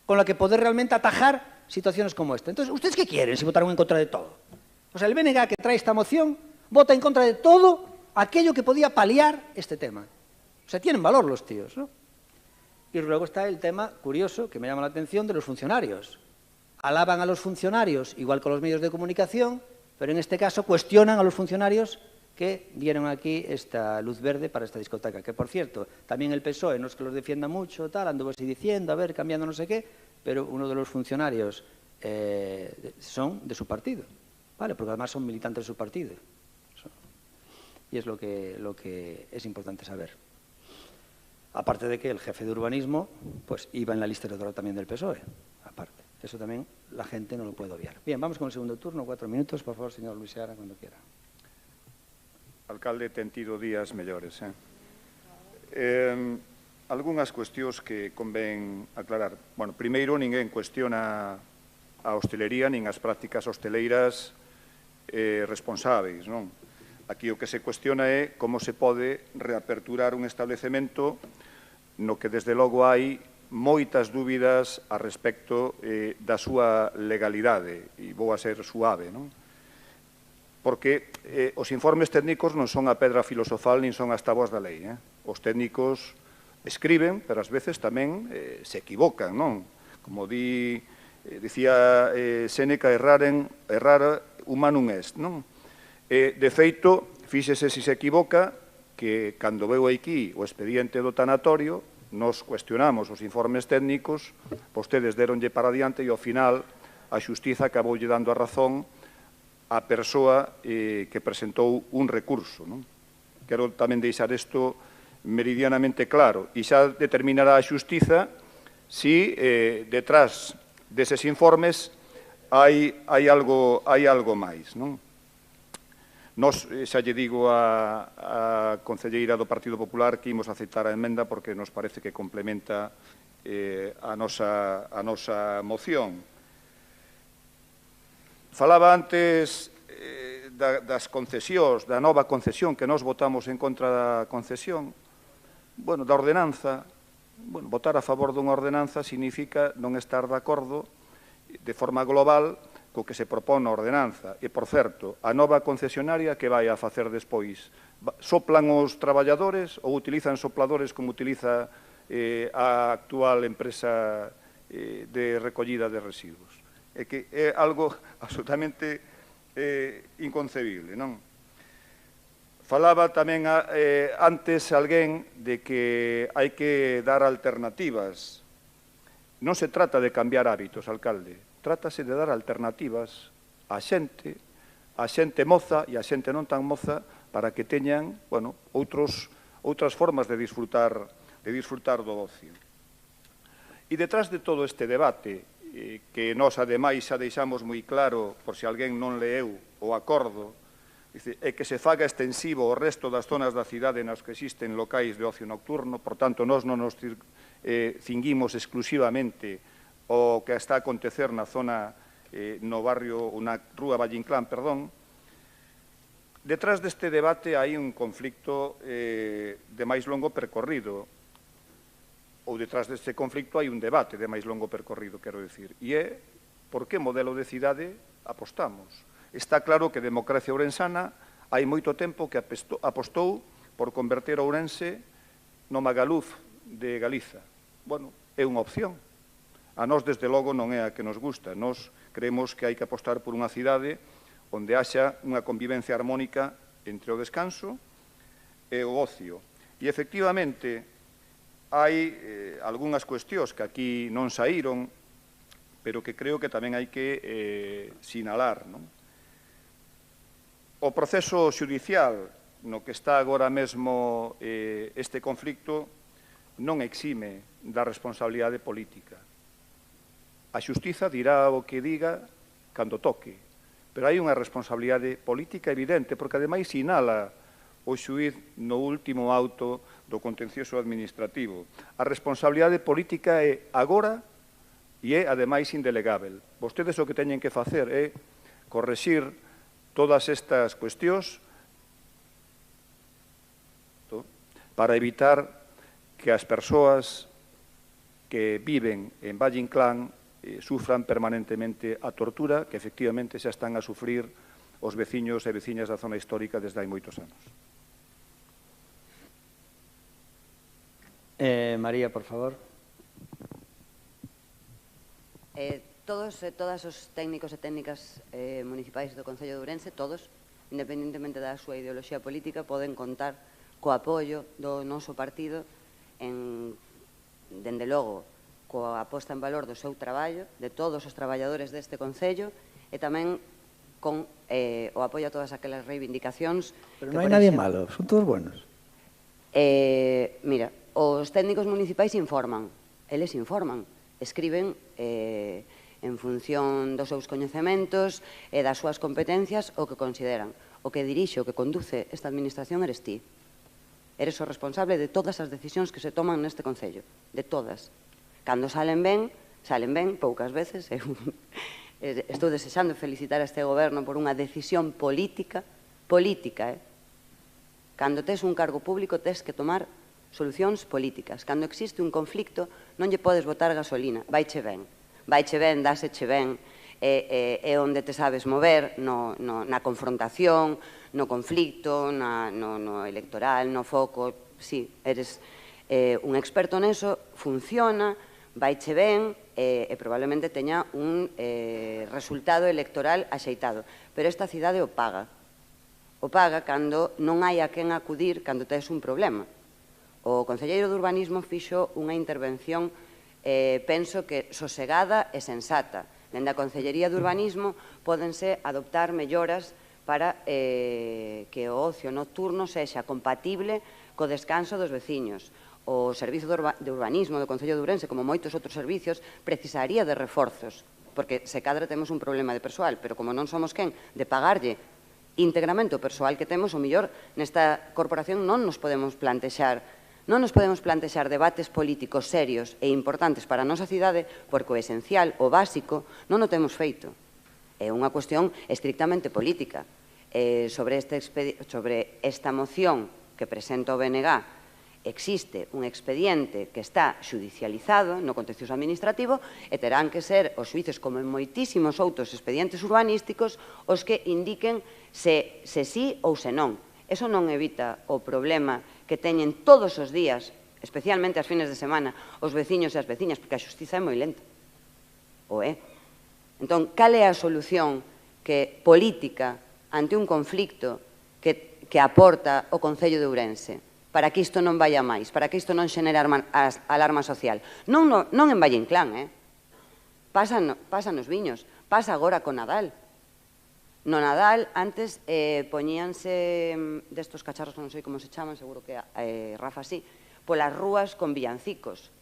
con la que poder realmente atajar situaciones como esta. Entonces, ¿ustedes qué quieren si votaron en contra de todo? O sea, el BNG que trae esta moción vota en contra de todo aquello que podía paliar este tema. O sea, tienen valor los tíos, ¿no? Y luego está el tema curioso, que me llama la atención, de los funcionarios. Alaban a los funcionarios, igual que a los medios de comunicación, pero en este caso cuestionan a los funcionarios que dieron aquí esta luz verde para esta discoteca. Que, por cierto, también el PSOE no es que los defienda mucho, tal, anduvo así diciendo, a ver, cambiando no sé qué, pero uno de los funcionarios son de su partido, ¿vale? Porque además son militantes de su partido. Y es lo que es importante saber. Aparte de que el jefe de urbanismo pues iba en la lista electoral también del PSOE, aparte. Eso también la gente no lo puede obviar. Bien, vamos con el segundo turno, 4 minutos. Por favor, señor Luis Seara, cuando quiera. Alcalde, ten tido días mellores. Algunhas cuestións que convén aclarar. Bueno, primeiro, ninguén cuestiona a hostelería nin as prácticas hosteleiras responsáveis, non? Aquí o que se cuestiona é como se pode reaperturar un establecemento no que, desde logo, hai moitas dúbidas a respecto da súa legalidade, e vou a ser suave, non? Porque os informes técnicos non son a pedra filosofal nin son as táboas da lei. Os técnicos escriben, pero ás veces tamén se equivocan, non? Como dicía Séneca, errar humanum est, non? De feito, fíxese se equivoca que cando veu aquí o expediente do tanatorio, nos cuestionamos os informes técnicos, vostedes deronlle para diante e ao final a xustiza acaboulle dando a razón a persoa que presentou un recurso, non? Quero tamén deixar isto meridianamente claro, e xa determinará a xustiza si detrás deses informes hai algo máis, non? Nos, xa lle digo a concelleira do Partido Popular que imos aceptar a emenda porque nos parece que complementa a nosa moción. Falaba antes das concesións, da nova concesión, que nós votamos en contra da concesión. da ordenanza, votar a favor dunha ordenanza significa non estar de acordo de forma global co que se propón na ordenanza. E, por certo, a nova concesionaria que vai a facer despois? Soplan os traballadores ou utilizan sopladores como utiliza a actual empresa de recollida de residuos? É que é algo absolutamente inconcebible, non? Falaba tamén antes alguén de que hai que dar alternativas. Non se trata de cambiar hábitos, alcalde. Trátase de dar alternativas á xente moza e á xente non tan moza para que teñan, outras formas de disfrutar do ocio. E detrás de todo este debate, que nós, ademais, xa deixamos moi claro, por se alguén non leeu o acordo, é que se faga extensivo ao resto das zonas da cidade nas que existen locais de ocio nocturno, por tanto, nós non nos cinguimos exclusivamente o que está a acontecer na zona, no barrio, na rúa Valle Inclán, perdón. Detrás deste debate hai un conflicto de máis longo percorrido, ou detrás deste conflicto hai un debate de máis longo percorrido, quero dicir, e é por que modelo de cidade apostamos. Está claro que Democracia Ourensana hai moito tempo que apostou por converter Ourense no Magaluf de Galiza. É unha opción. A nós, desde logo, non é a que nos gusta. Nós creemos que hai que apostar por unha cidade onde haxa unha convivencia armónica entre o descanso e o ocio. E, efectivamente, hai algunhas cuestións que aquí non saíron, pero que creo que tamén hai que sinalar, non? O proceso xudicial no que está agora mesmo este conflicto non exime da responsabilidade política. A xustiza dirá o que diga cando toque, pero hai unha responsabilidade política evidente, porque ademais sinala o xuíz no último auto do contencioso administrativo. A responsabilidade política é agora e é, ademais, indelegável. Vostedes o que teñen que facer é correxir todas estas cuestións para evitar que as persoas que viven en Valle Inclán sufran permanentemente a tortura que efectivamente xa están a sufrir os veciños e veciñas da zona histórica desde hai moitos anos. María, por favor. Todos e todas os técnicos e técnicas municipais do Concello de Ourense, todos, independentemente da súa ideoloxía política, poden contar co apoio do noso partido dende logo, coa aposta en valor do seu traballo, de todos os traballadores deste Concello, e tamén con o apoio a todas aquelas reivindicacións. Pero non hai nadie malo, son todos buenos. Mira, os técnicos municipais informan, eles informan, escriben en función dos seus coñecementos e das súas competencias o que consideran. O que dirixe, o que conduce esta administración eres ti. Eres o responsable de todas as decisións que se toman neste Concello, de todas. Cando salen ben, poucas veces. Estou desexando felicitar a este goberno por unha decisión política, Cando tes un cargo público, tes que tomar solucións políticas. Cando existe un conflicto, non lle podes botar gasolina, vaiche ben, dáseche ben, é onde te sabes mover na confrontación, no conflicto, no electoral, no foco. Si, eres un experto neso, funciona, vaiche ben e probablemente teña un resultado electoral axeitado. Pero esta cidade o paga. O paga cando non hai a quen acudir cando tes un problema. O concelleiro de Urbanismo fixo unha intervención, penso que sosegada e sensata. Dende a Concellería de Urbanismo pódense adoptar melloras para que o ocio nocturno sexa compatible co descanso dos veciños. O Servizo de Urbanismo do Concello de Ourense, como moitos outros servicios, precisaría de reforzos, porque se cadra temos un problema de persoal, pero como non somos quen de pagarlle íntegramente o persoal que temos, o mellor nesta corporación non nos podemos plantexar debates políticos serios e importantes para a nosa cidade, porque o esencial, o básico, non o temos feito. É unha cuestión estrictamente política. Sobre esta moción que presenta o BNG existe un expediente que está xudicializado no contencioso administrativo e terán que ser os xuíces, como en moitísimos outros expedientes urbanísticos, os que indiquen se sí ou se non. Eso non evita o problema que teñen todos os días, especialmente as fines de semana, os veciños e as veciñas, porque a xustiza é moi lenta. O é. Entón, cal é a solución política ante un conflicto que aporta o Concello de Ourense para que isto non vaya máis, para que isto non xenere alarma social? Non en Valle Inclán, pasa nos viños, pasa agora con Nadal. No Nadal, antes poñíanse destos cacharros, non sei como se chaman, seguro que Rafa sí, polas rúas con villancicos.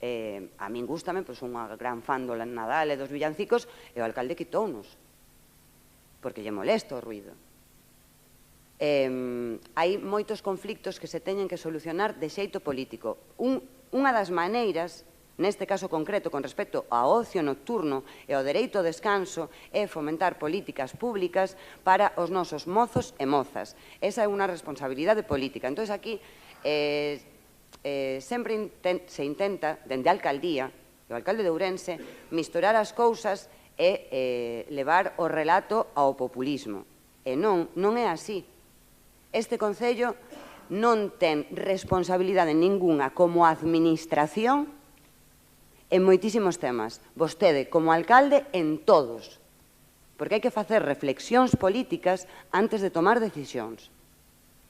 A min gústame, pois unha gran fan do Nadal e dos villancicos, e o alcalde quitounos, porque lle molesta o ruido. Hai moitos conflictos que se teñen que solucionar de xeito político. Unha das maneiras, neste caso concreto, con respecto ao ocio nocturno e ao dereito ao descanso, é fomentar políticas públicas para os nosos mozos e mozas. Esa é unha responsabilidade política. Entón, aquí sempre se intenta, dende a alcaldía, o alcalde de Ourense, misturar as cousas e levar o relato ao populismo. E non é así. Este Concello non ten responsabilidade ninguna como administración en moitísimos temas. Vostede, como alcalde, en todos. Porque hai que facer reflexións políticas antes de tomar decisións.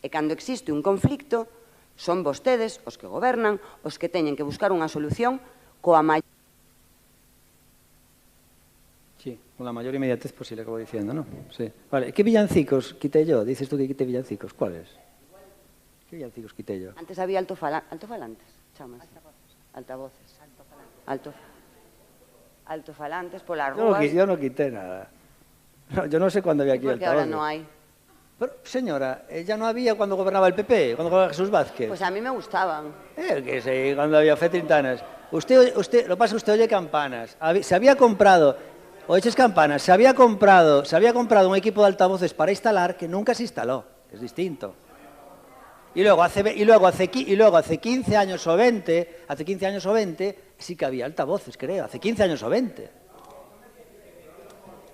E cando existe un conflicto, son vostedes, os que gobernan, os que teñen que buscar unha solución coa maior... Sí, con la mayor inmediatez posible, acabo diciendo, ¿no? Sí. Vale, ¿qué villancicos quité yo? Dices tú que quité villancicos. ¿Cuáles? ¿Qué villancicos quité yo? Antes había altofalantes, chamas. Altavoces. Altofalantes polas rúas. Yo no quité nada. No, yo no sé cuándo había aquí altavoces. Porque ahora no hay. Pero, señora, ya no había cuando gobernaba el PP, cuando gobernaba Jesús Vázquez. Pues a mí me gustaban. Que sí, cuando había fe Trintanas. Usted, lo que pasa es que usted oye campanas. Se había comprado... Oyeches campanas, se había comprado un equipo de altavoces para instalar que nunca se instaló, es distinto. Y luego hace 15 años o 20, sí que había altavoces, creo, hace 15 años o 20.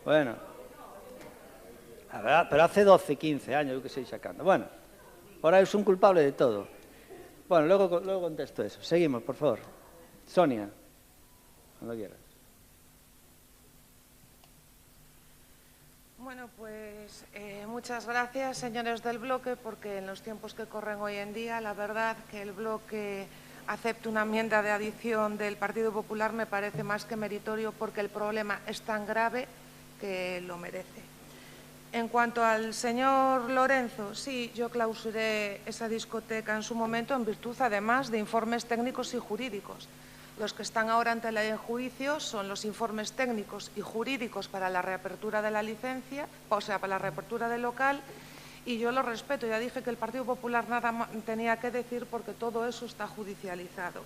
Bueno, pero hace 12, 15 años, yo que estoy sacando. Bueno, ahora es un culpable de todo. Bueno, luego contesto eso. Seguimos, por favor. Sonia, cuando quieras. Bueno, pues muchas gracias, señores del bloque, porque en los tiempos que corren hoy en día, la verdad que el bloque acepte una enmienda de adición del Partido Popular me parece más que meritorio, porque el problema es tan grave que lo merece. En cuanto al señor Lorenzo, sí, yo clausuré esa discoteca en su momento en virtud, además, de informes técnicos y jurídicos. Los que están ahora ante el juicio son los informes técnicos y jurídicos para la reapertura de la licencia, o sea, para la reapertura del local, y yo lo respeto. Ya dije que el Partido Popular nada tenía que decir porque todo eso está judicializado.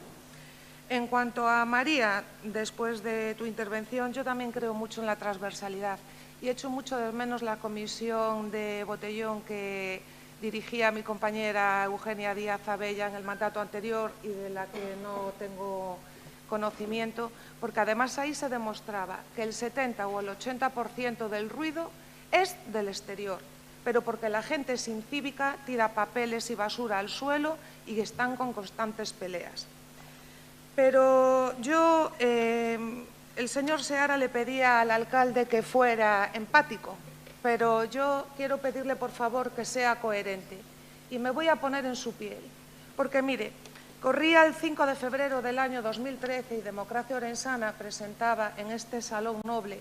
En cuanto a María, después de tu intervención, yo también creo mucho en la transversalidad y echo mucho de menos la comisión de botellón que dirigía mi compañera Eugenia Díaz Abella en el mandato anterior y de la que no tengo conocimiento, porque además ahí se demostraba que el 70 o el 80% del ruido es del exterior, pero porque la gente sin cívica tira papeles y basura al suelo y están con constantes peleas. Pero yo, el señor Seara le pedía al alcalde que fuera empático, pero yo quiero pedirle por favor que sea coherente y me voy a poner en su piel, porque mire, corría el 5 de febrero del año 2013 y Democracia Orensana presentaba en este Salón Noble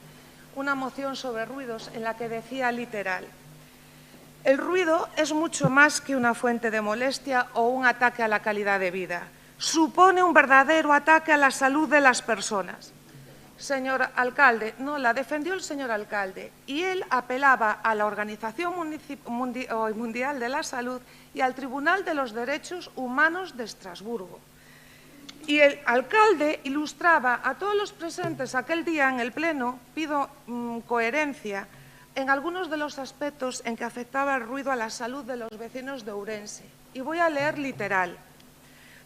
una moción sobre ruidos en la que decía literal: el ruido es mucho más que una fuente de molestia o un ataque a la calidad de vida. Supone un verdadero ataque a la salud de las personas. Señor alcalde, no, la defendió el señor alcalde y él apelaba a la Organización Mundial de la Salud y al Tribunal de los Derechos Humanos de Estrasburgo. Y el alcalde ilustraba a todos los presentes aquel día en el Pleno, pido coherencia, en algunos de los aspectos en que afectaba el ruido a la salud de los vecinos de Ourense. Y voy a leer literal.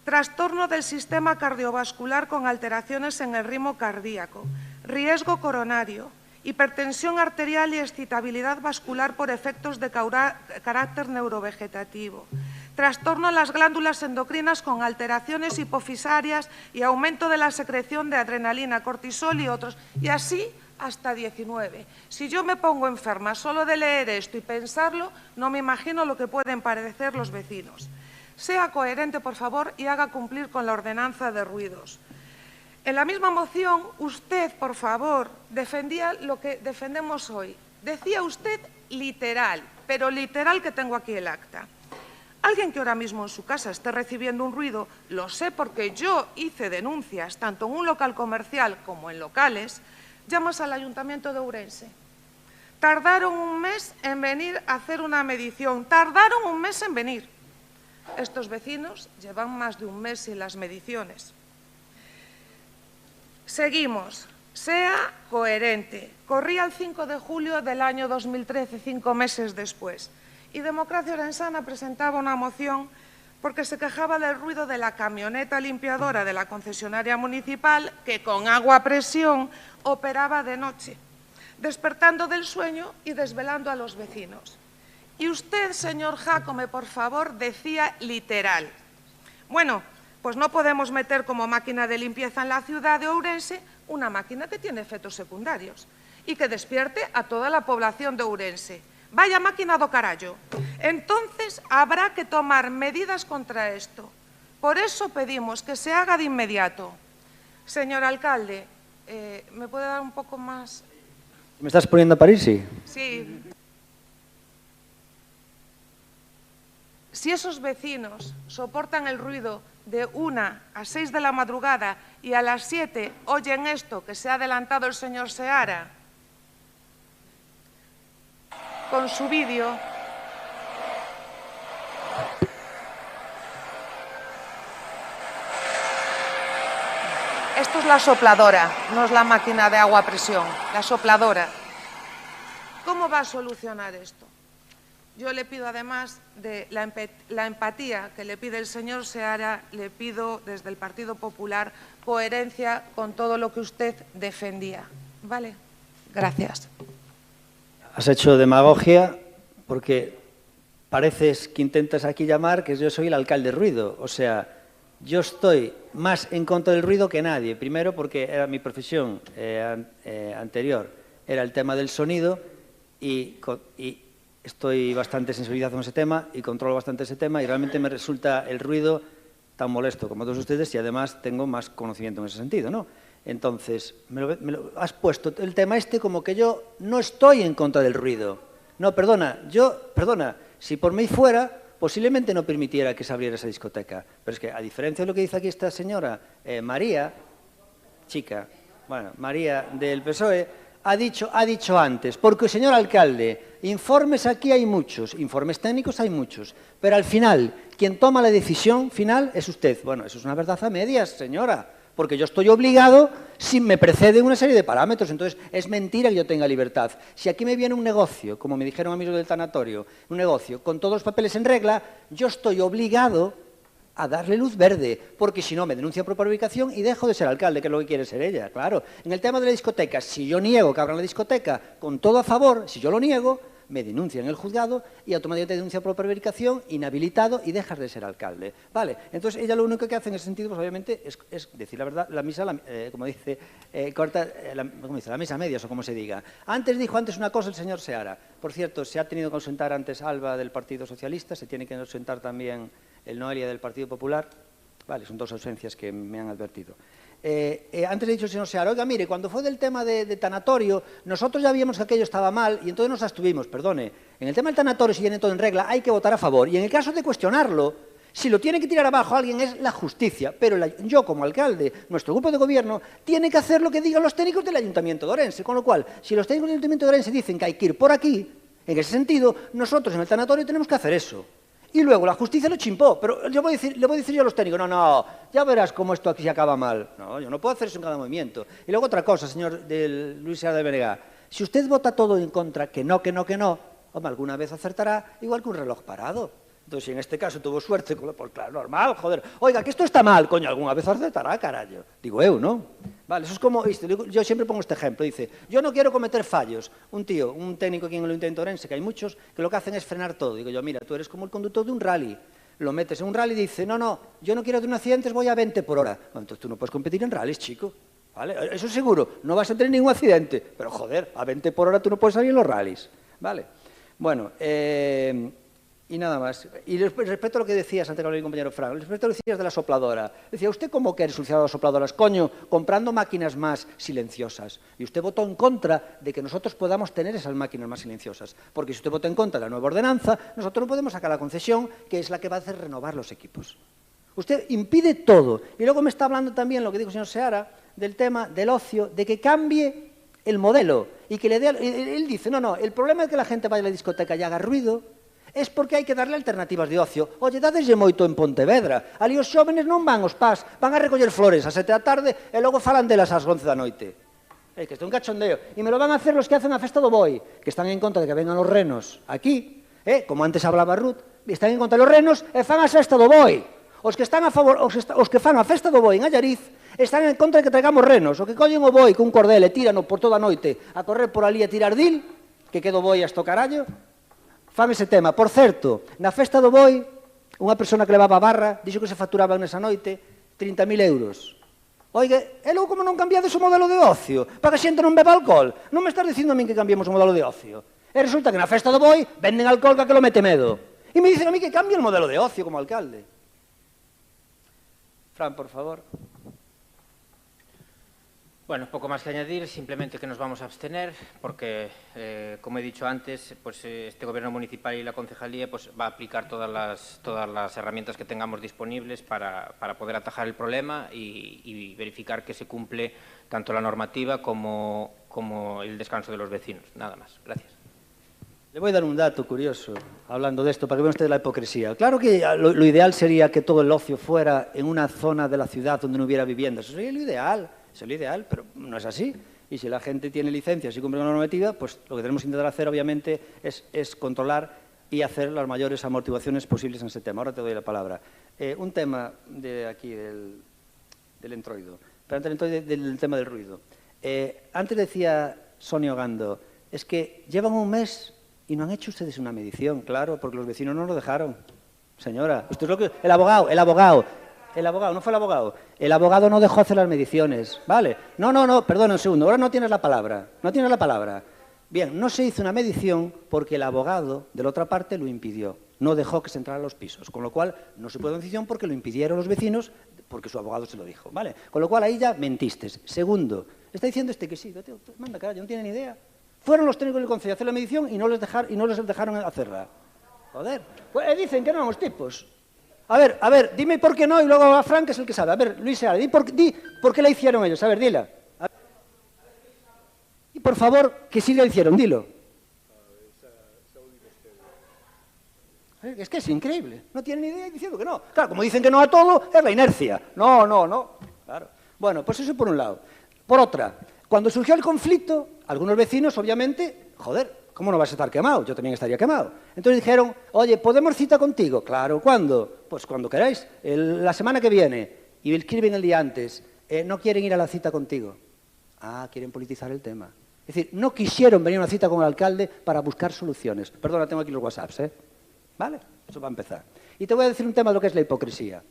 trastorno del sistema cardiovascular con alteraciones en el ritmo cardíaco, riesgo coronario, hipertensión arterial y excitabilidad vascular por efectos de carácter neurovegetativo, trastorno a las glándulas endocrinas con alteraciones hipofisarias y aumento de la secreción de adrenalina, cortisol y otros, y así hasta 19. Si yo me pongo enferma solo de leer esto y pensarlo, no me imagino lo que pueden padecer los vecinos. Sea coherente, por favor, y haga cumplir con la ordenanza de ruidos. En la misma moción, usted, por favor, defendía lo que defendemos hoy. Decía usted literal, pero literal que tengo aquí el acta. Alguien que ahora mismo en su casa esté recibiendo un ruido, lo sé porque yo hice denuncias, tanto en un local comercial como en locales, llamas al Ayuntamiento de Ourense. Tardaron un mes en venir a hacer una medición, tardaron un mes en venir. Estos vecinos llevan más de un mes sin las mediciones. Seguimos. Sea coherente. Corría el 5 de julio del año 2013, 5 meses después. Y Democracia Orensana presentaba una moción porque se quejaba del ruido de la camioneta limpiadora de la concesionaria municipal que con agua a presión operaba de noche, despertando del sueño y desvelando a los vecinos. Y usted, señor Jácome, por favor, decía literal. Bueno, pues no podemos meter como máquina de limpieza en la ciudad de Ourense una máquina que tiene efectos secundarios y que despierte a toda la población de Ourense. Vaya máquina do carallo. Entonces, habrá que tomar medidas contra esto. Por eso pedimos que se haga de inmediato. Señor alcalde, ¿me puede dar un poco más? ¿Me estás poniendo a parir? Sí. Sí. Si esos vecinos soportan el ruido de 1 a 6 de la madrugada y a las 7 oyen esto que se ha adelantado el señor Seara con su vídeo, esto es la sopladora, no es la máquina de agua a presión, la sopladora. ¿Cómo va a solucionar esto? Yo le pido, además de la empatía que le pide el señor Seara, le pido desde el Partido Popular coherencia con todo lo que usted defendía. ¿Vale? Gracias. Has hecho demagogia porque pareces que intentas aquí llamar que yo soy el alcalde ruido. O sea, yo estoy más en contra del ruido que nadie. Primero porque era mi profesión anterior, era el tema del sonido y estoy bastante sensibilizado con ese tema y controlo bastante ese tema y realmente me resulta el ruido tan molesto como todos ustedes y además tengo más conocimiento en ese sentido, ¿no? Entonces, me lo has puesto el tema este como que yo no estoy en contra del ruido. No, perdona, si por mí fuera, posiblemente no permitiera que se abriera esa discoteca. Pero es que, a diferencia de lo que dice aquí esta señora, María del PSOE, ha dicho antes, porque, señor alcalde, informes aquí hay muchos, informes técnicos hay muchos, pero al final, quien toma la decisión final es usted. Bueno, eso es una verdad a medias, señora, porque yo estoy obligado si me preceden una serie de parámetros. Entonces, es mentira que yo tenga libertad. Si aquí me viene un negocio, como me dijeron a mí del tanatorio, un negocio con todos los papeles en regla, yo estoy obligado a darle luz verde, porque si no me denuncia por prevaricación y dejo de ser alcalde, que es lo que quiere ser ella, claro. En el tema de la discoteca, si yo niego que abran la discoteca con todo a favor, si yo lo niego, me denuncia en el juzgado y automáticamente denuncia por prevaricación, inhabilitado y dejas de ser alcalde. Vale, entonces ella lo único que hace en ese sentido, pues obviamente, es decir la verdad, la misa, como dice, la misa a medias o como se diga. Dijo una cosa el señor Seara. Por cierto, se ha tenido que ausentar antes Alba del Partido Socialista, se tiene que ausentar también el Noelia del Partido Popular. Vale, son dos ausencias que me han advertido. Antes he dicho el señor Seara, oiga, mire, cuando fue del tema de tanatorio, nosotros ya vimos que aquello estaba mal y entonces nos abstuvimos, perdone. En el tema del tanatorio, si viene todo en regla, hay que votar a favor. Y en el caso de cuestionarlo, si lo tiene que tirar abajo alguien es la justicia. Pero yo, como alcalde, nuestro grupo de gobierno, tiene que hacer lo que digan los técnicos del Ayuntamiento de Ourense. Con lo cual, si los técnicos del Ayuntamiento de Ourense dicen que hay que ir por aquí, en ese sentido, nosotros en el tanatorio tenemos que hacer eso. Y luego la justicia lo chimpó, pero le voy a decir yo a los técnicos, no, ya verás cómo esto aquí se acaba mal. No, yo no puedo hacer eso en cada movimiento. Y luego otra cosa, señor Luis Seara de Benegá, si usted vota todo en contra, que no, hombre, alguna vez acertará, igual que un reloj parado. Entonces, si en este caso tuvo suerte, pues claro, normal, joder. Oiga, que esto está mal, coño, alguna vez acertará, carallo. Digo eu, ¿no? Vale, eso es como, yo siempre pongo este ejemplo, dice, yo no quiero cometer fallos. Un tío, un técnico aquí en el Ayuntamiento de Ourense, que hay muchos, que lo que hacen es frenar todo. Digo yo, mira, tú eres como el conductor de un rally. Lo metes en un rally y dice, no, yo no quiero tener accidentes, voy a 20 por hora. Bueno, entonces tú no puedes competir en rallies, chico. ¿Vale? Eso es seguro, no vas a tener ningún accidente. Pero, joder, a 20 por hora tú no puedes salir en los rallies. ¿Vale? Bueno, y nada más. Y respecto a lo que decías, antes que hablaba mi compañero Frank, respecto a lo que decías de la sopladora, decía, ¿usted cómo quiere solucionar las sopladoras? Coño, comprando máquinas más silenciosas. Y usted votó en contra de que nosotros podamos tener esas máquinas más silenciosas. Porque si usted vota en contra de la nueva ordenanza, nosotros no podemos sacar la concesión, que es la que va a hacer renovar los equipos. Usted impide todo. Y luego me está hablando también, lo que dijo el señor Seara, del tema del ocio, de que cambie el modelo. Y que le dé... Él dice, no, el problema es que la gente vaya a la discoteca y haga ruido, es porque hai que darle alternativas de ocio. Oye, dadeslle moito en Pontevedra. Ali os xóvenes non van aos PAS, van a recoller flores a 7 da tarde e logo falan delas ás 11 da noite. Que isto é un cachondeo. E me lo van a hacer los que hacen a festa do boi, que están en contra de que vengan os renos aquí, como antes hablaba Ruth, están en contra dos renos e fan a festa do boi. Os que están a favor, os que fan a festa do boi en Allariz, están en contra de que traigamos renos. O que collen o boi cun cordel e tírano por toda a noite a correr por ali a tirar dil, que quedo boi hasta o carallo, fan ese tema. Por certo, na festa do boi, unha persona que levaba a barra dixo que se facturaba nesa noite 30.000 euros. Oiga, e logo como non cambiades o modelo de ocio? Para que a xente non beba alcohol? Non me estás dicindo a min que cambiemos o modelo de ocio. E resulta que na festa do boi venden alcohol que lo mete medo. E me dicen a mí que cambie o modelo de ocio como alcalde. Fran, por favor. Bueno, poco más que añadir, simplemente que nos vamos a abstener porque, como he dicho antes, pues este Gobierno municipal y la Concejalía pues, va a aplicar todas las herramientas que tengamos disponibles para poder atajar el problema y verificar que se cumple tanto la normativa como el descanso de los vecinos. Nada más. Gracias. Le voy a dar un dato curioso, hablando de esto, para que vean ustedes la hipocresía. Claro que lo ideal sería que todo el ocio fuera en una zona de la ciudad donde no hubiera viviendas. Eso sería lo ideal. Es lo ideal, pero no es así. Y si la gente tiene licencias y cumple con la normativa, pues lo que tenemos que intentar hacer, obviamente, es controlar y hacer las mayores amortiguaciones posibles en ese tema. Ahora te doy la palabra. Un tema de aquí, del entroido. Pero antes del tema del ruido. Antes decía Sonia Ogando, es que llevan un mes y no han hecho ustedes una medición, claro, porque los vecinos no lo dejaron. Señora, usted es lo que... El abogado, no fue el abogado. El abogado no dejó hacer las mediciones, ¿vale? No, perdona un segundo, ahora no tienes la palabra. Bien, no se hizo una medición porque el abogado de la otra parte lo impidió. No dejó que se entraran los pisos, con lo cual no se puede hacer medición porque lo impidieron los vecinos, porque su abogado se lo dijo, ¿vale? Con lo cual ahí ya mentiste. Segundo, está diciendo que sí, manda carajo, no tiene ni idea. Fueron los técnicos del Concello a hacer la medición y no les dejaron hacerla. Joder, pues dicen que no éramos tipos. A ver, dime por qué no y luego a Frank, que es el que sabe. A ver, Luis Seara, di por qué la hicieron ellos. A ver, dila. Y por favor, que sí la hicieron, dilo. Es que es increíble. No tienen ni idea diciendo que no. Claro, como dicen que no a todo, es la inercia. No. Claro. Bueno, pues eso por un lado. Por otra, cuando surgió el conflicto, algunos vecinos, obviamente, joder, ¿cómo no vas a estar quemado? Yo también estaría quemado. Entonces dijeron, oye, ¿podemos cita contigo? Claro, ¿cuándo? Pues cuando queráis, la semana que viene. Y escriben el día antes, no quieren ir a la cita contigo. Ah, quieren politizar el tema. Es decir, no quisieron venir a una cita con el alcalde para buscar soluciones. Perdona, tengo aquí los WhatsApps, ¿eh? ¿Vale? Eso va a empezar. Y te voy a decir un tema de lo que es la hipocresía.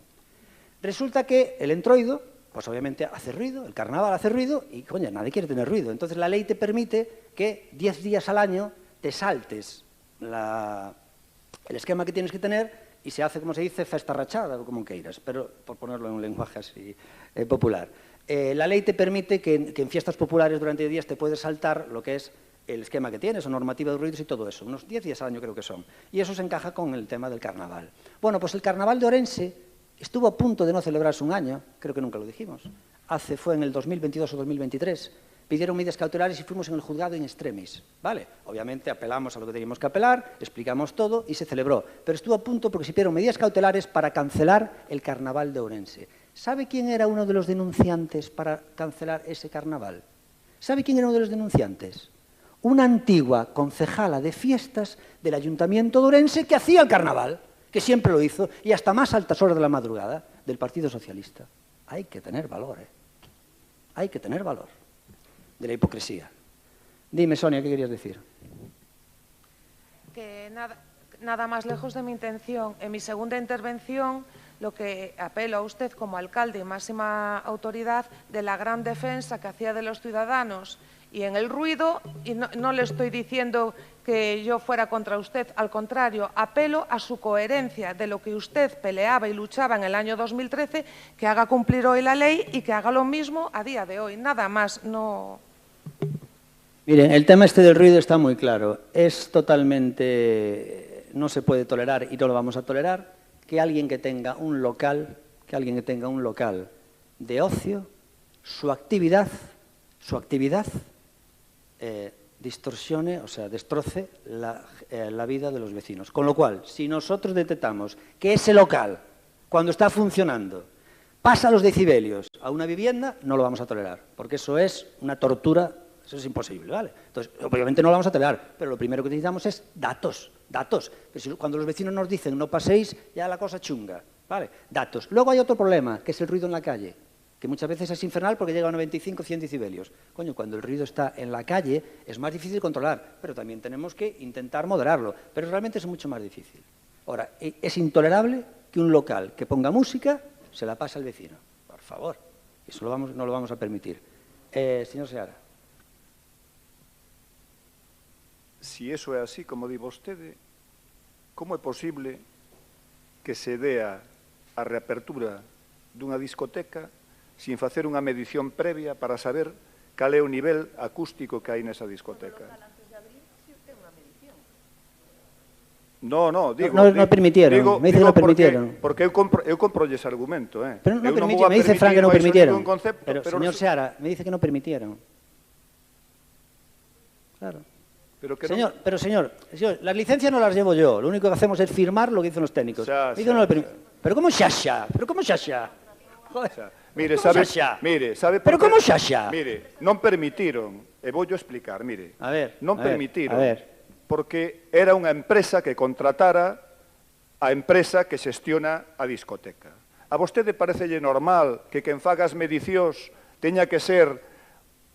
Resulta que el entroido, pues obviamente hace ruido, el carnaval hace ruido y, coño, nadie quiere tener ruido. Entonces la ley te permite que 10 días al año te saltes el esquema que tienes que tener y se hace, como se dice, festa rachada o como queiras, pero por ponerlo en un lenguaje así popular. La ley te permite que en fiestas populares durante días te puedes saltar lo que es el esquema que tienes, o normativa de ruidos y todo eso. Unos 10 días al año creo que son. Y eso se encaja con el tema del carnaval. Bueno, pues el carnaval de Ourense estuvo a punto de no celebrarse un año, creo que nunca lo dijimos. Fue en el 2022 o 2023. Pidieron medidas cautelares y fuimos en el juzgado in extremis, ¿vale? Obviamente apelamos a lo que teníamos que apelar, explicamos todo y se celebró. Pero estuvo a punto porque se pidieron medidas cautelares para cancelar el carnaval de Ourense. ¿Sabe quién era uno de los denunciantes para cancelar ese carnaval? ¿Sabe quién era uno de los denunciantes? Una antigua concejala de fiestas del Ayuntamiento de Ourense que hacía el carnaval, que siempre lo hizo, y hasta más altas horas de la madrugada, del Partido Socialista. Hay que tener valor, Hay que tener valor de la hipocresía. Dime, Sonia, ¿qué querías decir? Que nada más lejos de mi intención. En mi segunda intervención, lo que apelo a usted como alcalde y máxima autoridad de la gran defensa que hacía de los ciudadanos y en el ruido, y no le estoy diciendo que yo fuera contra usted, al contrario, apelo a su coherencia de lo que usted peleaba y luchaba en el año 2013, que haga cumplir hoy la ley y que haga lo mismo a día de hoy. Nada más, no... Miren, el tema este del ruido está muy claro. Es totalmente... no se puede tolerar y no lo vamos a tolerar que alguien que tenga un local, de ocio, su actividad distorsione, o sea, destroce la vida de los vecinos. Con lo cual, si nosotros detectamos que ese local, cuando está funcionando, pasa los decibelios a una vivienda, no lo vamos a tolerar, porque eso es una tortura, eso es imposible, ¿vale? Entonces, obviamente no lo vamos a tolerar, pero lo primero que necesitamos es datos. Pero cuando los vecinos nos dicen no paséis, ya la cosa chunga, ¿vale? Datos. Luego hay otro problema, que es el ruido en la calle, que muchas veces es infernal porque llega a 95, 100 decibelios. Coño, cuando el ruido está en la calle es más difícil controlar, pero también tenemos que intentar moderarlo, pero realmente es mucho más difícil. Ahora, es intolerable que un local que ponga música se la pase al vecino. Por favor, eso no lo vamos a permitir. Señor Seara. Si eso é así, como di vostede, como é posible que se dea a reapertura dunha discoteca sin facer unha medición previa para saber cal é o nivel acústico que hai nesa discoteca? No, digo... No permitieron, me dice que no permitieron. Porque eu compro ese argumento, Pero no permitieron, me dice Fran que no permitieron. Pero, señor Seara, me dice que no permitieron. Claro. Señor, las licencias no las llevo yo, lo único que hacemos es firmar lo que dicen los técnicos. Pero ¿cómo xaxa? Mire, sabe pero ¿cómo xaxa? Mire, non permitiron, e voulle explicar, mire. Non permitiron, porque era unha empresa que contratara a empresa que xestiona a discoteca. A vostede parecelle normal que quen faga as medicións teña que ser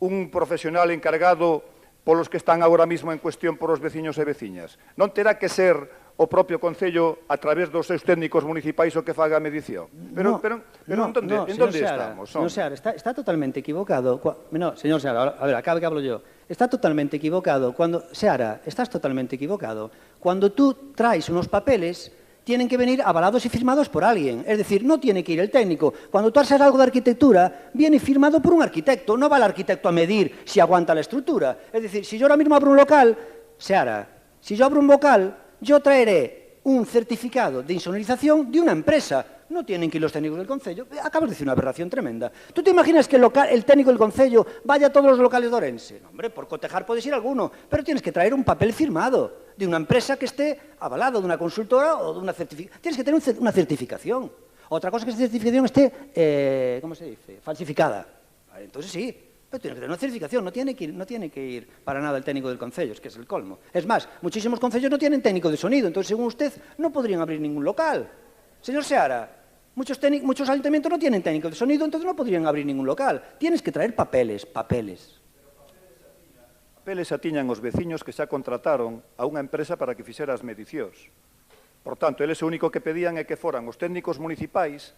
un profesional encargado polos que están agora mesmo en cuestión por os veciños e veciñas? Non terá que ser o propio Concello, a través dos seus técnicos municipais, o que faga a medición? Pero en onde estamos? Señor Seara, está totalmente equivocado. No, señor Seara, a ver, acabe que hablo yo. Está totalmente equivocado. Seara, estás totalmente equivocado. Cuando tú traes unos papeles, tienen que venir avalados y firmados por alguien. Es decir, no tiene que ir el técnico. Cuando tú haces algo de arquitectura, viene firmado por un arquitecto. No va el arquitecto a medir si aguanta la estructura. Es decir, si yo ahora mismo abro un local, Seara, si yo abro un local, yo traeré un certificado de insonorización de una empresa. No tienen que ir los técnicos del Concello. Acabas de decir una aberración tremenda. ¿Tú te imaginas que el técnico del Concello vaya a todos los locales de Ourense? No, hombre, por cotejar puedes ir alguno, pero tienes que traer un papel firmado de una empresa que esté avalado, de una consultora o de una certificación. Tienes que tener una certificación. Otra cosa es que esa certificación esté, ¿cómo se dice?, falsificada. Entonces sí, pero tiene que tener una certificación, no tiene que ir para nada el técnico del Concello, es que es el colmo. Es más, muchísimos concellos no tienen técnico de sonido, entonces según usted no podrían abrir ningún local. Señor Seara, muchos ayuntamientos no tienen técnico de sonido, entonces no podrían abrir ningún local. Tienes que traer papeles. Papeles atiñan os veciños que xa contrataron a unha empresa para que fixera as medicións. Por tanto, eles o único que pedían é que foran os técnicos municipais...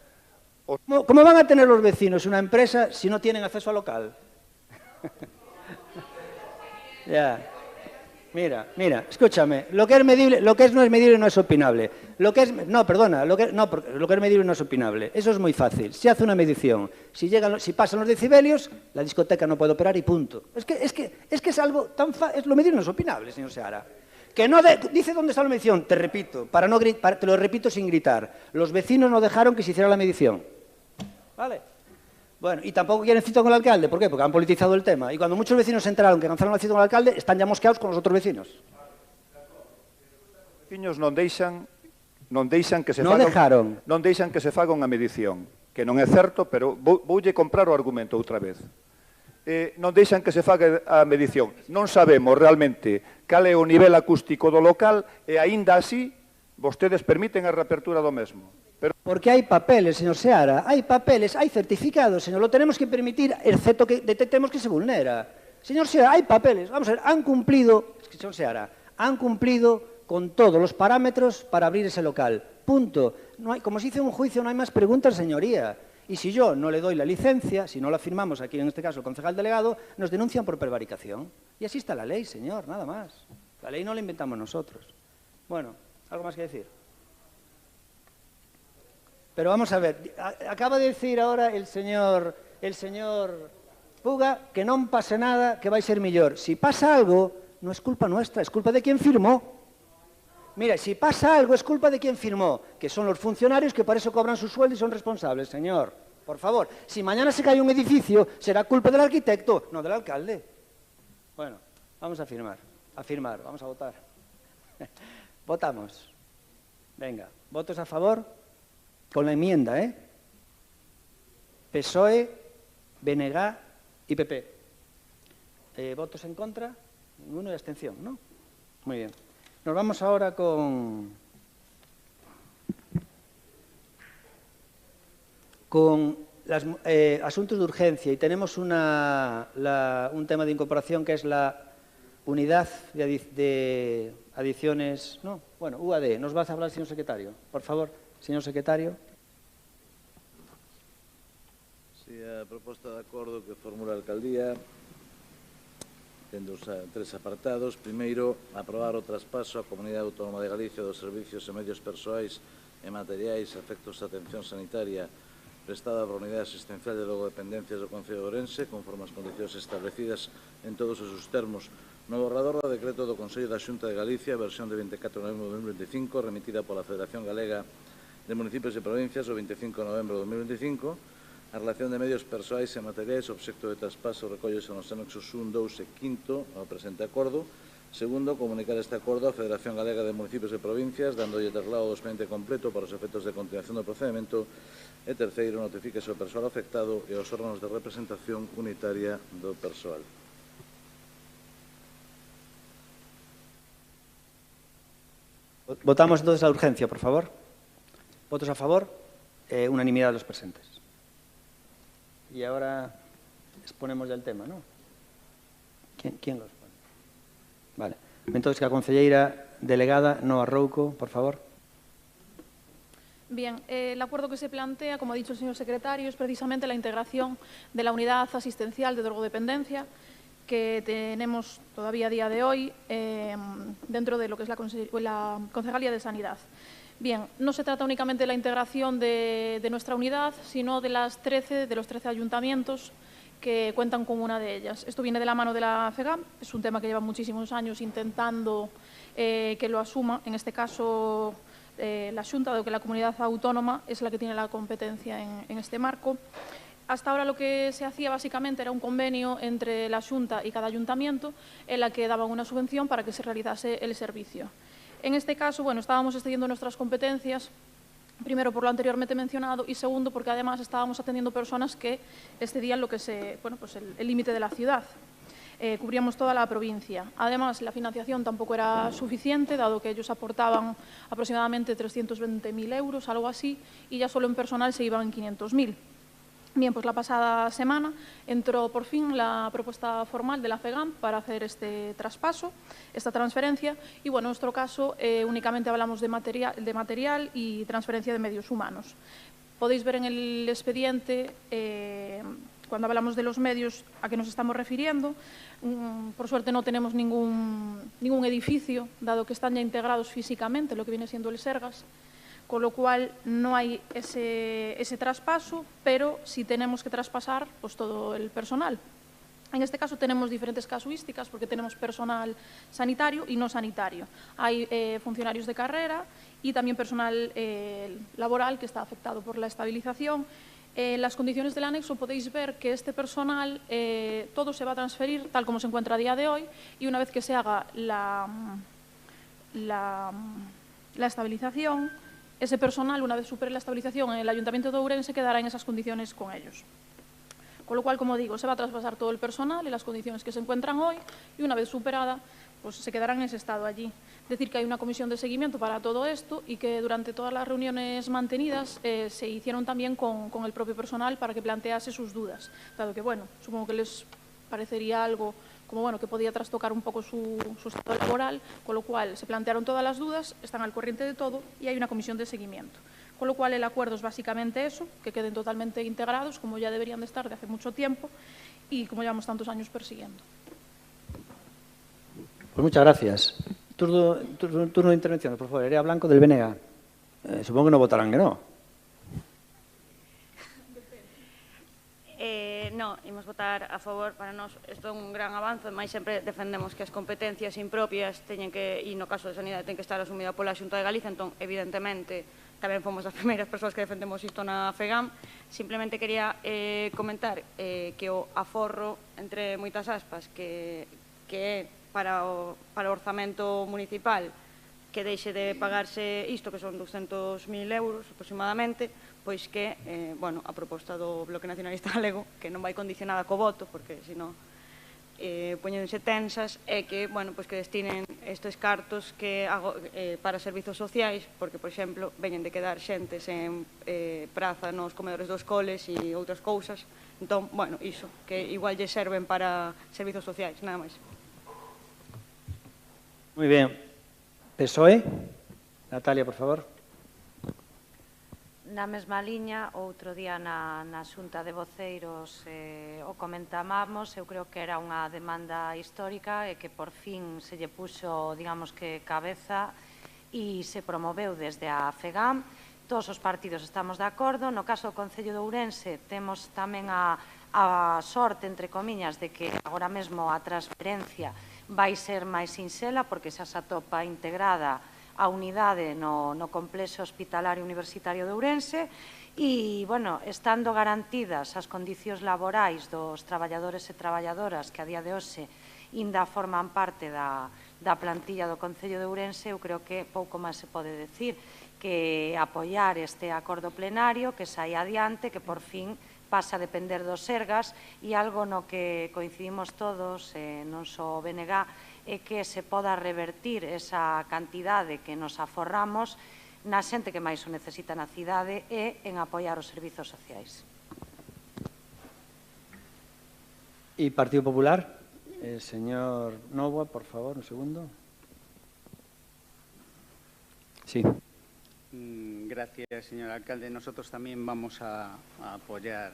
¿Cómo van a tener los vecinos una empresa si no tienen acceso al local? Ya. Mira, escúchame, lo que no es medible no es opinable. Lo que es medible no es opinable. Eso es muy fácil. Se hace una medición, si pasan los decibelios, la discoteca no puede operar y punto. Es que es algo tan fácil, lo medible no es opinable, señor Seara. Que no dice dónde está la medición, te repito, te lo repito sin gritar. Los vecinos no dejaron que se hiciera la medición. ¿Vale? Bueno, y tampoco quieren cita con el alcalde. ¿Por qué? Porque han politizado el tema. Y cuando muchos vecinos se enteraron que cancelaron la cita con el alcalde, están ya mosqueados con los otros vecinos. Os vecinos non deixan que se faga unha medición, que non é certo, pero voulle comprar o argumento outra vez. Non deixan que se faga a medición. Non sabemos realmente cal é o nivel acústico do local e aínda así Vostedes permiten a reapertura do mesmo. Porque hai papeles, señor Seara, hai papeles, hai certificados, señor, lo tenemos que permitir, excepto que detectemos que se vulnera. Señor Seara, hay papeles, vamos a ver, han cumplido, señor Seara, han cumplido con todos los parámetros para abrir ese local. Punto. No hay, como se dice en un juicio, no hay más preguntas, señoría. Y si yo no le doy la licencia, si no la firmamos aquí, en este caso, el concejal delegado, nos denuncian por prevaricación. Y así está la ley, señor, nada más. La ley no la inventamos nosotros. Bueno, ¿algo más que decir? Pero vamos a ver, acaba de decir ahora el señor Puga que non pase nada, que vai ser mellor. Si pasa algo, non é culpa nuestra, é culpa de quen firmou. Mira, si pasa algo, es culpa de quien firmó, que son los funcionarios que para eso cobran su sueldo y son responsables, señor. Por favor, si mañana se cae un edificio, será culpa del arquitecto, no del alcalde. Bueno, vamos a firmar, vamos a votar. Votamos. Venga, votos a favor con la enmienda, PSOE, BNG y PP. ¿Votos en contra? Ninguno y abstención, ¿no? Muy bien. Nos vamos ahora con los asuntos de urgencia y tenemos un tema de incorporación que es la unidad de adiciones, no, bueno, UAD. ¿Nos va a hablar el señor secretario? Por favor, señor secretario. Sí, a proposta de acordo que formula a alcaldía ten tres apartados. Primeiro, aprobar o traspaso á Comunidade Autónoma de Galicia dos servicios e medios persoais e materiais a efectos de atención sanitaria prestada por Unidade Asistencial de Drogodependencias do Concello de Ourense, conforme as condicións establecidas en todos os seus termos no borrador do decreto do Consello da Xunta de Galicia, versión de 24 de novembro de 2025, remitida pola Federación Galega de Municipios e Provincias o 25 de novembro de 2025, a relación de medios persoais e materiais obxecto de traspaso recóllese nos anexos 1, 2 e 5 ao presente acordo. Segundo, comunicar este acordo á Federación Galega de Municipios e Provincias, dándolle traslado do expediente completo para os efectos de continuación do procedimento. E terceiro, notifíquese ao persoal afectado e aos órganos de representación unitaria do persoal. Votamos entonces la urgencia, por favor. ¿Votos a favor? Unanimidad de los presentes. Y ahora exponemos ya el tema, ¿no? ¿Quién lo expone? Vale. Entonces, que a concelleira delegada Noa Rouco, por favor. Bien, el acuerdo que se plantea, como ha dicho el señor secretario, es precisamente la integración de la unidad asistencial de drogodependencia que tenemos todavía a día de hoy dentro de lo que es la Concejalía de Sanidad. Bien, no se trata únicamente de la integración de nuestra unidad, sino de los 13 ayuntamientos que cuentan con una de ellas. Esto viene de la mano de la FEGAM, es un tema que lleva muchísimos años intentando que lo asuma, en este caso la Xunta, dado que la comunidad autónoma es la que tiene la competencia en este marco. Hasta ahora lo que se hacía básicamente era un convenio entre la Xunta y cada ayuntamiento en la que daban una subvención para que se realizase el servicio. En este caso, bueno, estábamos excediendo nuestras competencias, primero por lo anteriormente mencionado y segundo porque además estábamos atendiendo personas que excedían lo que el límite de la ciudad. Cubríamos toda la provincia. Además, la financiación tampoco era suficiente, dado que ellos aportaban aproximadamente 320.000 euros, algo así, y ya solo en personal se iban en 500.000. Bien, pues la pasada semana entró por fin la propuesta formal de la FEGAM para hacer este traspaso, esta transferencia, y bueno, en nuestro caso únicamente hablamos de material y transferencia de medios humanos. Podéis ver en el expediente, cuando hablamos de los medios a que nos estamos refiriendo, por suerte no tenemos ningún edificio, dado que están ya integrados físicamente, lo que viene siendo el Sergas, con lo cual no hay ese traspaso, pero sí tenemos que traspasar pues, todo el personal. En este caso tenemos diferentes casuísticas porque tenemos personal sanitario y no sanitario. Hay funcionarios de carrera y también personal laboral que está afectado por la estabilización. En las condiciones del anexo podéis ver que este personal todo se va a transferir tal como se encuentra a día de hoy y una vez que se haga la estabilización, ese personal, una vez supere la estabilización en el Ayuntamiento de Ourense, quedará en esas condiciones con ellos. Con lo cual, como digo, se va a traspasar todo el personal en las condiciones que se encuentran hoy y una vez superada, pues se quedarán en ese estado allí. Decir que hay una comisión de seguimiento para todo esto y que durante todas las reuniones mantenidas se hicieron también con el propio personal para que plantease sus dudas, dado que, bueno, supongo que les parecería algo como, bueno, que podía trastocar un poco su estado laboral, con lo cual se plantearon todas las dudas, están al corriente de todo y hay una comisión de seguimiento. Con lo cual el acuerdo es básicamente eso, que queden totalmente integrados, como ya deberían de estar de hace mucho tiempo y como llevamos tantos años persiguiendo. Pues muchas gracias. Turno de intervención, por favor. Erea Blanco, del BNG. Supongo que no votarán que no. No, imos votar a favor. Para nós isto é un gran avance, mas sempre defendemos que as competencias impropias teñen que, e no caso de sanidade, ten que estar asumida pola Xunta de Galicia, entón, evidentemente, tamén fomos as primeiras persoas que defendemos isto na FEGAM. Simplemente quería comentar que o aforro, entre moitas aspas, que é para o orzamento municipal, que deixe de pagarse isto, que son 200.000 euros aproximadamente, pois que, bueno, a proposta do Bloque Nacionalista Galego, que non vai condicionada co voto, porque senón poñense tensas, é que, bueno, pois que destinen estes cartos que para servizos sociais, porque, por exemplo, veñen de quedar xente sen praza nos comedores dos coles e outras cousas. Entón, bueno, iso, que igual lle serven para servizos sociais, nada máis. Moi ben. PSOE. Natalia, por favor. Na mesma liña, outro día na Xunta de Voceiros o comentábamos, eu creo que era unha demanda histórica e que por fin se lle puxo, digamos que, cabeza e se promoveu desde a FEGAM. Todos os partidos estamos de acordo. No caso do Concello de Ourense temos tamén a sorte, entre comiñas, de que agora mesmo a transferencia vai ser máis sinxela porque xa se atopa integrada a unidade no complexo hospitalario universitario de Ourense e, bueno, estando garantidas as condicións laborais dos traballadores e traballadoras que a día de hoxe ainda forman parte da plantilla do Concello de Ourense, eu creo que pouco máis se pode decir que apoiar este acordo plenario, que saia adiante, que por fin pasa a depender dos Sergas e algo no que coincidimos todos, non só o BNG, é que se poda revertir esa cantidade que nos aforramos na xente que máis o necesita na cidade e en apoiar os servizos sociais. E Partido Popular, señor Novoa, por favor, un segundo. Sí. Gracias, señor alcalde. Nosotros también vamos a apoyar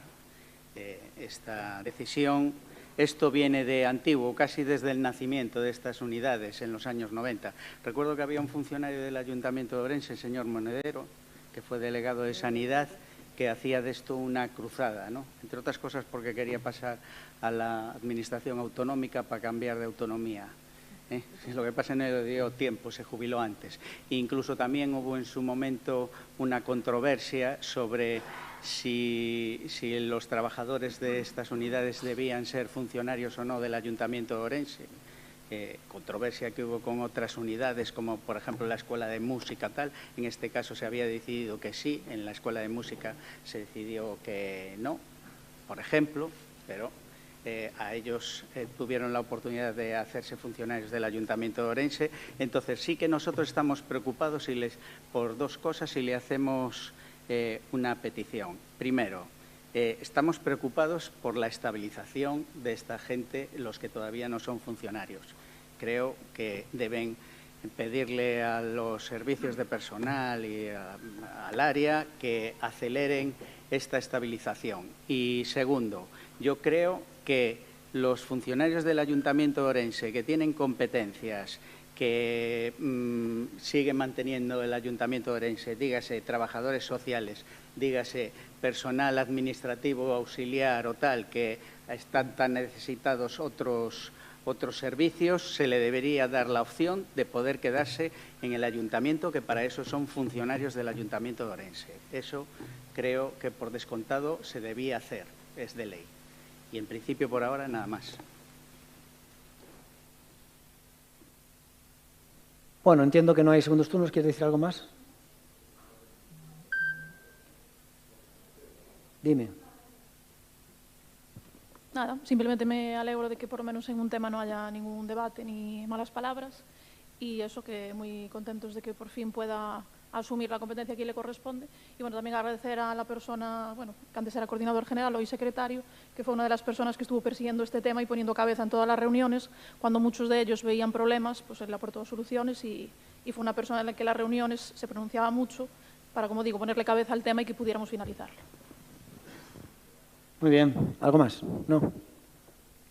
esta decisión. Esto viene de antiguo, casi desde el nacimiento de estas unidades en los años 90. Recuerdo que había un funcionario del Ayuntamiento de Ourense, el señor Monedero, que fue delegado de Sanidad, que hacía de esto una cruzada, ¿no? Entre otras cosas porque quería pasar a la administración autonómica para cambiar de autonomía. Lo que pasa es que no dio tiempo, se jubiló antes. Incluso también hubo en su momento una controversia sobre si los trabajadores de estas unidades debían ser funcionarios o no del Ayuntamiento de Ourense. Controversia que hubo con otras unidades, como por ejemplo la Escuela de Música tal. En este caso se había decidido que sí, en la Escuela de Música se decidió que no, por ejemplo, pero a ellos tuvieron la oportunidad de hacerse funcionarios del Ayuntamiento de Ourense. Entonces sí que nosotros estamos preocupados por dos cosas y le hacemos una petición. Primero, estamos preocupados por la estabilización de esta gente, los que todavía no son funcionarios. Creo que deben pedirle a los servicios de personal y al área que aceleren esta estabilización. Y segundo, yo creo que los funcionarios del Ayuntamiento de Ourense que tienen competencias que sigue manteniendo el Ayuntamiento de Ourense, dígase trabajadores sociales, dígase personal administrativo auxiliar o tal, que están tan necesitados otros servicios, se le debería dar la opción de poder quedarse en el Ayuntamiento, que para eso son funcionarios del Ayuntamiento de Ourense. Eso creo que por descontado se debía hacer, es de ley. Y en principio por ahora nada más. Bueno, entiendo que no hay segundos turnos. ¿Quieres decir algo más? Dime. nada, simplemente me alegro de que por lo menos en un tema no haya ningún debate ni malas palabras y eso, que muy contentos de que por fin pueda asumir la competencia que le corresponde. Y bueno, también agradecer a la persona, bueno, que antes era coordinador general, hoy secretario, que fue una de las personas que estuvo persiguiendo este tema y poniendo cabeza en todas las reuniones. Cuando muchos de ellos veían problemas, pues él aportó soluciones y fue una persona en la que las reuniones se pronunciaba mucho para, como digo, ponerle cabeza al tema y que pudiéramos finalizarlo. Muy bien. ¿Algo más? No.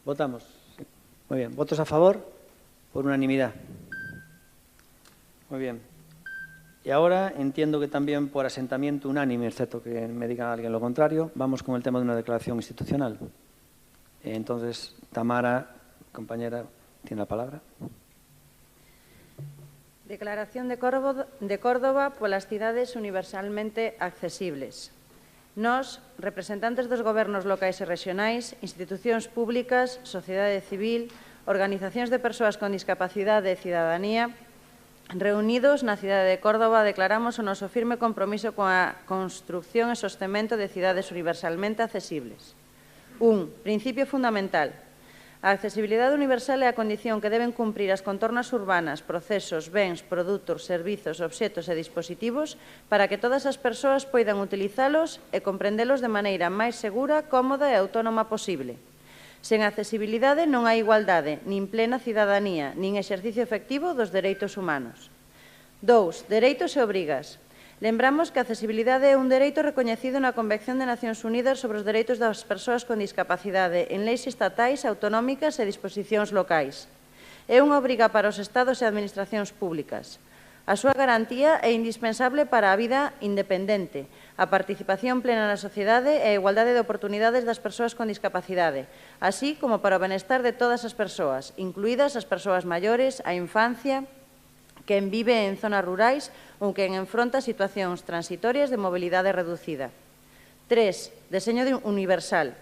Votamos. Sí. Muy bien. ¿Votos a favor? Por unanimidad. Muy bien. Y ahora entiendo que también por asentamiento unánime, excepto que me diga alguien lo contrario, vamos con el tema de una declaración institucional. Entonces, Tamara, compañera, tiene la palabra. Declaración de Córdoba polas cidades universalmente accesibles. Nós, representantes dos gobernos locais e rexionais, institucións públicas, sociedade civil, organizacións de persoas con discapacidade e cidadanía, reunidos na cidade de Córdoba, declaramos o noso firme compromiso coa construcción e sostemento de cidades universalmente accesibles. 1. Principio fundamental. A accesibilidade universal é a condición que deben cumprir as contornas urbanas, procesos, bens, produtos, servizos, obxetos e dispositivos para que todas as persoas poidan utilizalos e comprendelos de maneira máis segura, cómoda e autónoma posible. Sen accesibilidade non hai igualdade, nin plena cidadanía, nin exercicio efectivo dos dereitos humanos. 2. Dereitos e obrigas. Lembramos que a accesibilidade é un dereito recoñecido na Convención de Nacións Unidas sobre os dereitos das persoas con discapacidade en leis estatais, autonómicas e disposicións locais. É unha obriga para os Estados e administracións públicas. A súa garantía é indispensable para a vida independente, a participación plena na sociedade e a igualdade de oportunidades das persoas con discapacidade, así como para o benestar de todas as persoas, incluídas as persoas maiores, a infancia, quen vive en zonas rurais ou quen enfronta situacións transitorias de mobilidade reducida. 3. Deseño universal.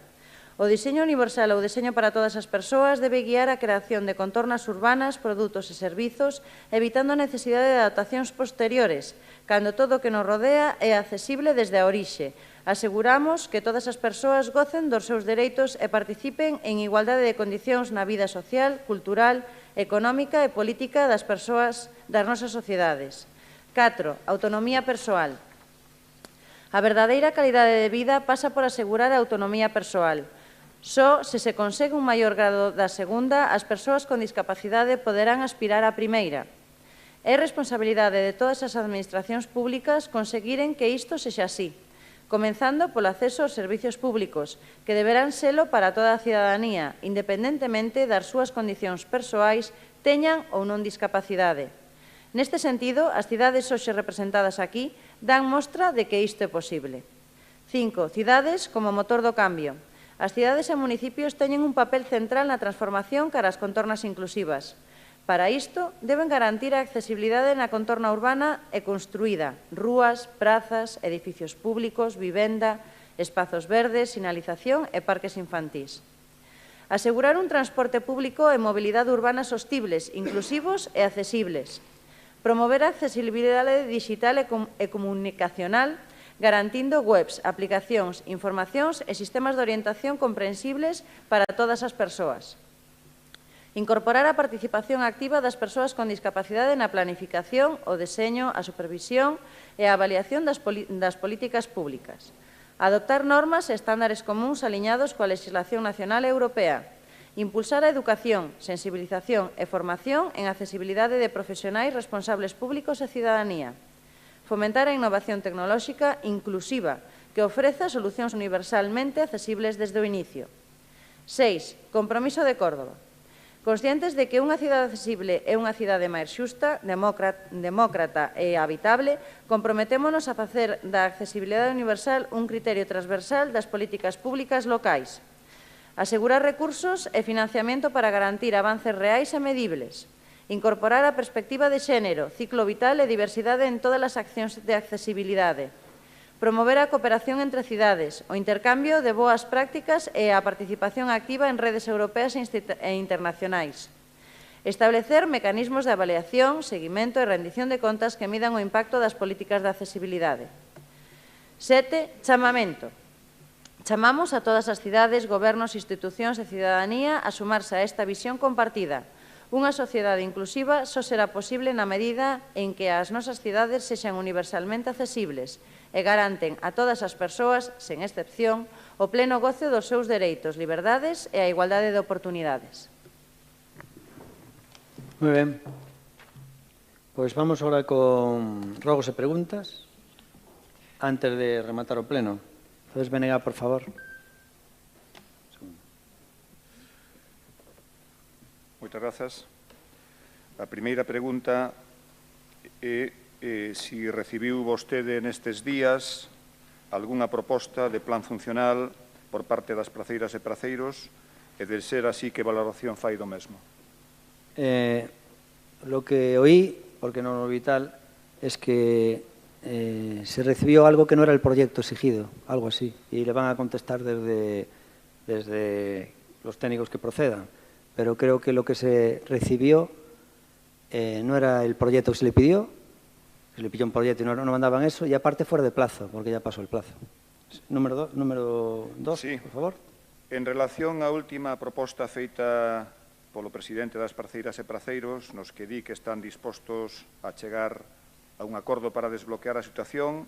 O diseño universal ou deseño para todas as persoas debe guiar a creación de contornas urbanas, produtos e servizos, evitando a necesidade de adaptacións posteriores, cando todo o que nos rodea é accesible desde a orixe. Aseguramos que todas as persoas gocen dos seus dereitos e participen en igualdade de condicións na vida social, cultural, económica e política das persoas das nosas sociedades. 4. Autonomía persoal. A verdadeira calidade de vida pasa por asegurar a autonomía persoal. Só se se consegue un maior grado da segunda, as persoas con discapacidade poderán aspirar á primeira. É responsabilidade de todas as administracións públicas conseguiren que isto sexa así, comenzando polo acceso aos servicios públicos, que deberán selo para toda a cidadanía, independentemente das súas condicións persoais, teñan ou non discapacidade. Neste sentido, as cidades hoxe representadas aquí dan mostra de que isto é posible. 5. Cidades como motor do cambio. As cidades e municipios teñen un papel central na transformación cara ás contornas inclusivas. Para isto, deben garantir a accesibilidade na contorna urbana e construída, rúas, prazas, edificios públicos, vivenda, espazos verdes, sinalización e parques infantís. Asegurar un transporte público e mobilidade urbana sostibles, inclusivos e accesibles. Promover a accesibilidade digital e comunicacional, garantindo webs, aplicacións, informacións e sistemas de orientación comprensibles para todas as persoas. Incorporar a participación activa das persoas con discapacidade na planificación, o deseño, a supervisión e a avaliación das políticas públicas. Adoptar normas e estándares comuns aliñados coa legislación nacional e europea. Impulsar a educación, sensibilización e formación en accesibilidade de profesionais responsables públicos e cidadanía. Fomentar a innovación tecnolóxica inclusiva que ofreza solucións universalmente accesibles desde o inicio. 6. Compromiso de Córdoba. Conscientes de que unha cidade accesible é unha cidade máis xusta, demócrata e habitable, comprometémonos a facer da accesibilidade universal un criterio transversal das políticas públicas locais. Asegurar recursos e financiamento para garantir avances reais e medibles. Incorporar a perspectiva de xénero, ciclo vital e diversidade en todas as accións de accesibilidade. Promover a cooperación entre cidades, o intercambio de boas prácticas e a participación activa en redes europeas e internacionais. Establecer mecanismos de avaliación, seguimento e rendición de contas que midan o impacto das políticas de accesibilidade. 7. Chamamento. Chamamos a todas as cidades, gobernos, institucións e cidadanía a sumarse a esta visión compartida. Unha sociedade inclusiva só será posible na medida en que as nosas cidades sexan universalmente accesibles e garanten a todas as persoas, sen excepción, o pleno goce dos seus dereitos, liberdades e a igualdade de oportunidades. Moi ben. Pois vamos agora con rogos e preguntas antes de rematar o pleno. Entonces, Benega, por favor. Moitas grazas. A primeira pregunta é se recibiu vostede nestes días algunha proposta de plan funcional por parte das praceiras e praceiros e, de ser así, que valoración fai do mesmo? Lo que oí, porque non lo vi tal, es que se recibió algo que no era el proyecto exigido, algo así, y le van a contestar desde los técnicos que procedan. Pero creo que lo que se recibió no era el proyecto que se le pidió un proyecto y no mandaban eso, y aparte fuera de plazo, porque ya pasó el plazo. Número dos, sí, por favor. En relación á última proposta feita polo presidente das Praceiras e Praceiros, nos que di que están dispostos a chegar a un acordo para desbloquear a situación,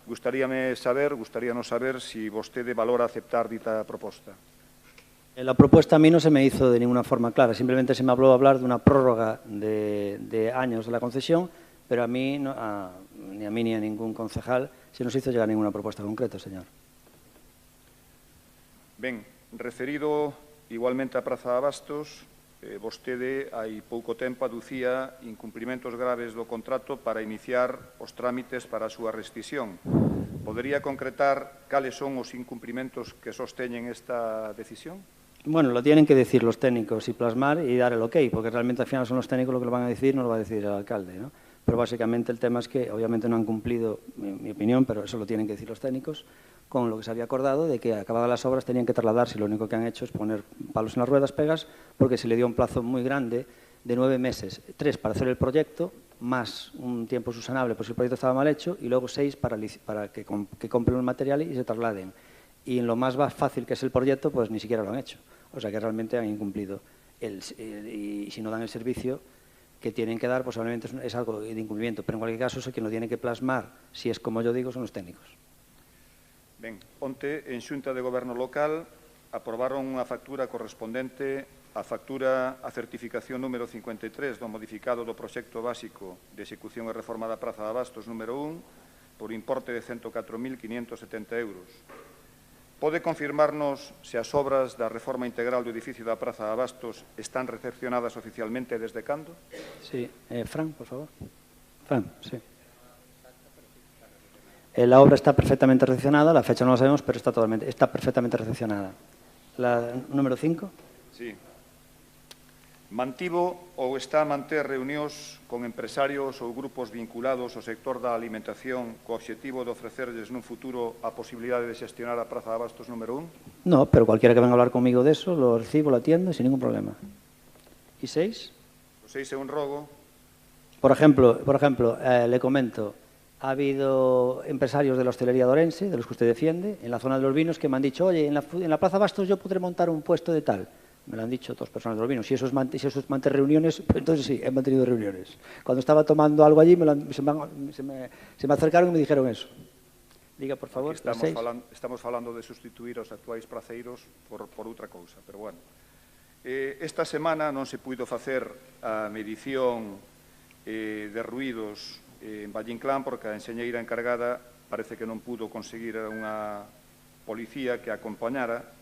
gustaríanos saber si vostede valora aceptar dita proposta. La propuesta a mí no se me hizo de ninguna forma clara, simplemente se me habló hablar de una prórroga de años de la concesión, pero a mí, ni a mí ni a ningún concejal se nos hizo llegar ninguna propuesta concreta, señor. Ben, referido igualmente a Praza de Abastos, vostede hai pouco tempo aducía incumprimentos graves do contrato para iniciar os trámites para a súa rescisión. Podería concretar cales son os incumprimentos que sosteñen esta decisión? Bueno, lo tienen que decir los técnicos y plasmar y dar el ok, porque realmente al final son los técnicos lo que lo van a decir, no lo va a decir el alcalde, ¿no? Pero básicamente el tema es que obviamente no han cumplido, mi opinión, pero eso lo tienen que decir los técnicos, con lo que se había acordado de que acabadas las obras tenían que trasladarse, y lo único que han hecho es poner palos en las ruedas, pegas, porque se le dio un plazo muy grande de 9 meses, 3 para hacer el proyecto, más un tiempo subsanable por si el proyecto estaba mal hecho, y luego 6 para que compren el material y se trasladen. Y en lo más fácil que es el proyecto, pues ni siquiera lo han hecho. O sea que realmente han incumplido. Y si no dan el servicio que tienen que dar, pues probablemente es algo de incumplimiento. Pero en cualquier caso, eso quien lo tiene que plasmar, si es como yo digo, son los técnicos. Ben, onte, en Xunta de Goberno Local, aprobaron unha factura correspondente á certificación número 53 do modificado do proxecto básico de execución e reforma da Praza de Abastos número 1 por importe de 104.570 euros. Pode confirmarnos se as obras da reforma integral do edificio da Praza de Abastos están recepcionadas oficialmente desde cando? Sí. Fran, por favor. Fran, sí. La obra está perfectamente recepcionada, la fecha no la sabemos, pero está perfectamente recepcionada. La número 5. Sí. Mantivo ou está a manter reunións con empresarios ou grupos vinculados ao sector da alimentación co obxectivo de ofrecerles nun futuro a posibilidade de xestionar a Praza de Abastos número 1? No, pero cualquiera que venga a hablar conmigo de eso, lo recibo, lo atiendo sin ningún problema. ¿Y 6? O 6 é un rogo. Por ejemplo, le comento, ha habido empresarios de la hostelería de Orense, de los que usted defiende, en la zona de los vinos, que me han dicho, oye, en la Plaza Bastos yo podré montar un puesto de tal. Me lo han dicho dos personas de los vinos. Si eso es mantener reuniones, pues entonces sí, he mantenido reuniones. Cuando estaba tomando algo allí, se me acercaron y me dijeron eso. Diga, por favor. Estamos falando de sustituir os actuais praceiros por outra cousa, pero bueno. Esta semana non se puido facer a medición de ruídos en Vallinclán porque a enxeñeira encargada parece que non pudo conseguir unha policía que a acompañara.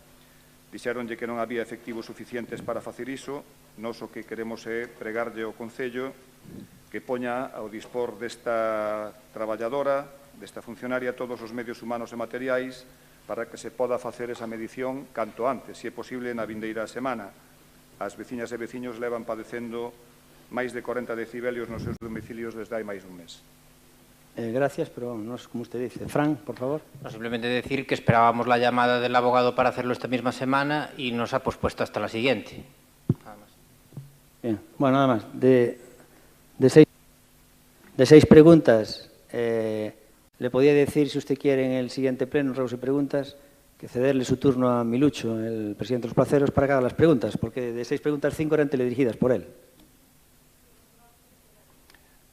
Dixéronlle que non había efectivos suficientes para facer iso. Nós o que queremos é pregarlle ao Concello que poña ao dispor desta traballadora, desta funcionaria, todos os medios humanos e materiais para que se poda facer esa medición canto antes, se é posible na vindeira semana. As veciñas e veciños levan padecendo máis de 40 decibelios nos seus domicilios desde hai máis dun mes. Gracias, pero no es como usted dice. Fran, por favor. No, simplemente decir que esperábamos la llamada del abogado para hacerlo esta misma semana y nos ha pospuesto hasta la siguiente. Nada más. Bien, bueno, nada más. De 6 preguntas, le podía decir, si usted quiere, en el siguiente pleno, ruegos y preguntas, cederle su turno a Milucho, el presidente de los placeros, para que haga las preguntas, porque de 6 preguntas, 5 eran teledirigidas por él.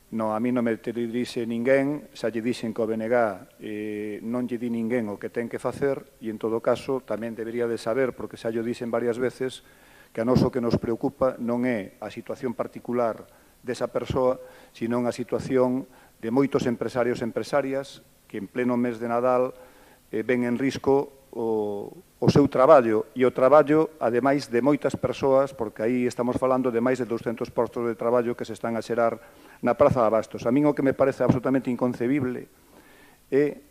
No, a mí non me teledirixe ninguén, xa lle dixen que o BNG non lle di ninguén o que ten que facer e, en todo caso, tamén debería de saber, porque xa lle dixen varias veces, que a noso que nos preocupa non é a situación particular desa persoa, sino a situación de moitos empresarios e empresarias que en pleno mes de Nadal ven en risco o seu traballo e o traballo, ademais de moitas persoas, porque aí estamos falando de máis de 200 postos de traballo que se están a xerar na Praza de Abastos. A min o que me parece absolutamente inconcebible é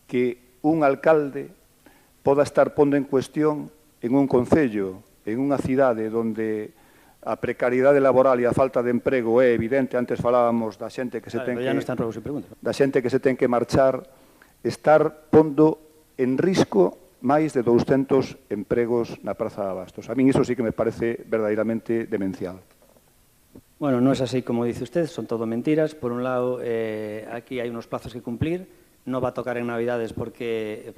que un alcalde poda estar pondo en cuestión en un concello, en unha cidade onde a precariedade laboral e a falta de emprego é evidente. Antes falábamos da xente que se ten que marchar, estar pondo en risco máis de 200 empregos na Praza de Abastos. A min iso sí que me parece verdadeiramente demencial. Bueno, no es así como dice usted, son todo mentiras. Por un lado, aquí hay unos plazos que cumplir. No va a tocar en Navidades porque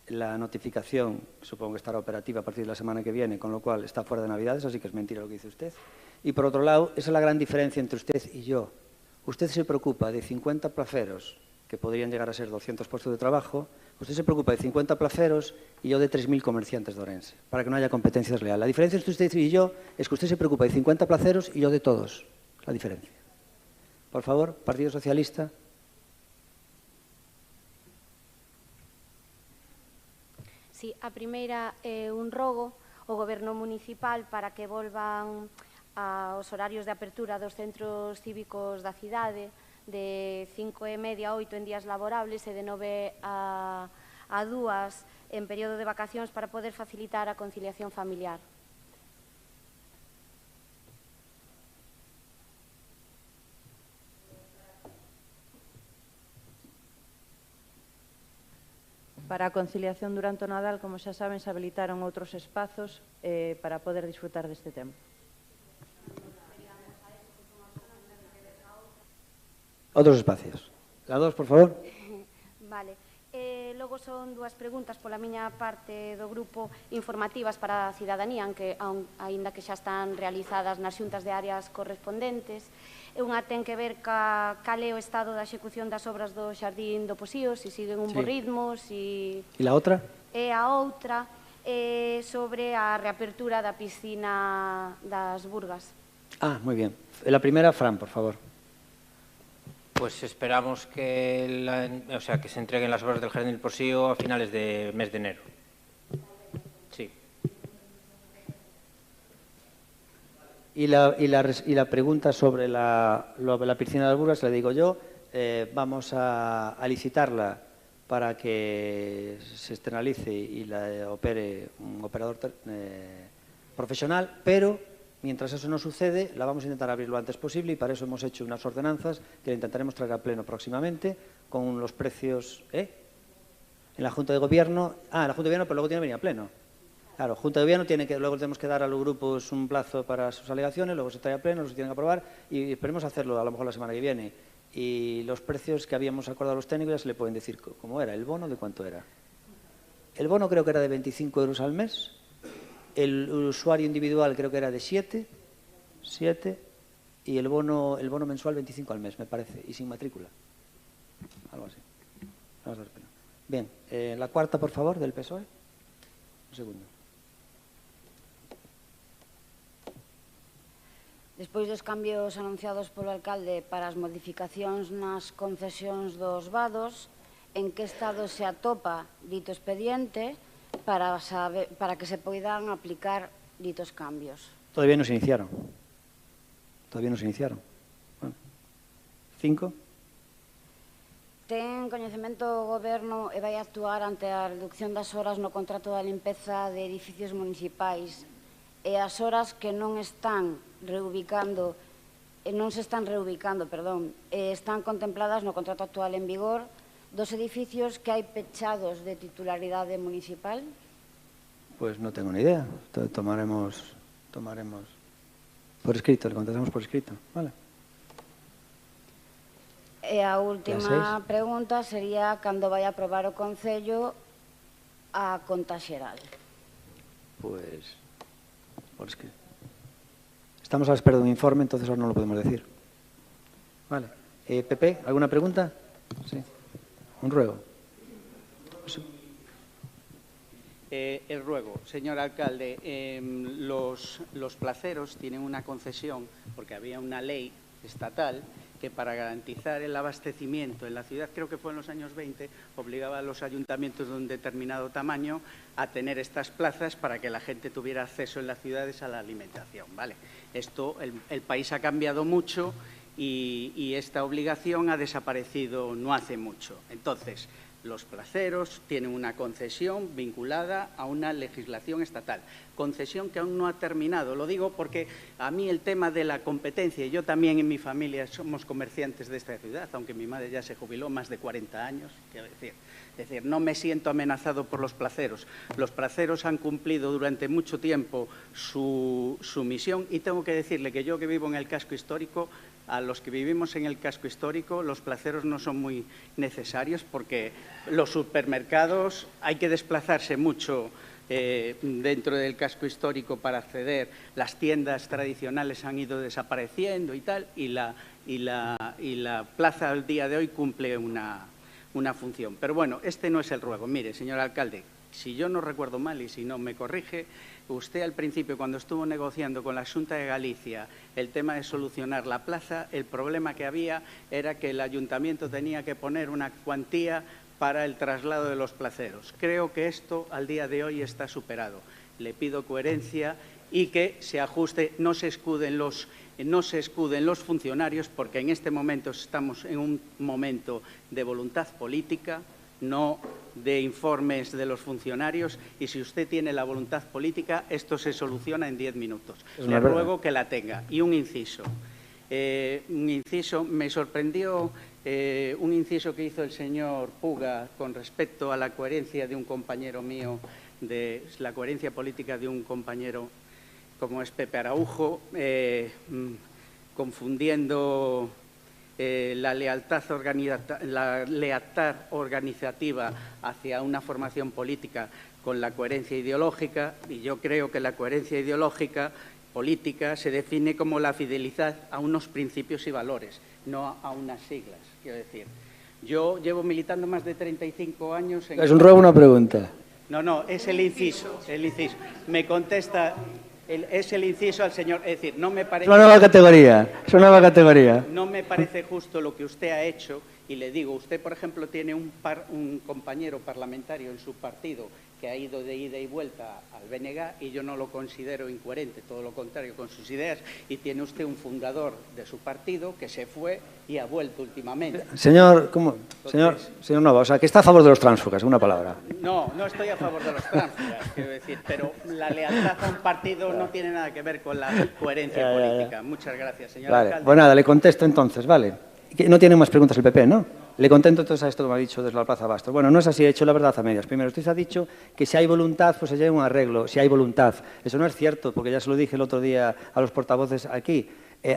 la notificación, supongo que estará operativa a partir de la semana que viene, con lo cual está fuera de Navidades, así que es mentira lo que dice usted. Y por otro lado, esa es la gran diferencia entre usted y yo. Usted se preocupa de 50 placeros, que podrían llegar a ser 200 puestos de trabajo. Usted se preocupa de 50 placeros y yo de 3.000 comerciantes de Ourense, para que no haya competencia desleal. La diferencia entre usted y yo es que usted se preocupa de 50 placeros y yo de todos. La diferencia. Por favor, Partido Socialista. Sí, a primeira é un rogo ao Goberno municipal para que volvan aos horarios de apertura dos centros cívicos da cidade, de 5:30 a 8 en días laborables e de 9 a 2 en período de vacacións para poder facilitar a conciliación familiar. Para a conciliación durante o Nadal, como xa saben, se habilitaron outros espazos para poder disfrutar deste tempo. Otros espacios. Las dos, por favor. Vale. Logo son dúas preguntas pola miña parte do grupo informativas para a cidadanía, aínda que xa están realizadas nas xuntas de áreas correspondentes. Unha ten que ver cal é o estado da execución das obras do Xardín do Posío, se siguen un bo ritmo, ¿Y la otra? E a outra sobre a reapertura da piscina das Burgas. Ah, muy bien. La primera, Fran, por favor. Pues esperamos que se entreguen las obras del Jardín del Posío a finales de mes de enero. Sí. Y la pregunta sobre la piscina de las Burgas, le digo yo, vamos a licitarla para que se externalice y la opere un operador profesional, pero mientras eso no sucede, la vamos a intentar abrir lo antes posible y para eso hemos hecho unas ordenanzas que la intentaremos traer a pleno próximamente con los precios en la Junta de Gobierno. En la Junta de Gobierno, pero luego tiene que venir a pleno. Claro, Junta de Gobierno luego tenemos que dar a los grupos un plazo para sus alegaciones, luego se trae a pleno, los tienen que aprobar y esperemos hacerlo a lo mejor la semana que viene. Y los precios que habíamos acordado los técnicos ya se le pueden decir cómo era. ¿El bono de cuánto era? El bono creo que era de 25 euros al mes. El usuario individual creo que era de 7 y el bono mensual 25 al mes, me parece, y sin matrícula. Algo así. Vamos a ver. Bien, la cuarta, por favor, del PSOE. Un segundo. Despois dos cambios anunciados polo alcalde para as modificacións nas concesións dos vados, en que estado se atopa dito expediente para que se poidan aplicar ditos cambios? Todavía no se iniciaron. Bueno. 5. Ten coñecemento o Goberno e vai actuar ante a reducción das horas no contrato da limpeza de edificios municipais e as horas que non se están reubicando, están contempladas no contrato actual en vigor dos edificios que hai pechados de titularidade municipal? Pues no tengo ni idea. Tomaremos por escrito, le contestamos por escrito. Vale. E a última pregunta sería cando vai aprobar o Concello a conta xeral? Pues que estamos a la espera de un informe, entonces ahora no lo podemos decir. Vale. Pepe, ¿alguna pregunta? Sí. Un ruego. El ruego, señor alcalde, los placeros tienen una concesión porque había una ley estatal que para garantizar el abastecimiento en la ciudad, creo que fue en los años 20, obligaba a los ayuntamientos de un determinado tamaño a tener estas plazas para que la gente tuviera acceso en las ciudades a la alimentación. ¿Vale? Esto, el país ha cambiado mucho y esta obligación ha desaparecido no hace mucho. Entonces, los placeros tienen una concesión vinculada a una legislación estatal, concesión que aún no ha terminado. Lo digo porque a mí el tema de la competencia, y yo también en mi familia somos comerciantes de esta ciudad, aunque mi madre ya se jubiló más de 40 años, quiero decir. Es decir, no me siento amenazado por los placeros. Los placeros han cumplido durante mucho tiempo su misión y tengo que decirle que yo que vivo en el casco histórico, a los que vivimos en el casco histórico, los placeros no son muy necesarios porque los supermercados hay que desplazarse mucho dentro del casco histórico para acceder. Las tiendas tradicionales han ido desapareciendo y tal, y la plaza al día de hoy cumple una función. Pero bueno, este no es el ruego. Mire, señor alcalde, si yo no recuerdo mal y si no me corrige, usted al principio, cuando estuvo negociando con la Xunta de Galicia el tema de solucionar la plaza, el problema que había era que el ayuntamiento tenía que poner una cuantía para el traslado de los placeros. Creo que esto al día de hoy está superado. Le pido coherencia y que se ajuste, no se escuden los funcionarios, porque en este momento estamos en un momento de voluntad política, no de informes de los funcionarios, y si usted tiene la voluntad política, esto se soluciona en 10 minutos. Le ruego que la tenga. Y un inciso. Me sorprendió un inciso que hizo el señor Puga con respecto a la coherencia de un compañero mío, de la coherencia política de un compañero como es Pepe Araujo, confundiendo la lealtad organizativa hacia una formación política con la coherencia ideológica, y yo creo que la coherencia ideológica política se define como la fidelidad a unos principios y valores, no a unas siglas. Quiero decir, yo llevo militando más de 35 años en... ¿Es un ruego o una pregunta? No, es el inciso, Me contesta... Es el inciso al señor, es decir, no me parece... Es una nueva categoría, No me parece justo lo que usted ha hecho, y le digo, usted, por ejemplo, tiene un compañero parlamentario en su partido que ha ido de ida y vuelta al BNG, y yo no lo considero incoherente, todo lo contrario con sus ideas, y tiene usted un fundador de su partido que se fue y ha vuelto últimamente. Señor Nova, o sea, que está a favor de los tránsfugas, una palabra. No estoy a favor de los tránsfugas, quiero decir, pero la lealtad a un partido no tiene nada que ver con la coherencia política. Muchas gracias, señor alcalde. Pues nada, le contesto entonces, ¿vale? No tiene más preguntas el PP, ¿no? Le contesto entonces a esto que me ha dicho desde la Plaza Bastos. Bueno, no es así, he hecho la verdad a medias. Primero, usted ha dicho que si hay voluntad, pues se lleva un arreglo, si hay voluntad. Eso no es cierto, porque ya se lo dije el otro día a los portavoces aquí.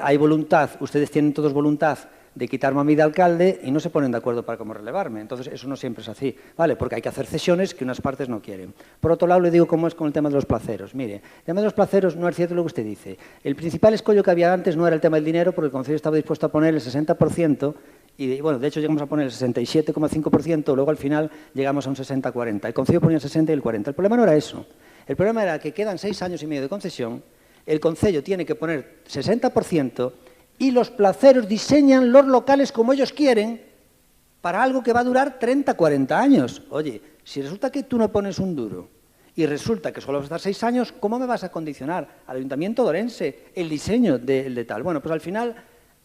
Hay voluntad, ustedes tienen todos voluntad de quitarme a mí de alcalde y no se ponen de acuerdo para cómo relevarme. Entonces, eso no siempre es así, ¿vale? Porque hay que hacer cesiones que unas partes no quieren. Por otro lado, le digo cómo es con el tema de los placeros. Mire, el tema de los placeros no es cierto lo que usted dice. El principal escollo que había antes no era el tema del dinero, porque el Concello estaba dispuesto a poner el 60%, y bueno, de hecho llegamos a poner el 67,5%, luego al final llegamos a un 60-40. El Concello ponía el 60 y el 40. El problema no era eso. El problema era que quedan 6 años y medio de concesión, el Concello tiene que poner 60%, y los placeros diseñan los locales como ellos quieren para algo que va a durar 30, 40 años. Oye, si resulta que tú no pones un duro y resulta que solo vas a estar 6 años, ¿cómo me vas a condicionar al Ayuntamiento de Orense el diseño de tal? Bueno, pues al final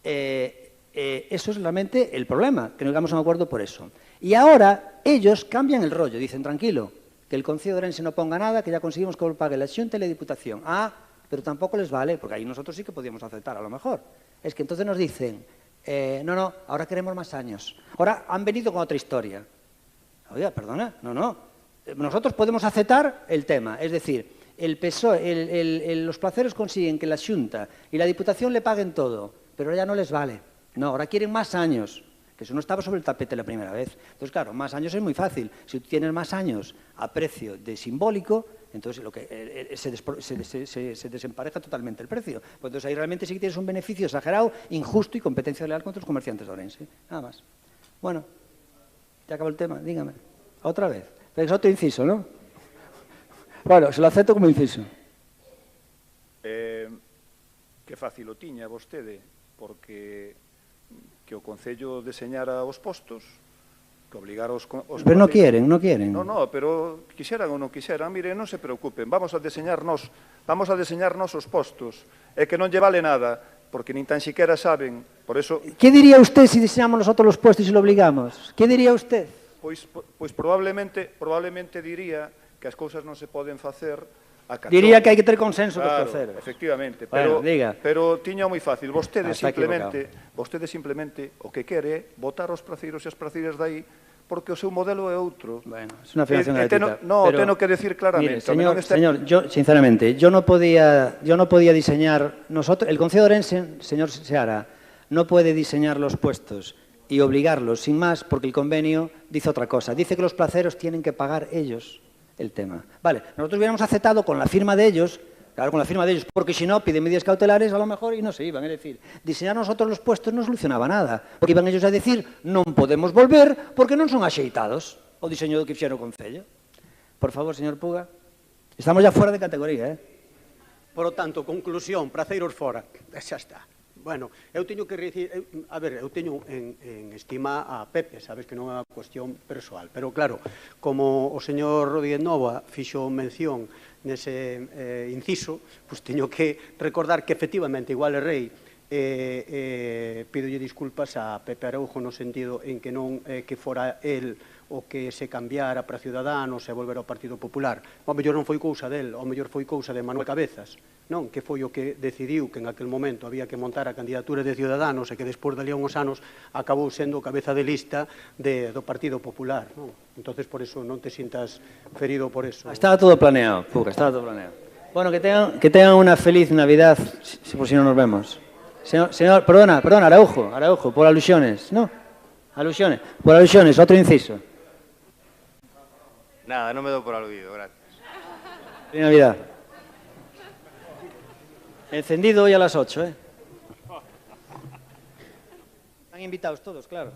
eso es realmente el problema, que no llegamos a un acuerdo por eso. Y ahora ellos cambian el rollo, dicen, tranquilo, que el Concello de Orense no ponga nada, que ya conseguimos que lo pague la Xunta y la Diputación. Pero tampoco les vale, porque ahí nosotros sí que podíamos aceptar a lo mejor. Es que entonces nos dicen, no, ahora queremos más años. Ahora han venido con otra historia. Oiga, perdona, no. Nosotros podemos aceptar el tema, es decir, el PSOE, los placeros consiguen que la Xunta y la Diputación le paguen todo, pero ya no les vale. No, ahora quieren más años, que que eso no estaba sobre el tapete la primera vez. Entonces, claro, más años es muy fácil. Si tú tienes más años a precio de simbólico, entonces se desempareja totalmente el precio. Pues entonces ahí realmente sí que tienes un beneficio exagerado, injusto y competencia leal contra los comerciantes de Ourense. Nada más. Bueno, ya acabó el tema, dígame. Otra vez. Es otro inciso, ¿no? Bueno, se lo acepto como inciso. Que fácil o tiña vostede, porque que o Concello deseñara os postos, que obligara os... Pero non queren, non queren. No, pero quixeran ou non quixeran, mire, non se preocupen, vamos a deseñar nos os postos, e que non lle vale nada, porque nin tan siquiera saben, por eso... ¿Qué diría usted si diseñamos nosotros los puestos y lo obligamos? ¿Qué diría usted? Pois probablemente diría que as cousas non se poden facer a cachón. Diría que hai que ter consenso cos terceros. Efectivamente, bueno, pero tiña moi fácil. Vostede simplemente o que quere é botar os praceiros e as praceiras dai porque o seu modelo é outro. Bueno, é unha afirmación gratuita. Teno que decir claramente. Mire, señor, yo, sinceramente, yo no podía diseñar... el Concello de Ourense, señor Seara, no puede diseñar los puestos y obligarlos, sin más, porque el convenio dice otra cosa. Dice que los placeros tienen que pagar ellos el tema. Vale, nosotros hubiéramos aceptado con la firma de ellos, claro, con la firma de ellos, porque si no, piden medidas cautelares a lo mejor y no se iban. Es decir, diseñar nosotros los puestos no solucionaba nada, porque iban ellos a decir, non podemos volver porque non son axeitados o diseño que fixeron o Concello. Por favor, señor Puga. Estamos ya fuera de categoría, Por lo tanto, conclusión, praceiros fora. Xa está. Bueno, eu teño que dicir, a ver, eu teño en estima a Pepe, sabes que non é unha cuestión persoal, pero claro, como o señor Rodríguez Nova fixo mención nese inciso, pois teño que recordar que efectivamente igual é rei, pidolle disculpas a Pepe Araujo no sentido en que non que fora el o que se cambiara para Ciudadanos e volver ao Partido Popular. O mellor non foi cousa del, o mellor foi cousa de Manuel Cabezas, non? Que foi o que decidiu que en aquel momento había que montar a candidatura de Ciudadanos e que despois dali a uns anos acabou sendo cabeza de lista do Partido Popular, non? Entonces, por eso, non te sintas ferido por eso. Estaba todo planeado, Puga, estaba todo planeado. Bueno, que tengan una feliz Navidad, por si no nos vemos. Señor, perdona, Araujo, por alusiones, ¿no? Por alusiones, otro inciso. Nada, no me doy por aludido, gracias. Feliz Navidad. Encendido hoy a las 8, Están invitados todos, claro.